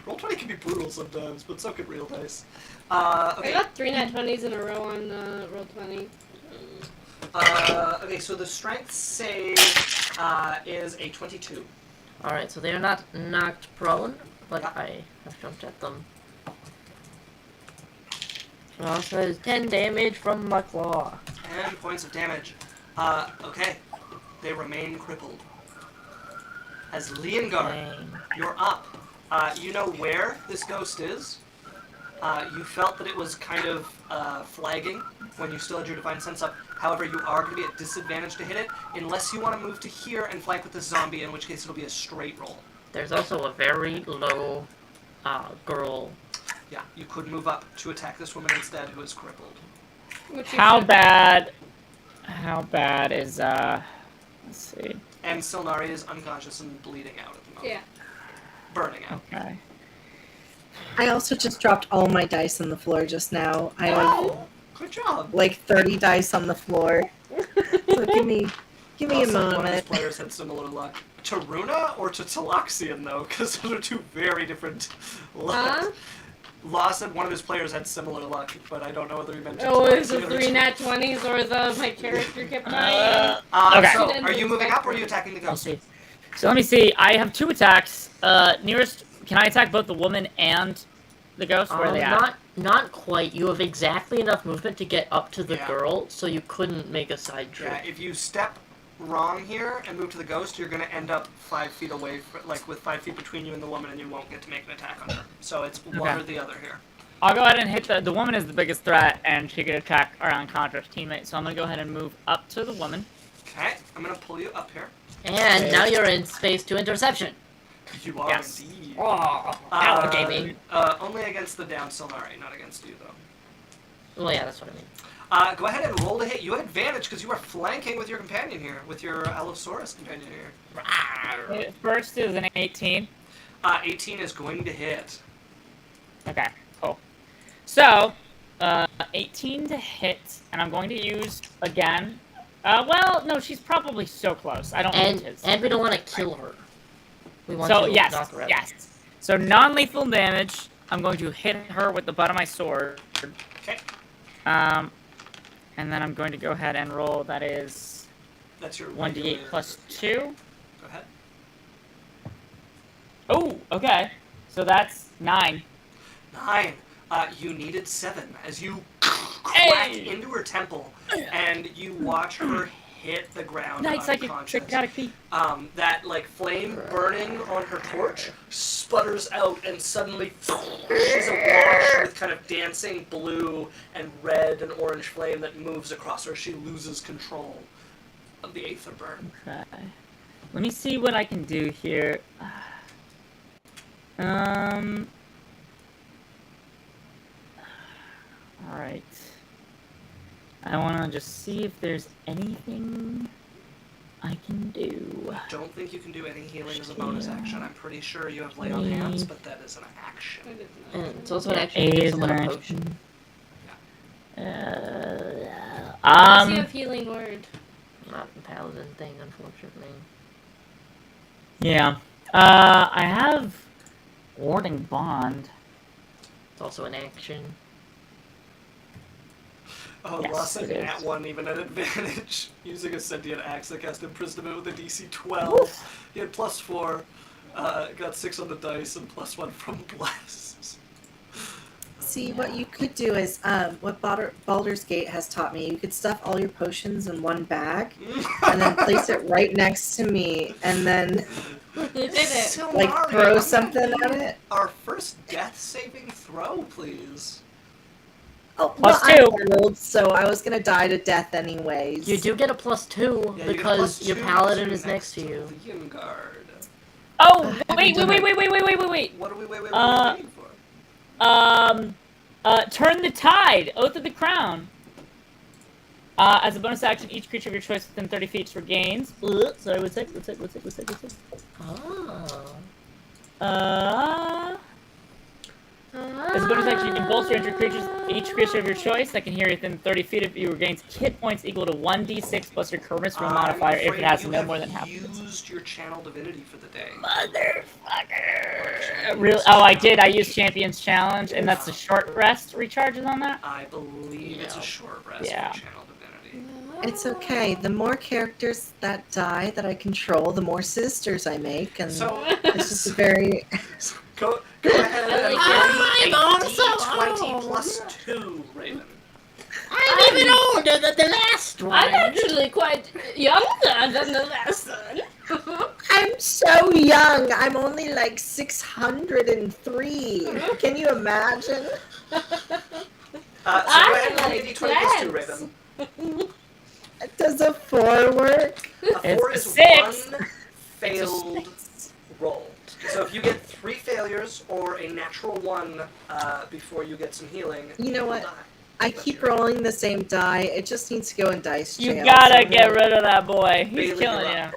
Roll20 can be brutal sometimes, but so can real dice. I Okay. got 3 nat 20s in a row on Roll20. Okay, so the strength save is a 22. Alright, so they are not knocked prone, but Yeah. I have jumped at them. Also has 10 damage from my claw. 10 points of damage. Okay. They remain crippled. As Leongar, Dang. you're up. You know where this ghost is. You felt that it was kind of flagging when you still had your Divine Sense up. However, you are going to be at disadvantage to hit it, unless you want to move to here and flank with this zombie, in which case it'll be a straight roll. There's also a very low girl. Yeah, you could move up to attack this woman instead, who is crippled. Which you How should- bad is, let's see. And Silnari is unconscious and bleeding out at the moment. Yeah. Burning out. Okay. I also just dropped all my dice on the floor just now. I have Wow, good job. like 30 dice on the floor. So give me a One of his moment. players had similar luck. To Runa or to Talaxian, though? Because those are two very different lucks. Huh? Law said one of his players had similar luck, but I don't know whether he mentioned Oh, it was the Talaxian or 3 nat 20s or my character kept dying. Okay. So, are you moving up or are you attacking the Let's ghost? see. So let me see. I have 2 attacks. Nearest, can I attack both the woman and the ghost? Where are they at? Not quite. You have exactly enough movement to get up to the Yeah. girl, so you couldn't make a side trip. Yeah, if you step wrong here and move to the ghost, you're going to end up 5 feet away, with 5 feet between you and the woman, and you won't get to make an attack on her. So it's one or the other here. I'll go ahead and hit the woman is the biggest threat, and she could attack our unconscious teammate. So I'm gonna go ahead and move up to the woman. Okay, I'm going to pull you up here. And now you're in space to interception. You are Yes. indeed. Oh, gaming. Only against the down Silnari, not against you, though. Well, yeah, that's what I mean. Go ahead and roll to hit. You have advantage because you are flanking with your companion here, with your Allosaurus companion here. First is an 18. 18 is going to hit. Okay, cool. So, 18 to hit, and I'm going to use again. Well, no, she's probably so close. I don't need his. And we don't want to kill her. We want So to yes, knock her out. yes. So non-lethal damage. I'm going to hit her with the butt of my sword. Okay. And then I'm going to go ahead and roll. That is That's your 1d8 plus 2. Go ahead. Oh, okay. So that's 9. 9. You needed 7 as you crack Hey! into her temple, and you watch her hit the ground Night psychic unconscious. trick That flame burning on her torch sputters out, and suddenly she's awash with kind of dancing blue and red and orange flame that moves across her. She loses control of the aether burn. Okay. Let me see what I can do here. Alright. I want to just see if there's anything I can do. I don't think you can do any healing as a bonus action. I'm pretty sure you have lay on hands, but that is an action. And it's also an Yeah, action A to give is someone an a action. potion. Does he have healing word? Not a paladin thing, unfortunately. Yeah. I have Warding Bond. It's also an action. Oh, Yes, Ross it said is. at 1 even at advantage. Using a sentient axe that cast imprisonment with a DC 12. He had +4, got 6 on the dice, and +1 from blasts. See, what you could do is what Baldur's Gate has taught me. You could stuff all your potions in one bag and then place it right next to me, and then You did it. like throw something at it. Our first death saving throw, please. Oh, Plus well, 2. I'm old, so I was gonna die to death anyways. You do get a +2 Yeah, you get because +2 your paladin to is next to you. Legion Guard. Oh, I wait. haven't done What are we waiting for? Turn the Tide, Oath of the Crown. As a bonus action, each creature of your choice within 30 feet regains. Sorry, what's it? Oh. As a bonus action, you can bolster each creature of your choice that can hear within 30 feet of you regains hit points equal to 1d6 plus your charisma modifier if it has no more than half. You used your channel divinity for the day. Motherfucker! Really? Oh, I did. I used Champion's Challenge, and that's a short rest recharges on that? I believe it's a short rest Yeah. for channel divinity. It's okay. The more characters that die that I control, the more sisters I make, and So, it's just a very. go ahead and I'm roll a also D20 old. plus 2, Raven. I'm even older than the last one. I'm actually quite younger than the last one. I'm so young. I'm only like 603. Can you imagine? So go ahead and roll me a D20 plus 2, Raven. Does a 4 work? A 4 It's is a 6. 1 failed roll. So if you get 3 failures or a natural 1 before you get some healing, You know what? die. I keep rolling the same die. It just needs to go in dice jail. You gotta so get rid of that boy. He's Bailey, killing you're you. up.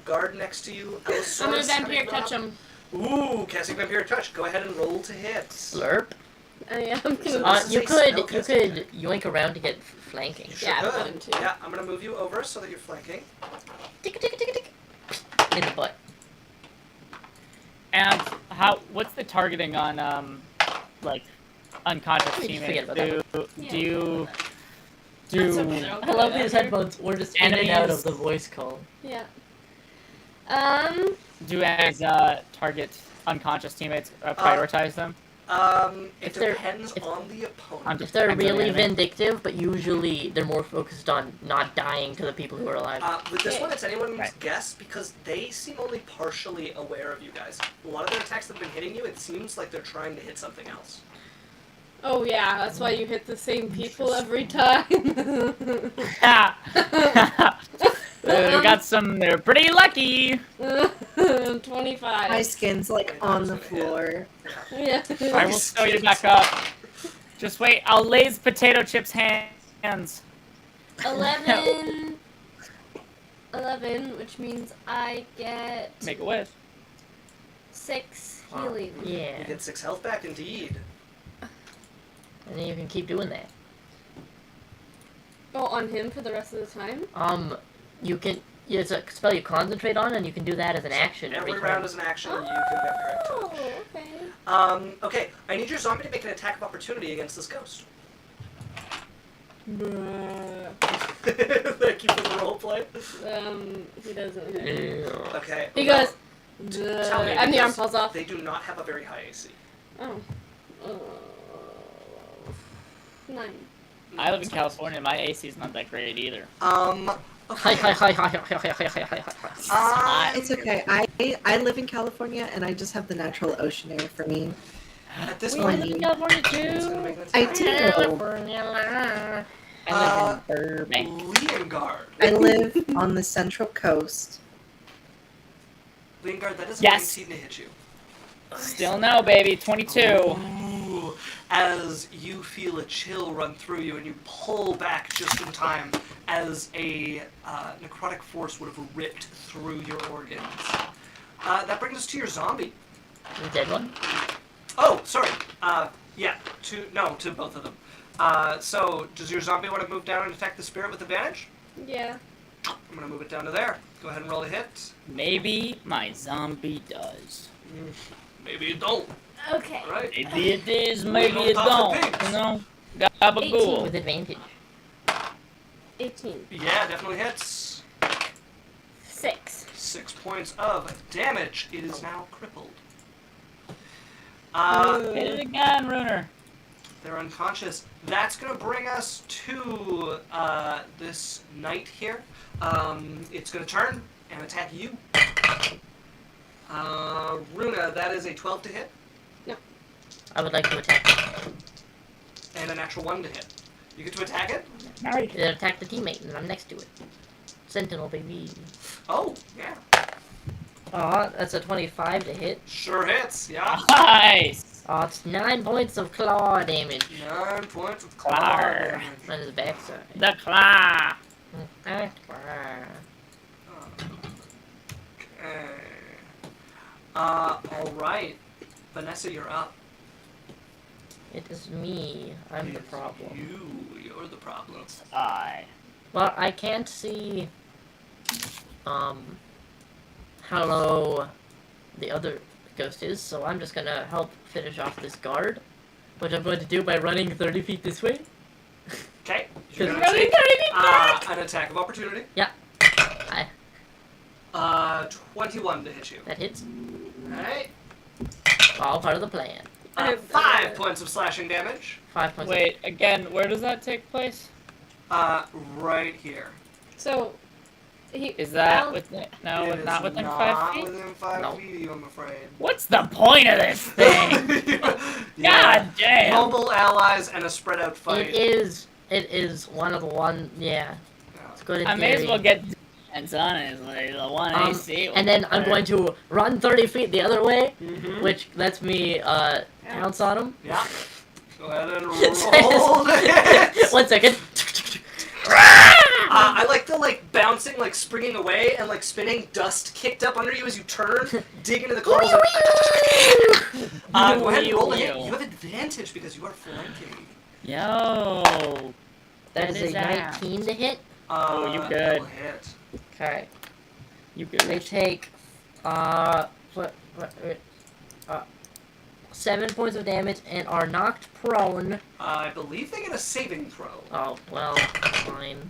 Guard next to you, I'm gonna Allosaurus. stand how here, do you touch go? him. Ooh, casting Vampiric Touch. Go ahead and roll to hit. Slurp. I am gonna. This is You a could spellcasting yoink around to get flanking. You sure Yeah, I'm could. going to. Yeah, I'm gonna move you over so that you're flanking. Tick, tick, tick, tick. In the butt. And what's the targeting on like unconscious You just forget teammates? about Do you That's do okay. I love these headphones. We're just in and out Enemies. of the voice call. Yeah. as target unconscious teammates prioritize them? It If they're- depends on the opponent. If they're Depends on the really enemy. vindictive, but usually they're more focused on not dying to the people who are alive. With this one, it's anyone's Right. guess because they seem only partially aware of you guys. A lot of their attacks that have been hitting you, it seems like they're trying to hit something else. Oh yeah, that's why you hit the same people every time. They're pretty lucky. 25. My skin's like on the floor. Yeah. I will sew you back up. Just wait, I'll laze potato chips hands. 11. 11, which means I get Make a wish. 6 Wow. healing. You Yeah, get 6 health back, indeed. and then you can keep doing that. Oh, on him for the rest of the time? You can. It's a spell you concentrate on, and you can do that as an action Every every round turn. is an action, you can Vampiric Oh, Touch. okay. Okay, I need your zombie to make an attack of opportunity against this ghost. Thank you for the roleplay. He doesn't. Yeah. Okay. He well, goes, tell me, and the arm because falls off. They do not have a very high AC. Oh. 9. I live in California, my AC is not that great either. Hi, Okay. hi, hi, hi, hi, hi, hi, hi, hi, hi. It's okay. I live in California and I just have the natural ocean air for me. At this We point, live in California it's gonna too. make an I attack. do. California. I live in Burbank. Leongard. I live on the central coast. Leongard, that is a Yes. 19 to hit you. Still no, baby. 22. Ooh, as you feel a chill run through you and you pull back just in time as a necrotic force would have ripped through your organs. That brings us to your zombie. The dead one? Oh, sorry. Yeah, to both of them. So, does your zombie want to move down and attack the spirit with advantage? Yeah. I'm going to move it down to there. Go ahead and roll a hit. Maybe my zombie does. Maybe you don't. Okay. All right. Maybe it is, maybe don't it talk to don't. pigs. You know? 18. Gabagool. With advantage. 18. Yeah, definitely hits. 6. 6 points of damage. It is now crippled. Hit it again, Runer. They're unconscious. That's going to bring us to this knight here. It's going to turn and attack you. Runa, that is a 12 to hit I would like to attack. and a natural 1 to hit. You get to attack it? Attack the teammate, and I'm next to it. Sentinel, baby. Oh, yeah. Aw, that's a 25 to hit. Sure hits, yeah. Nice. Aw, it's 9 points of claw damage. 9 points of claw Claw. damage. On his backside. The claw. Okay. Alright. Vanessa, you're up. It is me. I'm the It's problem. You're the problem. I. Well, I can't see, how low the other ghost is, so I'm just gonna help finish off this guard, which I'm going to do by running 30 feet this way. Okay. You're Good. going to Running take 30 feet back! an attack of opportunity. I, 21 to hit you. that hits. Alright. All part of the plan. 5 points of slashing damage. 5 points. Wait, again, where does that take place? Right here. So, he. Is that Well, within? No, It is not within not 5 feet. within 5 No. feet, I'm afraid. What's the point of this thing? God damn. Mobile allies and a spread out fight. It is one of the one, yeah. It's good in I may as theory. well get hands on it. Like the one AC. And then I'm going to run 30 feet the other way, Mhm. which lets me, pounce on him. Yeah. Go ahead and roll it. 1 second. I like the bouncing, like springing away, and like spinning. Dust kicked up under you as you turn, dig into the coals. Go ahead and roll a hit. You have advantage because you are flanking. Yo. That is a ass. 19 to hit. Oh, you good. That'll hit. Okay. You good. They take 7 points of damage and are knocked prone. I believe they get a saving throw. Oh, well, fine.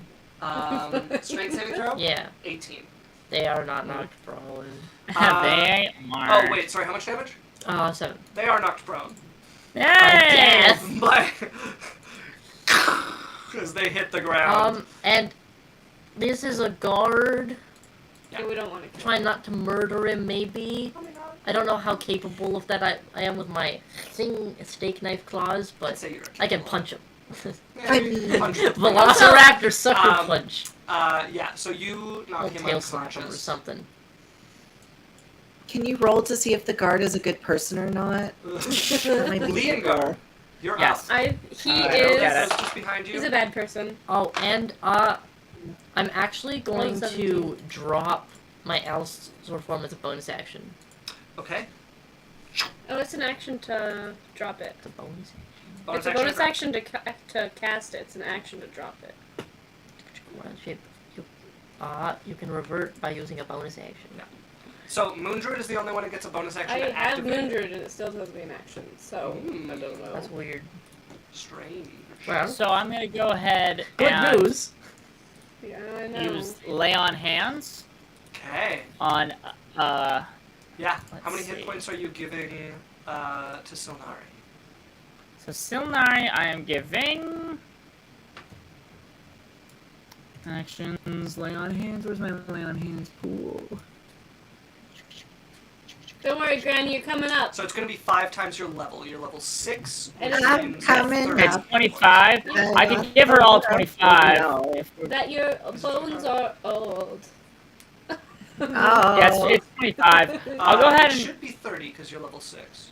Strength saving throw? Yeah, 18. they are not knocked prone. They are. Oh, wait, sorry, how much damage? 7. They are knocked prone. Yay! Death! But. Because they hit the ground. And this is a guard. Yeah, we don't want to. Try not to murder him, maybe. Oh my god. I don't know how capable of that I am with my steak knife claws, I'd but say you're I can punch him. Yeah, you can punch him. Velociraptor sucker punch. Yeah, so you knock I'll him tail slap him or unconscious. something. Can you roll to see if the guard is a good person or not? That might be Leongar, you're Yes. up. He get is. it. Just behind you. He's a bad person. Oh, and I'm actually going to 17. drop my Allosaur form as a bonus action. Okay. Oh, it's an action to drop it. It's a bonus action. It's a bonus action to cast it. It's an action to drop it. You can revert by using a bonus action. So Moondruid is the only one that gets a bonus action I to have activate. Moondruid and it still tells me an action, so I don't know. That's weird. Strange. Well, So I'm gonna go ahead good and news. Yeah, I know. use lay on hands Okay. on Yeah. How many Let's hit see. points are you giving to Silnari? So Silnari, I am giving actions. Lay on hands. Where's my lay on hands pool? Don't worry, Granny, you're coming up. So it's going to be 5 times your level. You're level 6. And which I'm means coming 30 It's up. 25. And I can give her all 25. No. If we're, That your bones are old. Oh. yes, it's 25. I'll go ahead It and. should be 30 because you're level 6.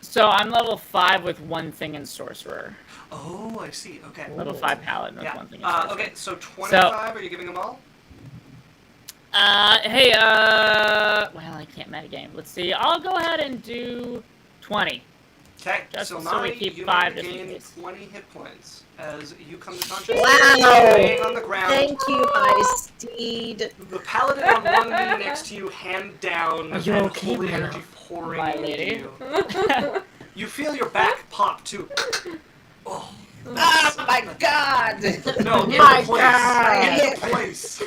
So I'm level 5 with one thing in sorcerer. Oh, I see. Okay. Level 5 paladin with Yeah. one thing in sorcerer. Okay, so 25, are you giving them all? Hey, well, I can't metagame. Let's see. I'll go ahead and do 20. Okay, Just so so now we keep you 5 may just in gain case. 20 hit points as you come to consciousness. Wow. Laying on the ground. Thank you, my steed. The paladin on one knee next to you, hand down, Are you and okay, holy Brenna? energy pouring My into lady? you. You feel your back pop too. Oh, Oh my god! no, into My place. God. Into place.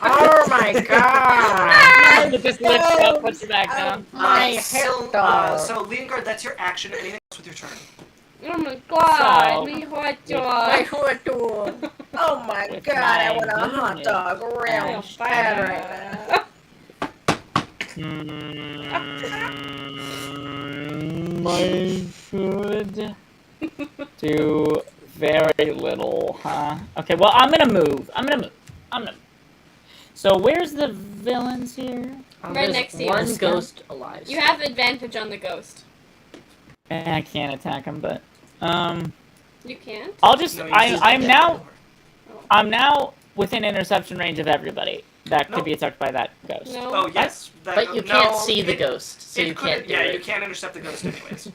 Oh my god! It just lifts up, puts it back down. My So, hip dog. so Leongard, that's your action. Anything else with your turn? Oh my god, So- me hot My dog. hot dog. Oh my With god, I my want a hot unit. dog real Oh, bad right now. I should do very little, huh? Okay, well, I'm gonna move. So where's the villains here? Right There's next to you. one ghost alive. You have advantage on the ghost. I can't attack him, but You can't? I'll just. No, you I'm just I'm get now. over. I'm now within interception range of everybody that could Nope. be attacked by that ghost. No. Oh yes, that, But you no, can't see the it- ghost, so it you could- can't do yeah, it. you can't intercept the ghost anyways.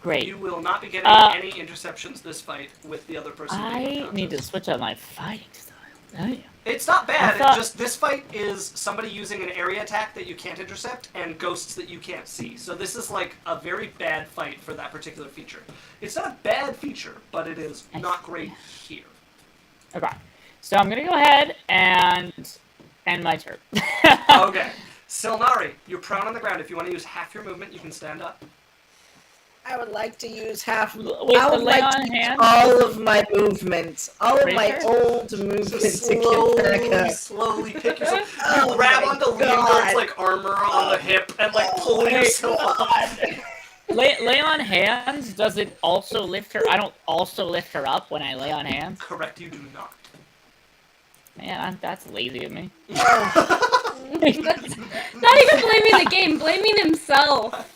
Great. You will not be getting any interceptions this fight with the other person. being I unconscious. need to switch up my fighting style. Oh yeah. It's not bad. I thought- It just this fight is somebody using an area attack that you can't intercept and ghosts that you can't see. So this is like a very bad fight for that particular feature. It's not a bad feature, but it is not great here. Okay. So I'm gonna go ahead and end my turn. Okay. Silnari, you're prone on the ground. If you want to use half your movement, you can stand up. I would like to use half. With I the would lay like on to use hand. all of my movements, all of my Ranger? old So movements to get back up. slowly pick yourself. Oh You grab my onto God. Leongard's like armor on the hip and like pull yourself up. Lay on hands. Does it also lift her? I don't also lift her up when I lay on hands. Correct, you do not. Man, that's lazy of me. Not even blaming the game, blaming himself.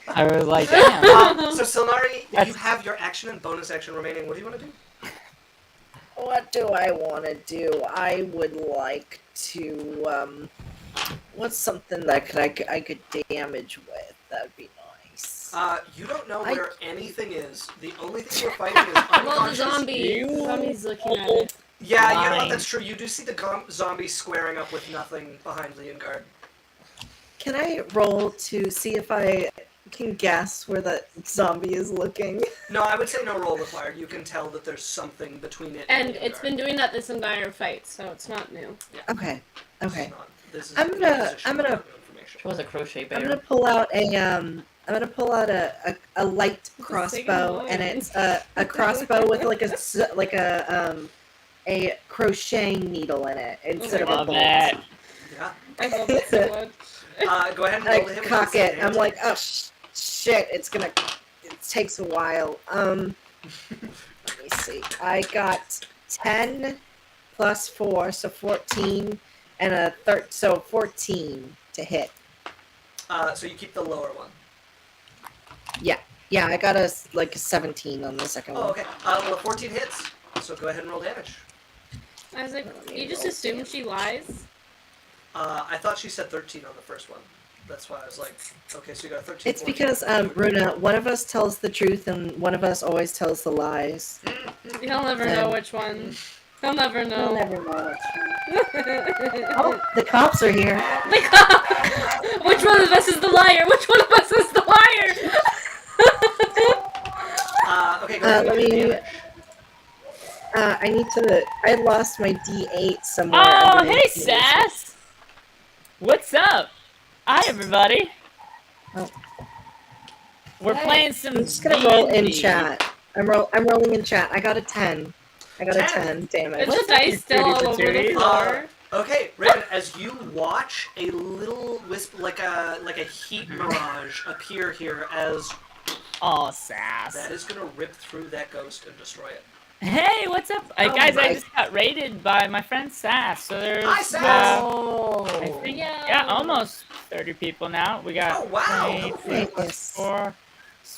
I was like, damn. So Silnari, if you That's- have your action and bonus action remaining, what do you want to do? what do I want to do? I would like to, what's something that I could damage with? That'd be nice. You don't know I- where anything is. The only thing you're fighting is Well, the unconscious. zombie. The zombie's looking at it. Yeah, you know what? Fine. That's true. You do see the zombie squaring up with nothing behind Leongard. Can I roll to see if I can guess where the zombie is looking? No, I would say no roll required. You can tell that there's something between it And Leongard. it's been doing that this entire fight, so it's not new. Okay. Okay. This is I'm gonna- position, I'm gonna- not new information. It was a crochet I'm bear. gonna pull out a light crossbow, and it's a crossbow with a crocheting needle in it instead of a Love bolt. that. Yeah. I love it so much. Go ahead and I roll to him. cock it. I'm like, oh shit! It takes a while. Let me see. I got 10 plus 4, so 14, and a so 14 to hit. So you keep the lower one. Yeah, I got a 17 on the second Oh, one. okay. Well, 14 hits. So go ahead and roll damage. I was like, you just assume she lies? I thought she said 13 on the first one. That's why I was like, okay, so you got a 13. It's because, Runa, one of us tells the truth and one of us always tells the lies. He'll never know which one. He'll never know. We'll never know. Oh, the cops are here. The cop! Which one of us is the liar? Which one of us is the liar? Okay, go ahead and let roll me- damage. I need to. I lost my D8 somewhere. Oh, underneath hey, me. Sass! What's up? Hi, everybody. Oh. We're Hey, playing some. I'm just gonna roll in D&D. chat. I'm rolling in chat. I got a 10. I got a 10? 10. Damn it. Is What's the up, dice you still all cutie over the patooties? floor? Okay, Raven, as you watch a little wisp, like a heat mirage appear here, as Oh, Sass. that is gonna rip through that ghost and destroy it. Hey, what's up? Oh Guys, I my- just got raided by my friend Sass. So there's. Hi, Sass! Oh. I think, Yeah. yeah, almost 30 people now. We got Oh, wow. 23 plus Nice. 4,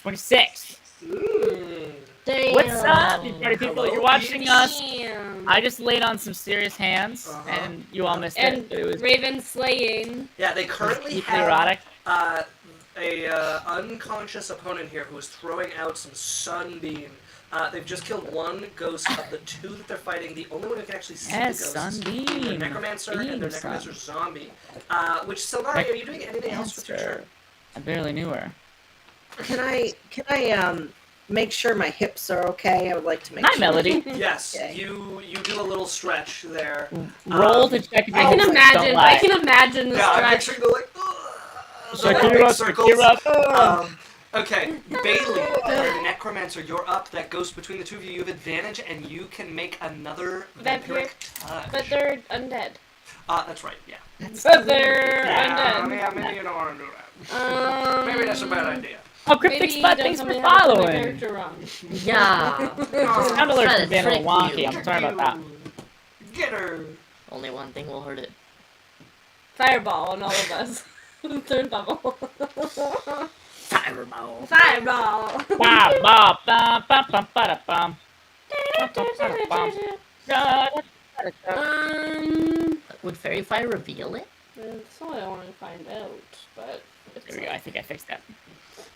26. Mm. Damn. What's up, you party people? Hello, You're watching us. Damn. I just laid on some serious hands, Uh-huh. and you all missed And it. But it was Raven slaying. Yeah, they currently deeply have erotic. a unconscious opponent here who is throwing out some sunbeam. They've just killed one ghost of the two that they're fighting. The only one who can actually see Yes, the ghosts is their sunbeam. necromancer and their Beam necromancer sun. zombie. Which Silnari, are you doing anything else with your turn? I barely knew her. Can I make sure my hips are okay? I would like to make Night sure. Melody. Yes, Okay. you do a little stretch there. Roll to check if your I can hips imagine. don't I lie. can imagine the Yeah, I'm stretch. picturing the like. Shakira, circles. Shakira. Okay, Bailey, your necromancer, you're up. That goes between the two of you. You have advantage, and you can make another Vampiric, vampiric touch. But they're undead. That's right. Yeah. But they're Yeah, undead. maybe you don't want to do that. Maybe that's a bad idea. Oh, Maybe Cryptic you Spot, done thanks for something happened to my following. character wrong. Yeah. Sound alert Trying for to being a trick little wonky. you. I'm sorry about that. Get her. Only one thing will hurt it. Fireball on all of us. Third bubble. Fireball. Fireball. Ba, ba, ba, ba, ba, ba, da, bum. Would Fairy Fire reveal it? That's all I want to find out, but it's There we go. I think I fixed that.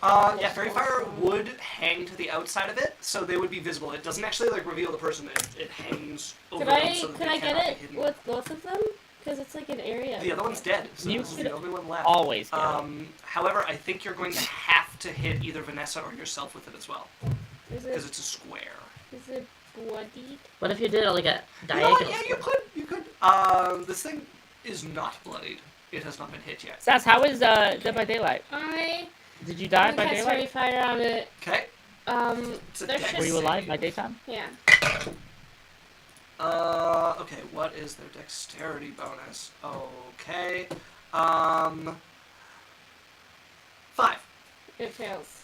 Yeah, fairy fire would hang to the outside of it, so they would be visible. It doesn't actually like reveal the person. It hangs over Could them I so that could they I cannot get be it hidden. with both of them? Because it's like an area. The other one's dead, so You this is could the only one left. Always get it. However, I think you're going to have to hit either Vanessa or yourself with it as well, Is because it it's a square. is it bloodied? What if you did like a You know what? diagonal? Yeah, you could. This thing is not bloodied. It has not been hit yet. Sass, how is Dead by Daylight? I Did you die by cast fairy daylight? fire on it. Okay. It's a There's dex Were you just alive by daytime? yeah. Okay, what is their dexterity bonus? Okay. 5. It fails.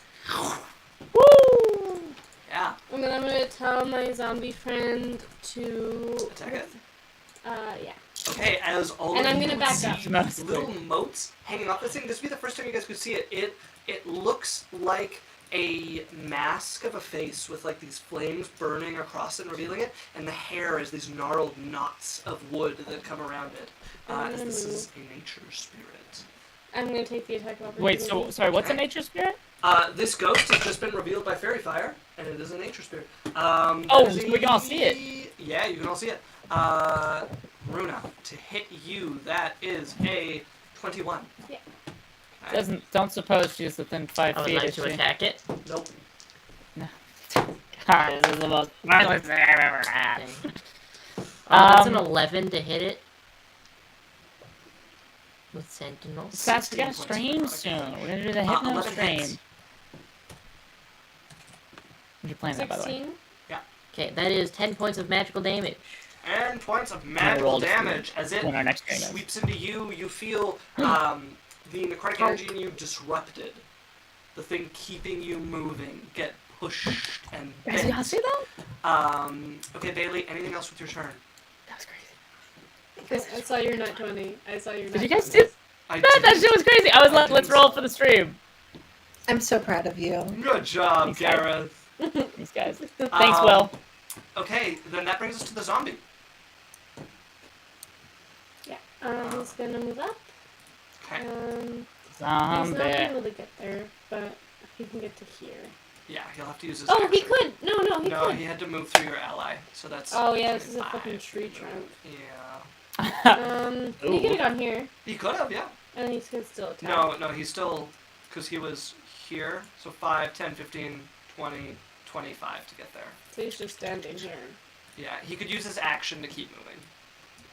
Woo! Yeah. And then I'm gonna tell my zombie friend to Attack it. yeah. Okay, as all And of I'm you gonna would back see up. Mostly. little motes hanging off this thing. This would be the first time you guys could see it. It looks like a mask of a face with like these flames burning across it and revealing it, and the hair is these gnarled knots of wood that come around it. As this is a nature spirit. I'm gonna take the attack of opportunity. Wait, so sorry, what's a nature spirit? This ghost has just been revealed by fairy fire, and it is a nature spirit. Oh, so we can all see it. Yeah, you can all see it. Runa, to hit you, that is a 21. Yeah. Okay. Don't suppose she's within 5 I would feet, like is to she? attack it. Nope. God, this is the most violent thing I've ever had. That's an 11 to hit it. With Sentinels. Sats, we got a 16 stream points of soon. necrotic We're gonna do the hypno 11 stream. hits. When'd you plan that, by the way? 16. Okay, that is 10 points of magical damage. And points of magical roll to see damage as it when our next game is. sweeps into you. You feel the necrotic energy in you disrupted. The thing keeping you moving get pushed and Guys, bent. y'all see that? Okay, Bailey, anything else with your turn? That was crazy. I saw your nat 20. I saw your. Did you guys see I that shit was crazy. I was like, let's roll for the stream. I'm so proud of you. Good job, Thanks, guys. Gareth. These guys. Thanks, Will. Okay, then that brings us to the zombie. Yeah. He's gonna move up. Okay. He's not Zombie. able to get there, but he can get to here. Yeah, he'll have to use his Oh, he action. could. No, he No, could. he had to move through your ally, so that's. Oh yeah, this is a 25. fucking tree trunk. Yeah. He could have gone here, He could have, yeah. and he could still attack. No, he's still. Because he was here, so 5, 10, 15, 20, 25 to get there. So he's just standing here. Yeah, he could use his action to keep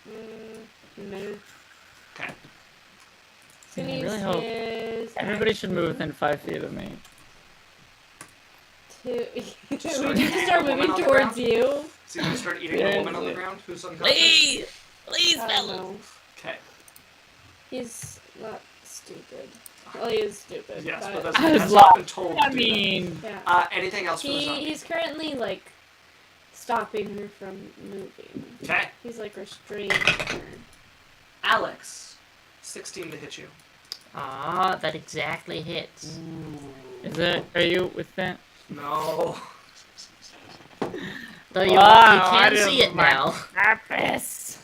moving. No. Okay. He's gonna I use really hope his everybody should move within 5 feet of me. we So need to start the woman moving on the towards ground? you. So you start eating the woman on the ground who's unconscious? Please, I don't fellas. know. Okay. He's not stupid. Well, he is stupid. Yes, but but that's, I was that's not lost. been told I to do mean, yeah. that. Anything else for the zombie? He's currently like stopping her from moving. Okay. He's like restraining her. Alex, 16 to hit you. Ah, that exactly hits. is it? Are you with that? No. Though you Wow, I can didn't see it like now. Purpose.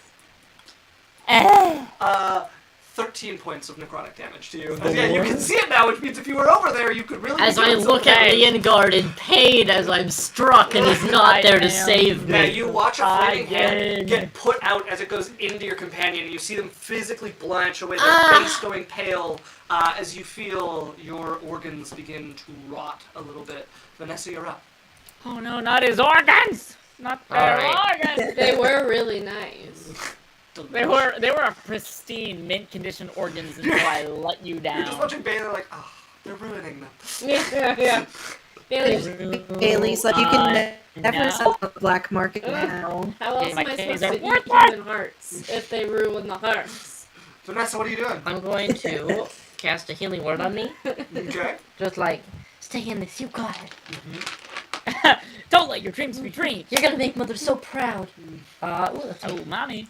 13 points of necrotic damage to you. Yeah, you can see it now, which means if you were over there, you could really. As be I doing look at something. Leongard in pain as I'm struck and he's not there to save Yeah, me. you watch a flaming hand Again. get put out as it goes into your companion, and you see them physically blanch away, their Ah. face going pale, as you feel your organs begin to rot a little bit. Vanessa, you're up. Oh no, not his organs! Not their Alright. organs! They were really nice. They were a pristine, mint condition organs until I let you You're just down. watching Bailey like, oh, they're ruining them. Yeah. Bailey, Bailey's like, you can never no. sell the black market now. how else My am I kidneys supposed to are eat human hearts if they ruin the hearts? Vanessa, what are you doing? I'm going to cast a healing word on me. Okay. Just like, stay in this, you got it. Don't let your dreams be dreams! You're gonna make mother so proud. Ooh, Oh, mommy.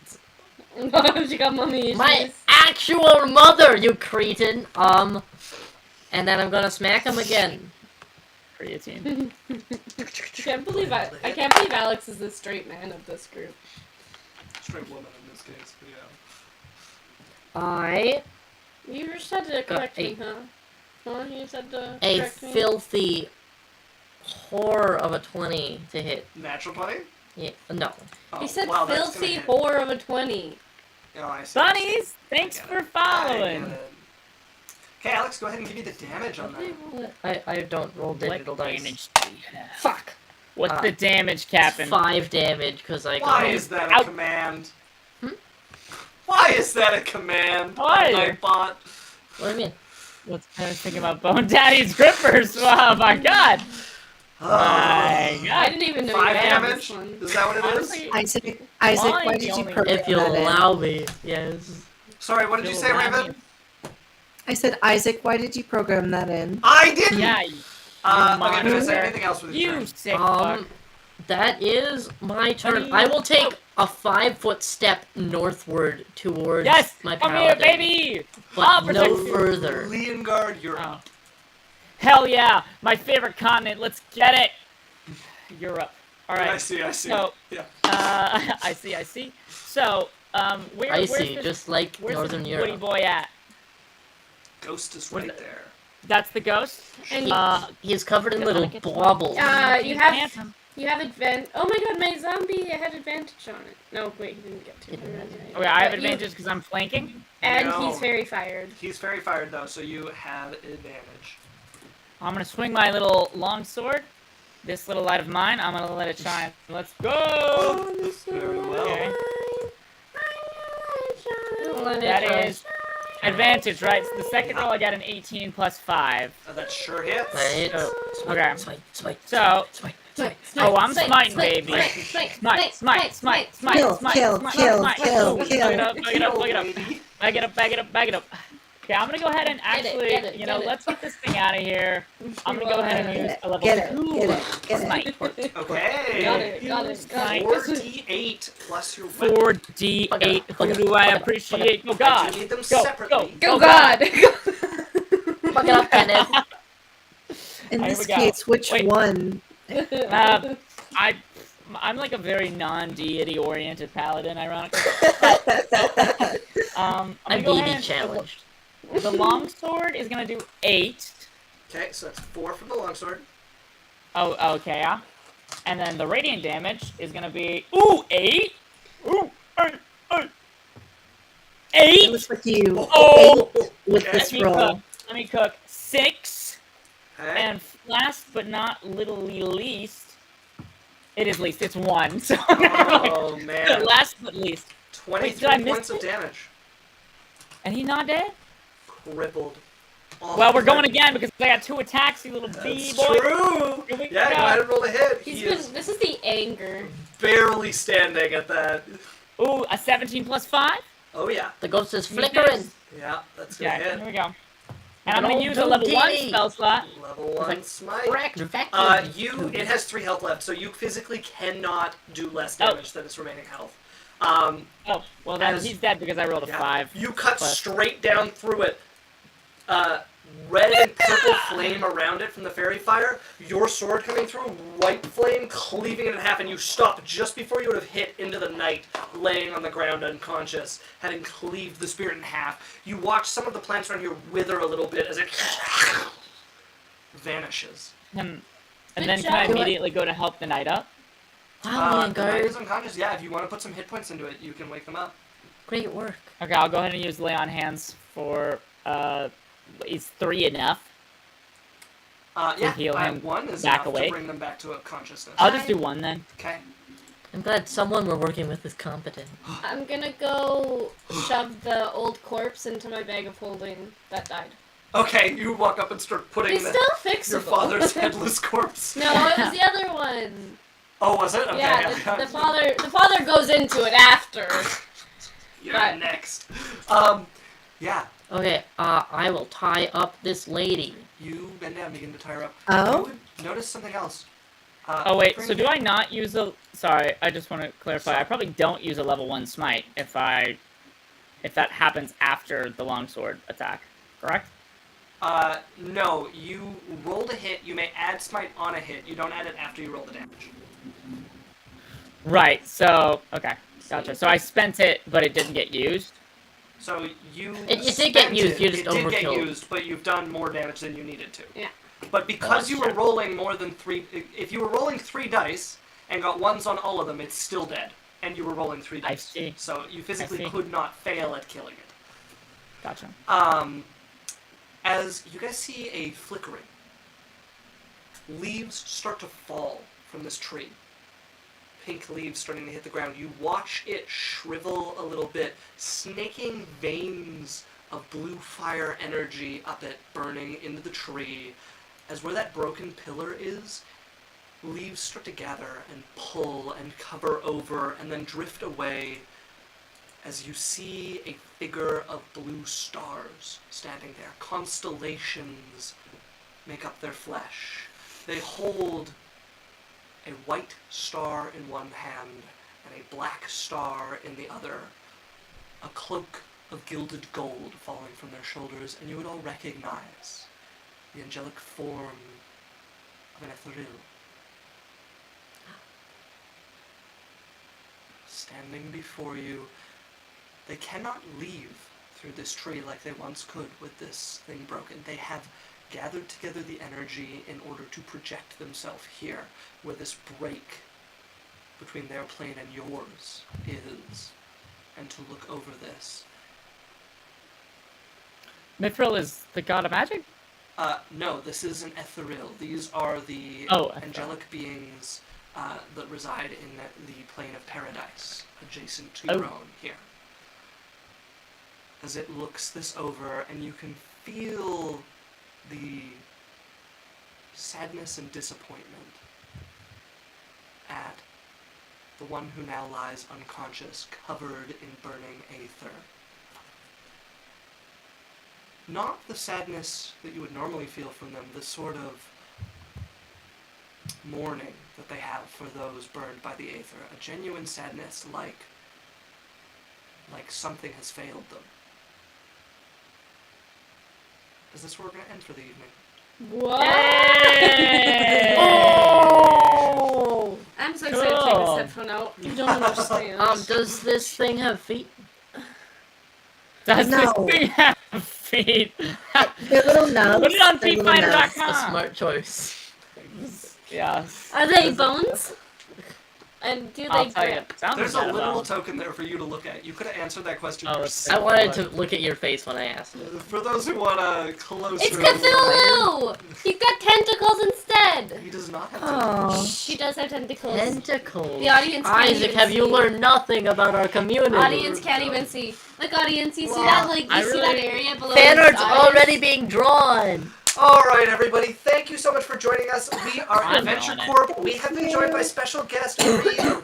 She got mummy issues. my actual mother, you cretin. And then I'm gonna smack him again. Creatine. I can't believe Alex is the straight man of this group. Straight woman in this case, but yeah. I, You just had to correct me, eight. huh? Huh? You just had to a correct me? filthy horror of a 20 to hit. Natural 20? Yeah, no. Oh, He said wow, that's gonna filthy hit. whore of a 20. Oh, I see. Bunnies, thanks I get for it. I get following. it. Okay, Alex, go ahead and give me the damage on that. I don't roll digital What dice. damage do you have? Fuck. What's the damage, Captain? 5 damage because I Why got. is that a Out. command? Hmm? Why is that a command? Why? Nightbot? What do you mean? I was thinking about Bone Daddy's grippers. Oh my god. My I god. didn't even know 5 you had damage? this one. Is that what it is? Honestly, Isaac, Mine's why the did you only- program If you'll that in? allow me, yes. Sorry, what did you say, Raven? I said, Isaac, why did you program that in? I didn't! Yeah, Okay, monster. Vanessa, anything else with your you turn? sick fuck. That is my turn. Buddy. I will take a 5-foot step northward towards Yes, my come paladin. here, baby. But I'll no protect you. further. Leongard, you're Oh. up. Hell yeah! My favorite continent. Let's get it. Europe. All right. I see. So, Yeah. I see. So, where's Icy, this, just like where's Northern this woody Europe. boy at? Ghost is Where's right the- there. That's the ghost. And He's covered in Yeah, little I get blobbles. you He's have handsome. advantage. Oh my god, my zombie had advantage on it. No, wait, he didn't get to. Oh yeah, I have But you- advantage because I'm flanking. And No. he's very fired. He's very fired though, so you have advantage. I'm gonna swing my little long sword. This little light of mine, I'm gonna let it shine. Let's go! Very well. Okay. Let it That shine. is advantage, right? So the second roll, I got an 18 plus 5. That sure hits. Right? Okay. Smite. So, Smite, oh, I'm smite, smiting, smite, baby. smite, Smite, smite, smite, smite, Kill, smite, kill, smite, kill, smite. kill, Look kill. it up, look it up, look it up. Lady. Bag it up. Okay, I'm gonna go ahead and actually, get it, you know, get it. let's get this thing out of here. I'm gonna go ahead and use a level Get 2 it. smite. Okay. Got it. Smite. 4d8 plus your weapon. 4d8. Who do I appreciate? Oh I God. do need them Go, separately. Go God! Fuck it up, Kenneth. In Here this we go. case, which Wait. one? I'm like a very non-deity oriented paladin, ironically. I'm I'm gonna go ahead BB and- challenged. The longsword is gonna do 8. Okay, so that's 4 from the longsword. Oh, okay, yeah. And then the radiant damage is gonna be 8. Ooh, 8. It was with you. Oh! With Okay. this roll. Let me cook 6. Okay. And last but not littlely least, it is least. It's 1. So Oh man. last but least. 23 did I miss points of it? damage. And he's not dead. Crippled. Oh, Well, we're going again because I got 2 attacks, you little bee That's boy. true. Here we Yeah, go. go ahead and roll a hit. He's He been. is This is the anger. barely standing at that. Ooh, a 17 plus 5. Oh yeah. The ghost is He flickering. is. Yeah, that's gonna Okay, hit. here we go. And I'm going to use a Don't level 1 deity. spell slot. Level 1 like smite. Correct. Vacuum. It has 3 health left, so you physically cannot do less Oh. damage than its remaining health. Oh, well then As- he's dead because I rolled a Yeah. 5. You cut Plus. straight down through it. Red and purple flame around it from the fairy fire. Your sword coming through, white flame cleaving it in half, and you stop just before you would have hit into the night, laying on the ground unconscious, having cleaved the spirit in half. You watch some of the plants around here wither a little bit as it vanishes. And Good then can I job. immediately go to help the knight up? Wow, man, The knight guard. is unconscious. Yeah, if you want to put some hit points into it, you can wake them up. Great work. Okay, I'll go ahead and use lay on hands for, is 3 enough? Yeah, heal him one is back enough awake. to bring them back to a consciousness. I'll just do 1 then. Okay. I'm glad someone we're working with is competent. I'm gonna go shove the old corpse into my bag of holding that died. Okay, you walk up and start putting He's still fixable. your father's headless corpse. No, it was the other one. Oh, was it? Okay. Yeah, the father goes into it after. You're but- next. Yeah. Okay, I will tie up this lady. You bend down, begin to tie her up. Oh? You would notice something else. Oh wait, bring so it- do I not use a... Sorry, I just want to clarify. I probably don't use a level 1 smite if that happens after the longsword attack, correct? No, you rolled a hit, you may add smite on a hit. You don't add it after you roll the damage. Right, so... Okay, gotcha. So I spent it, but it didn't get used. So you It did spent get used, it. you just It did get overkilled. used, but you've done more damage than you needed to. Yeah. But because Oh, you were shit. rolling more than 3... If you were rolling 3 dice and got 1s on all of them, it's still dead. And you were rolling 3 dice. I see. So you physically see. could not fail at killing it. Gotcha. As you guys see a flickering, leaves start to fall from this tree. Pink leaves starting to hit the ground. You watch it shrivel a little bit, snaking veins of blue fire energy up it, burning into the tree. As where that broken pillar is, leaves start to gather and pull and cover over and then drift away as you see a figure of blue stars standing there. Constellations make up their flesh. They hold a white star in one hand and a black star in the other, a cloak of gilded gold falling from their shoulders, and you would all recognize the angelic form of an ethereal. Standing before you, they cannot leave through this tree like they once could with this thing broken. They have gathered together the energy in order to project themselves here, where this break between their plane and yours is, and to look over this. Mithril is the god of magic? No, this is an ethereal. These are the Ethereal. angelic beings that reside in the plane of paradise, adjacent to your own here. As it looks this over, and you can feel the sadness and disappointment at the one who now lies unconscious, covered in burning aether. Not the sadness that you would normally feel from them, the sort of mourning that they have for those burned by the aether. A genuine sadness, like something has failed them. Is this where we're going to end for the evening? What? Oh! I'm so excited to take this headphone out. You don't understand. Does this thing have feet? Does No. this thing have feet? Their little nubs. Put it on their little nubs. A feetfinder.com. smart choice. Yes. Are they bones? And do I'll they tell you. grip? Sounds There's a like literal bone. token there for you to look at. You could have answered that question Oh, yourself. I wanted to look at your face when I asked it. For those who want a closer It's Cthulhu! He's got tentacles instead! He does not have Oh. tentacles. He does have tentacles. Tentacles. The audience can't Isaac, even have you see. learned nothing about our community? Audience can't even see. Look, audience, you see Wow. that? Like, I you see really- that area below Fan his art's eyes? already being drawn. All right, everybody. Thank you so much for joining us. We are I'm Adventure on it. Corp. We have been joined by special guest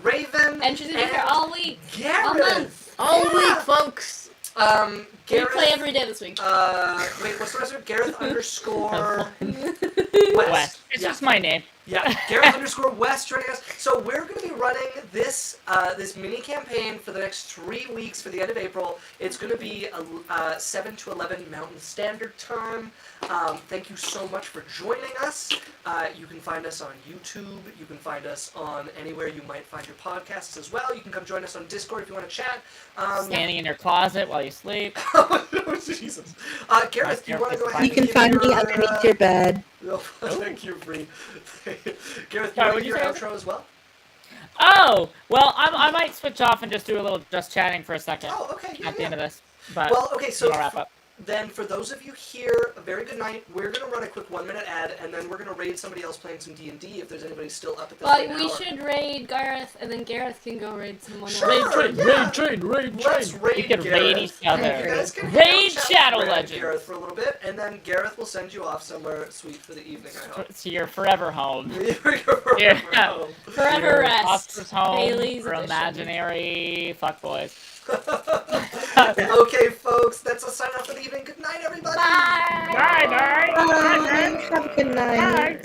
Raven And she's been here and all week. All Gareth. month. All Yeah. week, folks. We Gareth. play every day this week. Wait, what's the rest of it? Gareth underscore West. It's Yeah. just my name. Yeah, Gareth underscore West joining us. So we're going to be running this this mini campaign for the next 3 weeks for the end of April. It's going to be 7 to 11 Mountain Standard Time. Thank you so much for joining us. You can find us on YouTube. You can find us on anywhere you might find your podcasts as well. You can come join us on Discord if you want to chat. Standing in your closet while you sleep. Oh, Jesus. Gareth, do you want to go ahead You can and find give me your, underneath your bed. Oh, thank you, Bree. Gareth, Sorry, you want to what'd do you your say? outro as well? Oh, well, I might switch off and just do a little just chatting for a second Oh, okay. Yeah, at the end yeah. of this. But Well, okay, so I'll wrap up. then for those of you here, a very good night. We're going to run a quick 1-minute ad, and then we're going to raid somebody else playing some D&D if there's anybody still up at this Well, late we hour. should raid Gareth, and then Gareth can go raid someone else. Sure, Let's raid We could Gareth. raid each You other. guys can Raid hang out, chat Shadow with Legends. Gareth for a little bit, and then Gareth will send you off somewhere sweet for the evening, I hope. To your forever home. Yeah. Forever Your rest. Foster's home Bailey's for edition. imaginary fuckboys. Okay, folks, that's a sign off for the evening. Good night, everybody. Bye! Bye, bye. Bye. Have a good night.